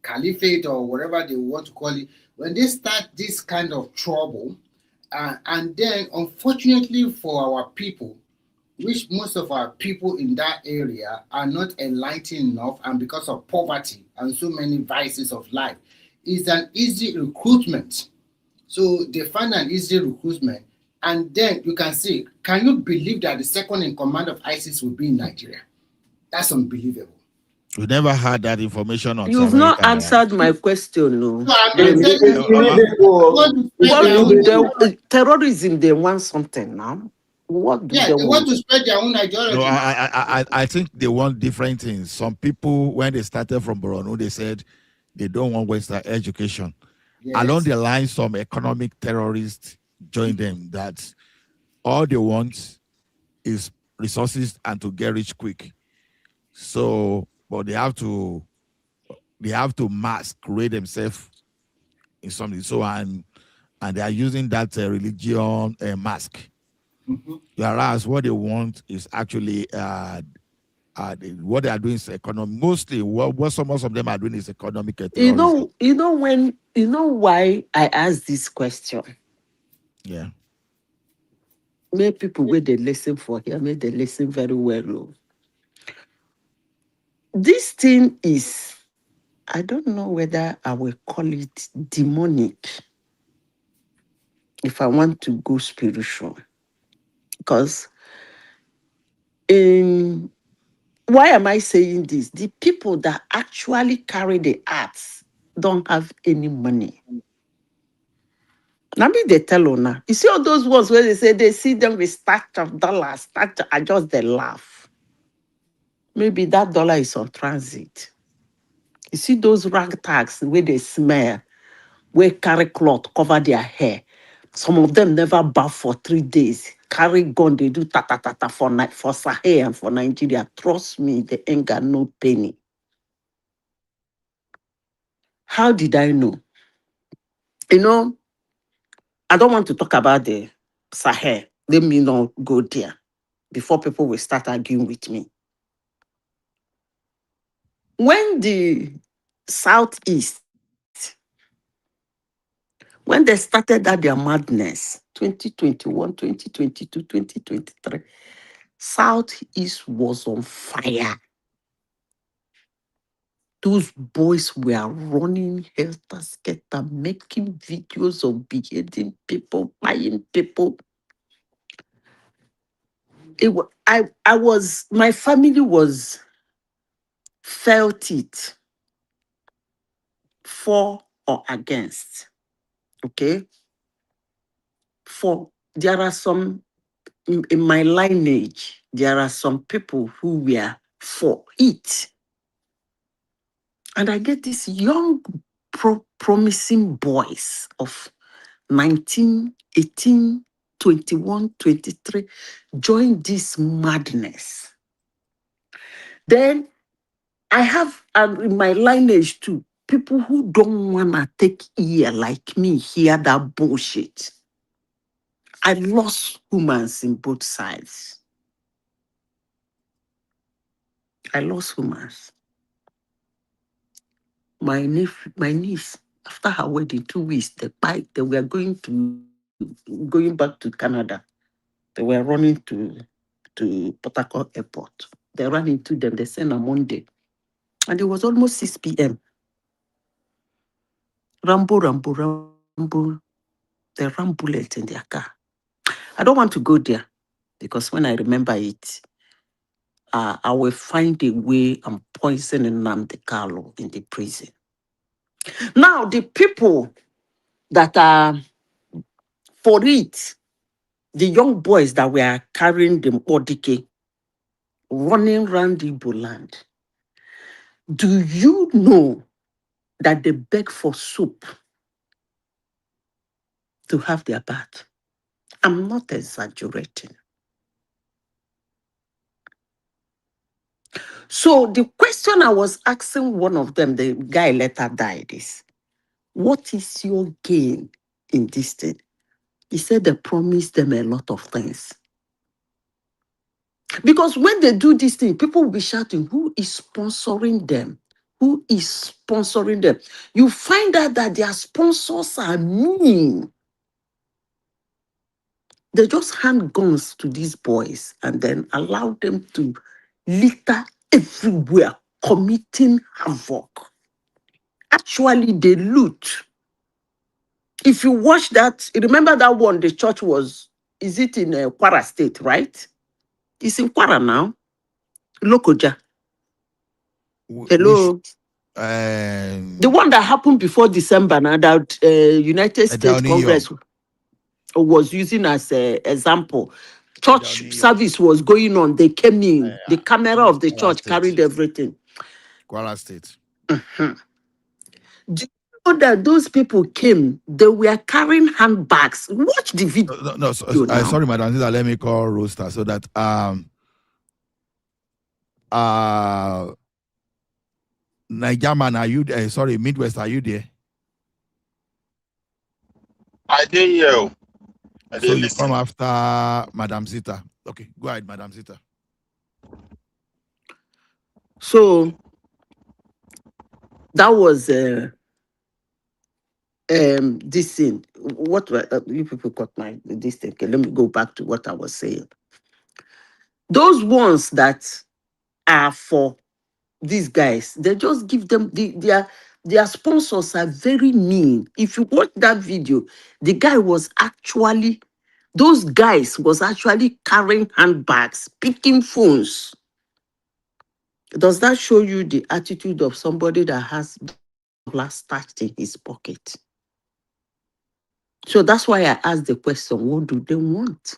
caliphate or whatever they want to call it, when they start this kind of trouble. And then, unfortunately for our people, which most of our people in that area are not enlightened enough, and because of poverty and so many vices of life, is an easy recruitment. So they find an easy recruitment, and then you can see, can you believe that the second in command of ISIS will be in Nigeria? That's unbelievable. We never had that information on. You've not answered my question, no. Terrorism, they want something now. What do they want to spread their own ideology. No, I think they want different things. Some people, when they started from Borno, they said they don't want Western education. Yes. Along the line, some economic terrorists joined them, that all they want is resources and to get rich quick. So, but they have to masquerade themselves in something. So and they are using that religion mask. Mm-hmm. Whereas what they want is actually what they are doing is economic. Mostly, what most of them are doing is economic terrorism. You know why I asked this question. Yeah. Many people where they listen for here, may they listen very well. This thing is, I don't know whether I will call it demonic. if I want to go spiritual. Because why am I saying this? The people that actually carry the arts don't have any money. Now me they tell you now. You see all those ones where they say they see them with stacks of dollars, I just they laugh. Maybe that dollar is on transit. You see those rag tags where they smell, where carry cloth cover their hair. Some of them never bath for 3 days. Carry gun, they do ta for night for Sahel and for Nigeria. Trust me, they ain't got no penny. How did I know? You know, I don't want to talk about the Sahel. Let me not go there before people will start arguing with me. When the Southeast, when they started that their madness, 2021, 2022, 2023, Southeast was on fire. Those boys were running helter-skelter, making videos of beheading people, buying people. My family felt it for or against. Okay? There are some, in my lineage, there are some people who were for it. And I get these young, promising boys of 19, 18, 21, 23, join this madness. Then I have in my lineage too, people who don't want to take ear like me hear that bullshit. I lost humans in both sides. I lost humans. My niece, after her wedding, 2 weeks, they were going back to Canada. They were running to Port Harcourt Airport. They ran into them. They sent on Monday. And it was almost 6 p.m. Rambo. They ran bullets in their car. I don't want to go there because when I remember it, I will find a way I'm poisoning NNamdi in the prison. Now, the people that are for it, the young boys that were carrying the Odike, running around the Igbo land, do you know that they beg for soup to have their bath? I'm not exaggerating. So the question I was asking one of them, the guy later died, is, what is your gain in this thing? He said they promised them a lot of things. Because when they do this thing, people will be shouting, who is sponsoring them? Who is sponsoring them? You find out that their sponsors are mean. They just hand guns to these boys and then allow them to litter everywhere, committing havoc. Actually, they loot. If you watch that, remember that one, the church was, is it in Kwara State, right? It's in Kwara now. Lokoja. Hello. The one that happened before December now, that United States Congress was using as an example. Church service was going on. They came in. The camera of the church carried everything. Kwara State. Do you know that those people came? They were carrying handbags. Watch the video. No, sorry, Madam Zita, let me call Roaster so that Nigerman, are you there? Sorry, Midwest, are you there? I didn't hear. So you come after Madam Zita. Okay, go ahead, Madam Zita. So that was this thing. What you people got this thing? Okay, let me go back to what I was saying. Those ones that are for these guys, they just give them Their sponsors are very mean. If you watch that video, the guy was actually, those guys was actually carrying handbags, picking phones. Does that show you the attitude of somebody that has $1 stashed in his pocket? So that's why I asked the question, what do they want?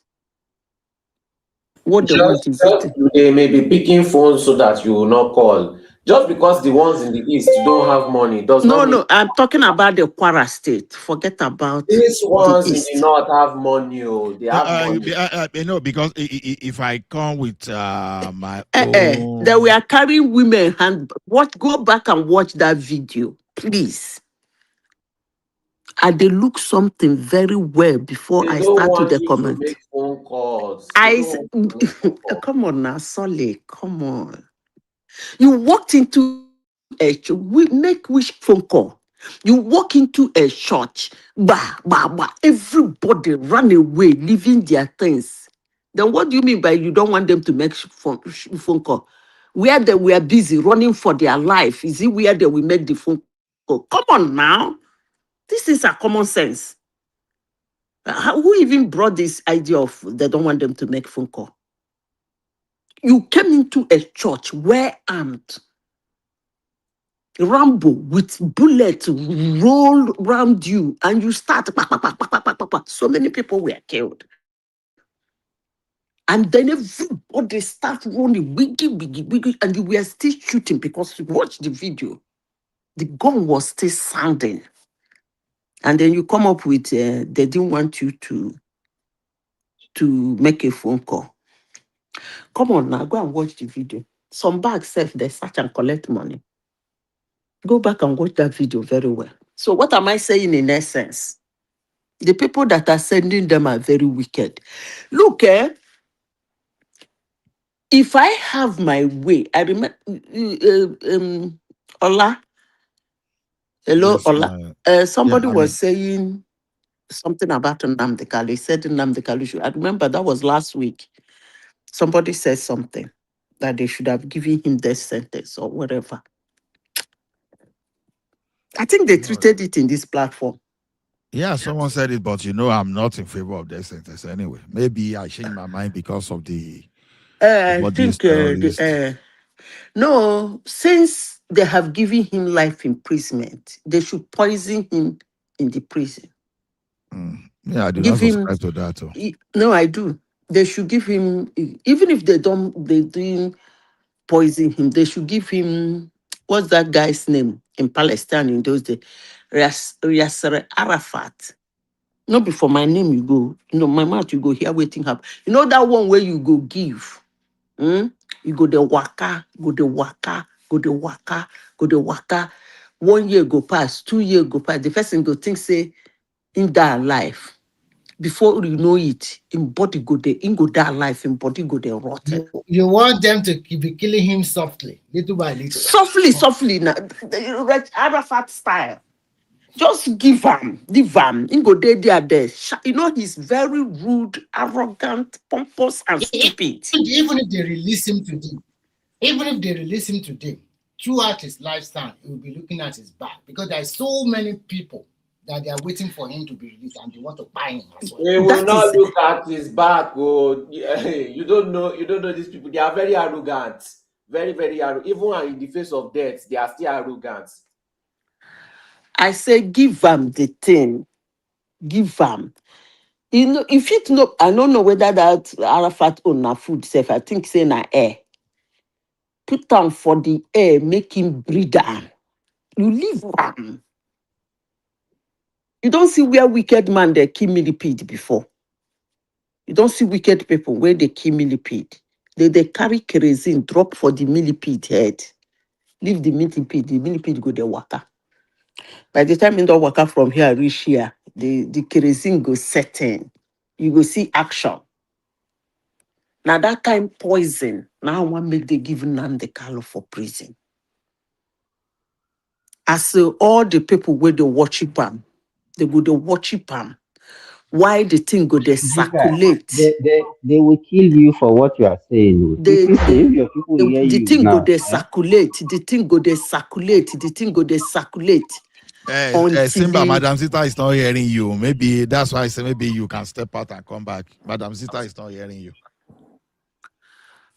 What they want is it? They may be picking phones so that you will not call. Just because the ones in the east don't have money does not mean. No, I'm talking about the Kwara State. Forget about These ones the in east. the north have money. They have money. Because if I come with my own, That we are carrying women hand. Go back and watch that video, please. They look something very well before I start to the comment. Make phone calls. Come on now, Solly. Come on. You walked into we make which phone call? You walk into a church, everybody run away, leaving their things. Then what do you mean by you don't want them to make phone call? Where they were busy running for their life, is it where they will make the phone call? Come on now. This is a common sense. Who even brought this idea of they don't want them to make phone call? You came into a church well armed. Rambo with bullets roll around you and you start. So many people were killed. And then everybody start running, wiggy, and you were still shooting because you watched the video. The gun was still sounding. And then you come up with, they didn't want you to make a phone call. Come on now, go and watch the video. Some bags safe, they search and collect money. Go back and watch that video very well. So what am I saying in essence? The people that are sending them are very wicked. Look, if I have my way, I remember, Ola, hello, yes, Ola. Somebody was saying something about NNamdi Kanu. He said NNamdi Kanu. I remember that was last week. Somebody said something that they should have given him death sentence or whatever. I think they treated it in this platform. Yeah, someone said it, but I'm not in favor of death sentence anyway. Maybe I changed my mind because of the. I think no, since they have given him life imprisonment, they should poison him in the prison. Yeah, I do not subscribe to that. No, I do. They should give him, even if they didn't poison him, they should give him, what's that guy's name in Palestine in those days? Yasser Arafat. Not before my name you go. My mouth you go here waiting up. That one where you go give. You go the waka, go the waka, go the waka, go the waka. 1 year go pass, 2 years go pass. The person go think say in that life. Before you know it, in body go there, in go that life, in body go there rotten. You want them to be killing him softly, little by little. Softly now. Arafat style. Just give him. In go there. He's very rude, arrogant, pompous, and stupid. Even if they release him today, throughout his lifetime, he will be looking at his back because there are so many people that they are waiting for him to be released and they want to buy him as well. They will not look at his back. You don't know these people. They are very arrogant. Very, very arrogant. Even in the face of death, they are still arrogant. I say, give them the thing. Give them. If it no, I don't know whether that Arafat own na food safe. I think say na air. Put down for the air, make him breathe down. You leave one. You don't see where wicked man they kill millipede before. You don't see wicked people where they kill millipede. They carry kerosene, drop for the millipede head. Leave the millipede go the water. By the time in the water from here reach here, the kerosene go setting. You go see action. Now that kind of poison, now one make they give NNamdi Kanu for prison. As all the people where they worship him, they go to worship him. why the thing go they circulate. They will kill you for what you are saying. If your people hear The you thing go now, they circulate. The thing go they circulate. The thing go they circulate. Simba, Madam Zita is not hearing you. Maybe that's why I say maybe you can step out and come back. Madam Zita is not hearing you.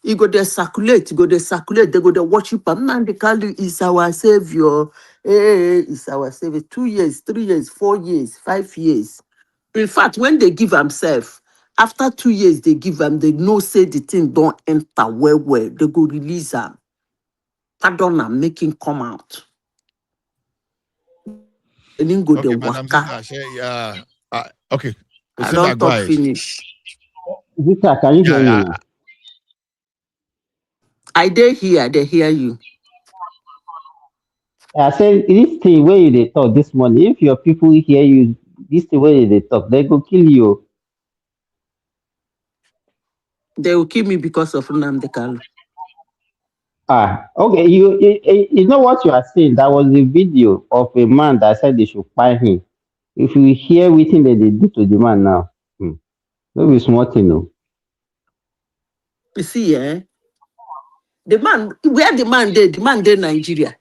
You go there circulate, they go there worship him. NNamdi Kanu is our savior. Hey, is our savior. 2 years, 3 years, 4 years, 5 years. In fact, when they give himself, after 2 years, they give him, they know say the thing don't enter well. They go release him. Pardon him, make him come out. And then go Okay, there Madam waka. Zita, okay. I Simba, don't go talk ahead. finish. Zita, can you hear me now? I dare hear, they hear you. I said this thing where they talk this morning. If your people hear you, this thing where they talk, they go kill you. They will kill me because of NNamdi Kanu. Okay. You know what you are saying? That was a video of a man that said they should find him. If you hear everything that they do to the man now, maybe small thing, no. You see, the man, where the man did Nigeria.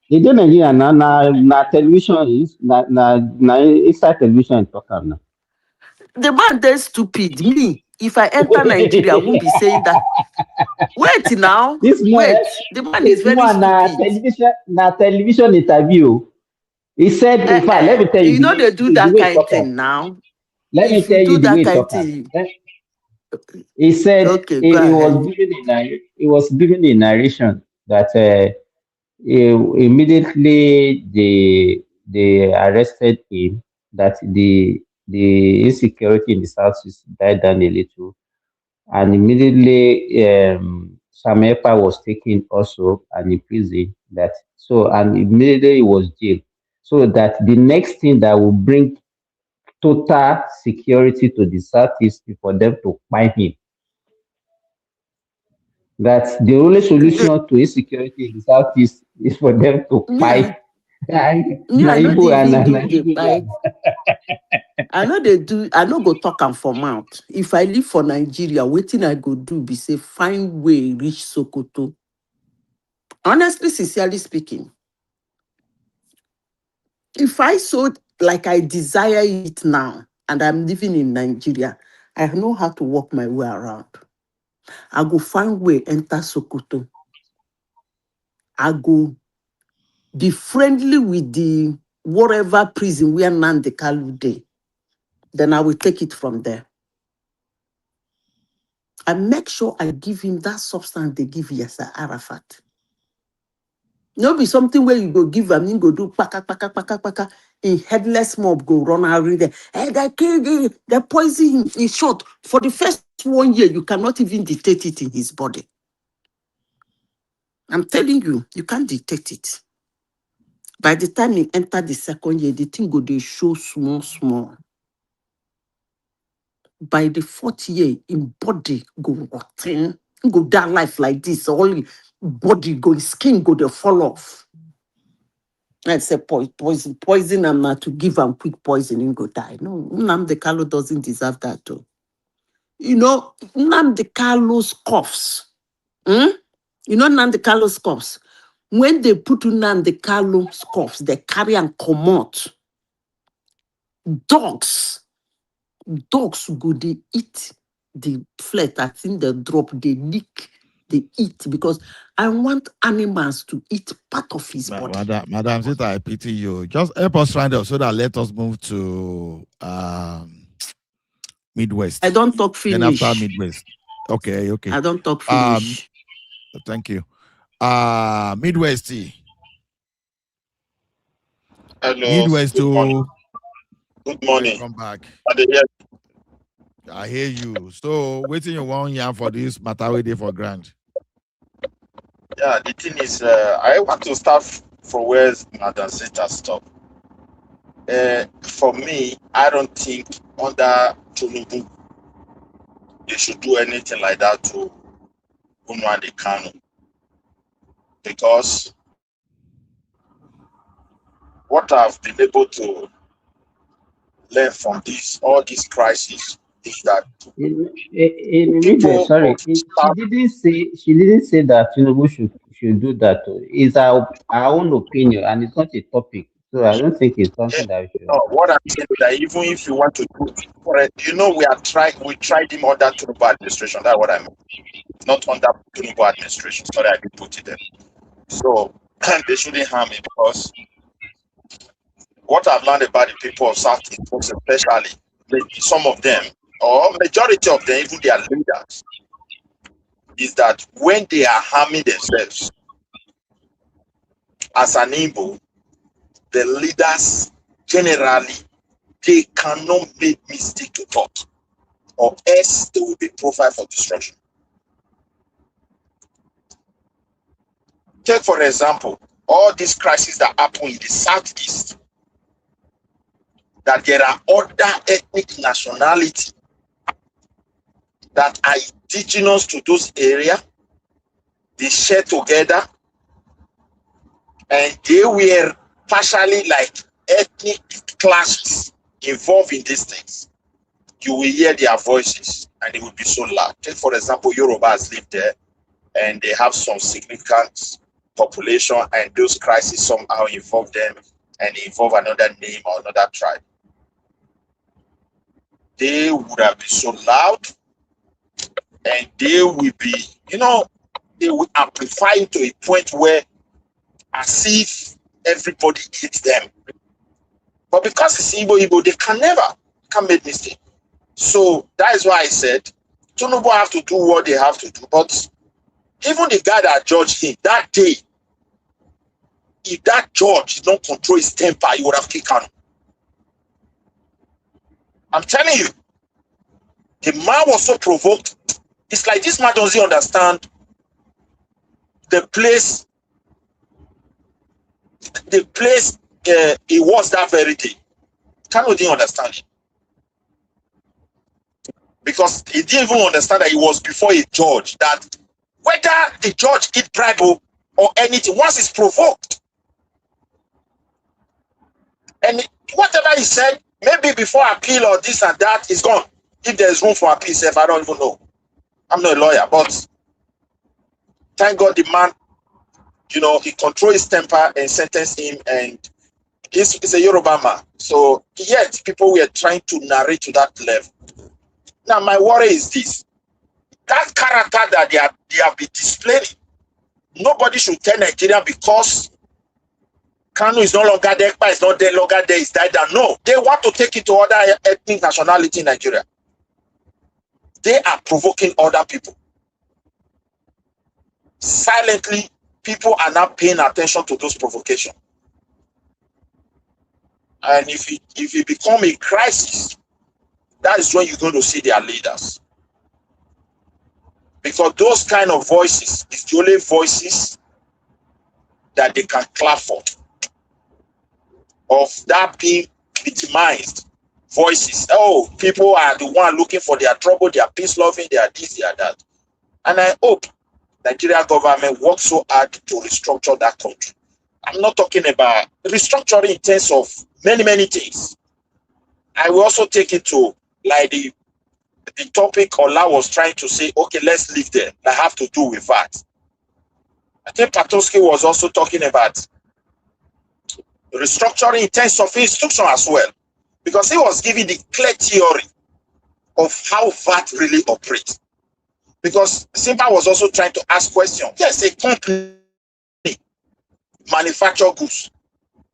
They do Nigeria now, na television is na inside television talk now. The man is stupid. Me, if I enter Nigeria, I won't be saying that. Wait now. This man, The man is very stupid. na television interview. He said, in fact, let me tell you, You know they do that kind of thing now. Let me tell you the way he talk. He said he was giving a narration that immediately they arrested him, that the insecurity in the south died down a little, and immediately Samepa was taken also and in prison. And immediately he was jailed. So that the next thing that will bring total security to the southeast is for them to find him. That the only solution to insecurity in the southeast is for them to fight. I know they do. I know go talk and for mouth. If I live for Nigeria, waiting I go do be say find way reach Sokoto. Honestly, sincerely speaking, if I sold like I desire it now and I'm living in Nigeria, I know how to walk my way around. I go find way enter Sokoto. I go be friendly with the whatever prison where NNamdi Kanu dey. Then I will take it from there. I make sure I give him that substance they give Yasser Arafat. No be something where you go give him, you go do paka, in headless mob go run out there. Hey, they poison him. In short, for the first 1 year, you cannot even detect it in his body. I'm telling you, you can't detect it. By the time he enter the 2nd year, the thing go they show small. By the 4th year, in body go rotten, go down life like this. All body go, skin go they fall off. I say poison him now to give him quick poison and go die. No, NNamdi Kanu doesn't deserve that too. You know, NNamdi Kanu's coughs. You know NNamdi Kanu's coughs. When they put NNamdi Kanu's coughs, they carry and come out. Dogs go they eat the flesh. I think they drop, they lick, they eat, because I want animals to eat part of his body. Madam Zita, I pity you. Just help us round up so that let us move to Midwest. I don't talk finish. Then after Midwest. Okay. I don't talk finish. Thank you. Midwest. Hello. Midwest to Good morning. Come back. I hear you. So waiting you 1 year for this matter day for grant. Yeah, the thing is, I want to start from where Madam Zita stopped. For me, I don't think under Tinubu they should do anything like that to NNamdi Kanu, because what I've been able to learn from all these crises is that Sorry, she didn't say that Tinubu should do that. It's our own opinion, and it's not a topic. So I don't think it's something that we should. No, what I'm saying is that even if you want to do it, we tried him under Tinubu administration. That's what I mean. Not under Tinubu administration. Sorry, I didn't put it there. So they shouldn't harm me, because what I've learned about the people of Southeast, especially some of them, or majority of them, even their leaders, is that when they are harming themselves as an Igbo, the leaders generally, they cannot make mistake to talk, or else they will be profiled for destruction. Take for example, all these crises that happen in the Southeast, that there are other ethnic nationalities that are indigenous to those areas, they share together, and they were partially like ethnic clashes involved in these things. You will hear their voices and they will be so loud. Take for example, Yorubas live there and they have some significant population, and those crises somehow involve them and involve another name or another tribe. They would have been so loud, and they will be, they will amplify it to a point where as if everybody hates them. But because it's Igbo, they can make mistake. So that is why I said Tinubu have to do what they have to do. But even the guy that judged him that day, if that judge did not control his temper, he would have kicked Kanu. I'm telling you, the man was so provoked. It's like this man doesn't understand the place he was that very day. Kanu didn't understand it. Because he didn't even understand that he was before a judge, that whether the judge eat bribe or anything, once he's provoked, and whatever he said, maybe before appeal or this and that, is gone. If there's room for appeal, I don't even know. I'm not a lawyer, but thank God the man, he controlled his temper and sentenced him, and he's a Yoruba man. So yet people were trying to narrate to that level. Now my worry is this: that character that they have been displaying, nobody should tell Nigeria because Kanu is no longer there, Ekpa is not there longer there, is died down. No, they want to take it to other ethnic nationality in Nigeria. They are provoking other people. Silently, people are not paying attention to those provocations. And if it become a crisis, that is when you're going to see their leaders. Because those kind of voices is the only voices that they can clap for. Of that being victimized voices. Oh, people are the one looking for their trouble, they are peace loving, they are this, they are that. And I hope Nigeria government works so hard to restructure that country. I'm not talking about restructuring in terms of many things. I will also take it to like the topic Ola was trying to say, okay, let's leave there. I have to do with that. I think Patoski was also talking about restructuring in terms of instruction as well, because he was giving the clear theory of how VAT really operates. Because Simba was also trying to ask questions. Yes, a company manufacture goods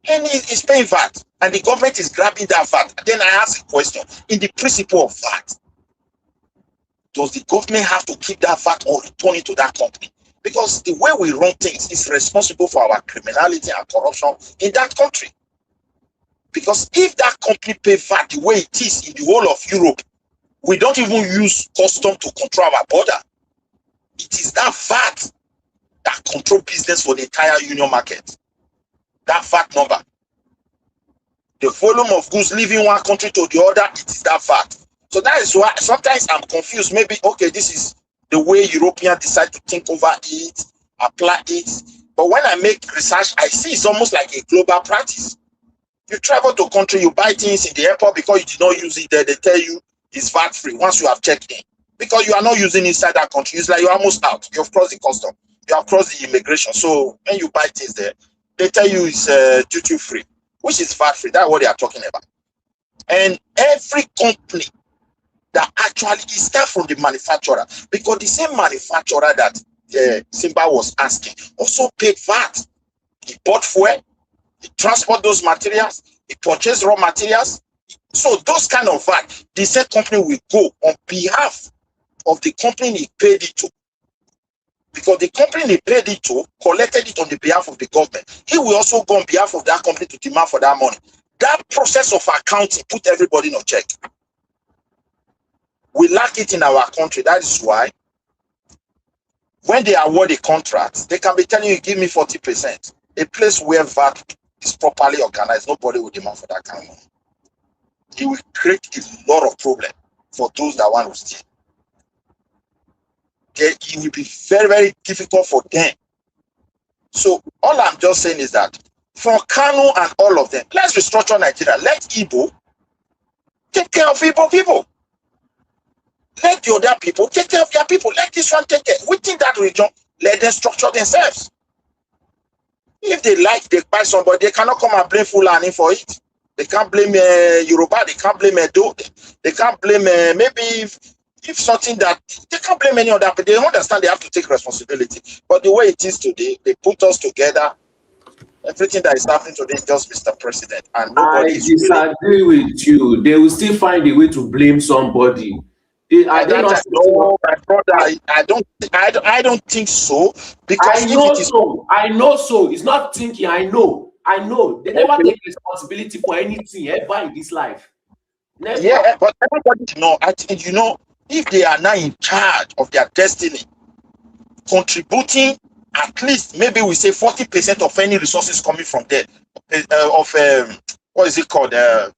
and it's paying VAT, and the government is grabbing that VAT. Then I ask a question: in the principle of VAT, does the government have to keep that VAT or return it to that company? Because the way we run things is responsible for our criminality and corruption in that country. Because if that company pay VAT the way it is in the whole of Europe, we don't even use custom to control our border. It is that VAT that control business for the entire union market. That VAT number. The volume of goods leaving one country to the other, it is that VAT. So that is why sometimes I'm confused. Maybe, okay, this is the way Europeans decide to think over it, apply it. But when I make research, I see it's almost like a global practice. You travel to country, you buy things in the airport because you did not use it there. They tell you it's VAT free once you have checked in. Because you are not using inside that country. It's like you're almost out. You've crossed the custom. You have crossed the immigration. So when you buy things there, they tell you it's duty free, which is VAT free. That's what they are talking about. And every company that actually is start from the manufacturer, because the same manufacturer that Simba was asking also paid VAT. He bought fuel, he transport those materials, he purchased raw materials. So those kind of VAT, the same company will go on behalf of the company he paid it to. Because the company he paid it to collected it on the behalf of the government. He will also go on behalf of that company to demand for that money. That process of accounting put everybody on check. We lack it in our country. That is why when they award a contract, they can be telling you, give me 40%. A place where VAT is properly organized, nobody will demand for that kind of money. It will create a lot of problem for those that want to steal. It will be very, very difficult for them. So all I'm just saying is that for Kanu and all of them, let's restructure Nigeria. Let Igbo take care of Igbo people. Let the other people take care of their people. Let this one take care. Within that region, let them structure themselves. If they like, they buy somebody, they cannot come and blame Fulani for it. They can't blame Yoruba, they can't blame Edo, they can't blame maybe if something that, they can't blame any other, but they understand they have to take responsibility. But the way it is today, they put us together. Everything that is happening today is just Mr. President. And nobody I disagree with you. They will still find a way to blame somebody. My brother, I don't think so. Because I know so. It's not thinking, I know. They never take responsibility for anything ever in this life. Never. Yeah, but everybody know. I think if they are now in charge of their destiny, contributing at least maybe we say 40% of any resources coming from there, what is it called? A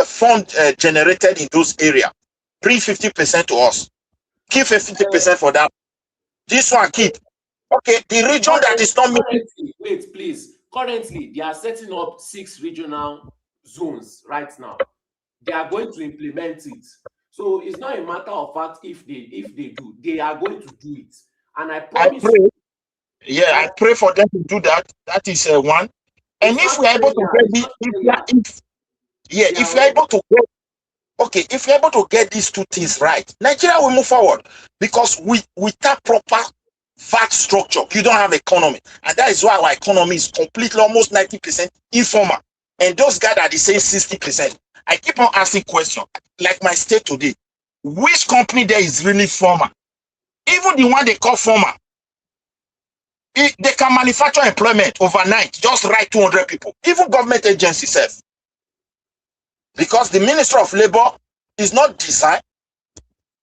fund generated in those areas. Bring 50% to us. Keep 50% for that. This one keep. Okay, the region that is not meeting. Wait, please. Currently, they are setting up 6 regional zones right now. They are going to implement it. So it's not a matter of fact if they do. They are going to do it. And I promise you. Yeah, I pray for them to do that. That is one. And if we're able to get if we're able to get if you're able to get these two things right, Nigeria will move forward. Because without proper VAT structure, you don't have economy. And that is why our economy is completely almost 90% informal. And those guys are the same 60%. I keep on asking questions. Like my state today, which company there is really formal? Even the one they call formal, they can manufacture employment overnight, just write 200 people. Even government agencies self. Because the Ministry of Labor is not designed,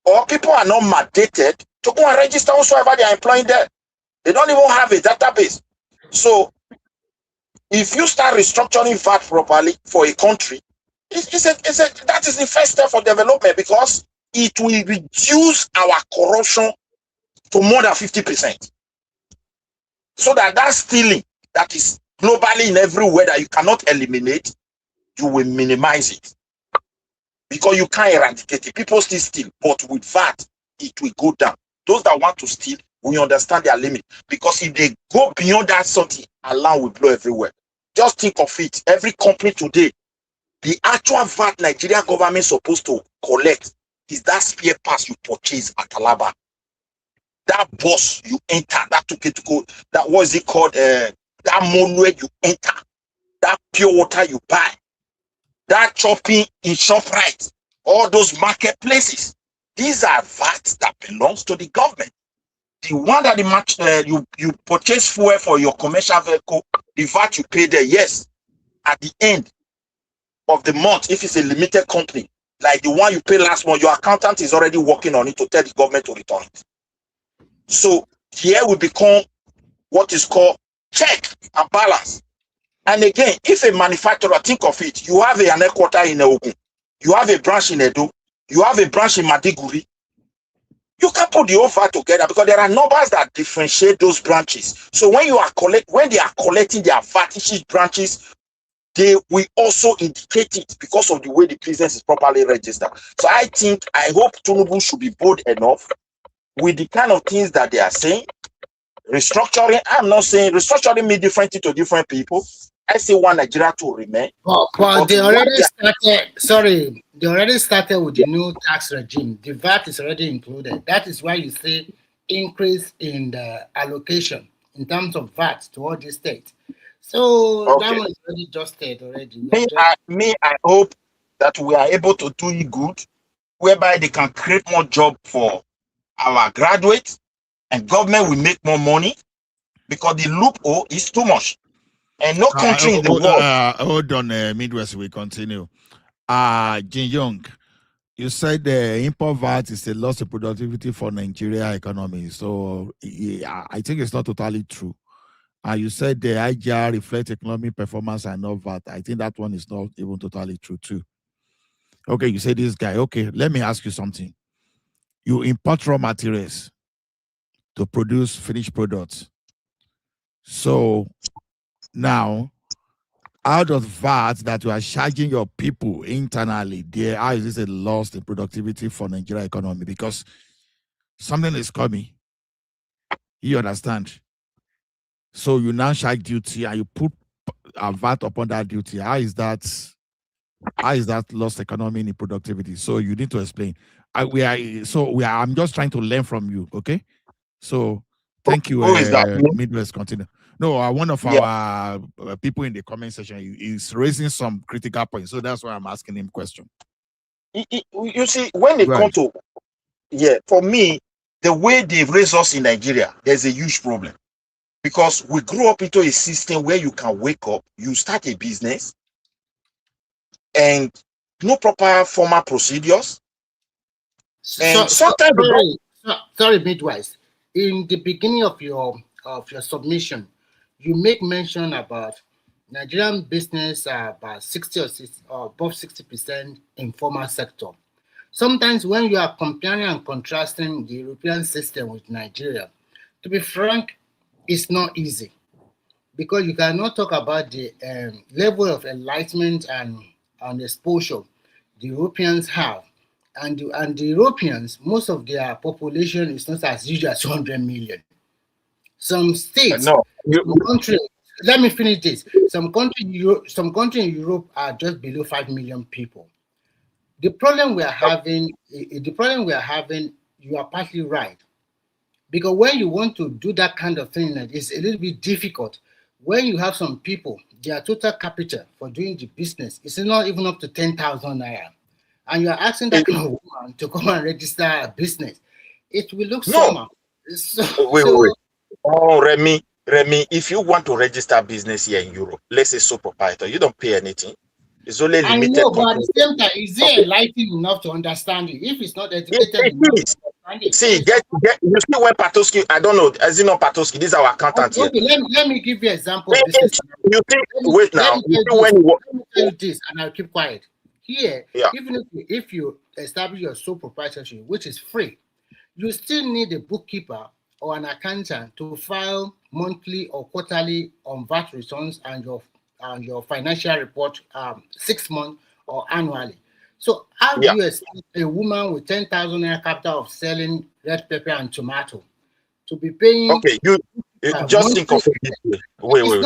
or people are not mandated to go and register whosoever they are employing there. They don't even have a database. So if you start restructuring VAT properly for a country, that is the first step for development, because it will reduce our corruption to more than 50%. So that stealing that is globally in everywhere that you cannot eliminate, you will minimize it. Because you can't eradicate it. People still steal, but with VAT, it will go down. Those that want to steal, we understand their limit. Because if they go beyond that something, alarm will blow everywhere. Just think of it. Every company today, the actual VAT Nigerian government is supposed to collect is that spare parts you purchase at Alaba. That bus you enter, that ticket to go, that what is it called? That monorail you enter, that pure water you buy, that shopping in ShopRite, all those marketplaces. These are VAT that belongs to the government. The one that you purchase fuel for your commercial vehicle, the VAT you pay there, yes. At the end of the month, if it's a limited company, like the one you paid last month, your accountant is already working on it to tell the government to return it. So here we become what is called check and balance. And again, if a manufacturer, think of it, you have an headquarter in Ogun, you have a branch in Edo, you have a branch in Madiguri, you can put the whole VAT together because there are numbers that differentiate those branches. So when they are collecting their VAT, each branches they will also indicate it because of the way the business is properly registered. So I hope Tinubu should be bold enough with the kind of things that they are saying. Restructuring, I'm not saying restructuring means different things to different people. I say one Nigeria to remain. But they already started, sorry, they already started with the new tax regime. The VAT is already included. That is why you see increase in the allocation in terms of VAT to all the states. So that one is already adjusted already. I hope that we are able to do it good, whereby they can create more jobs for our graduates and government will make more money because the loophole is too much. And no country in the world. Hold on, Midwest, we continue. Jin Young, you said the import VAT is a loss of productivity for Nigeria economy. So yeah, I think it's not totally true. You said the IGR reflects economic performance and not VAT. I think that one is not even totally true too. Okay, you say this guy. Okay, let me ask you something. You import raw materials to produce finished products. So now, out of VAT that you are charging your people internally, how is this a loss in productivity for Nigeria economy? Because something is coming. You understand? So you now charge duty and you put a VAT upon that duty. How is that lost economy in productivity? So you need to explain. I'm just trying to learn from you, okay? So thank you. Who is that? Midwest, continue. No, one of our people in the comment section is raising some critical points, so that's why I'm asking him question. You see, when it comes to for me, the way they raise us in Nigeria, there's a huge problem. Because we grew up into a system where you can wake up, you start a business, and no proper formal procedures. And sometimes sorry, Midwest. In the beginning of your submission, you make mention about Nigerian business about 60 or above 60% informal sector. Sometimes when you are comparing and contrasting the European system with Nigeria, to be frank, it's not easy because you cannot talk about the level of enlightenment and exposure the Europeans have. And the Europeans, most of their population is not as huge as 200 million. Some states, some countries, let me finish this. Some countries in Europe are just below 5 million people. The problem we are having, you are partly right. Because when you want to do that kind of thing, it's a little bit difficult. When you have some people, their total capital for doing the business is not even up to 10,000 naira. And you are asking that kind of woman to come and register a business. It will look somehow. Wait. Oh, Remy, if you want to register a business here in Europe, let's say sole proprietor, you don't pay anything. It's only limited. I know, but at the same time, is there enlightened enough to understand it? If it's not educated enough to understand it. See, you see when Patoski, I don't know, as you know Patoski, this is our accountant here. Okay, let me give you an example of this. You think, wait now, let me tell you this, and I'll keep quiet. Here, even if you establish your sole proprietorship, which is free, you still need a bookkeeper or an accountant to file monthly or quarterly on VAT returns and your financial report 6 months or annually. So how do you expect a woman with 10,000 naira capital of selling red pepper and tomato to be paying? Okay, you just think of it. Wait.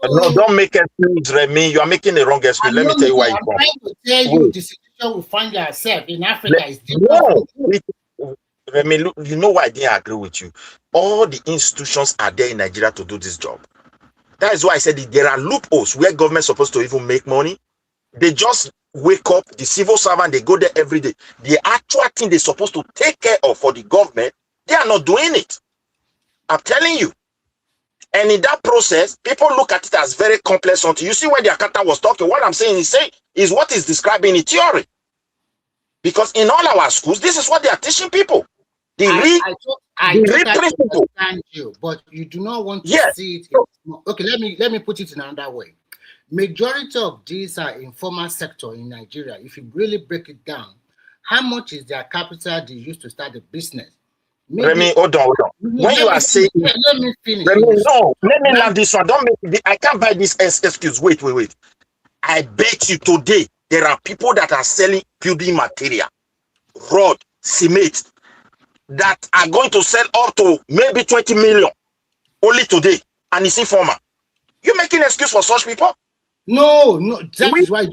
No, don't make excuse, Remy. You are making the wrong excuse. Let me tell you why. I'm trying to tell you the situation we find yourself in Africa is different. No, Remy, look, you know why I didn't agree with you. All the institutions are there in Nigeria to do this job. That is why I said there are loopholes where government is supposed to even make money. They just wake up, the civil servant, they go there every day. The actual thing they're supposed to take care of for the government, they are not doing it. I'm telling you. And in that process, people look at it as very complex until you see when the accountant was talking. What I'm saying is what is describing in theory. Because in all our schools, this is what they are teaching people. I totally understand you, but you do not want to see it. Okay, let me put it in another way. Majority of these are informal sector in Nigeria. If you really break it down, how much is their capital they use to start a business? Remy, hold on. When you are saying, let me finish. Remy, no, let me laugh this one. Don't make I can't buy this excuse. Wait. I bet you today there are people that are selling building material, rod, cement, that are going to sell up to maybe 20 million only today, and it's informal. You making excuse for such people? No, that is why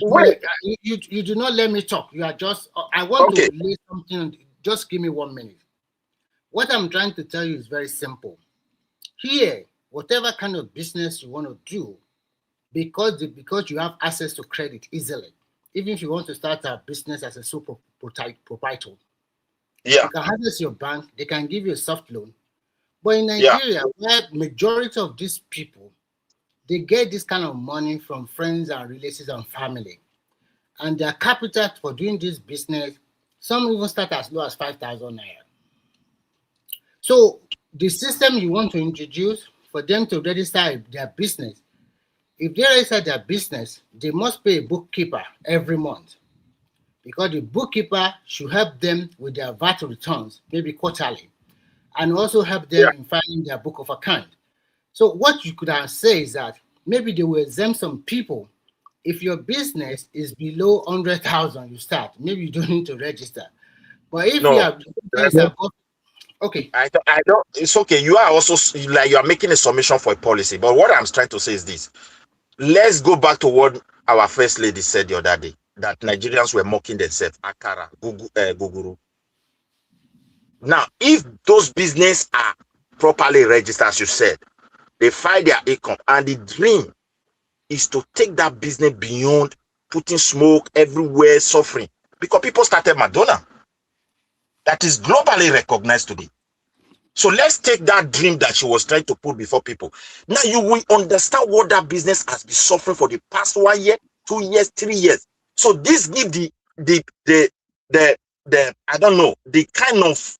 you do not let me talk. You are just, I want to lay something, just give me 1 minute. What I'm trying to tell you is very simple. Here, whatever kind of business you want to do, because you have access to credit easily, even if you want to start a business as a sole proprietor, you can access your bank, they can give you a soft loan. But in Nigeria, where majority of these people, they get this kind of money from friends and relatives and family. And their capital for doing this business, some even start as low as 5,000 naira. So the system you want to introduce for them to register their business, if they register their business, they must pay a bookkeeper every month, because the bookkeeper should help them with their VAT returns, maybe quarterly, and also help them in filing their book of account. So what you could have said is that maybe they will exempt some people. If your business is below 100,000, you start. Maybe you don't need to register. But if you have okay, I don't. It's okay. You are also like you are making a submission for a policy. But what I'm trying to say is this: let's go back to what our first lady said the other day, that Nigerians were mocking themselves. Akara, Guguru. Now, if those businesses are properly registered, as you said, they file their income, and the dream is to take that business beyond putting smoke everywhere, suffering. Because people started Madonna. That is globally recognized today. So let's take that dream that she was trying to put before people. Now you will understand what that business has been suffering for the past 1 year, 2 years, 3 years. So this gives the I don't know, the kind of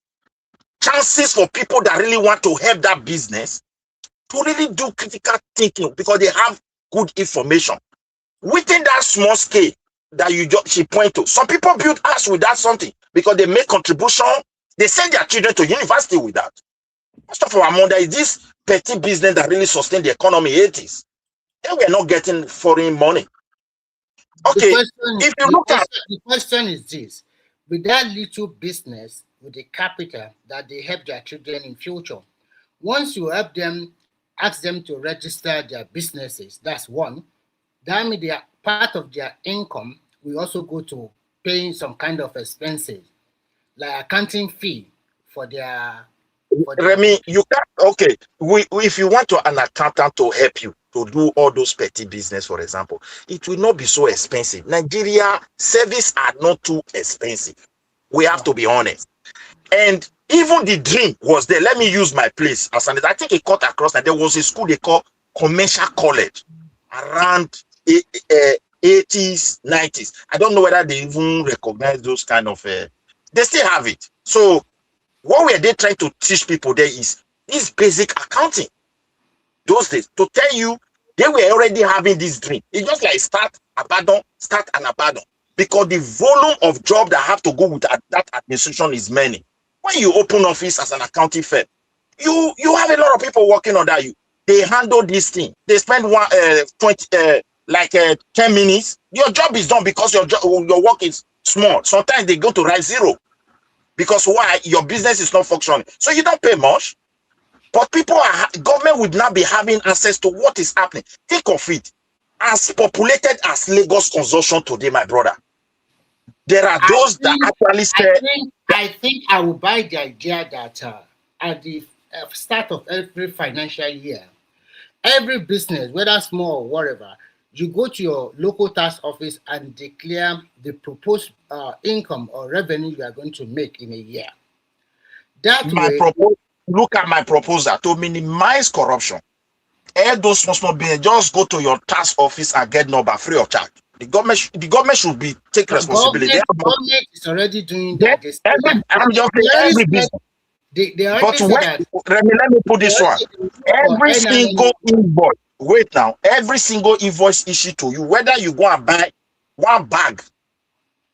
chances for people that really want to help that business to really do critical thinking, because they have good information. Within that small scale that she point to, some people build us with that something because they make contribution, they send their children to university with that. Most of our mother is this petty business that really sustained the economy 80s. And we're not getting foreign money. Okay, the question is this: with that little business, with the capital that they help their children in future, once you help them, ask them to register their businesses, that's one. That means they are part of their income will also go to paying some kind of expenses, like accounting fee for their. Remy, you can't. Okay, if you want an accountant to help you to do all those petty business, for example, it will not be so expensive. Nigeria services are not too expensive. We have to be honest. And even the dream was there. Let me use my place as an. I think it cut across that there was a school they call Commercial College around 80s, 90s. I don't know whether they even recognize those kind of. They still have it. So what were they trying to teach people there is this basic accounting. Those days, to tell you, they were already having this dream. It's just like start and abandon. Because the volume of job that have to go with that administration is many. When you open office as an accounting firm, you have a lot of people working under you. They handle this thing. They spend 10 minutes. Your job is done because your work is small. Sometimes they go to write zero. Because why? Your business is not functioning. So you don't pay much. But government would not be having access to what is happening. Think of it. As populated as Lagos consortium today, my brother, there are those that actually say. I think I will buy the idea that at the start of every financial year, every business, whether small or whatever, you go to your local tax office and declare the proposed income or revenue you are going to make in a year. Look at my proposal to minimize corruption. All those small business, just go to your tax office and get number free of charge. The government should take responsibility. The government is already doing that. I'm just saying every business. Let me put this one. Every single invoice. Wait now. Every single invoice issued to you, whether you go and buy 1 bag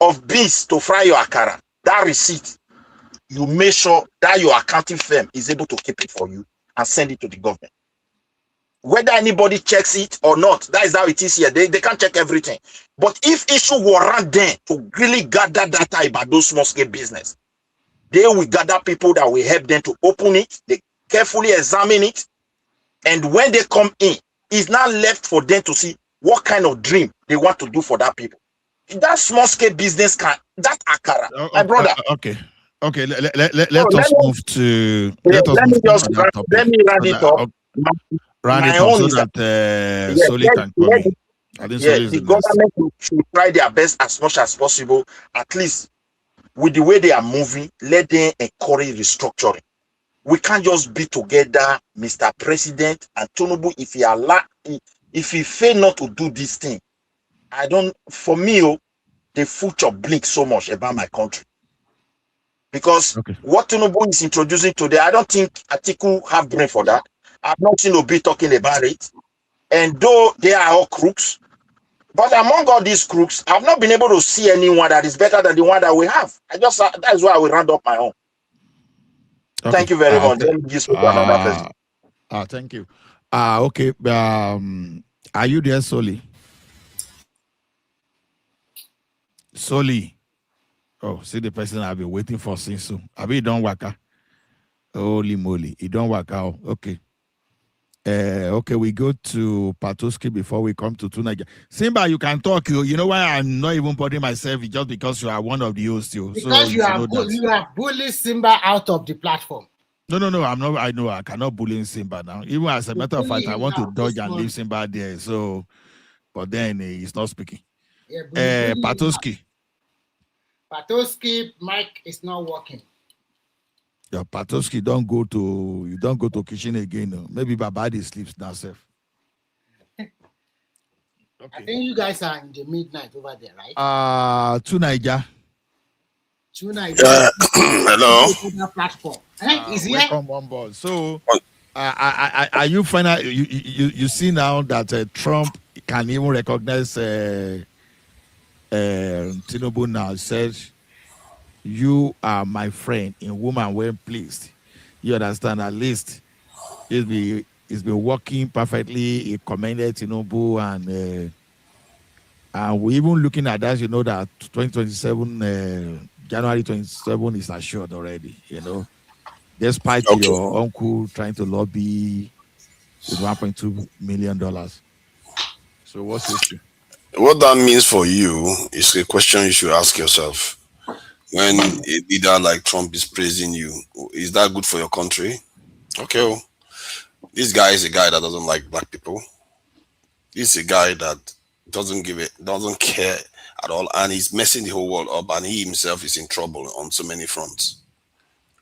of beans to fry your akara, that receipt, you make sure that your accounting firm is able to keep it for you and send it to the government. Whether anybody checks it or not, that is how it is here. They can't check everything. But if issue warrant them to really gather data about those small scale business, they will gather people that will help them to open it. They carefully examine it. And when they come in, it's not left for them to see what kind of dream they want to do for that people. That small scale business can, that akara, my brother. Okay. Let us move to let me round it up. My own so is that Soli can come in. I think Soli is the the next. government should try their best as much as possible, at least with the way they are moving, let them encourage restructuring. We can't just be together, Mr. President and Tinubu. If he fail not to do this thing, for me, the future blinks so much about my country. Because what Tinubu is introducing today, I don't think Atiku have brain for that. I've not seen Obi talking about it. And though they are all crooks, but among all these crooks, I've not been able to see anyone that is better than the one that we have. That's why I will round up my own. Thank you very much. Let me give you another person. Thank you. Okay. Are you there, Soli? Soli. Oh, see the person I've been waiting for since soon. Abi don't work out. Holy moly, it don't work out. Okay. Okay, we go to Patoski before we come to Tunaja. Simba, you can talk. You know why I'm not even putting myself just because you are one of the hosts. Because you have bullied Simba out of the platform. No, I'm not. I know I cannot bully Simba now. Even as a matter of fact, I want to dodge and leave Simba there. So, but then he's not speaking. Yeah, Patoski. Patoski, mic is not working. Your Patoski don't go to kitchen again. No. Maybe Babadi sleeps now, Seth. Okay. I think you guys are in the midnight over there, right? Tunaija. Hello. Platform. Is here? Welcome on board. So, are you final? You see now that Trump can even recognize Tinubu now says, "You are my friend in whom I'm well pleased." You understand? At least he's been working perfectly. He commended Tinubu, and we're even looking at that. You know that 2027, January 27 is assured already. You know, despite your uncle trying to lobby with $1.2 million. So what's the issue? What that means for you is a question you should ask yourself. When a leader like Trump is praising you, is that good for your country? Okay, well, this guy is a guy that doesn't like black people. He's a guy that doesn't care at all, and he's messing the whole world up, and he himself is in trouble on so many fronts.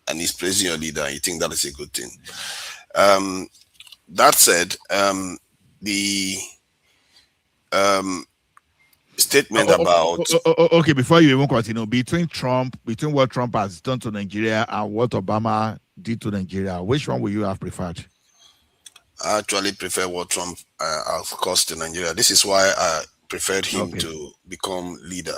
And he's praising your leader, and you think that is a good thing. That said, the statement about okay, before you even continue, between what Trump has done to Nigeria and what Obama did to Nigeria, which one would you have preferred? I actually prefer what Trump has caused to Nigeria. This is why I preferred him to become leader,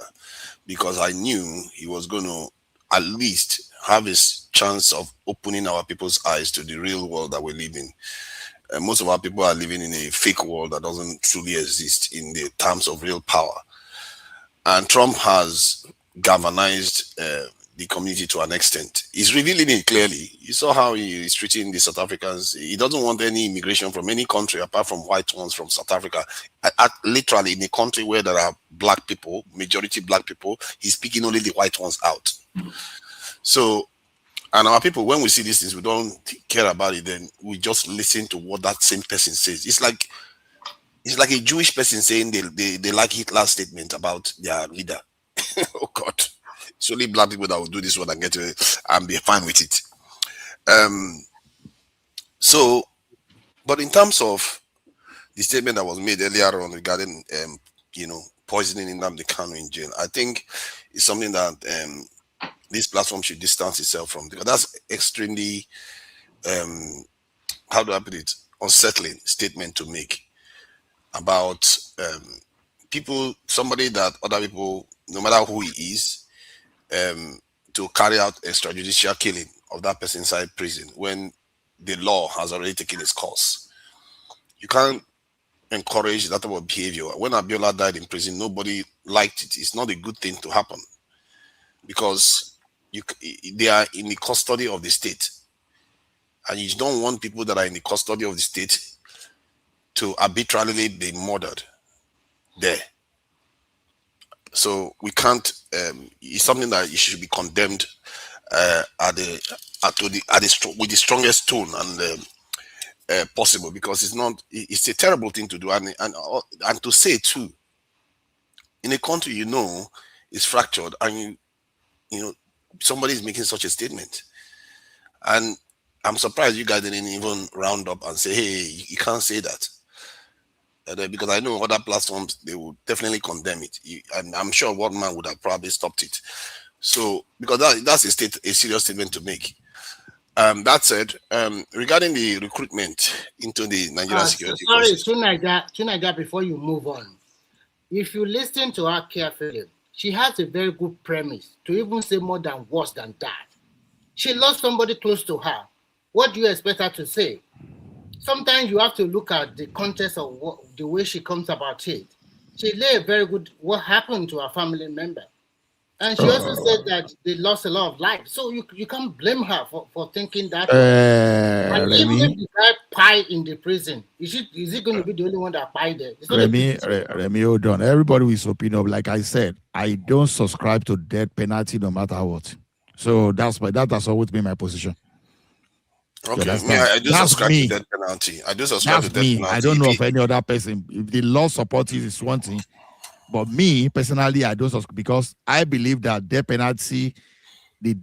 because I knew he was going to at least have his chance of opening our people's eyes to the real world that we live in. Most of our people are living in a fake world that doesn't truly exist in the terms of real power. And Trump has galvanized the community to an extent. He's revealing it clearly. You saw how he is treating the South Africans. He doesn't want any immigration from any country apart from white ones from South Africa. Literally, in a country where there are black people, majority black people, he's picking only the white ones out. So, and our people, when we see these things, we don't care about it. Then we just listen to what that same person says. It's like a Jewish person saying they like Hitler's statement about their leader. Oh God, it's only black people that will do this one and get away and be fine with it. So, but in terms of the statement that was made earlier on regarding poisoning NNamdi Kanu in jail, I think it's something that this platform should distance itself from, because that's extremely how do I put it, unsettling statement to make about somebody that other people, no matter who he is, to carry out extrajudicial killing of that person inside prison when the law has already taken its course. You can't encourage that type of behavior. When Abiola died in prison, nobody liked it. It's not a good thing to happen because they are in the custody of the state, and you don't want people that are in the custody of the state to arbitrarily be murdered there. So we can't. It's something that it should be condemned with the strongest tone and possible, because it's not. It's a terrible thing to do, and to say too. In a country is fractured, and somebody is making such a statement, and I'm surprised you guys didn't even round up and say, "Hey, you can't say that." Because I know other platforms, they will definitely condemn it. And I'm sure one man would have probably stopped it. So, because that's a serious statement to make. That said, regarding the recruitment into the Nigerian security forces. Sorry, Tunaja, before you move on, if you listen to her carefully, she has a very good premise to even say more than worse than that. She lost somebody close to her. What do you expect her to say? Sometimes you have to look at the context of the way she comes about it. She laid a very good what happened to her family member. And she also said that they lost a lot of lives. So you can't blame her for thinking that. And even if the guy pie in the prison, is he going to be the only one that pie there? Remy, hold on. Everybody is open up. Like I said, I don't subscribe to death penalty no matter what. So that has always been my position. Okay, I do subscribe to death penalty. I do subscribe to death penalty. I don't know of any other person. If the law supports it, it's one thing. But me, personally, I don't subscribe because I believe that death penalty, the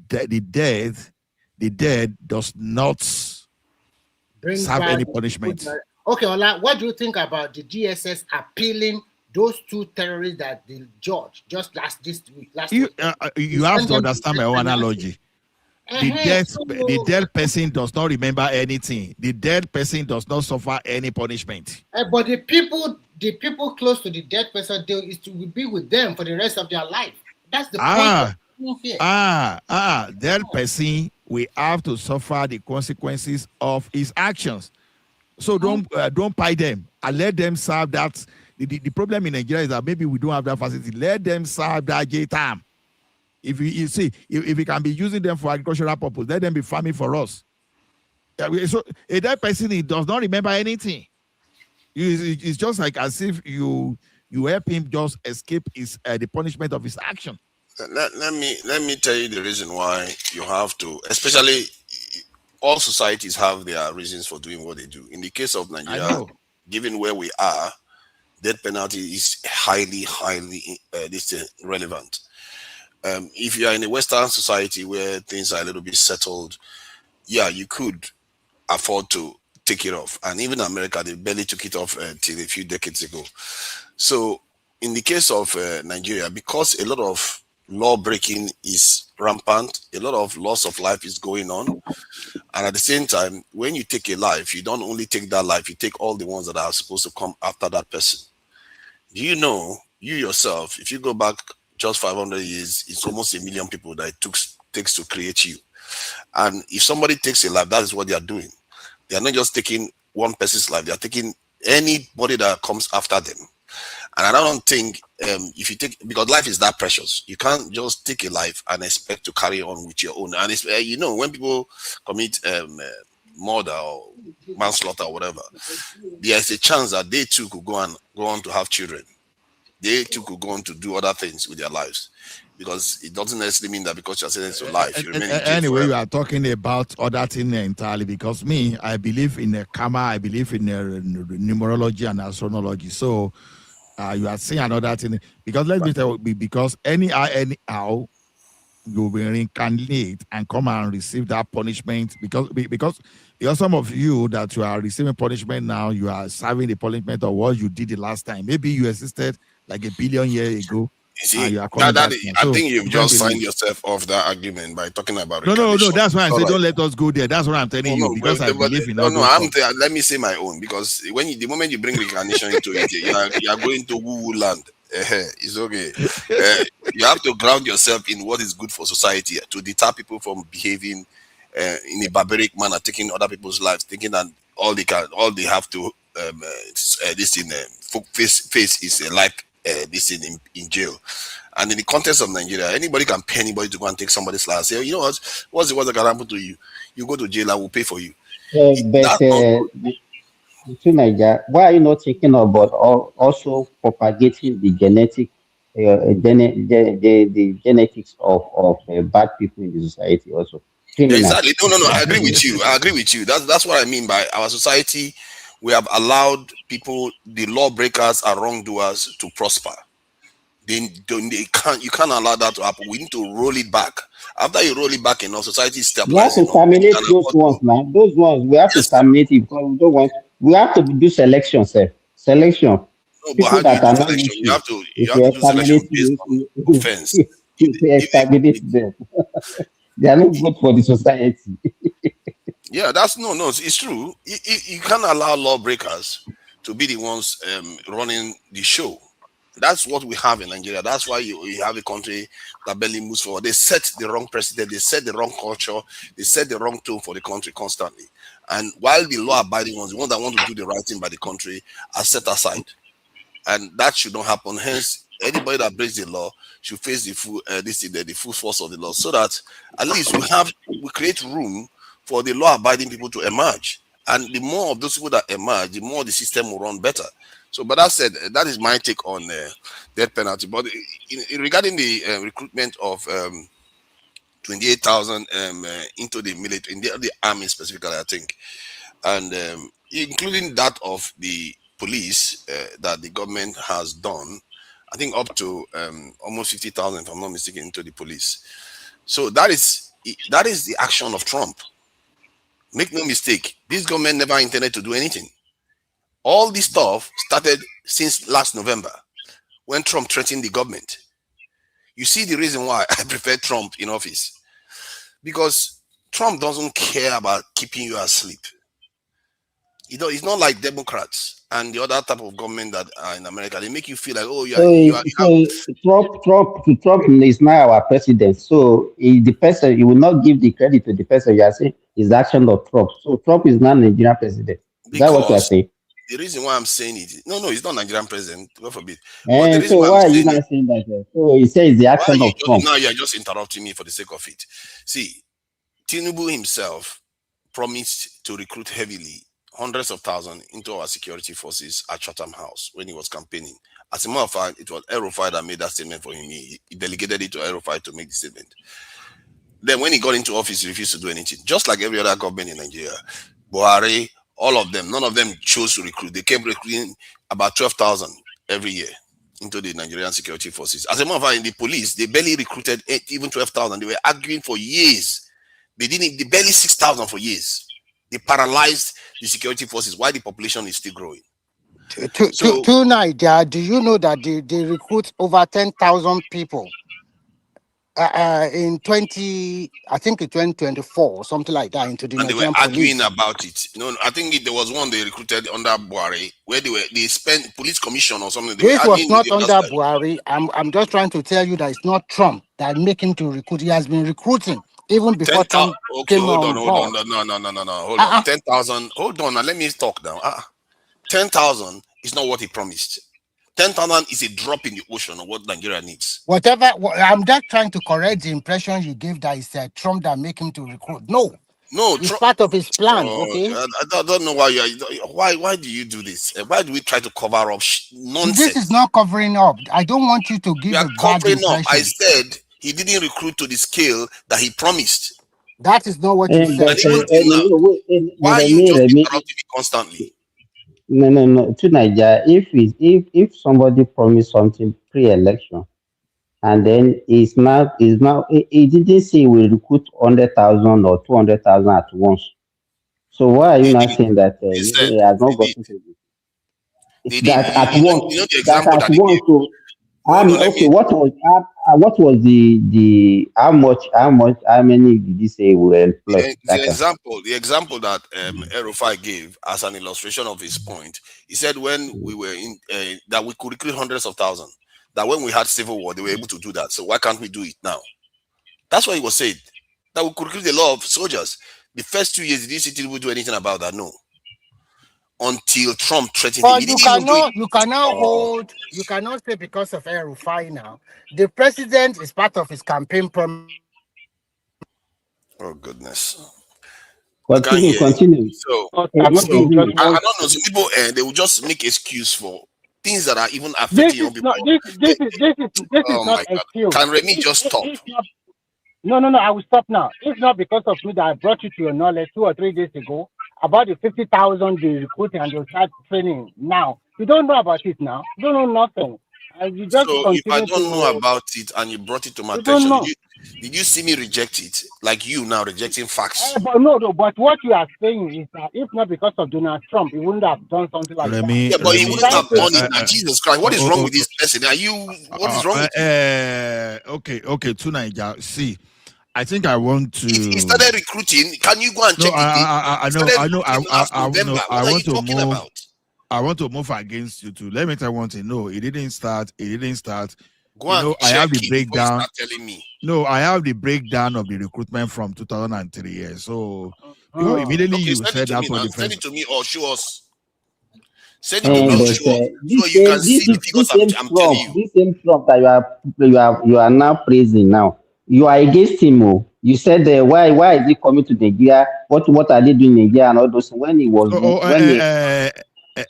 dead does not serve any punishment. Okay, Ola, what do you think about the DSS appealing those two terrorists that the judge just last week? You have to understand my own analogy. The dead person does not remember anything. The dead person does not suffer any punishment. But the people close to the dead person, they is to be with them for the rest of their life. That's the point. Dead person will have to suffer the consequences of his actions. So don't pie them and let them serve that. The problem in Nigeria is that maybe we don't have that facility. Let them serve that J time. If we can be using them for agricultural purpose, let them be farming for us. So that person, he does not remember anything. It's just like as if you help him just escape the punishment of his action. Let me tell you the reason why you have to, especially all societies have their reasons for doing what they do. In the case of Nigeria, given where we are, death penalty is highly relevant. If you are in a Western society where things are a little bit settled, you could afford to take it off. And even America, they barely took it off till a few decades ago. So in the case of Nigeria, because a lot of law breaking is rampant, a lot of loss of life is going on. And at the same time, when you take a life, you don't only take that life, you take all the ones that are supposed to come after that person. Do you know, you yourself, if you go back just 500 years, it's almost 1 million people that it takes to create you. And if somebody takes a life, that is what they are doing. They are not just taking one person's life, they are taking anybody that comes after them. And I don't think if you take, because life is that precious, you can't just take a life and expect to carry on with your own. And it's, when people commit murder or manslaughter or whatever, there is a chance that they too could go on to have children. They too could go on to do other things with their lives, because it doesn't necessarily mean that because you're sentenced to life, you remain anyway, you are talking about other things entirely, because me, I believe in karma, I believe in numerology and astrology. So you are saying another thing, because let me tell you, because anyhow you will reincarnate and come and receive that punishment, because some of you that you are receiving punishment now, you are serving the punishment of what you did the last time. Maybe you existed like 1 billion years ago. You see, I think you've just signed yourself off that argument by talking about no. That's why I say don't let us go there. That's what I'm telling you, because I believe in let me say my own, because the moment you bring reincarnation into it, you are going to woo-woo land. It's okay. You have to ground yourself in what is good for society to deter people from behaving in a barbaric manner, taking other people's lives, thinking that all they have to face is a life this in jail. And in the context of Nigeria, anybody can pay anybody to go and take somebody's life. Say, you know what's the worst that can happen to you? You go to jail, I will pay for you. But to Nigeria, why are you not thinking about also propagating the genetic, the genetics of bad people in the society also? Criminals. Exactly. No. I agree with you. I agree with you. That's what I mean by our society. We have allowed people, the lawbreakers and wrongdoers, to prosper. You can't allow that to happen. We need to roll it back. After you roll it back enough, society We have stabilizes to enough. terminate those ones now. Those ones we have to terminate it because we don't want. We have to do selection, sir. Selection. No, but People how do you that do are not selection? You have to if we do selection exterminate based on offense. we exterminate them. They are not good for the society. Yeah, it's true. You can't allow lawbreakers to be the ones running the show. That's what we have in Nigeria. That's why you have a country that barely moves forward. They set the wrong precedent, they set the wrong culture, they set the wrong tone for the country constantly. And while the law-abiding ones, the ones that want to do the right thing by the country, are set aside. And that should not happen. Hence, anybody that breaks the law should face the full force of the law, so that at least we create room for the law-abiding people to emerge. And the more of those people that emerge, the more the system will run better. So, but that said, that is my take on death penalty. But regarding the recruitment of 28,000 into the military, in the army specifically, I think, and including that of the police that the government has done, I think up to almost 50,000, if I'm not mistaken, into the police. So that is the action of Trump. Make no mistake, this government never intended to do anything. All this stuff started since last November when Trump threatened the government. You see the reason why I prefer Trump in office. Because Trump doesn't care about keeping you asleep. It's not like Democrats and the other type of government that are in America. They make you feel like, oh, Trump is now our president. So the person, you will not give the credit to the person you are saying is the action of Trump. So Trump is not Nigerian president. Is that what you are saying? The reason why I'm saying it, no, he's not Nigerian president, God forbid. And so why are you not saying that? So he says the action of Trump. Now you're just interrupting me for the sake of it. See, Tinubu himself promised to recruit heavily hundreds of thousands into our security forces at Chatham House when he was campaigning. As a matter of fact, it was Erufai that made that statement for him. He delegated it to Erufai to make the statement. Then when he got into office, he refused to do anything. Just like every other government in Nigeria, Buhari, all of them, none of them chose to recruit. They kept recruiting about 12,000 every year into the Nigerian security forces. As a matter of fact, in the police, they barely recruited even 12,000. They were arguing for years. They barely 6,000 for years. They paralyzed the security forces while the population is still growing. To Nigeria, do you know that they recruit over 10,000 people in 2024 or something like that into the and Nigerian they were arguing police? about it. I think there was one they recruited under Buhari where they spent police commission or something. This was not under Buhari. I'm just trying to tell you that it's not Trump that make him to recruit. He has been recruiting even before Trump came on board. No. Hold on. 10,000. Hold on. Now let me talk now. 10,000 is not what he promised. 10,000 is a drop in the ocean of what Nigeria needs. I'm just trying to correct the impression you gave that it's Trump that make him to recruit. No, it's part of his plan. Okay. I don't know why do you do this? Why do we try to cover up nonsense? This is not covering up. I don't want you to give a bad impression. I said he didn't recruit to the scale that he promised. That is not what you said. Why are you just interrupting me constantly? No. To Nigeria, if somebody promised something pre-election, and then he didn't say we recruit 100,000 or 200,000 at once. So why are you not saying that he has not gotten to it? That at once. That at once. So okay. What was the how many did he say were employed? The example that Erufai gave as an illustration of his point, he said when we were in that we could recruit hundreds of thousands. that when we had civil war, they were able to do that. So why can't we do it now? That's what he was saying. That we could recruit a lot of soldiers. The first 2 years, did you see Tinubu do anything about that? No. Until Trump threatened him. But He didn't even do it. you cannot say because of Rufai now. The president is part of his campaign promise. Oh goodness. Continue. So, Okay, I don't know. Some people they will just make excuse for things that are even affecting young people. This is not excuse. Can Remy just stop? No, I will stop now. It's not because of me that I brought you to your knowledge 2 or 3 days ago about the 50,000 they recruit and they'll start training now. You don't know about it now. You don't know nothing. You just so if I don't know about it and you brought it to my attention, did you see me reject it? Like you now rejecting facts? But what you are saying is that if not because of Donald Trump, he wouldn't have done something like that. Yeah, but he wouldn't have done it. Jesus Christ, what is wrong with this person? What is wrong with you? Okay, to Niger. See, I think I want to. He started recruiting. Can you go and check it? I want to move. I want to move against you too. Let me tell you one thing. No, it didn't start. Go and I have the breakdown. Telling me. No, I have the breakdown of the recruitment from 2003. So immediately you said that for the send it to me or show us. Send it to me or show us. So you can see the figures I'm telling you. This same Trump that you are now praising now. You are against him. You said why is he coming to Nigeria? What are they doing in Nigeria and all those when he was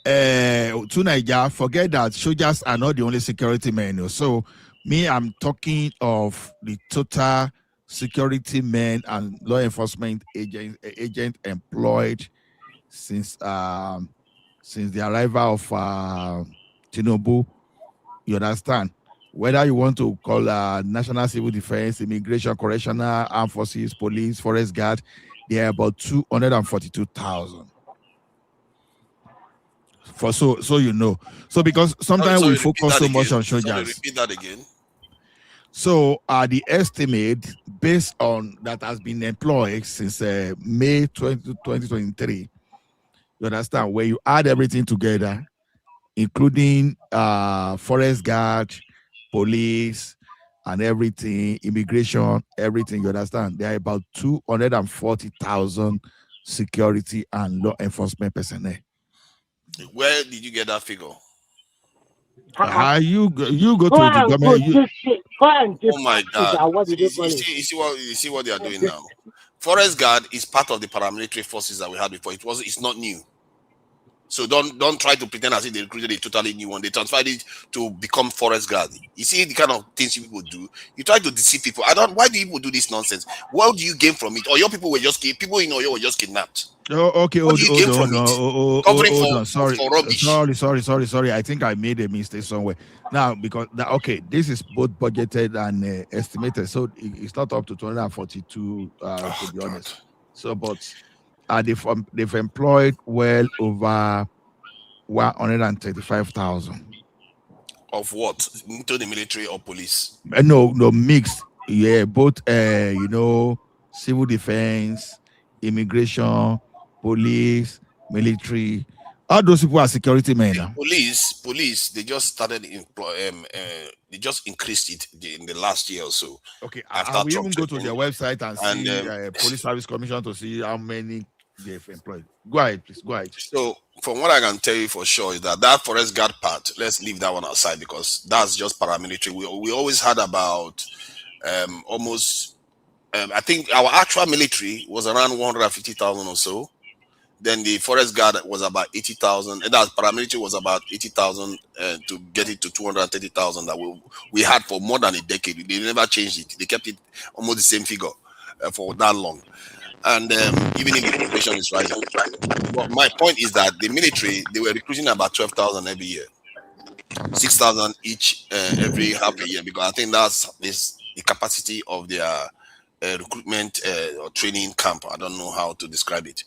to Nigeria, forget that soldiers are not the only security men. So me, I'm talking of the total security men and law enforcement agent employed since the arrival of Tinubu. You understand? Whether you want to call National Civil Defense, Immigration, Correctional, Armed Forces, Police, Forest Guard, they are about 242,000. So you know. So because sometimes we focus so much on soldiers. Repeat that again. So the estimate based on that has been employed since May 2023, you understand, where you add everything together, including forest guard, police, and everything, immigration, everything, you understand, there are about 240,000 security and law enforcement personnel. Where did you get that figure? You go to the government. Oh my God! You see what they are doing now. Forest Guard is part of the paramilitary forces that we had before. It's not new. So don't try to pretend as if they recruited a totally new one. They transferred it to become Forest Guard. You see the kind of things you people do. You try to deceive people. Why do people do this nonsense? What do you gain from it? Or your people people in Oyo were just kidnapped. Oh, okay. What do you gain from it? Covering for rubbish. Sorry. I think I made a mistake somewhere. Now, because this is both budgeted and estimated, so it's not up to 242 to be honest. So, but they've employed well over 135,000. Of what? Into the military or police? No, mixed. Yeah, both civil defense, immigration, police, military. All those people are security men. Police, they just started they just increased it in the last year or so. Okay, I will even go to their website and see Police Service Commission to see how many they've employed. Go ahead, please. Go ahead. So, from what I can tell you for sure is that Forest Guard part, let's leave that one aside because that's just paramilitary. We always had about I think our actual military was around 150,000 or so. Then the Forest Guard was about 80,000. And that paramilitary was about 80,000 to get it to 230,000 that we had for more than a decade. They never changed it. They kept it almost the same figure for that long. And even if the population is rising. But my point is that the military, they were recruiting about 12,000 every year. 6,000 each every half a year, because I think that's the capacity of their recruitment or training camp. I don't know how to describe it.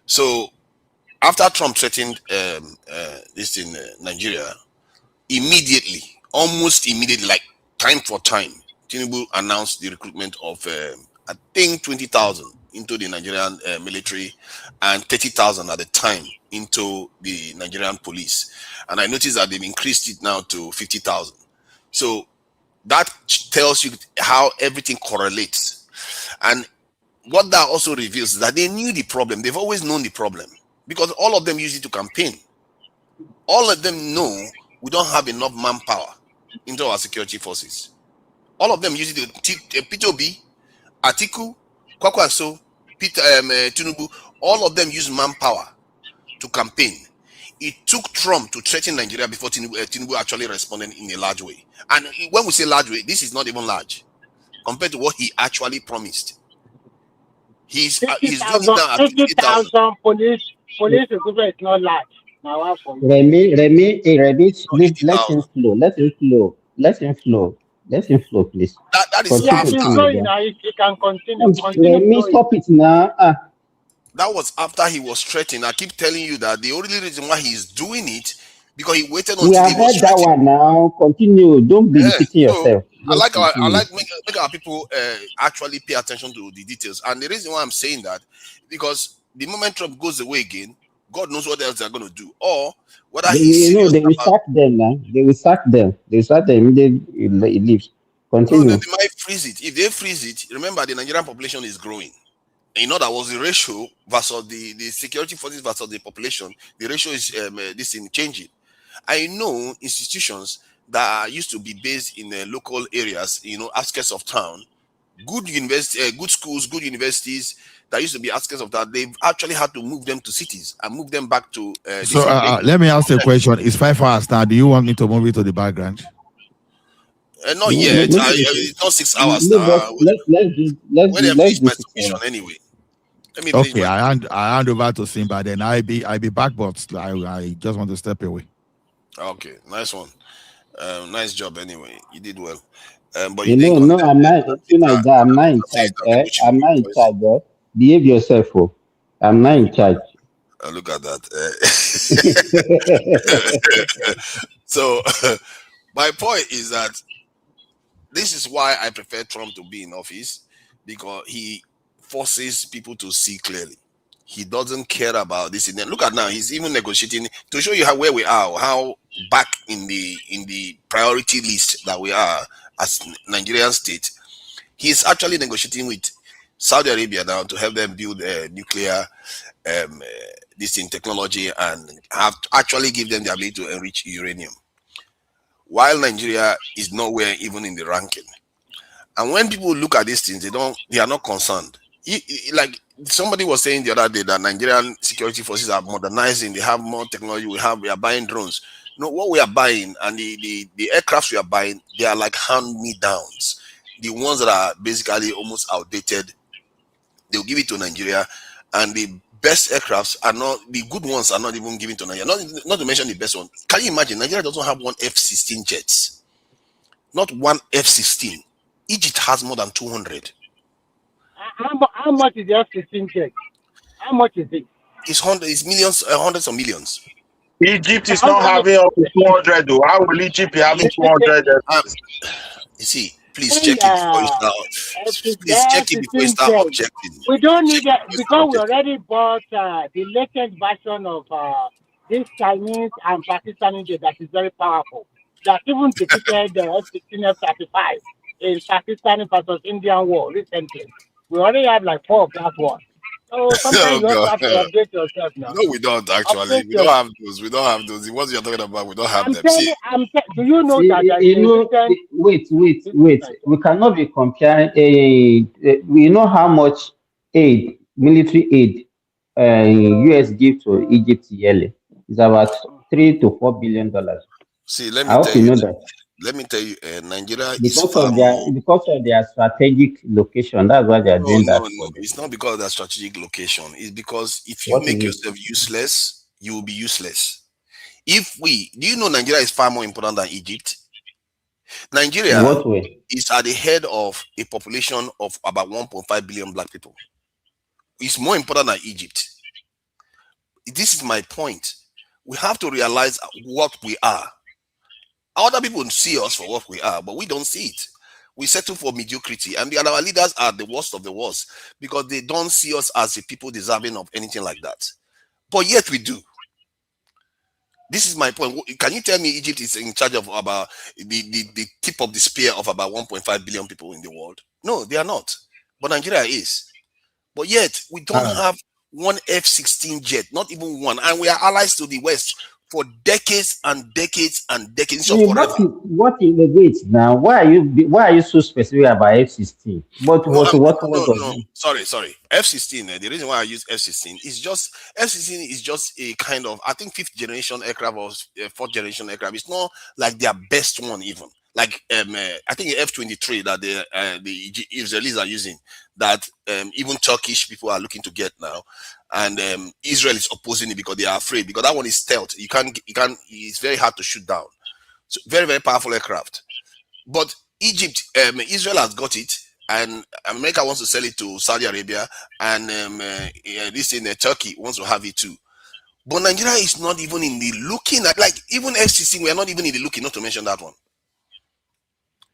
So after Trump threatened this in Nigeria, almost immediately, like time for time, Tinubu announced the recruitment of I think 20,000 into the Nigerian military and 30,000 at the time into the Nigerian police. And I noticed that they've increased it now to 50,000. So that tells you how everything correlates. And what that also reveals is that they knew the problem. They've always known the problem because all of them use it to campaign. All of them know we don't have enough manpower into our security forces. All of them use it to P2B, Atiku, Kwakwaso, Tinubu. All of them use manpower to campaign. It took Trump to threaten Nigeria before Tinubu actually responded in a large way. And when we say large way, this is not even large compared to what he actually promised. He's doing it now at 50,000 police recruitment is not large. Now, Remy, please let him flow. Let him flow, please. That is yeah, after. he's going now. He can continue. Remy, stop it now. That was after he was threatened. I keep telling you that the only reason why he's doing it because he waited until We have he was heard that one now. Continue. Don't be repeating yourself. I like make our people actually pay attention to the details. And the reason why I'm saying that because the moment Trump goes away again, God knows what else they're going to do, or whether they will sack them now. They will sack them. They sack them immediately he leaves. Continue. No, they might freeze it. If they freeze it, remember the Nigerian population is growing. You know that was the ratio versus the security forces versus the population. The ratio is this thing changing. I know institutions that used to be based in local areas, outskirts of town, good university, good schools, good universities that used to be outskirts of that. They've actually had to move them to cities and move them back to. So let me ask you a question. It's 5 hours now. Do you want me to move it to the background? Not yet. It's not 6 hours now. Let's do my submission anyway. Okay, I hand over to Simba. Then I be back, but I just want to step away. Okay, nice one. Nice job. Anyway, you did well. But I'm not. I'm not in charge. I'm not in charge. Behave yourself, I'm not in charge. Look at that. So, my point is that this is why I prefer Trump to be in office, because he forces people to see clearly. He doesn't care about this. Look at now, he's even negotiating to show you where we are, how back in the priority list that we are as Nigerian state. He's actually negotiating with Saudi Arabia now to help them build nuclear technology and have to actually give them the ability to enrich uranium, while Nigeria is nowhere even in the ranking. And when people look at these things, they are not concerned. Like somebody was saying the other day that Nigerian security forces are modernizing, they have more technology, we are buying drones. No, what we are buying and the aircrafts we are buying, they are like hand-me-downs. The ones that are basically almost outdated, they'll give it to Nigeria, and the best aircrafts are not, the good ones are not even given to Nigeria. Not to mention the best one. Can you imagine? Nigeria doesn't have one F-16 jets. Not one F-16. Egypt has more than 200. How much is the F-16 jet? How much is it? It's millions, hundreds of millions. Egypt is not having up to 200 though. How will Egypt be having 200? You see, please check it before you start. Please check it before you start objecting. We don't need that because we already bought the latest version of this Chinese and Pakistani jet that is very powerful. That even defeated the F-16 F-35 in Pakistani versus Indian war recently. We already have like 4 of that one. So sometimes you also have to update yourself now. No, we don't actually. We don't have those. We don't have those. The ones you're talking about, we don't have them. Do you know that? Wait. We cannot be comparing. We know how much military aid, US give to Egypt yearly. It's about $3 to $4 billion. See, let me tell you that. Let me tell you, Nigeria because of their strategic location. That's why they are doing that. No, it's not because of their strategic location. It's because if you make yourself useless, you will be useless. Do you know Nigeria is far more important than Egypt? Nigeria is at the head of a population of about 1.5 billion black people. It's more important than Egypt. This is my point. We have to realize what we are. Other people see us for what we are, but we don't see it. We settle for mediocrity, and our leaders are the worst of the worst because they don't see us as the people deserving of anything like that. But yet we do. This is my point. Can you tell me Egypt is in charge of about the tip of the spear of about 1.5 billion people in the world? No, they are not. But Nigeria is. But yet, we don't have one F-16 jet, not even one. And we are allies to the West for decades and decades and decades. Forever. Wait now? Why are you so specific about F-16? No. Sorry. F-16. The reason why I use F-16 is just F-16 is just a kind of, I think, 5th generation aircraft or 4th generation aircraft. It's not like their best one even. Like I think F-23 that the Israelis are using, that even Turkish people are looking to get now, and Israel is opposing it because they are afraid, because that one is stealth. You can't. It's very hard to shoot down. So very, very powerful aircraft. But Egypt, Israel has got it, and America wants to sell it to Saudi Arabia, and this in Turkey wants to have it too. But Nigeria is not even in the looking at, like, even F-16. We are not even in the looking. Not to mention that one.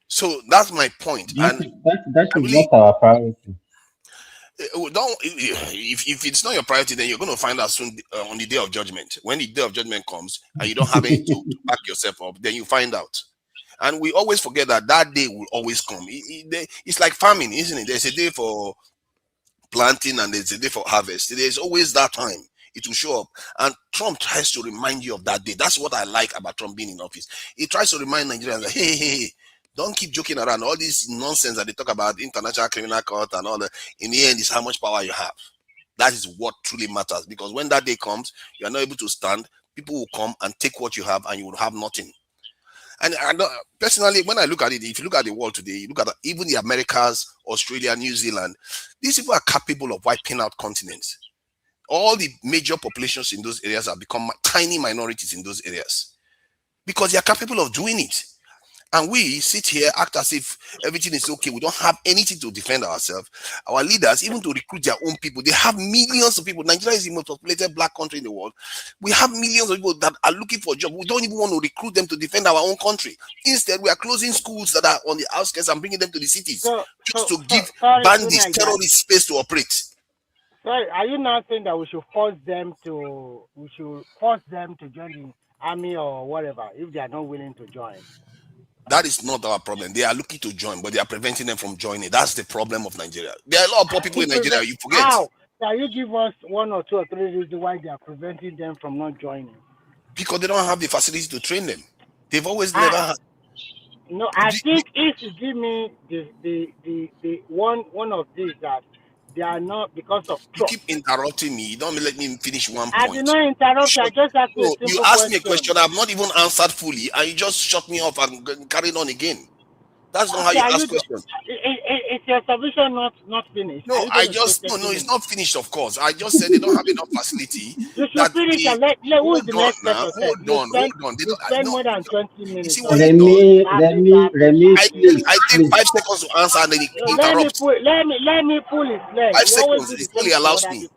So that's my point. That is not our priority. If it's not your priority, then you're going to find out soon on the day of judgment. When the day of judgment comes and you don't have any to back yourself up, then you find out. And we always forget that day will always come. It's like farming, isn't it? There's a day for planting and there's a day for harvest. There's always that time. It will show up. And Trump tries to remind you of that day. That's what I like about Trump being in office. He tries to remind Nigerians that, hey, don't keep joking around. All this nonsense that they talk about, International Criminal Court and all that, in the end, is how much power you have. That is what truly matters. Because when that day comes, you are not able to stand. People will come and take what you have, and you will have nothing. And personally, when I look at it, if you look at the world today, you look at even the Americas, Australia, New Zealand, these people are capable of wiping out continents. All the major populations in those areas have become tiny minorities in those areas because they are capable of doing it. And we sit here, act as if everything is okay. We don't have anything to defend ourselves. Our leaders, even to recruit their own people, they have millions of people. Nigeria is the most populated black country in the world. We have millions of people that are looking for jobs. We don't even want to recruit them to defend our own country. Instead, we are closing schools that are on the outskirts and bringing them to the cities just to give bandits, terrorists space to operate. Sorry, are you not saying that we should force them to join the army or whatever if they are not willing to join? That is not our problem. They are looking to join, but they are preventing them from joining. That's the problem of Nigeria. There are a lot of poor people in Nigeria. You forget. How? Can you give us 1 or 2 or 3 reasons why they are preventing them from not joining? Because they don't have the facility to train them. They've always never had. No, I think if you give me the one of these that they are not because of Trump. You keep interrupting me. You don't let me finish one point. I did not interrupt you. I just asked you a simple You asked me a question. I've not even answered fully, and you just shut me off and carried on again. That's not how you ask questions. Is your submission not finished? No, it's not finished, of course. I just said they don't have enough facility. You should finish and who's the next person? Hold on. You spend more than 20 minutes. Remy, I take 5 seconds to answer and then he interrupts. Let me pull his leg. 5 seconds, it only allows me.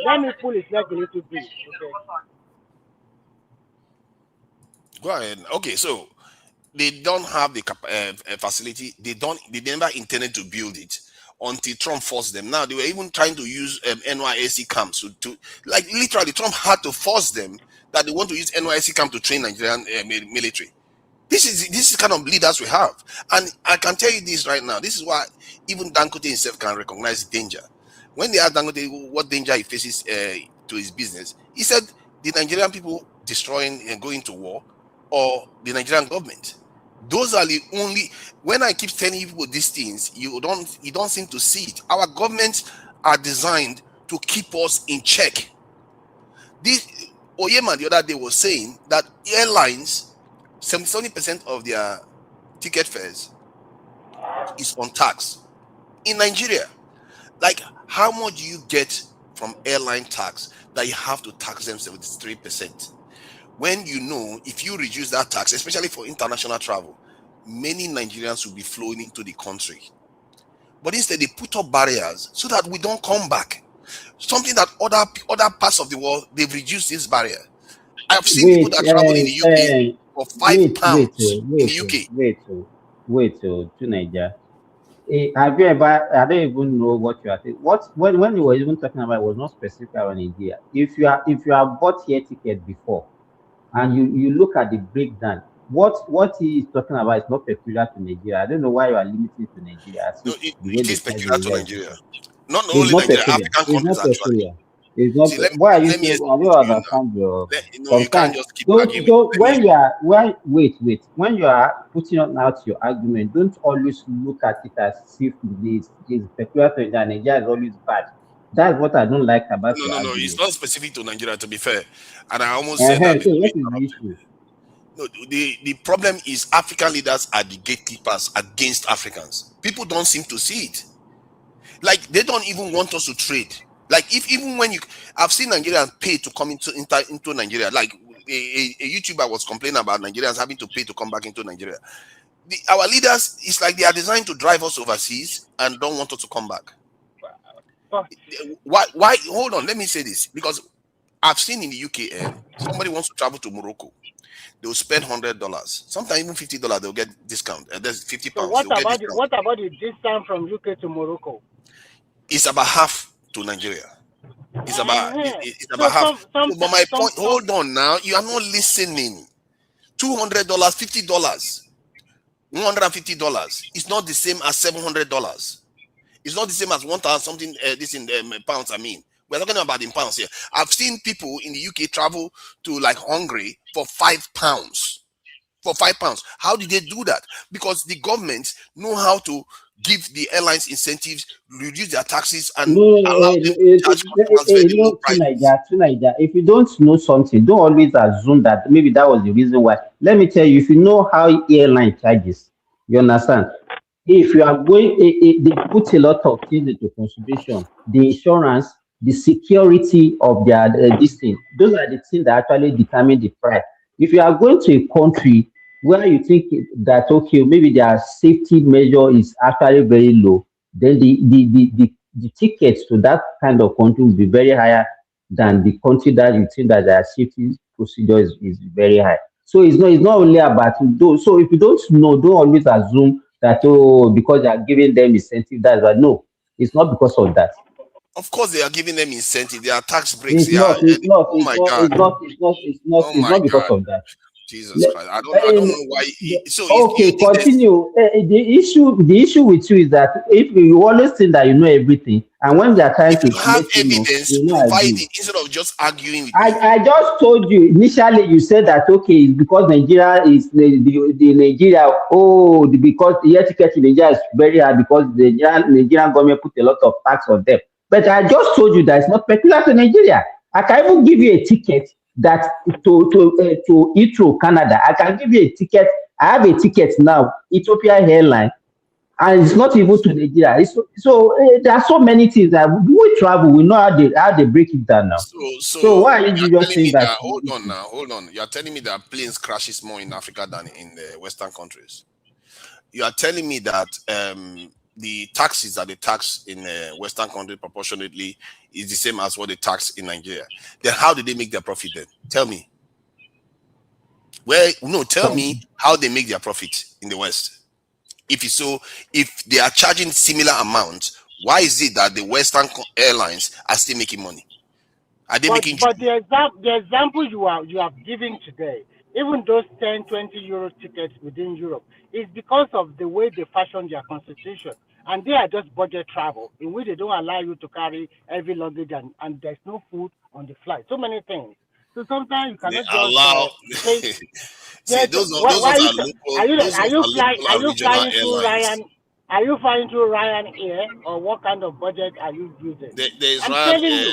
Let me pull his leg a little bit. Okay. Go ahead. Okay, so they don't have the facility. They never intended to build it until Trump forced them. Now they were even trying to use NYSC camps to like literally Trump had to force them that they want to use NYSC camp to train Nigerian military. This is the kind of leaders we have, and I can tell you this right now. This is why even Dangote himself can recognize danger. When they asked Dangote what danger he faces to his business, he said the Nigerian people destroying and going to war, or the Nigerian government. Those are the only. When I keep telling people these things, you don't seem to see it. Our governments are designed to keep us in check. This Oyema the other day was saying that airlines, 70% of their ticket fares is on tax in Nigeria. Like, how much do you get from airline tax that you have to tax them 73%? When you know, if you reduce that tax, especially for international travel, many Nigerians will be flowing into the country. But instead, they put up barriers so that we don't come back. Something that other parts of the world, they've reduced this barrier. I've seen people that travel in the UK for £5 in the UK. Wait, to Nigeria. Have you ever? I don't even know what you are saying. When you were even talking about, it was not specific on Nigeria. If you have bought air ticket before, and you look at the breakdown, what he is talking about is not peculiar to Nigeria. I don't know why you are limiting to Nigeria. As No, if the way it the is price peculiar is to very Nigeria. different. Not It's only not Nigeria, peculiar. African It's countries not actually. peculiar. It's not. See, Why are you let me saying? explain I it to don't you now. understand your. You can't Sometimes just keep don't arguing. don't Let me when you are wait when you are putting out your argument, don't always look at it as if this is peculiar to Nigeria. Nigeria is always bad. That's what I don't like about no, your no, no. It's argument. not specific to Nigeria, to be fair. And I almost said that So before you what is the interrupted. issue? No, the problem is African leaders are the gatekeepers against Africans. People don't seem to see it. Like they don't even want us to trade. Like if even when I've seen Nigerians pay to come into Nigeria. Like a YouTuber was complaining about Nigerians having to pay to come back into Nigeria. Our leaders, it's like they are designed to drive us overseas and don't want us to come back. Why? Hold on, let me say this, because I've seen in the UK, somebody wants to travel to Morocco, they'll spend $100, sometimes even $50. They'll get discount. There's £50. So what They'll get about discount. the distance from UK to Morocco? It's about half to Nigeria. It's about So half. But my point, some hold on now, you are not listening. $200, $50, $150. It's not the same as $700. It's not the same as 1,000 something. This in pounds. I mean, we're talking about in pounds here. I've seen people in the UK travel to like Hungary for £5. For £5, how did they do that? Because the government know how to give the airlines incentives, reduce their taxes, and allow them to charge customers very low price. To Nigeria, if you don't know something, don't always assume that maybe that was the reason why. Let me tell you, if you know how airline charges, you understand. If you are going, they put a lot of things into consideration. The insurance, the security of their this thing. Those are the things that actually determine the price. If you are going to a country where you think that okay, maybe their safety measure is actually very low, then the tickets to that kind of country will be very higher than the country that you think that their safety procedure is very high. So it's not only about those. So if you don't know, don't always assume that because they are giving them incentive, that's why. No, it's not because of that. Of course, they are giving them incentive. They are tax breaks. It's Yeah. not. It's not. Oh It's my not. God. It's not. It's not. It's not. Oh It's my not because God. of that. Jesus Christ. I don't know why. So Okay, you think continue. The issue with you is that if you always think that you know everything, and when they are trying if to you have let you know, evidence, you not provide agree. it instead of just arguing with me. I just told you initially. You said that okay, it's because Nigeria is the Nigeria. Because the air ticket in Nigeria is very high because the Nigerian government put a lot of tax on them. But I just told you that it's not peculiar to Nigeria. I can even give you a ticket that to Heathrow, Canada. I can give you a ticket. I have a ticket now, Ethiopia Airline, and it's not even to Nigeria. There are so many things that we travel. We know how they break it down now. So So why are you you're just telling saying me that? that hold on. You're telling me that planes crashes more in Africa than in the Western countries. You are telling me that the taxes that they tax in Western countries proportionately is the same as what they tax in Nigeria. Then how did they make their profit then? Tell me. Tell me how they make their profit in the West. If they are charging similar amounts, why is it that the Western airlines are still making money? Are they making? But the example you have given today, even those 10, 20 euro tickets within Europe, is because of the way they fashion their constitution. And they are just budget travel, in which they don't allow you to carry heavy luggage and there's no food on the flight. So many things. So sometimes you cannot allow. just See, those ones are local. Those ones are local and regional airlines. Are you flying through Ryanair, or what kind of budget are you using? There's I'm Ryanair. telling you,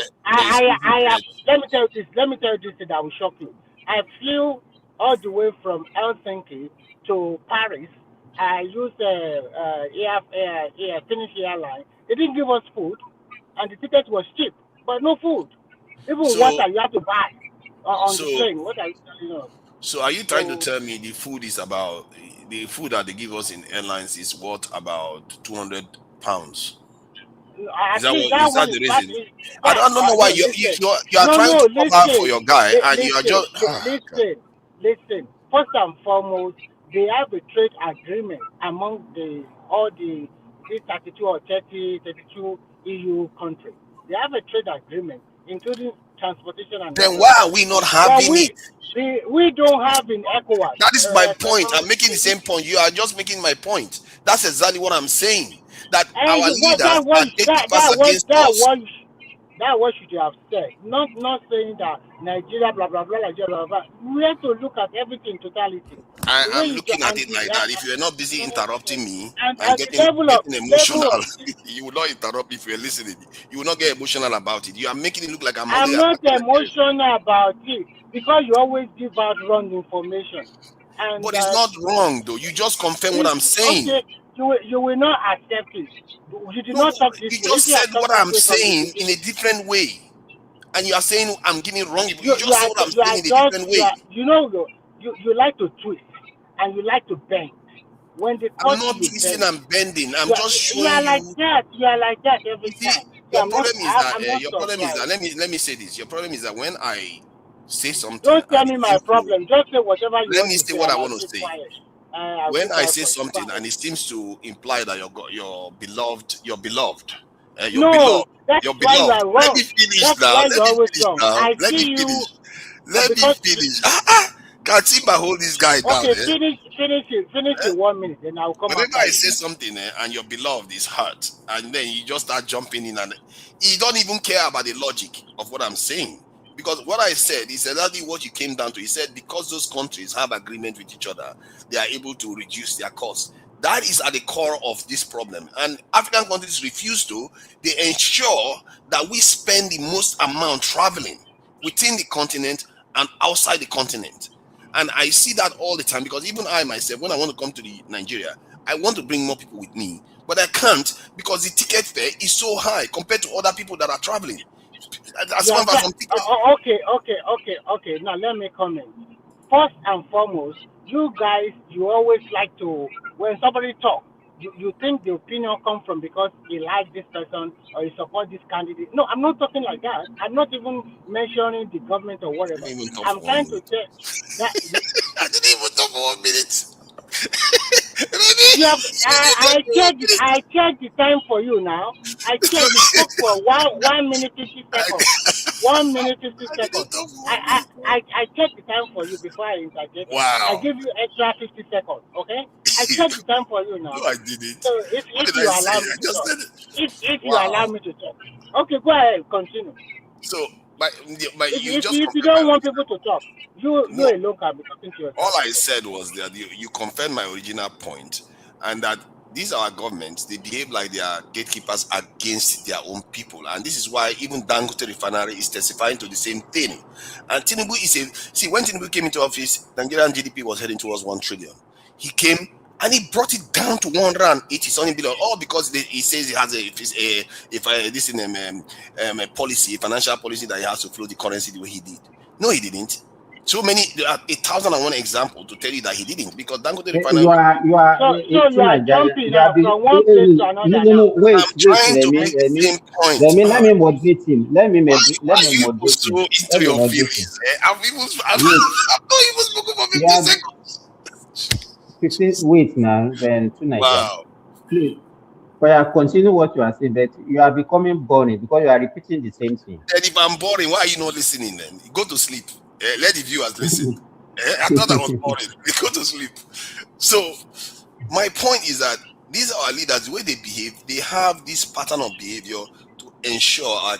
There's let me tell you this thing that will shock you. I flew all the way from Helsinki to Paris. I used Finnish airline. They didn't give us food, and the ticket was cheap, but no food. Even water you have to buy on the plane. What are you telling us? So are you trying to tell me the food that they give us in airlines is worth about £200? Is that the reason? I don't know why you are trying to come out for your guy and you are just listen. First and foremost, they have a trade agreement among all the 32 or 32 EU countries. They have a trade agreement, including transportation and Then why are we not having but it? we don't have in ECOWAS. That is my point. I'm making the same point. You are just making my point. That's exactly what I'm saying. That our leaders are gatekeepers against us. That's what you should have said. Not saying that Nigeria, blah, blah, blah, Nigeria, blah, blah. We have to look at everything in totality. I'm looking at it like that. If you're not busy interrupting me and getting emotional, you will not interrupt if you're listening. You will not get emotional about it. You are making it look like I'm not emotional about it because you always give out wrong information. But it's not wrong, though. You just confirm what I'm saying. Okay, you will not accept it. You did not talk this way. You just said what I'm saying in a different way. And you are saying I'm giving wrong. You just said what I'm saying in a different way. You like to twist and you like to bend. When they I'm not twisting and bending. I'm just showing you. You are like that every time. Your problem is that let me say this. Your problem is that when I say something, don't tell me my problem. Just say whatever you want. Let me say what I want to say. When I say something and it seems to imply that your beloved, that's why you are wrong. Let me finish now. Let me finish. Can't Simba hold this guy down? Okay, finish in 1 minute, then I'll come. Whenever I say something and your beloved is hurt, and then you just start jumping in, and you don't even care about the logic of what I'm saying. Because what I said is exactly what you came down to. He said because those countries have agreement with each other, they are able to reduce their costs. That is at the core of this problem. And African countries refuse to. They ensure that we spend the most amount traveling within the continent and outside the continent. And I see that all the time because even I myself, when I want to come to Nigeria, I want to bring more people with me. But I can't because the ticket fare is so high compared to other people that are traveling. Okay. Now let me comment. First and foremost, you guys, you always like to, when somebody talks, you think the opinion comes from because he likes this person or he supports this candidate. No, I'm not talking like that. I'm not even mentioning the government or whatever. I'm trying to say that. I didn't even talk for 1 minute. I checked the time for you now. I checked the spoke for 1 minute 50 seconds. 1 minute 50 seconds. I checked the time for you before I interject. Wow. I give you extra 50 seconds. Okay? I checked the time for you now. No, I didn't. So if you allow me to talk, if you allow me to talk, okay, go ahead, continue. So, if you don't want people to talk, you alone can be talking to yourself. All I said was that you confirmed my original point, and that these are our governments. They behave like they are gatekeepers against their own people, and this is why even Dangote Refinery is testifying to the same thing. And Tinubu when Tinubu came into office, Nigerian GDP was heading towards 1 trillion. He came and he brought it down to 180 something billion, all because he says he has a policy, a financial policy that he has to flow the currency the way he did. No, he didn't. So many, there are 1,001 examples to tell you that he didn't, because Dangote Refinery. You are jumping from one place to another. No, wait, trying to make the same point. Let me moderate him. Let me moderate him. Into your feelings. I've not even spoken for 15 seconds. 15, wait now, then 2 Nigeria. Wow. Please, continue what you are saying, but you are becoming boring because you are repeating the same thing. And if I'm boring, why are you not listening then? Go to sleep. Let the viewers listen. I thought I was boring. Go to sleep. So, my point is that these are our leaders, the way they behave, they have this pattern of behavior to ensure our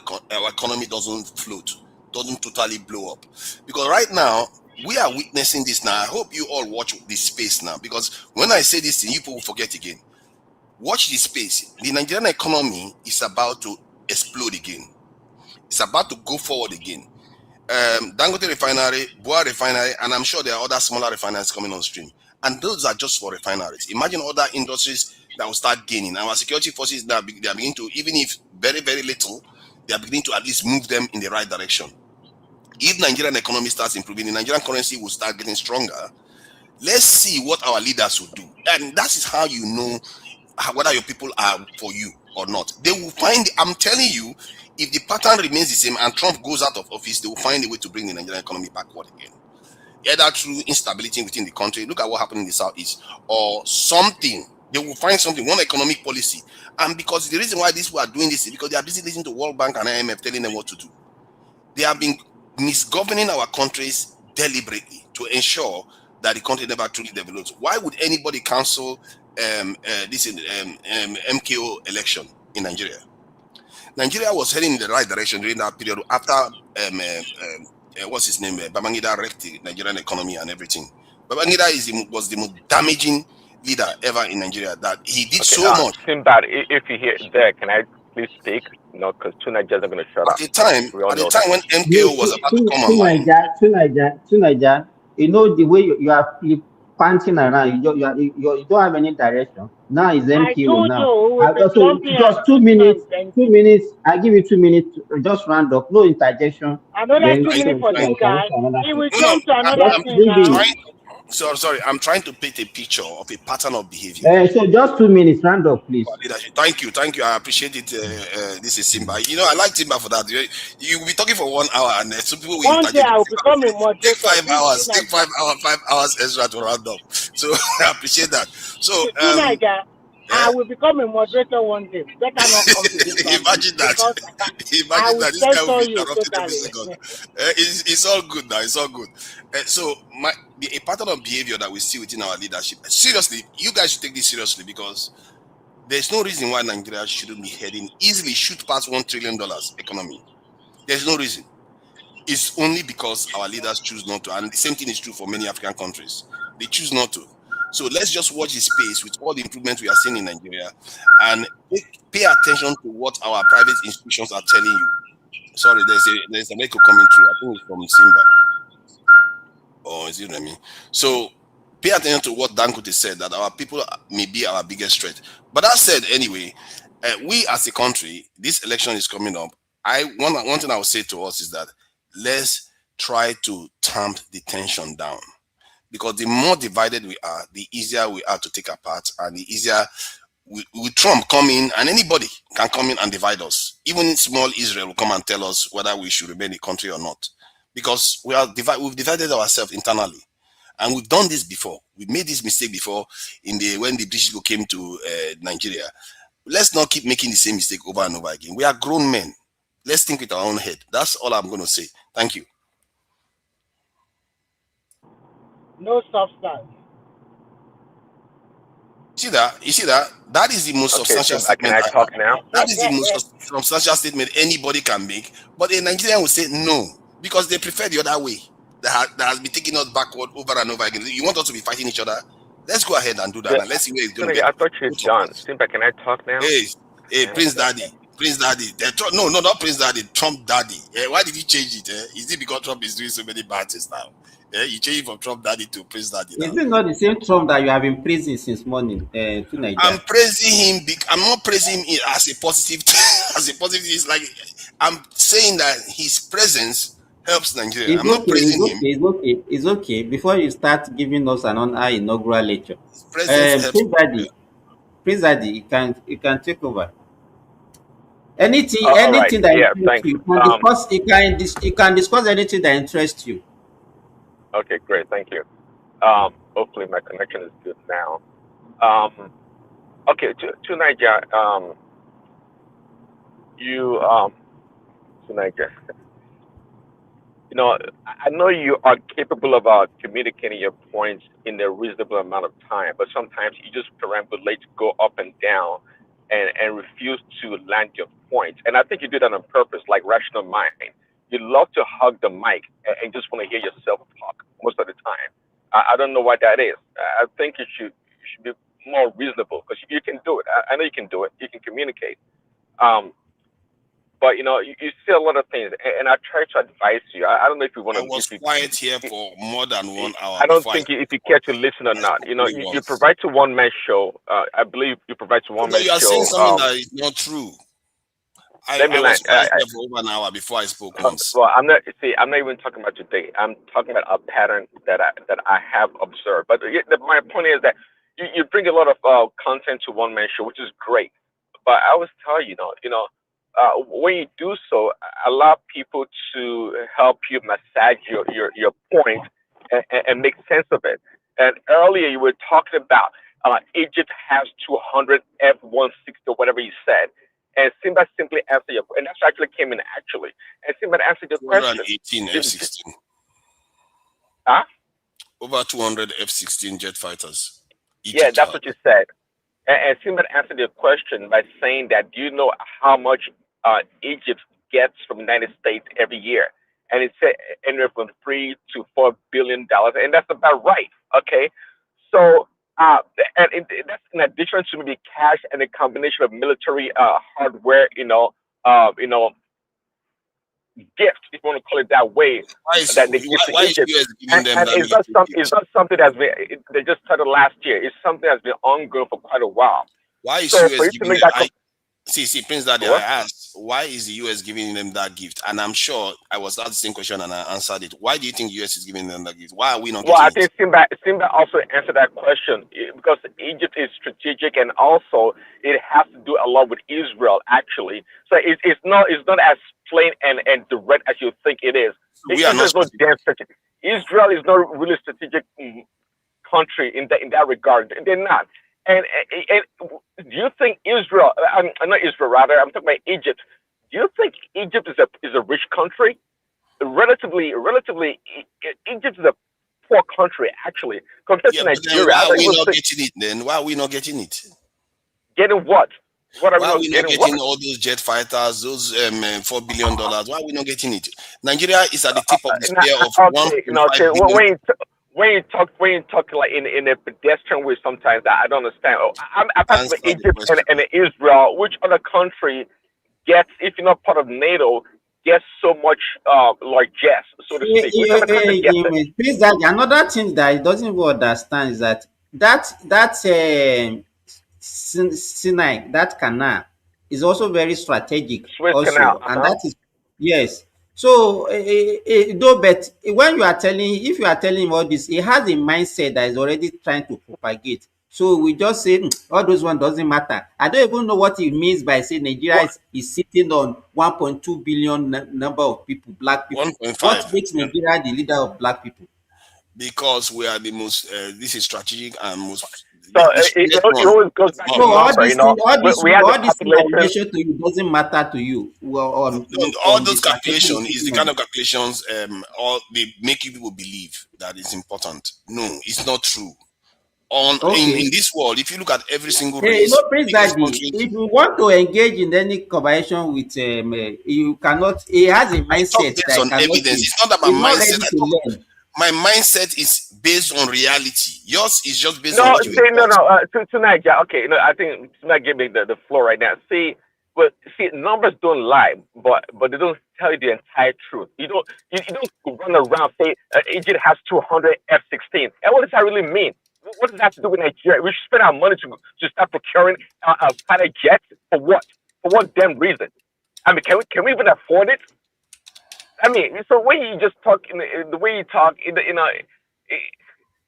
economy doesn't float, doesn't totally blow up. Because right now, we are witnessing this now. I hope you all watch this space now, because when I say this thing, you people forget again. Watch this space. The Nigerian economy is about to explode again. It's about to go forward again. Dangote Refinery, Boa Refinery, and I'm sure there are other smaller refineries coming on stream. And those are just for refineries. Imagine other industries that will start gaining. Our security forces, they are beginning to, even if very, very little, they are beginning to at least move them in the right direction. If Nigerian economy starts improving, the Nigerian currency will start getting stronger. Let's see what our leaders will do. And that is how you know whether your people are for you or not. They will find, I'm telling you, if the pattern remains the same and Trump goes out of office, they will find a way to bring the Nigerian economy backward again. Either through instability within the country, look at what happened in the Southeast, or something. They will find something, one economic policy. And because the reason why these people are doing this is because they are busy listening to World Bank and IMF telling them what to do. They have been misgoverning our countries deliberately to ensure that the country never truly develops. Why would anybody cancel this MKO election in Nigeria? Nigeria was heading in the right direction during that period after what's his name? Babangida wrecked the Nigerian economy and everything. Babangida was the most damaging leader ever in Nigeria. That he did so much. Sinbad, if you hear there, can I please speak? No, because two Nigerians are going to shut up. At the time when MKO was about to come online. Naija, you know the way you are panting around, you don't have any direction. Now it's MKO now. So just 2 minutes, 2 minutes. I give you 2 minutes. Just round up, no interjection. Another 2 minutes for this guy. He will jump to another thing. Sorry, I'm trying to paint a picture of a pattern of behavior. So just 2 minutes, round up, please. Thank you. I appreciate it. This is Simba. You know, I like Simba for that. You'll be talking for 1 hour, and some people will one day I'll become a moderator. Take 5 hours. Take 5 hours extra to round up. So I appreciate that. So I will become a moderator one day. Better not come to this. Imagine that. Imagine that. This guy will be interrupted every second. It's all good now. It's all good. So a pattern of behavior that we see within our leadership. Seriously, you guys should take this seriously, because there's no reason why Nigeria shouldn't be heading easily shoot past $1 trillion economy. There's no reason. It's only because our leaders choose not to, and the same thing is true for many African countries. They choose not to. So let's just watch this space with all the improvements we are seeing in Nigeria, and pay attention to what our private institutions are telling you. Sorry, there's an echo coming through. I think it's from Simba. Or is it Remy? So pay attention to what Dangote said, that our people may be our biggest threat. But that said, anyway, we as a country, this election is coming up. One thing I will say to us is that let's try to tamp the tension down. Because the more divided we are, the easier we are to take apart, and the easier with Trump coming, and anybody can come in and divide us. Even small Israel will come and tell us whether we should remain a country or not. Because we've divided ourselves internally. And we've done this before. We made this mistake before when the British people came to Nigeria. Let's not keep making the same mistake over and over again. We are grown men. Let's think with our own head. That's all I'm going to say. Thank you. No substance. You see that? That is the most substantial statement. Can I talk now? That is the most substantial statement anybody can make. But a Nigerian will say no, because they prefer the other way. That has been taking us backward over and over again. You want us to be fighting each other? Let's go ahead and do that. And let's see where it's going to get. I thought you were done. Simba, can I talk now? Hey, Prince Daddy. No, not Prince Daddy. Trump Daddy. Why did he change it? Is it because Trump is doing so many bad things now? You change it from Trump Daddy to Prince Daddy. Is it not the same Trump that you have been praising since morning? I'm praising him. I'm not praising him as a positive. As a positive, it's like I'm saying that his presence helps Nigeria. I'm not praising him. It's okay. Before you start giving us an inaugural lecture, Prince Daddy, you can take over. Anything that interests you, you can discuss anything that interests you. Okay, great, thank you. Hopefully my connection is good now. Okay, to Niger, to Niger. You know, I know you are capable of communicating your points in a reasonable amount of time, but sometimes you just perambulate, go up and down, and refuse to land your points. And I think you do that on purpose, like rational mind. You love to hug the mic and just want to hear yourself talk most of the time. I don't know why that is. I think you should be more reasonable, because you can do it. I know you can do it. You can communicate. But, you know, you see a lot of things, and I try to advise you. I don't know if you want to... I was quiet here for more than 1 hour. I don't think if you care to listen or not. You know, you provide to one-man show. I believe you provide to one-man show. You are saying something that is not true. I was quiet here for over an hour before I spoke once. Well, I'm not even talking about today. I'm talking about a pattern that I have observed. But my point is that you bring a lot of content to one-man show, which is great. But I always tell you, when you do so, allow people to help you massage your point and make sense of it. And earlier you were talking about Egypt has 200 F-160 or whatever you said. And Simba simply answered your question. And that's actually came in actually. And Simba answered your question. 218 F-16. Huh? Over 200 F-16 jet fighters. Yeah, that's what you said. And Simba answered your question by saying that, do you know how much Egypt gets from the United States every year? And it said anywhere from $3 to $4 billion, and that's about right. Okay, so that's in addition to maybe cash and a combination of military hardware, gift, if you want to call it that way, that they give to Egypt. And it's not something that's been, they just started last year. It's something that's been ongoing for quite a while. Why is so US for you to giving make them, that see, Prince Daddy, I asked, why is the US giving them that gift? And I'm sure I was asked the same question and I answered it. Why do you think US is giving them that gift? Why are we not Well, I getting think Simba also answered that question because Egypt is strategic and also it has to do a lot with Israel, actually. So it's not as plain and direct as you think it is. Israel is not damn strategic. Israel is not really strategic country in that regard. They're not. And do you think Israel? Not Israel, rather. I'm talking about Egypt. Do you think Egypt is a rich country? Relatively, Egypt is a poor country actually compared to Nigeria. Why are we not getting it then? Why are we not getting it? Getting what? Why are we not getting all those jet fighters, those $4 billion? Why are we not getting it? Nigeria is at the tip of the spear of 1.5 billion. When you talk like in a pedestrian way, sometimes I don't understand. I'm talking about Egypt and Israel. Which other country gets, if you're not part of NATO, gets so much largesse, so to speak? Which other country gets it? Please, that another thing that he doesn't even understand is that Sinai, that canal, is also very strategic. Suez also, Canal, and that is yes. So, though, but when if you are telling him all this, he has a mindset that is already trying to propagate. So we just say all those one doesn't matter. I don't even know what he means by saying Nigeria is sitting on 1.2 billion number of people, black people. 1.5. What makes Nigeria the leader of black people? Because we are the most. This is strategic and most. So it always goes back to all this population to you doesn't matter to you. Well, all those calculations is the kind of calculations or they make people believe that it's important. No, it's not true. In this world, if you look at every single race, if you want to engage in any conversation with you cannot. He has a mindset based on evidence. It's not about mindset. My mindset is based on reality. Yours is just based on what you tonight, yeah, okay. I think tonight give me the floor right now. See, numbers don't lie, but they don't tell you the entire truth. You don't run around say Egypt has 200 F-16. And what does that really mean? What does that have to do with Nigeria? We should spend our money to start procuring fighter jets for what? For what damn reason? I mean, can we even afford it? I mean, so when you just talk the way you talk,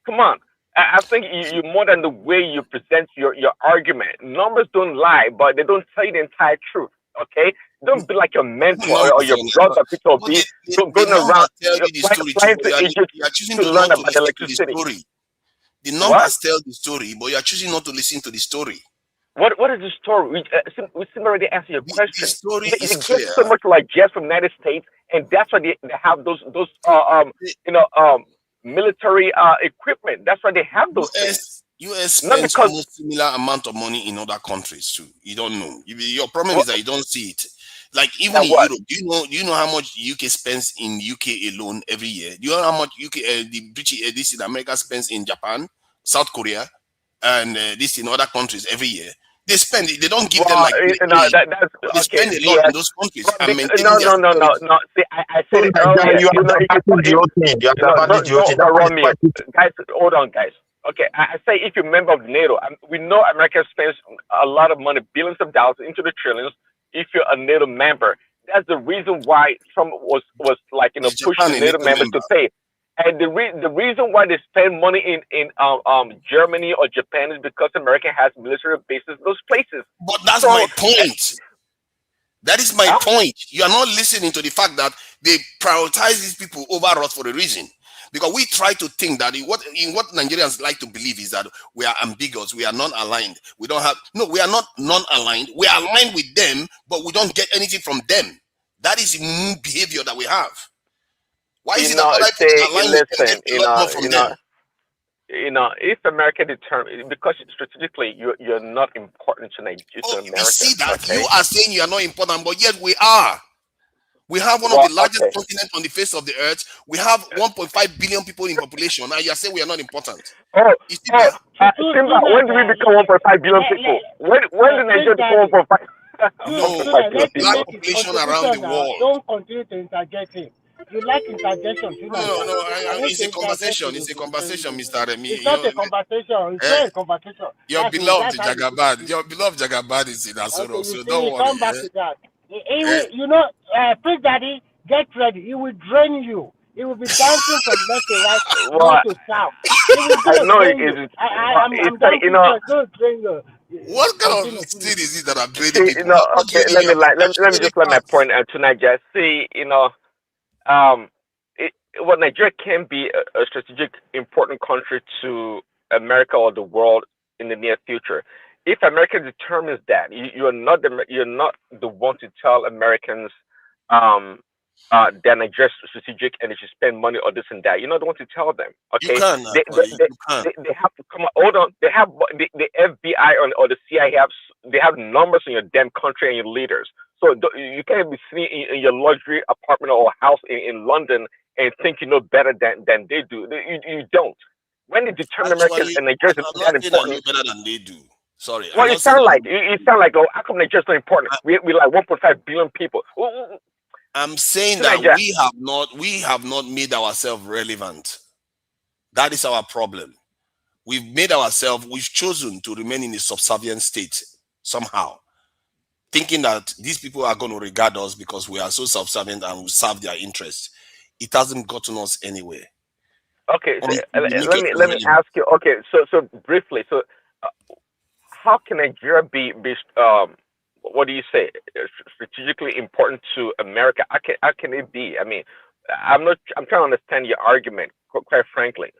come on. I think you more than the way you present your argument. Numbers don't lie, but they don't tell you the entire truth. Okay, don't be like your mentor or your brother, Peter B. Going around flying to Egypt to learn about the electricity. The numbers tell the story, but you are choosing not to listen to the story. What is the story? We already answered your question. The story they is get clear. So much like jets from the United States, and that's why they have those military equipment. That's why they have those things. US spends almost similar amount of money in other countries too. You don't know. Your problem is that you don't see it. Like even in Europe, do you know how much UK spends in UK alone every year? Do you know how much the British America spends in Japan, South Korea, and this in other countries every year? They spend it. They don't give them like they spend a lot in those countries. No. See, I said it earlier. Guys, hold on, guys. Okay, I say if you're a member of NATO, we know America spends a lot of money, billions of dollars into the trillions. If you're a NATO member, that's the reason why Trump was like pushing NATO members to pay. And the reason why they spend money in Germany or Japan is because America has military bases in those places. But that's my point. That is my point. You are not listening to the fact that they prioritize these people over us for a reason. Because we try to think that what Nigerians like to believe is that we are ambiguous, we are non-aligned. We don't have we are not non-aligned. We are aligned with them, but we don't get anything from them. That is behavior that we have. Why is it that other people align with them, get a lot more from them? If America determines, because strategically you're not important to America. You see that? Okay? You are saying you are not important, but yet we are. We have one of the largest continents on the face of the earth. We have 1.5 billion people in population. Now you are saying we are not important. Simba, when did we become 1.5 billion people? When did Nigeria become 1.5? No, black population around the world. Don't continue to interject him. You like interjection. No, it's a conversation. It's a conversation, Mr. Remy. It's not a conversation. It's not a conversation. Your beloved Jagabad is in Asoro, so don't worry. Come back to that. Prince Daddy, get ready. He will drain you. He will be dancing from left to right, north to south. I know it is. I'm going to drain you. What kind of thing is it that I'm draining people? Let me just let my point out to Nigeria. See, Nigeria can be a strategic, important country to America or the world in the near future. If America determines that, you're not the one to tell Americans that Nigeria is strategic and they should spend money or this and that. You're not the one to tell them. Okay, you can, they have to come. Hold on, they have the FBI or the CIA they have numbers in your damn country and your leaders. So you can't be sitting in your luxury apartment or house in London and think you know better than they do. You don't. When they determine Americans and Nigeria is that important, better than they do. Sorry. Well, you sound like oh, how come Nigeria's not important? We like 1.5 billion people. I'm saying that we have not made ourselves relevant. That is our problem. We've chosen to remain in a subservient state somehow, thinking that these people are going to regard us because we are so subservient and we serve their interests. It hasn't gotten us anywhere. Okay, so let me ask you. Okay, so briefly, how can Nigeria be what do you say, strategically important to America? How can it be? I mean, I'm trying to understand your argument, quite frankly.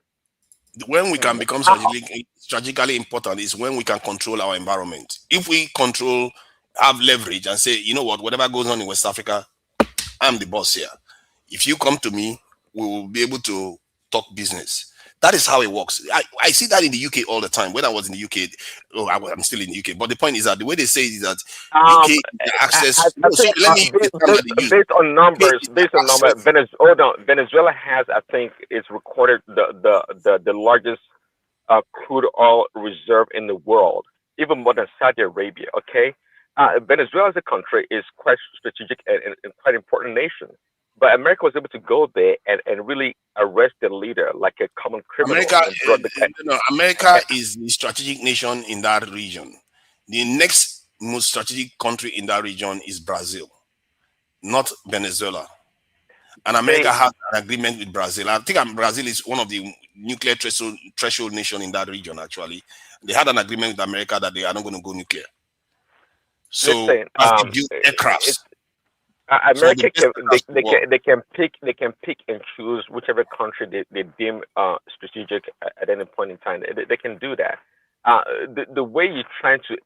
When we can become strategically important is when we can control our environment. If we have leverage and say, you know what, whatever goes on in West Africa, I'm the boss here. If you come to me, we will be able to talk business. That is how it works. I see that in the UK all the time. When I was in the UK, I'm still in the UK. But the point is that the way they say it is that UK access. Based on numbers, Venezuela has, I think, it's recorded the largest crude oil reserve in the world, even more than Saudi Arabia. Okay, Venezuela as a country is quite strategic and quite important nation. But America was able to go there and really arrest the leader like a common criminal. America is the strategic nation in that region. The next most strategic country in that region is Brazil, not Venezuela. And America has an agreement with Brazil. I think Brazil is one of the nuclear threshold nation in that region, actually. They had an agreement with America that they are not going to go nuclear. So, as they build aircrafts. America they can pick and choose whichever country they deem strategic at any point in time. They can do that. The way you're trying to,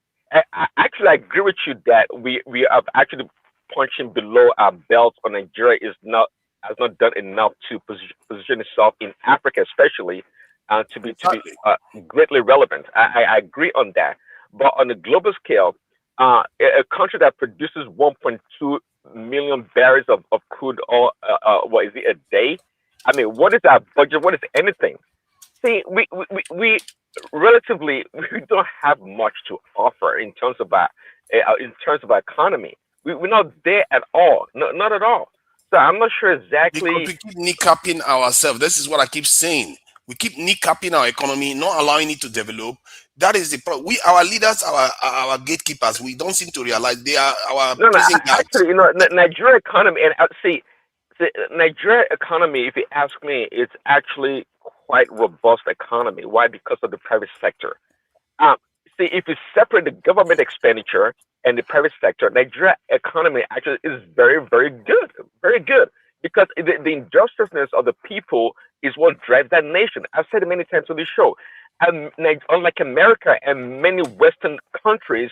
I agree with you that we are actually punching below our belt on Nigeria has not done enough to position itself in Africa, especially to be greatly relevant. I agree on that. But on a global scale, a country that produces 1.2 million barrels of crude oil, what is it, a day? I mean, what is our budget? What is anything? See, we relatively we don't have much to offer in terms of our economy. We're not there at all, not at all. So I'm not sure exactly. Because we keep kneecapping ourselves. This is what I keep saying. We keep kneecapping our economy, not allowing it to develop. That is the problem. Our leaders, our gatekeepers, we don't seem to realize they are our prison guards. Actually, Nigeria economy, and see, Nigeria economy, if you ask me, it's actually quite robust economy. Why? Because of the private sector. See, if you separate the government expenditure and the private sector, Nigeria economy actually is very, very good. Very good. because the industriousness of the people is what drives that nation. I've said it many times on this show. And unlike America and many Western countries,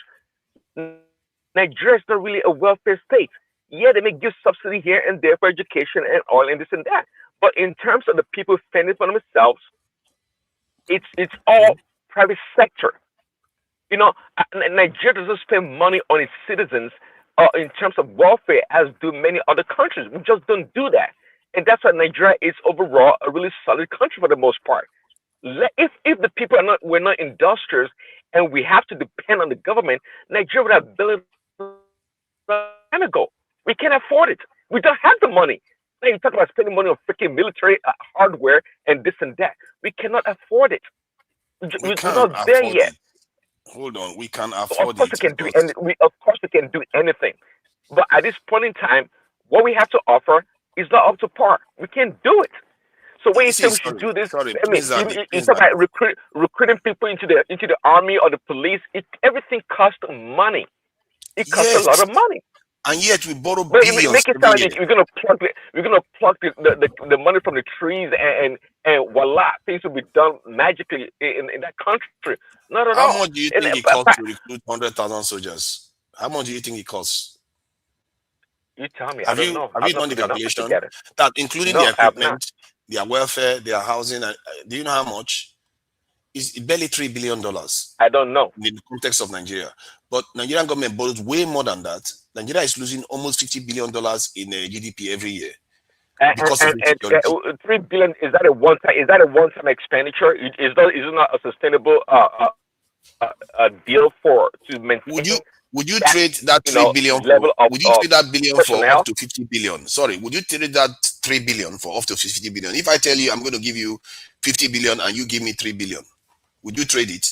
Nigeria is not really a welfare state. Yeah, they may give subsidy here and there for education and all and this and that. But in terms of the people fending for themselves, it's all private sector. Nigeria doesn't spend money on its citizens in terms of welfare as do many other countries. We just don't do that. And that's why Nigeria is overall a really solid country for the most part. If the people we're not industrious and we have to depend on the government, Nigeria would have built time ago. We can't afford it. We don't have the money. Now you talk about spending money on freaking military hardware and this and that. We cannot afford it. We're not there yet. Hold on, we can afford it. Of course we can do anything. But at this point in time, what we have to offer is not up to par. We can't do it. So when you say we should do this, you talk about recruiting people into the army or the police. Everything costs money. It costs a lot of money. And yet we borrow but billions. Make it sound like we're gonna pluck the money from the trees and voila, things will be done magically in that country. Not at all. How much do you think it costs to recruit 100,000 soldiers? How much do you think it costs? You tell me. Have you done the calculation? That including their equipment, their welfare, their housing. Do you know how much? It's barely $3 billion. I don't know. In the context of Nigeria. But Nigerian government borrows way more than that. Nigeria is losing almost $50 billion in GDP every year. Because of insecurity. 3 billion, is that a one-time expenditure? Is it not a sustainable deal to maintain? Would you trade that 3 billion for, would you trade that billion for up to 50 billion? Sorry, would you trade that 3 billion for up to 50 billion? If I tell you I'm going to give you 50 billion and you give me 3 billion, would you trade it?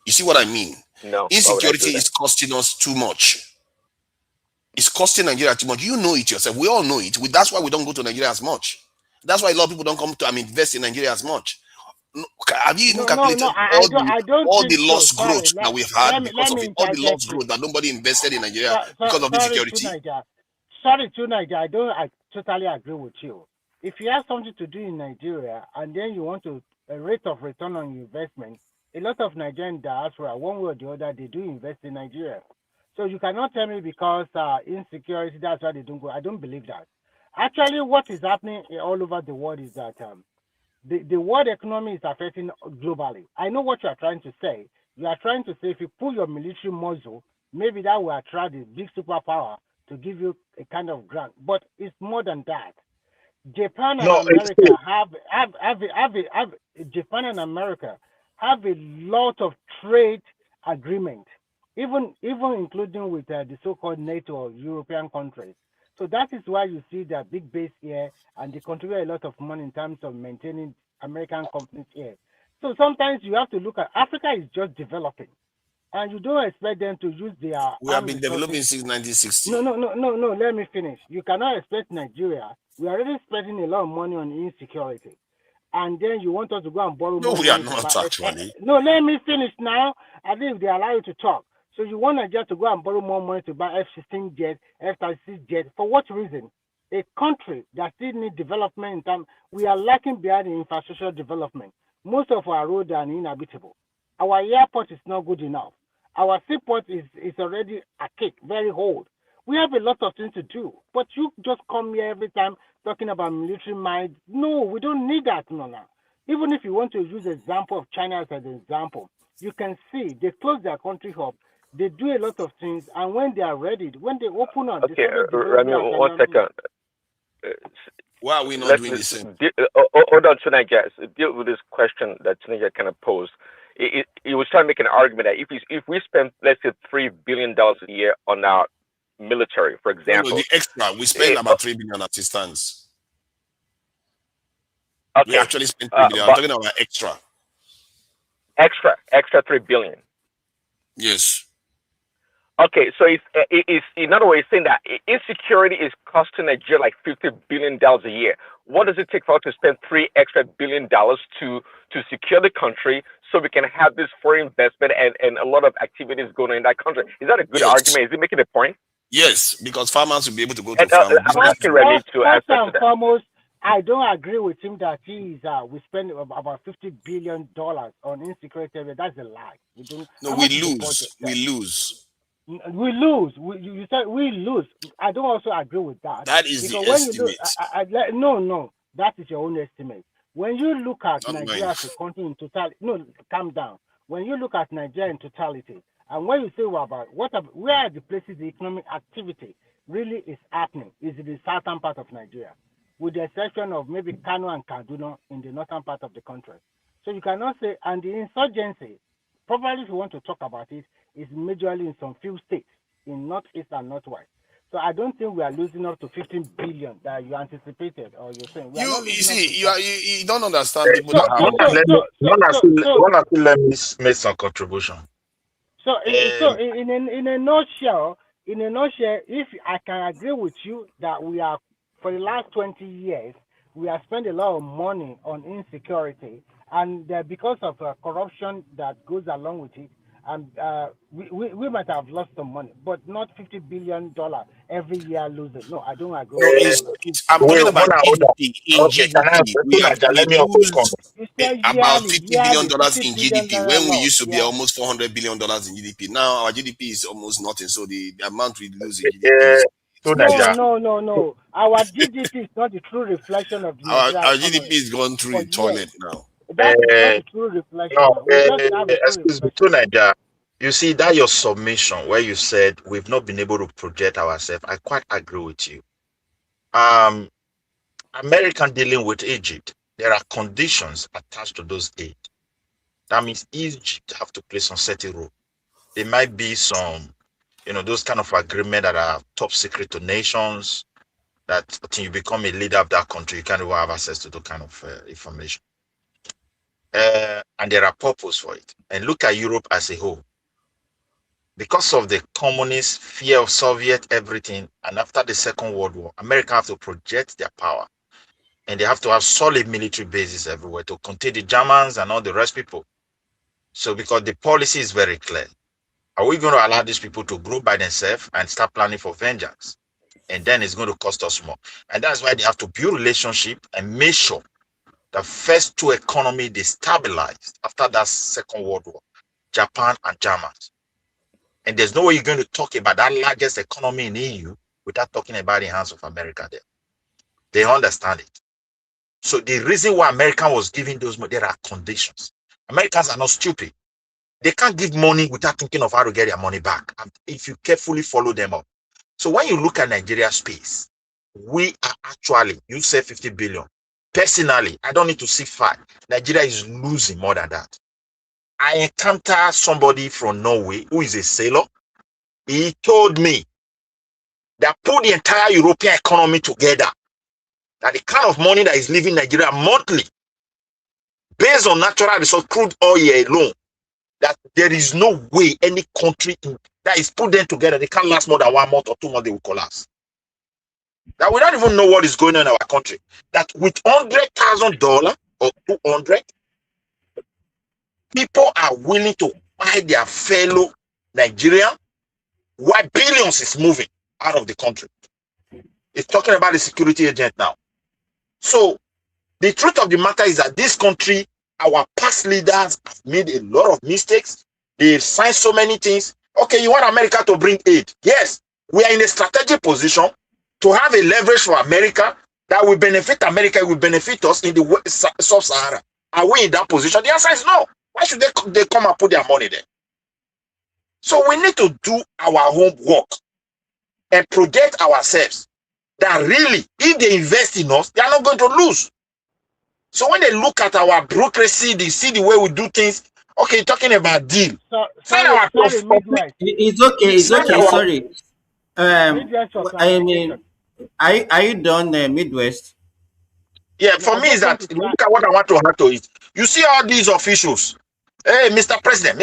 You see what I mean? No. Insecurity is costing us too much. It's costing Nigeria too much. You know it yourself. We all know it. That's why we don't go to Nigeria as much. That's why a lot of people don't come to invest in Nigeria as much. Have you even calculated all the lost growth that we've had because of it? All the lost growth that nobody invested in Nigeria because of insecurity? Sorry, Nigeria. I totally agree with you. If you have something to do in Nigeria and then you want a rate of return on your investment, a lot of Nigerian diaspora, one way or the other, they do invest in Nigeria. So you cannot tell me because insecurity, that's why they don't go. I don't believe that. Actually, what is happening all over the world is that the world economy is affecting globally. I know what you are trying to say. You are trying to say if you pull your military muscle, maybe that will attract the big superpower to give you a kind of grant. But it's more than that. Japan and America Japan and America have a lot of trade agreement, even including with the so-called NATO or European countries. So that is why you see their big base here, and they contribute a lot of money in terms of maintaining American companies here. So sometimes you have to look at Africa is just developing, and you don't expect them to use their. We have been developing since 1960. No. Let me finish. You cannot expect Nigeria. We are already spending a lot of money on insecurity, and then you want us to go and borrow more money. No, we are not actually. No, let me finish now. I think they allow you to talk. So you want Nigeria to go and borrow more money to buy F-16 jets, F-36 jets. For what reason? A country that still needs development in time, we are lacking behind in infrastructure development. Most of our roads are inhabitable. Our airport is not good enough. Our seaport is already archaic, very old. We have a lot of things to do, but you just come here every time talking about military might. No, we don't need that no. Even if you want to use the example of China as an example, you can see they close their country up. They do a lot of things, and when they are ready, when they open up... Okay, Rami, 1 second. Why are we not doing the same? Hold on, Tunisia. Deal with this question that Tunisia kind of posed. He was trying to make an argument that if we spend, let's say, $3 billion a year on our military, for example... No, the extra, we spend about $3 billion as it stands. Okay. We actually spend $3 billion. I'm talking about extra. Extra $3 billion. Yes. Okay, so it's in other words, saying that insecurity is costing Nigeria like $50 billion a year. What does it take for us to spend $3 extra billion to secure the country so we can have this foreign investment and a lot of activities going on in that country? Is that a good argument? Is it making a point? Yes, because farmers will be able to go to farm. I'm asking Remy to First answer to and that. foremost, I don't agree with him that we spend about $50 billion on insecurity. That's a lie. We don't. No, How we much is the lose. budget? We lose. We lose. You said we lose. I don't also agree with that. That is because the when you look, estimate. no, that is your own estimate. When you look at Not Nigeria mine. as a country in totality, no, calm down. When you look at Nigeria in totality, and when you say about where are the places the economic activity really is happening, is in the southern part of Nigeria, with the exception of maybe Kanu and Kaduna in the northern part of the country. So you cannot say, and the insurgency, probably if you want to talk about it, is majorly in some few states in northeast and northwest. So I don't think we are losing up to 15 billion that you anticipated or you're saying. You see, you don't understand people So- that have. Let me make some contribution. So in a nutshell, if I can agree with you that we are, for the last 20 years, we have spent a lot of money on insecurity, and because of corruption that goes along with it, and we might have lost some money, but not $50 billion every year losing. No, I don't agree. I'm talking about GDP. In GDP, we lose about $50 billion in GDP when we loss, used to be almost $400 billion in GDP. Now our GDP is almost nothing. So the amount we lose in GDP is No. Our GDP is not the true reflection of the our Nigerian GDP economy. is going through the toilet now. That is not the true reflection. We just have a true excuse me, to Nigeria. You see that your submission where you said we've not been able to project ourselves. I quite agree with you. American dealing with Egypt, there are conditions attached to those aid. That means Egypt have to play some certain role. There might be some, those kind of agreement that are top secret to nations. That until you become a leader of that country, you can't even have access to those kind of information. And there are purpose for it. And look at Europe as a whole. Because of the communist fear of Soviet everything, and after the Second World War, America have to project their power. And they have to have solid military bases everywhere to contain the Germans and all the rest people. So because the policy is very clear, are we going to allow these people to grow by themselves and start planning for vengeance? And then it's going to cost us more. And that's why they have to build relationship and make sure the first two economies they stabilized after that Second World War, Japan and Germans. And there's no way you're going to talk about that largest economy in EU without talking about the hands of America there. They understand it. So the reason why America was giving those money, there are conditions. Americans are not stupid. They can't give money without thinking of how to get their money back. And if you carefully follow them up. So when you look at Nigeria space, we are actually, you say 50 billion. Personally, I don't need to see 5. Nigeria is losing more than that. I encountered somebody from Norway who is a sailor. He told me that put the entire European economy together, that the kind of money that is leaving Nigeria monthly, based on natural resource, crude oil alone, that there is no way any country that is put them together, they can't last more than 1 month or 2 months, they will collapse. That we don't even know what is going on in our country. That with $100,000 or 200, people are willing to buy their fellow Nigerian, while billions is moving out of the country. It's talking about the security agent now. So the truth of the matter is that this country, our past leaders have made a lot of mistakes. They've signed so many things. Okay, you want America to bring aid. Yes, we are in a strategic position to have a leverage for America that will benefit America, it will benefit us in the sub-Sahara. Are we in that position? The answer is no. Why should they come and put their money there? So we need to do our homework and project ourselves that really, if they invest in us, they are not going to lose. So when they look at our bureaucracy, they see the way we do things. Okay, talking about deal. It's okay. Sorry. I mean, are you done, Midwest? Yeah, for me is that look at what I want to add to it. You see all these officials. Hey, Mr. President,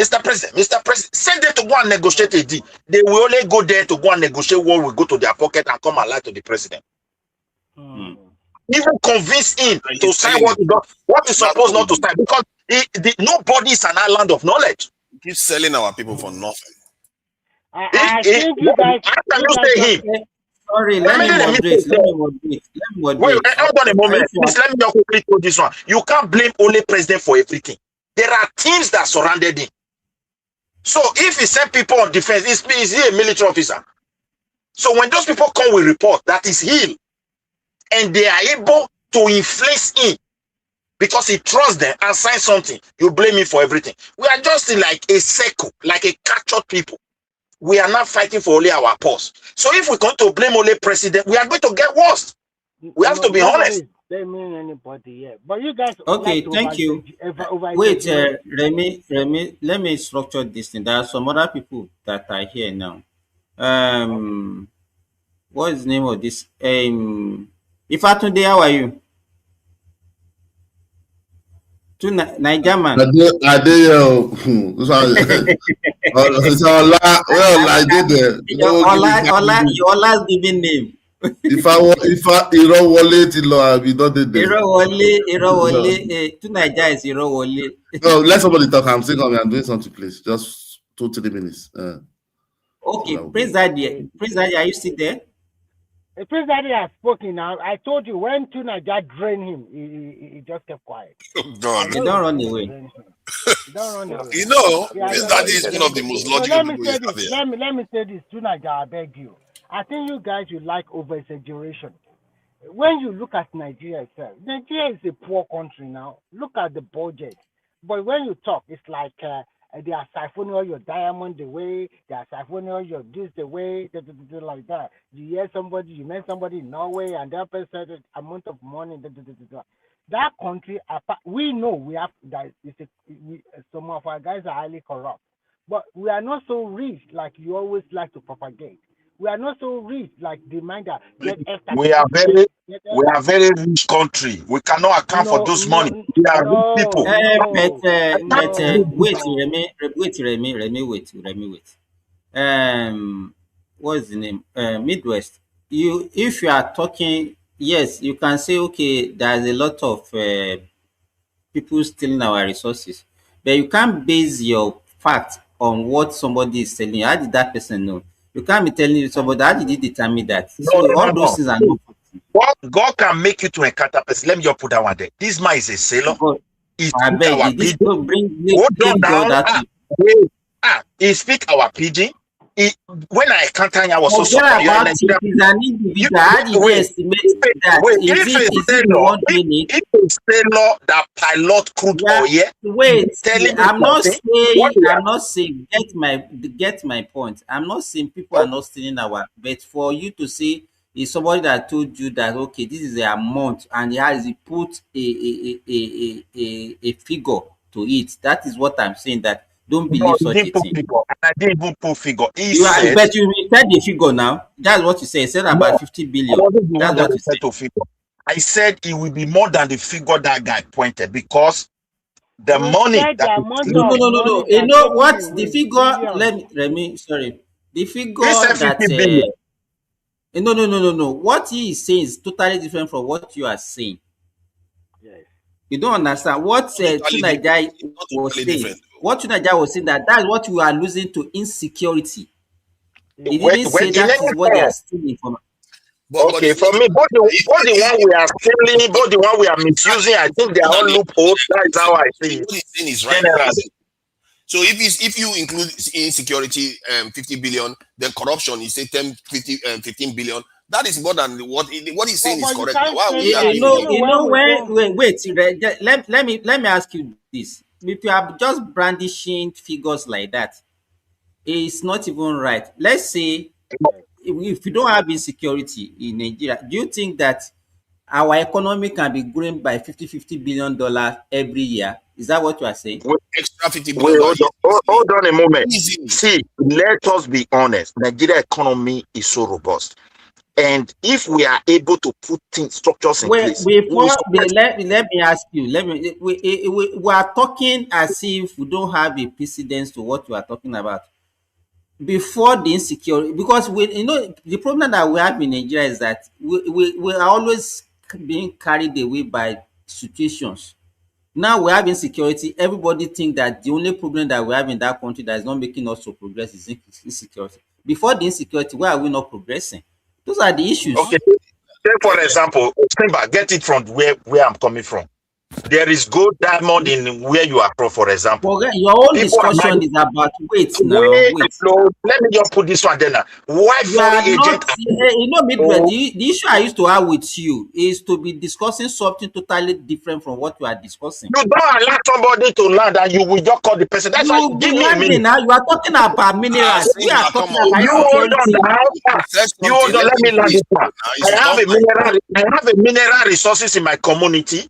send them to go and negotiate a deal. They will only go there to go and negotiate what will go to their pocket and come and lie to the president. Even convince him to sign what is supposed not to sign, because nobody is an island of knowledge. Keep selling our people for nothing. I think you guys. How can you say him? Sorry, Let me moderate. Wait, hold on a moment. Please let me just quickly do this one. You can't blame only president for everything. There are teams that surrounded him. So if he sent people on defense, is he a military officer? So when those people come with report, that is him. And they are able to influence him because he trusts them and sign something. You blame him for everything. We are just in like a circle, like a captured people. We are not fighting for only our pause. So if we come to blame only president, we are going to get worse. We have to be honest. Blaming anybody, yeah. But you guys. Okay, thank you. Wait, Remy, let me structure this thing. There are some other people that are here now. What is the name of this? Ifatunde, how are you? To Niger man. I did. Well, I did it. Your last given name. If Irowole Tilo, we don't do this. Irowole. To Niger is Irowole. No, let somebody talk. I'm doing something, please. Just 2-3 minutes. Okay, Praise Daddy, are you still there? The Prince Daddy has spoken now. I told you when Tunaja drained him, he just kept quiet. God. He don't run away. Don't run away. You know, Prince Daddy is one of the most logical people you have here. Let me say this, Tunaja, I beg you. I think you guys, you like over-exaggeration. When you look at Nigeria itself, Nigeria is a poor country now. Look at the budget. But when you talk, it's like they are siphoning all your diamond the way, they are siphoning all your this the way, like that. You met somebody in Norway, and that person said amount of money. That country, we know we have that. Some of our guys are highly corrupt, but we are not so rich like you always like to propagate. We are not so rich like demand that. We are very rich country. We cannot account for those money. We are rich people. Wait, Remy. What's the name? Midwest. If you are talking, yes, you can say okay. There's a lot of people stealing our resources, but you can't base your fact on what somebody is telling you. How did that person know? You can't be telling somebody, how did you determine that? Those things are not. God can make you to encounter person. Let me just put that one there. This man is a sailor. He speak our pidgin. When I encounter him, I was so surprised. If a sailor that pilot crude oil, wait, I'm not saying get my point. I'm not saying people are not stealing our, but for you to say is somebody that told you that okay, this is the amount, and he put a figure to it. That is what I'm saying. That don't believe such a thing. I didn't even put figure. But you said the figure now. That's what you said. You said about 50 billion. That's what you said. I said it will be more than the figure that guy pointed because the money. No. You know what? The figure. Let me. Sorry. The figure that. No. What he is saying is totally different from what you are saying. Yes. You don't understand what Tunaja was saying. What Tunaja was saying that's what we are losing to insecurity. He didn't say that is what they are stealing from. Okay, for me, both the one we are stealing, both the one we are misusing, I think they are all loopholes. That's how I see it. What he's saying is right. So if you include insecurity 50 billion, then corruption, you say 15 billion. That is more than what he's saying is correct. Wait. Let me ask you this: if you are just brandishing figures like that, it's not even right. Let's say if you don't have insecurity in Nigeria, do you think that our economy can be growing by $50 billion every year? Is that what you are saying? Extra 50 billion. Hold on a moment. See, let us be honest. Nigeria economy is so robust. And if we are able to put structures in place. Let me ask you. We are talking as if we don't have a precedence to what we are talking about. Before the insecurity, because the problem that we have in Nigeria is that we are always being carried away by situations. Now we have insecurity. Everybody think that the only problem that we have in that country that is not making us to progress is insecurity. Before the insecurity, why are we not progressing? Those are the issues. Okay. Take for example, Simba, get it from where I'm coming from. There is gold diamond in where you are from, for example. Your own discussion is about wait now. Wait. Let me just put this one there now. Why You are foreign not, agent? you know, the issue I used to have with you is to be discussing something totally different from what you are discussing. You don't allow somebody to land and you will just call the person. That's why You give be me a minute. landing now. You are talking about minerals. We are talking about You hold on security. now. You hold on. Let me land this one. I have a mineral resources in my community.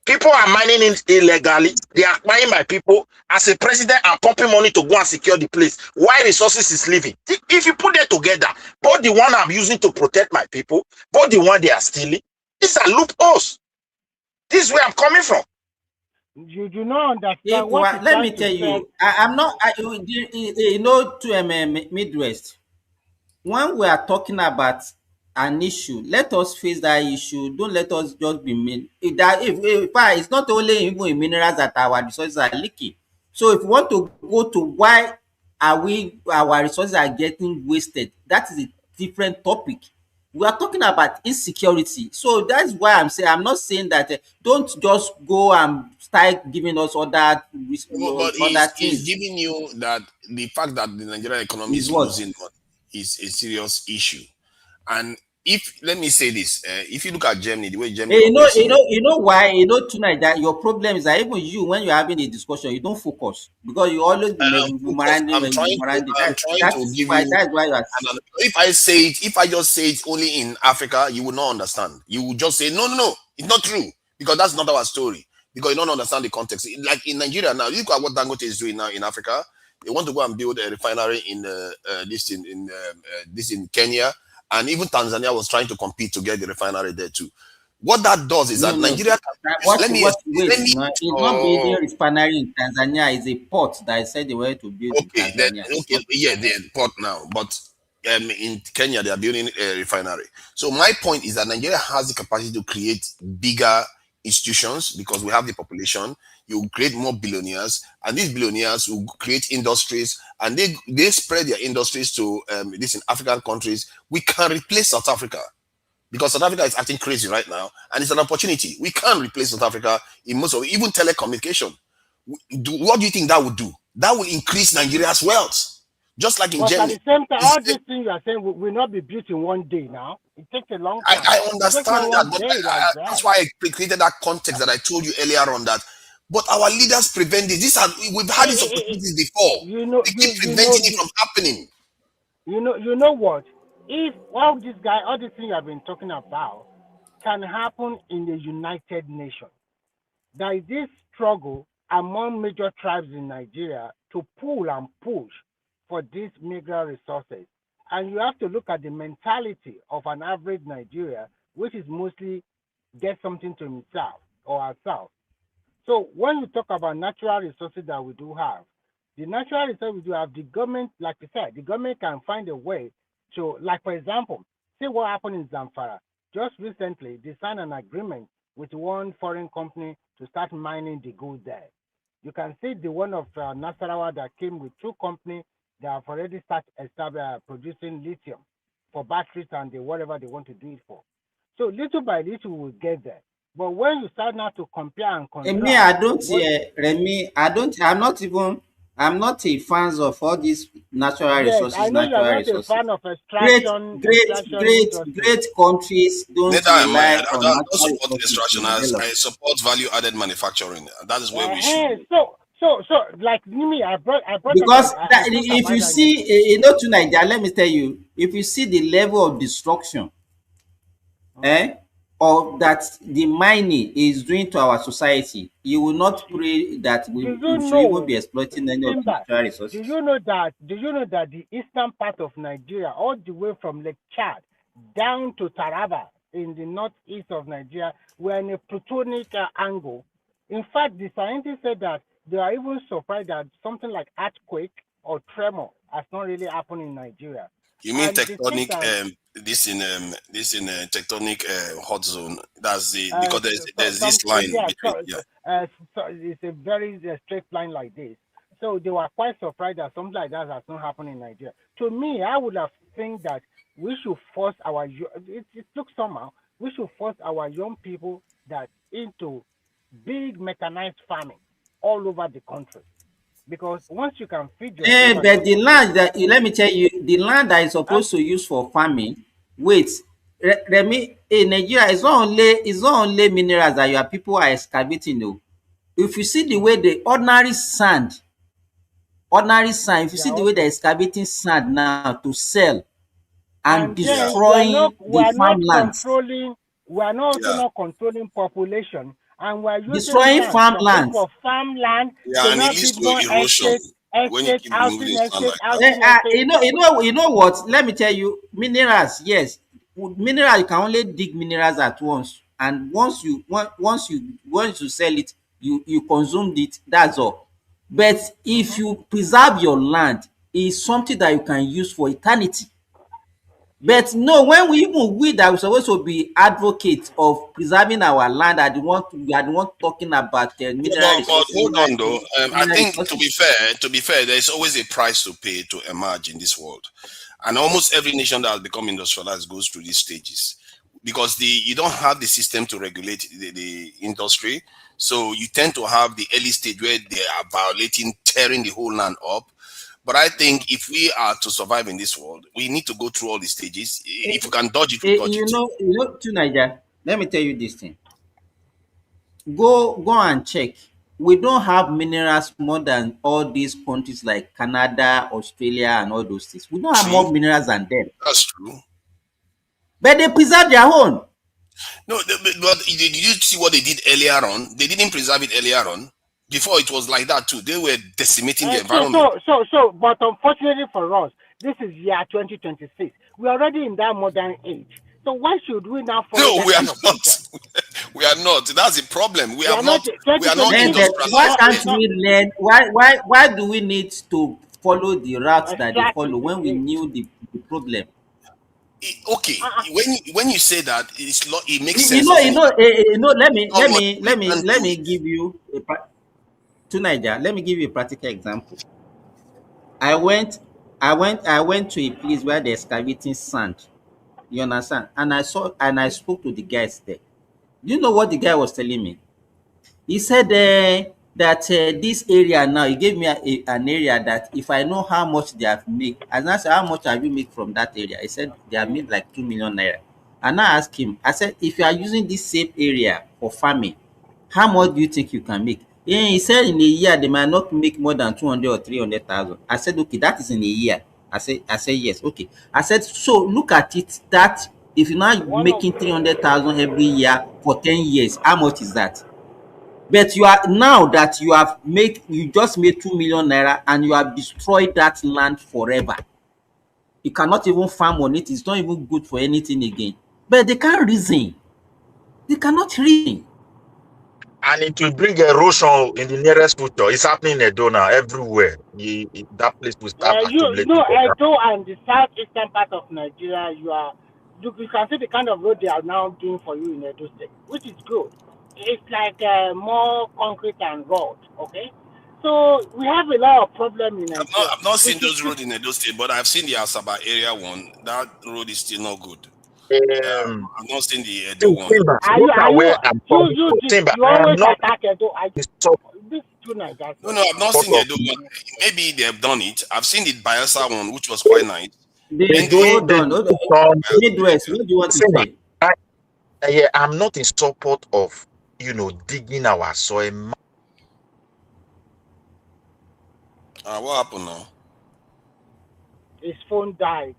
People are mining it illegally. They are buying my people. As a president, I'm pumping money to go and secure the place. Why resources is leaving? If you put them together, both the one I'm using to protect my people, both the one they are stealing, these are loopholes. This is where I'm coming from. You do not understand what Let me tell you, I'm not, you know, to Midwest, when we are talking about an issue, let us face that issue. Don't let us just be mean. It's not only even in minerals that our resources are leaking. So if we want to go to why our resources are getting wasted, that is a different topic. We are talking about insecurity. So that's why I'm not saying that don't just go and start giving us other But other he's things. giving you that the fact that the Nigerian economy is losing money is a serious issue. And if, let me say this, if you look at Germany, the way Germany You operates, know why? You know tonight that your problem is that even you, when you're having a discussion, you don't focus because you always be memorandum. I'm trying to give Why you that's why you are. if I just say it only in Africa, you will not understand. You will just say, no, it's not true. Because that's not our story. Because you don't understand the context. Like in Nigeria now, look at what Dangote is doing now in Africa. They want to go and build a refinery in this in Kenya, and even Tanzania was trying to compete to get the refinery there too. What that does is that Nigeria It's not building refinery in Tanzania. It's a port that I said they were to build in Tanzania. They're port now, but in Kenya they are building a refinery. So my point is that Nigeria has the capacity to create bigger institutions because we have the population. You create more billionaires, and these billionaires will create industries, and they spread their industries to this in African countries. We can replace South Africa because South Africa is acting crazy right now, and it's an opportunity. We can replace South Africa in most of even telecommunication. What do you think that would do? That will increase Nigeria's wealth, just like in but Germany. at the same time, all these things you are saying will not be built in one day now. It takes a long time. I understand that, but that's why I created that context that I told you earlier on that. But our leaders prevent this. We've had these opportunities before. They keep preventing it from happening. You know what? If all these things you have been talking about can happen in the United Nations, there is this struggle among major tribes in Nigeria to pull and push for these mineral resources. And you have to look at the mentality of an average Nigeria, which is mostly get something to himself or herself. So when you talk about natural resources that we do have, the natural resources we do have, the government, like you said, the government can find a way to, like for example, see what happened in Zamfara. Just recently, they signed an agreement with one foreign company to start mining the gold there. You can see the one of Nasarawa that came with two companies that have already started producing lithium for batteries and whatever they want to do it for. So little by little, we'll get there. But when you start now to compare and contrast, Me, I don't, Remy, I'm not a fan of all these natural resources. I know you are not a fan of extraction. Great countries don't rely on I don't natural support extraction. I support value-added manufacturing. That is where we should. So, like me, I brought because if you see, to Nigeria, let me tell you, if you see the level of destruction, or that the mining is doing to our society, you will not pray that we should even be exploiting any of the natural resources. Do you know that the eastern part of Nigeria, all the way from Lake Chad down to Taraba in the northeast of Nigeria, we're in a plutonic angle? In fact, the scientists said that they are even surprised that something like earthquake or tremor has not really happened in Nigeria. You mean And the tectonic? thing This in tectonic hot zone. That's the that because there's this line yeah, between. Yeah. so it's a very straight line like this. So they were quite surprised that something like that has not happened in Nigeria. To me, I would have think that we should force our it looks somehow we should force our young people that into big mechanized farming all over the country, because once you can feed yourself and But your the family. land that let me tell you, the land that is And supposed to use for farming, wait, Remi, in Nigeria, it's not only minerals that your people are excavating. Though, if you see the way the ordinary sand, if you they see are the way also, they're excavating sand now to sell and and then destroying we the are not farmlands, controlling, we are not also Yeah. not controlling population, and we're using destroying land supposed farmlands. for farmland Yeah, to and it now leads build to more erosion when you keep removing housing, the sand like that. estate. You know what? Let me tell you, minerals. Yes, mineral you can only dig minerals at once, and once you sell it, you consumed it. That's all. But if you preserve your land, it's something that you can use for eternity. Yes. But no, when we that we supposed to be advocates of preserving our land we are the one talking about mineral But resources, hold on though. I mineral think to resources. be fair, there's always a price to pay to emerge in this world, and almost every nation that has become industrialized goes through these stages because you don't have the system to regulate the industry, so you tend to have the early stage where they are violating, tearing the whole land up. But I think if we are to survive in this world, we need to go through all the stages. If we can dodge it, we dodge it. To Niger, let me tell you this thing. Go and check. We don't have minerals more than all these countries like Canada, Australia, and all those things. We don't have True. more minerals than them. That's true. But they preserve their own. No, but did you see what they did earlier on? They didn't preserve it earlier on. Before it was like that too. They were decimating the environment. But unfortunately for us, this is year 2026. We're already in that modern age. So why should we now follow No, that we are kind of not. system? We are not. That's the problem. We We are have not. not. We are not 2026 Why can't industrialized. we learn? Why do we need to follow the routes that they follow exactly. when we knew the problem? Okay, when you say that, it makes You sense, know, doesn't it? Let Not much we can me do. give you to Niger. Let me give you a practical example. I went to a place where they're excavating sand. You understand? And I spoke to the guys there. Do you know what the guy was telling me? He said that this area now, he gave me an area that if I know how much they have made, and I said, how much have you made from that area? He said they have made like 2 million naira. And I asked him, I said, if you are using this same area for farming, how much do you think you can make? He said in a year they might not make more than 200 or 300,000. I said, okay, that is in a year. I said yes, okay. I said, so look at it, that if you're not making 300,000 every year for 10 years, how much is that? But you are now that you just made 2 million naira and you have destroyed that land forever. You cannot even farm on it. It's not even good for anything again. But they can't reason. They cannot reason. And it will bring erosion in the nearest future. It's happening in Edo now, everywhere. That place will start You accumulating know, water. Edo and the southeastern part of Nigeria, you can see the kind of road they are now doing for you in Edo State, which is good. It's like more concrete and road, okay? So we have a lot of problem in Nigeria. I've not We seen should those roads in Edo State, but I've seen the Asaba area one. That road is still not good. I've not seen the Edo one. Timber, look at where I'm coming from. Timber, you I am always not attack Edo. so This two Nigeria. No, I've not seen the Edo one. Maybe they've done it. I've seen the Bayelsa one, which was quite nice. Hold on. Midwest, what do you want to say? Yeah, I'm not in support of digging our soil. What happened now? His phone died.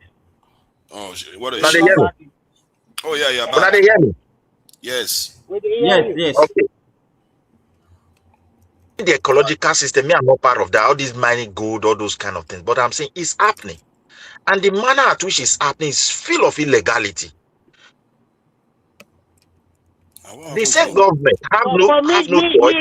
Oh, what Now they hear me? Oh, yeah. Now they hear me? Yes. Yes. Okay. The ecological system, me, I'm not part of that. All these mining gold, all those kind of things. But I'm saying it's happening. And the manner at which it's happening is full of illegality. The same government have For no me, choice.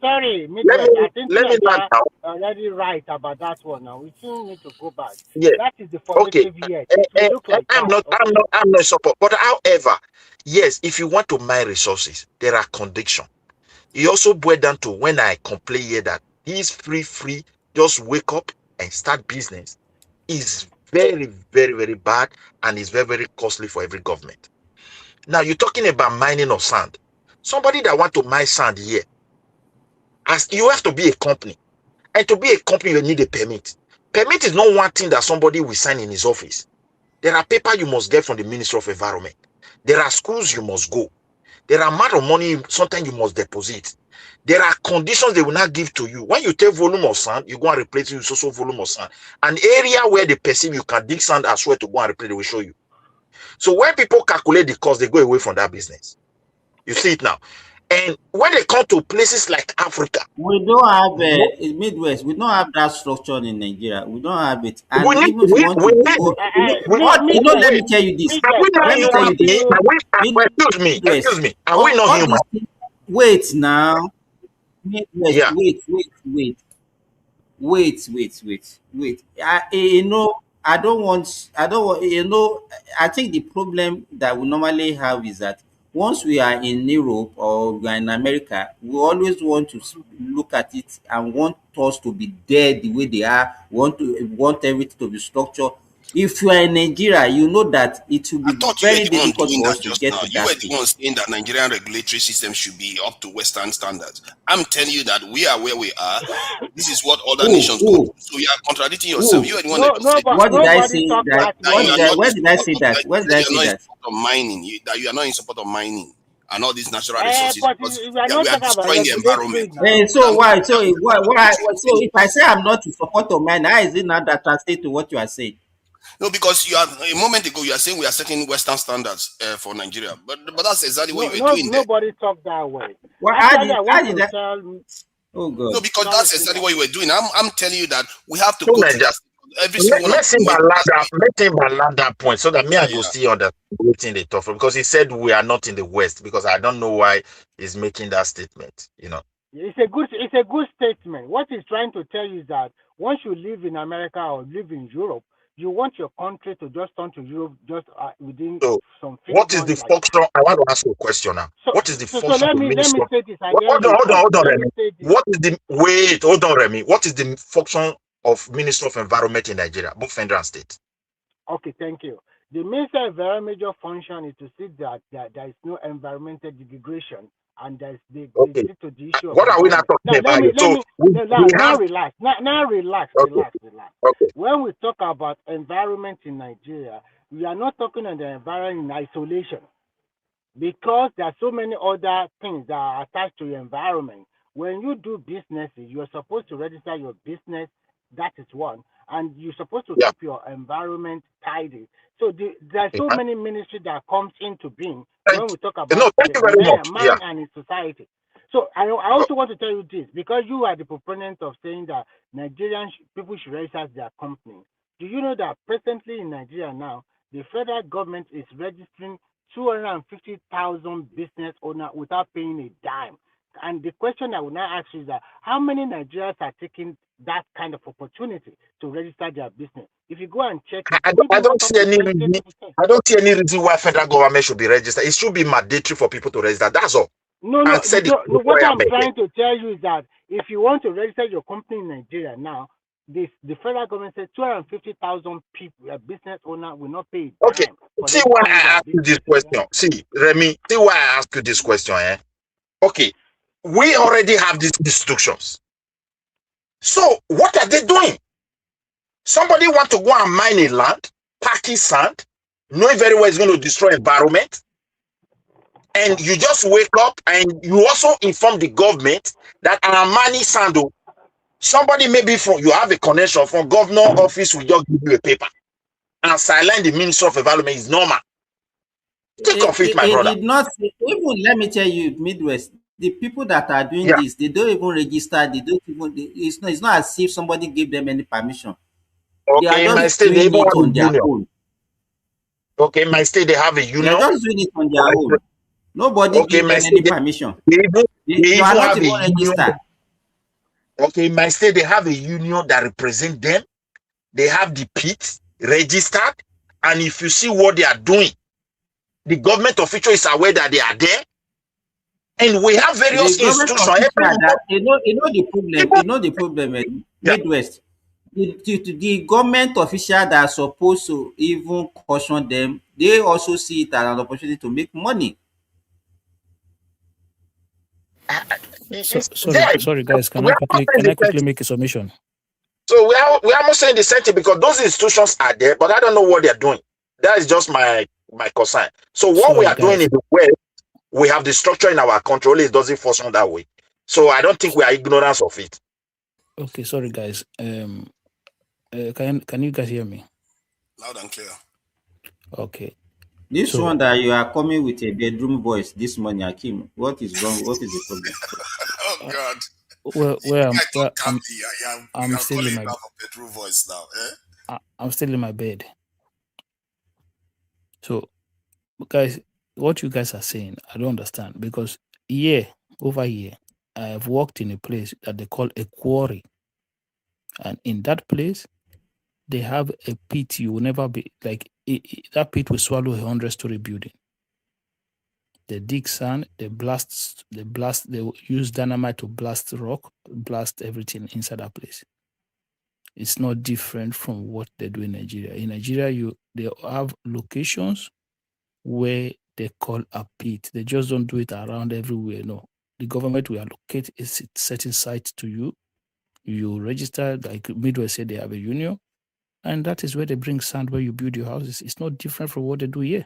Sorry, Let I think me you land are now. already right about that one. Now we still need to go back. Yeah. That is the Okay. formative year. It will look like I'm that. not support. But however, yes, if you want to mine resources, there are conditions. It also boils down to when I complain here that this free, just wake up and start business is very, very, very bad and is very, very costly for every government. Now you're talking about mining of sand. Somebody that want to mine sand here, as you have to be a company. And to be a company, you need a permit. Permit is not one thing that somebody will sign in his office. There are papers you must get from the Ministry of Environment. There are schools you must go. There are amount of money sometimes you must deposit. There are conditions they will not give to you. When you take volume of sand, you go and replace it with also volume of sand. An area where they perceive you can dig sand as well to go and replace, they will show you. So when people calculate the cost, they go away from that business. You see it now. And when they come to places like Africa, we don't have in Midwest. We don't have that structure in Nigeria. We don't have it. And we need, even if you want to go, let me tell you this. Are we not Let me tell you this. Excuse me. Are we not human? Wait now. Midwest. Yeah. Wait. I don't want. I think the problem that we normally have is that once we are in Europe or we are in America, we always want to look at it and want us to be there the way they are. Want everything to be structured. If you are in Nigeria, you know that it will be very difficult for us to get to You that were stage. the one saying that Nigerian regulatory system should be up to Western standards. I'm telling you that we are where we are. This is what other nations go through. So you are contradicting yourself. You are the one that just said what did I say that? Where did I say that? Where did I say that? Mining, that you are not in support of mining and all these natural resources. But because we are not we are talking about destroying the environment. So why? So if I say I'm not in support of mine, how is it not that translate to what you are saying? No, because you are a moment ago you are saying we are setting Western standards for Nigeria, but that's exactly what you were doing. Nobody talked that way. Well, Oh God! No, because that's exactly what you were doing. I'm telling you that we have to go to that. Let's land that point so that me and you see understanding the talk because he said we are not in the West because I don't know why he's making that statement. It's a good statement. What he's trying to tell you is that once you live in America or live in Europe, you want your country to just turn to Europe just within some. What is the function? I want to ask you a question now. What is the function? So let me say this again. Hold on, Remy. Hold on, Remy. What is the function of Minister of Environment in Nigeria, both federal and state? Okay, thank you. The Minister of Environment major function is to see that there is no environmental degradation and there's the issue of what are we not talking about? Now relax. Okay. When we talk about environment in Nigeria, we are not talking on the environment in isolation because there are so many other things that are attached to your environment. When you do businesses, you're supposed to register your business. That is one. And you're supposed to keep your environment tidy. So there are so many ministries that comes into being when we talk about man and his society. So I also want to tell you this, because you are the proponent of saying that Nigerian people should register their company. Do you know that presently in Nigeria now, the federal government is registering 250,000 business owners without paying a dime? And the question I will now ask you is that how many Nigerians are taking that kind of opportunity to register their business? If you go and check, I don't see any reason. I don't see any reason why federal government should be registered. It should be mandatory for people to register. That's all. No. What I'm trying to tell you is that if you want to register your company in Nigeria now, the federal government says 250,000 people, business owner will not pay. Okay. See why I ask you this question. See, Remy. See why I ask you this question. Okay. We already have these instructions. So what are they doing? Somebody want to go and mine a land, packing sand, knowing very well it's going to destroy environment, and you just wake up and you also inform the government that I'm mining sand. Somebody maybe you have a connection from governor office will just give you a paper and silence the Minister of Environment is normal. Think of it, my brother. It did not even, let me tell you, Midwest. The people that are doing this, they don't even register. They don't even. It's not as if somebody gave them any permission. Okay, in my state they even have a union. Okay, in my state they have a union. They're just doing it on their own. Nobody Okay, give my them any state, permission. they They are even not have a even union. registered. Okay, in my state, they have a union that represent them. They have the pit registered. And if you see what they are doing, the government official is aware that they are there. And we have The various government institutions. official Every that the problem, yeah. Midwest. The government official that are supposed to even caution them, they also see it as an opportunity to make money. Sorry, guys. Can I quickly make a submission? So we are almost saying the same thing because those institutions are there, but I don't know what they're doing. That is just my concern. So what we Sorry, are doing guys. in the West, we have the structure in our country, only it doesn't function that way. So I don't think we are ignorant of it. Okay, sorry, guys. Can you guys hear me? Loud and clear. Okay. This one that you are coming with a bedroom voice this morning, Akim. What is wrong? What is the problem? Oh God. I'm still in my bedroom voice now. I'm still in my bed. So, guys, what you guys are saying, I don't understand because over here, I have worked in a place that they call a quarry, and in that place, they have a pit. You will never be like that pit will swallow a 100-story building. They dig sand, they use dynamite to blast rock, blast everything inside that place. It's not different from what they do in Nigeria. In Nigeria, they have locations where they call a pit. They just don't do it around everywhere. No, the government will allocate a certain site to you. You register, like Midwest said, they have a union, and that is where they bring sand where you build your houses. It's not different from what they do here.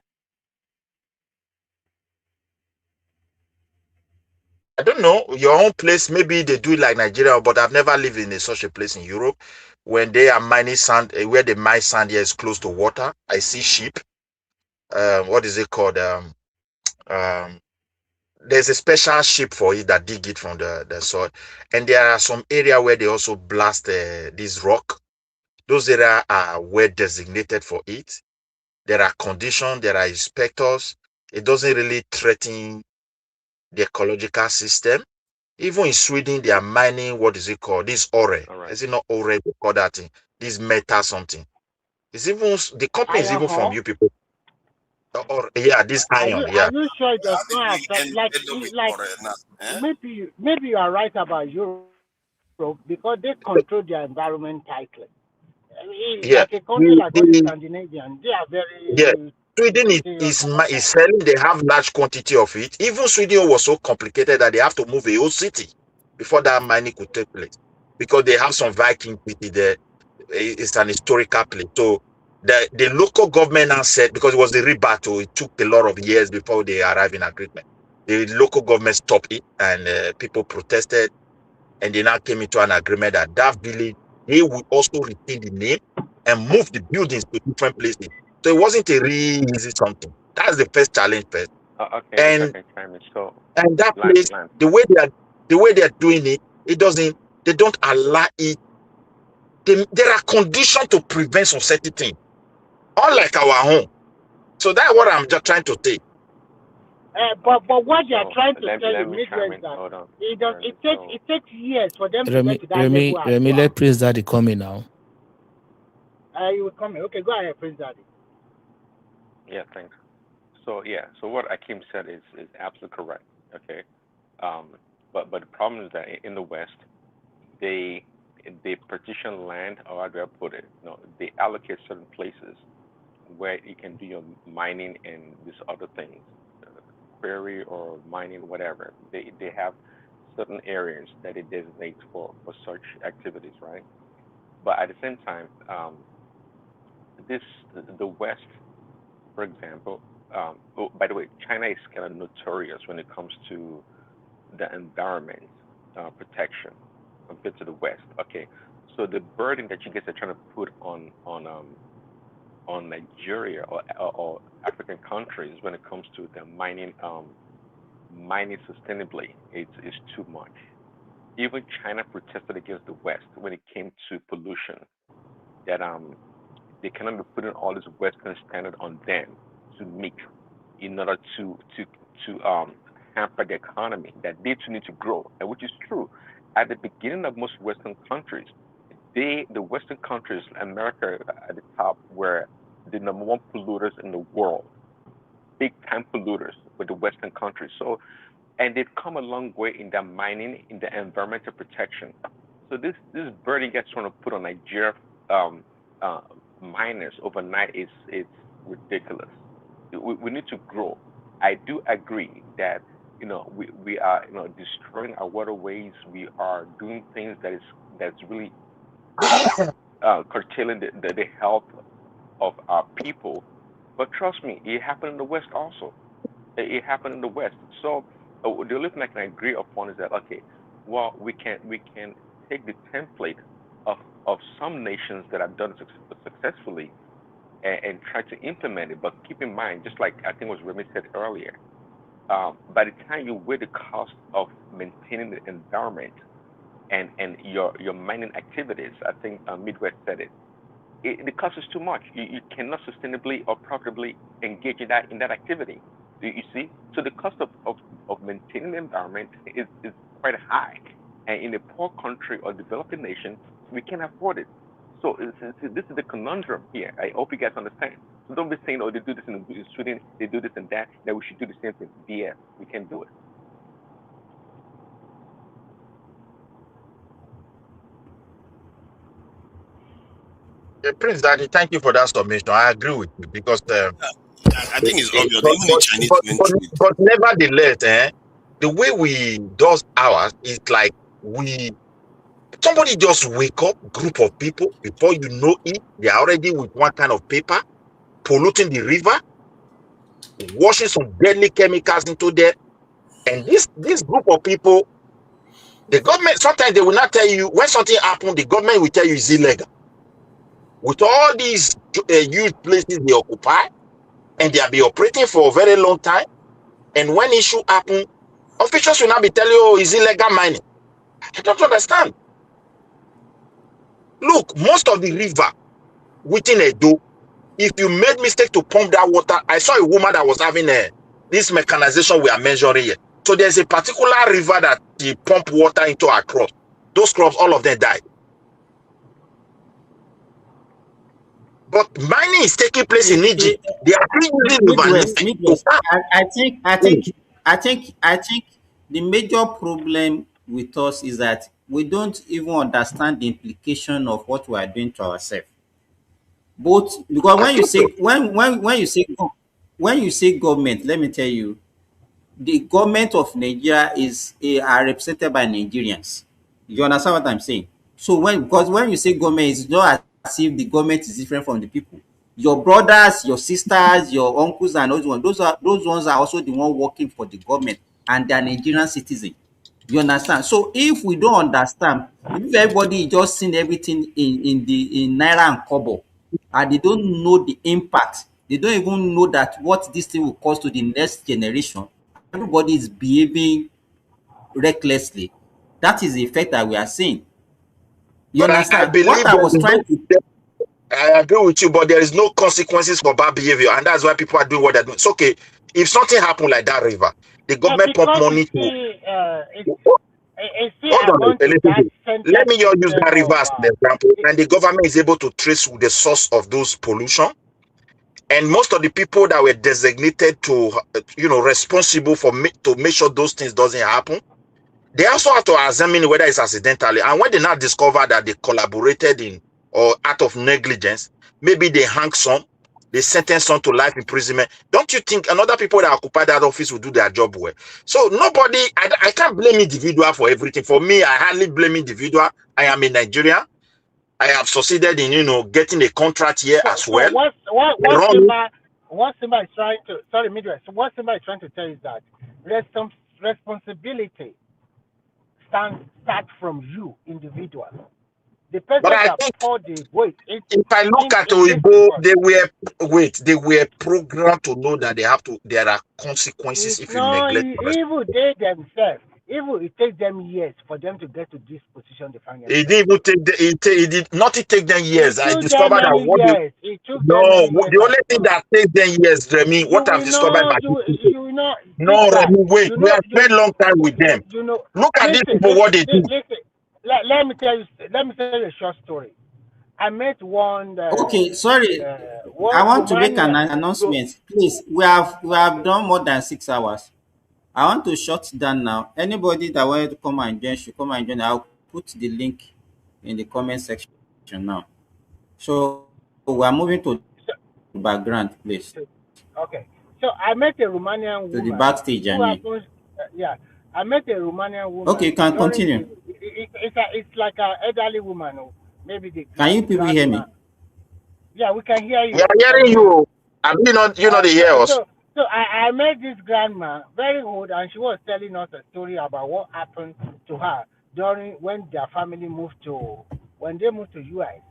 I don't know, your own place, maybe they do it like Nigeria, but I've never lived in such a place in Europe. When they are mining sand, where they mine sand here is close to water. I see sheep. What is it called? There's a special ship for it that dig it from the soil. And there are some area where they also blast this rock. Those areas are well designated for it. There are conditions, there are inspectors. It doesn't really threaten the ecological system. Even in Sweden, they are mining, what is it called? This ore. Right. Is it not ore? They call that thing. This metal something. It's even, the company is even from you people. Or yeah, this iron, Are you sure it does not affect maybe you are right about Europe because they control their environment tightly. Yeah. Like a country like all the Scandinavian, they are very Sweden is selling. They have large quantity of it. Even Sweden was so complicated that they have to move a whole city before that mining could take place because they have some Viking city there. It's an historical place. So the local government now said, because it was a rebuttal, it took a lot of years before they arrived in agreement. The local government stopped it and people protested, and they now came into an agreement that that village, they would also retain the name and move the buildings to different places. So it wasn't a really easy something. That's the first challenge first. Okay, if I can chime in. So, and that place, the way they are doing it, they don't allow it. There are conditions to prevent some certain things, unlike our own. So that's what I'm just trying to say. But what they are trying to tell you, Midwest, that it takes years for them to get to that level. Remy, let Prince Daddy come in now. You will come in. Okay, go ahead, Prince Daddy. Yeah, thanks. So what Akim said is absolutely correct. Okay, but the problem is that in the West, they partition land, or how do I put it? No, they allocate certain places where you can do your mining and these other things, quarry or mining, whatever. They have certain areas that they designate for such activities, right? But at the same time, the West, for example, by the way, China is kind of notorious when it comes to the environment protection compared to the West. Okay, so the burden that you guys are trying to put on Nigeria or African countries when it comes to the mining sustainably, it's too much. Even China protested against the West when it came to pollution. That they cannot be putting all this Western standard on them to meet in order to to hamper the economy, that they too need to grow, and which is true. At the beginning of most Western countries, the Western countries, America at the top, were the #1 polluters in the world, big time polluters with the Western countries. So, and they've come a long way in their mining, in the environmental protection. So this burden gets trying to put on Nigeria miners overnight is ridiculous. We need to grow. I do agree that we are destroying our waterways. We are doing things that's really curtailing the health of our people. But trust me, it happened in the West also. It happened in the West. So the only thing I can agree upon is that well, we can take the template of some nations that have done it successfully and try to implement it. But keep in mind, just like I think it was Remy said earlier, by the time you weigh the cost of maintaining the environment and your mining activities, I think Midwest said it, the cost is too much. You cannot sustainably or profitably engage in that activity. You see? So the cost of maintaining the environment is quite high. And in a poor country or developing nation, we can't afford it. So this is the conundrum here. I hope you guys understand. So don't be saying, oh, they do this in Sweden, they do this and that we should do the same thing. Yeah, we can't do it. Prince Daddy, thank you for that submission. I agree with you because I think it's obvious. Even the Chinese went through it. but nevertheless, the way we does ours is like somebody just wake up, group of people, before you know it, they're already with one kind of paper, polluting the river, washing some deadly chemicals into there. And this group of people, the government, sometimes they will not tell you, when something happens, the government will tell you it's illegal. With all these huge places they occupy, and they have been operating for a very long time, and when issue happen, officials will not be telling you, oh, it's illegal mining. I don't understand. Look, most of the river within Edo, if you made mistake to pump that water, I saw a woman that was having this mechanization we are measuring here. So there's a particular river that she pump water into her crops. Those crops, all of them died. But mining is taking place in Egypt. They are Midwest. I think the major problem with us is that we don't even understand the implication of what we are doing to ourselves. Both because when you say government, let me tell you, the government of Nigeria are represented by Nigerians. You understand what I'm saying? So when you say government, it's not as if the government is different from the people. Your brothers, your sisters, your uncles, and those ones are also the ones working for the government, and they are Nigerian citizens. You understand? So if we don't understand, if everybody just seen everything in naira and kobo, and they don't know the impact, they don't even know that what this thing will cause to the next generation. Everybody is behaving recklessly. That is the effect that we are seeing. You understand? What I was trying to I agree with you, but there is no consequences for bad behavior, and that's why people are doing what they're doing. It's okay if something happened like that river, the government pump money to. Hold on a little bit. Let me just use that river as an example, and the government is able to trace the source of those pollution. And most of the people that were designated to, responsible to make sure those things doesn't happen, they also have to examine whether it's accidentally. And when they now discover that they collaborated in or out of negligence, maybe they hang some, they sentence some to life imprisonment. Don't you think another people that occupy that office will do their job well? So nobody, I can't blame individual for everything. For me, I hardly blame individual. I am a Nigerian. I have succeeded in, getting a contract here as well. What Simba is trying to, sorry, Midwest, what Simba is trying to tell you is that responsibility starts from you, individual. The person that poured the weight. If I look at Oyibo, they were programmed to know that there are consequences if you neglect. Even they themselves, Even it takes them years for them to get to this position they find It themselves. didn't even take it did not take them years. It I took them discovered that many what they years. It took them no many years. the only thing that takes them years, Remy, You what I've will discovered know. by these people. You will know. This No, guy. Remy, wait, You we know. have spent long time with them. You know. Look at these Listen. people, what they do. Listen. Let me tell you. Let me tell you a short story. I met one. Okay, sorry. I One want to make an Romanian. announcement. Please, we have done more than 6 hours. I want to shut down now. Anybody that wanted to come and join should come and join. I'll put the link in the comment section now. So we are moving to the background, please. Okay. So I met a Romanian To the woman backstage, I who mean. happens. Yeah, I met a Romanian woman. Okay, you can during continue. it's like an elderly woman, or maybe the Can you people hear me? Yeah, we can hear you. We are hearing you. And you know they hear us. So I met this grandma, very old, and she was telling us a story about what happened to her during when their family moved to US.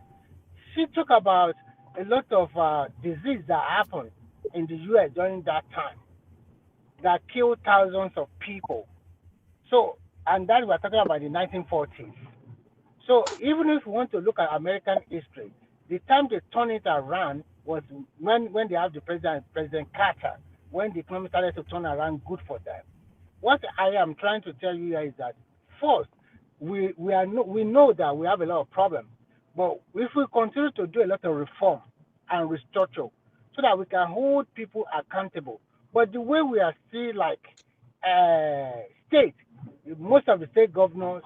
She talked about a lot of disease that happened in the US during that time that killed thousands of people. So, and that we're talking about the 1940s. So even if we want to look at American history, the time they turned it around was when they have the President Carter, when the economy started to turn around good for them. What I am trying to tell you here is that first, we know that we have a lot of problems, but if we continue to do a lot of reform and restructure, so that we can hold people accountable. But the way we are still like state, most of the state governors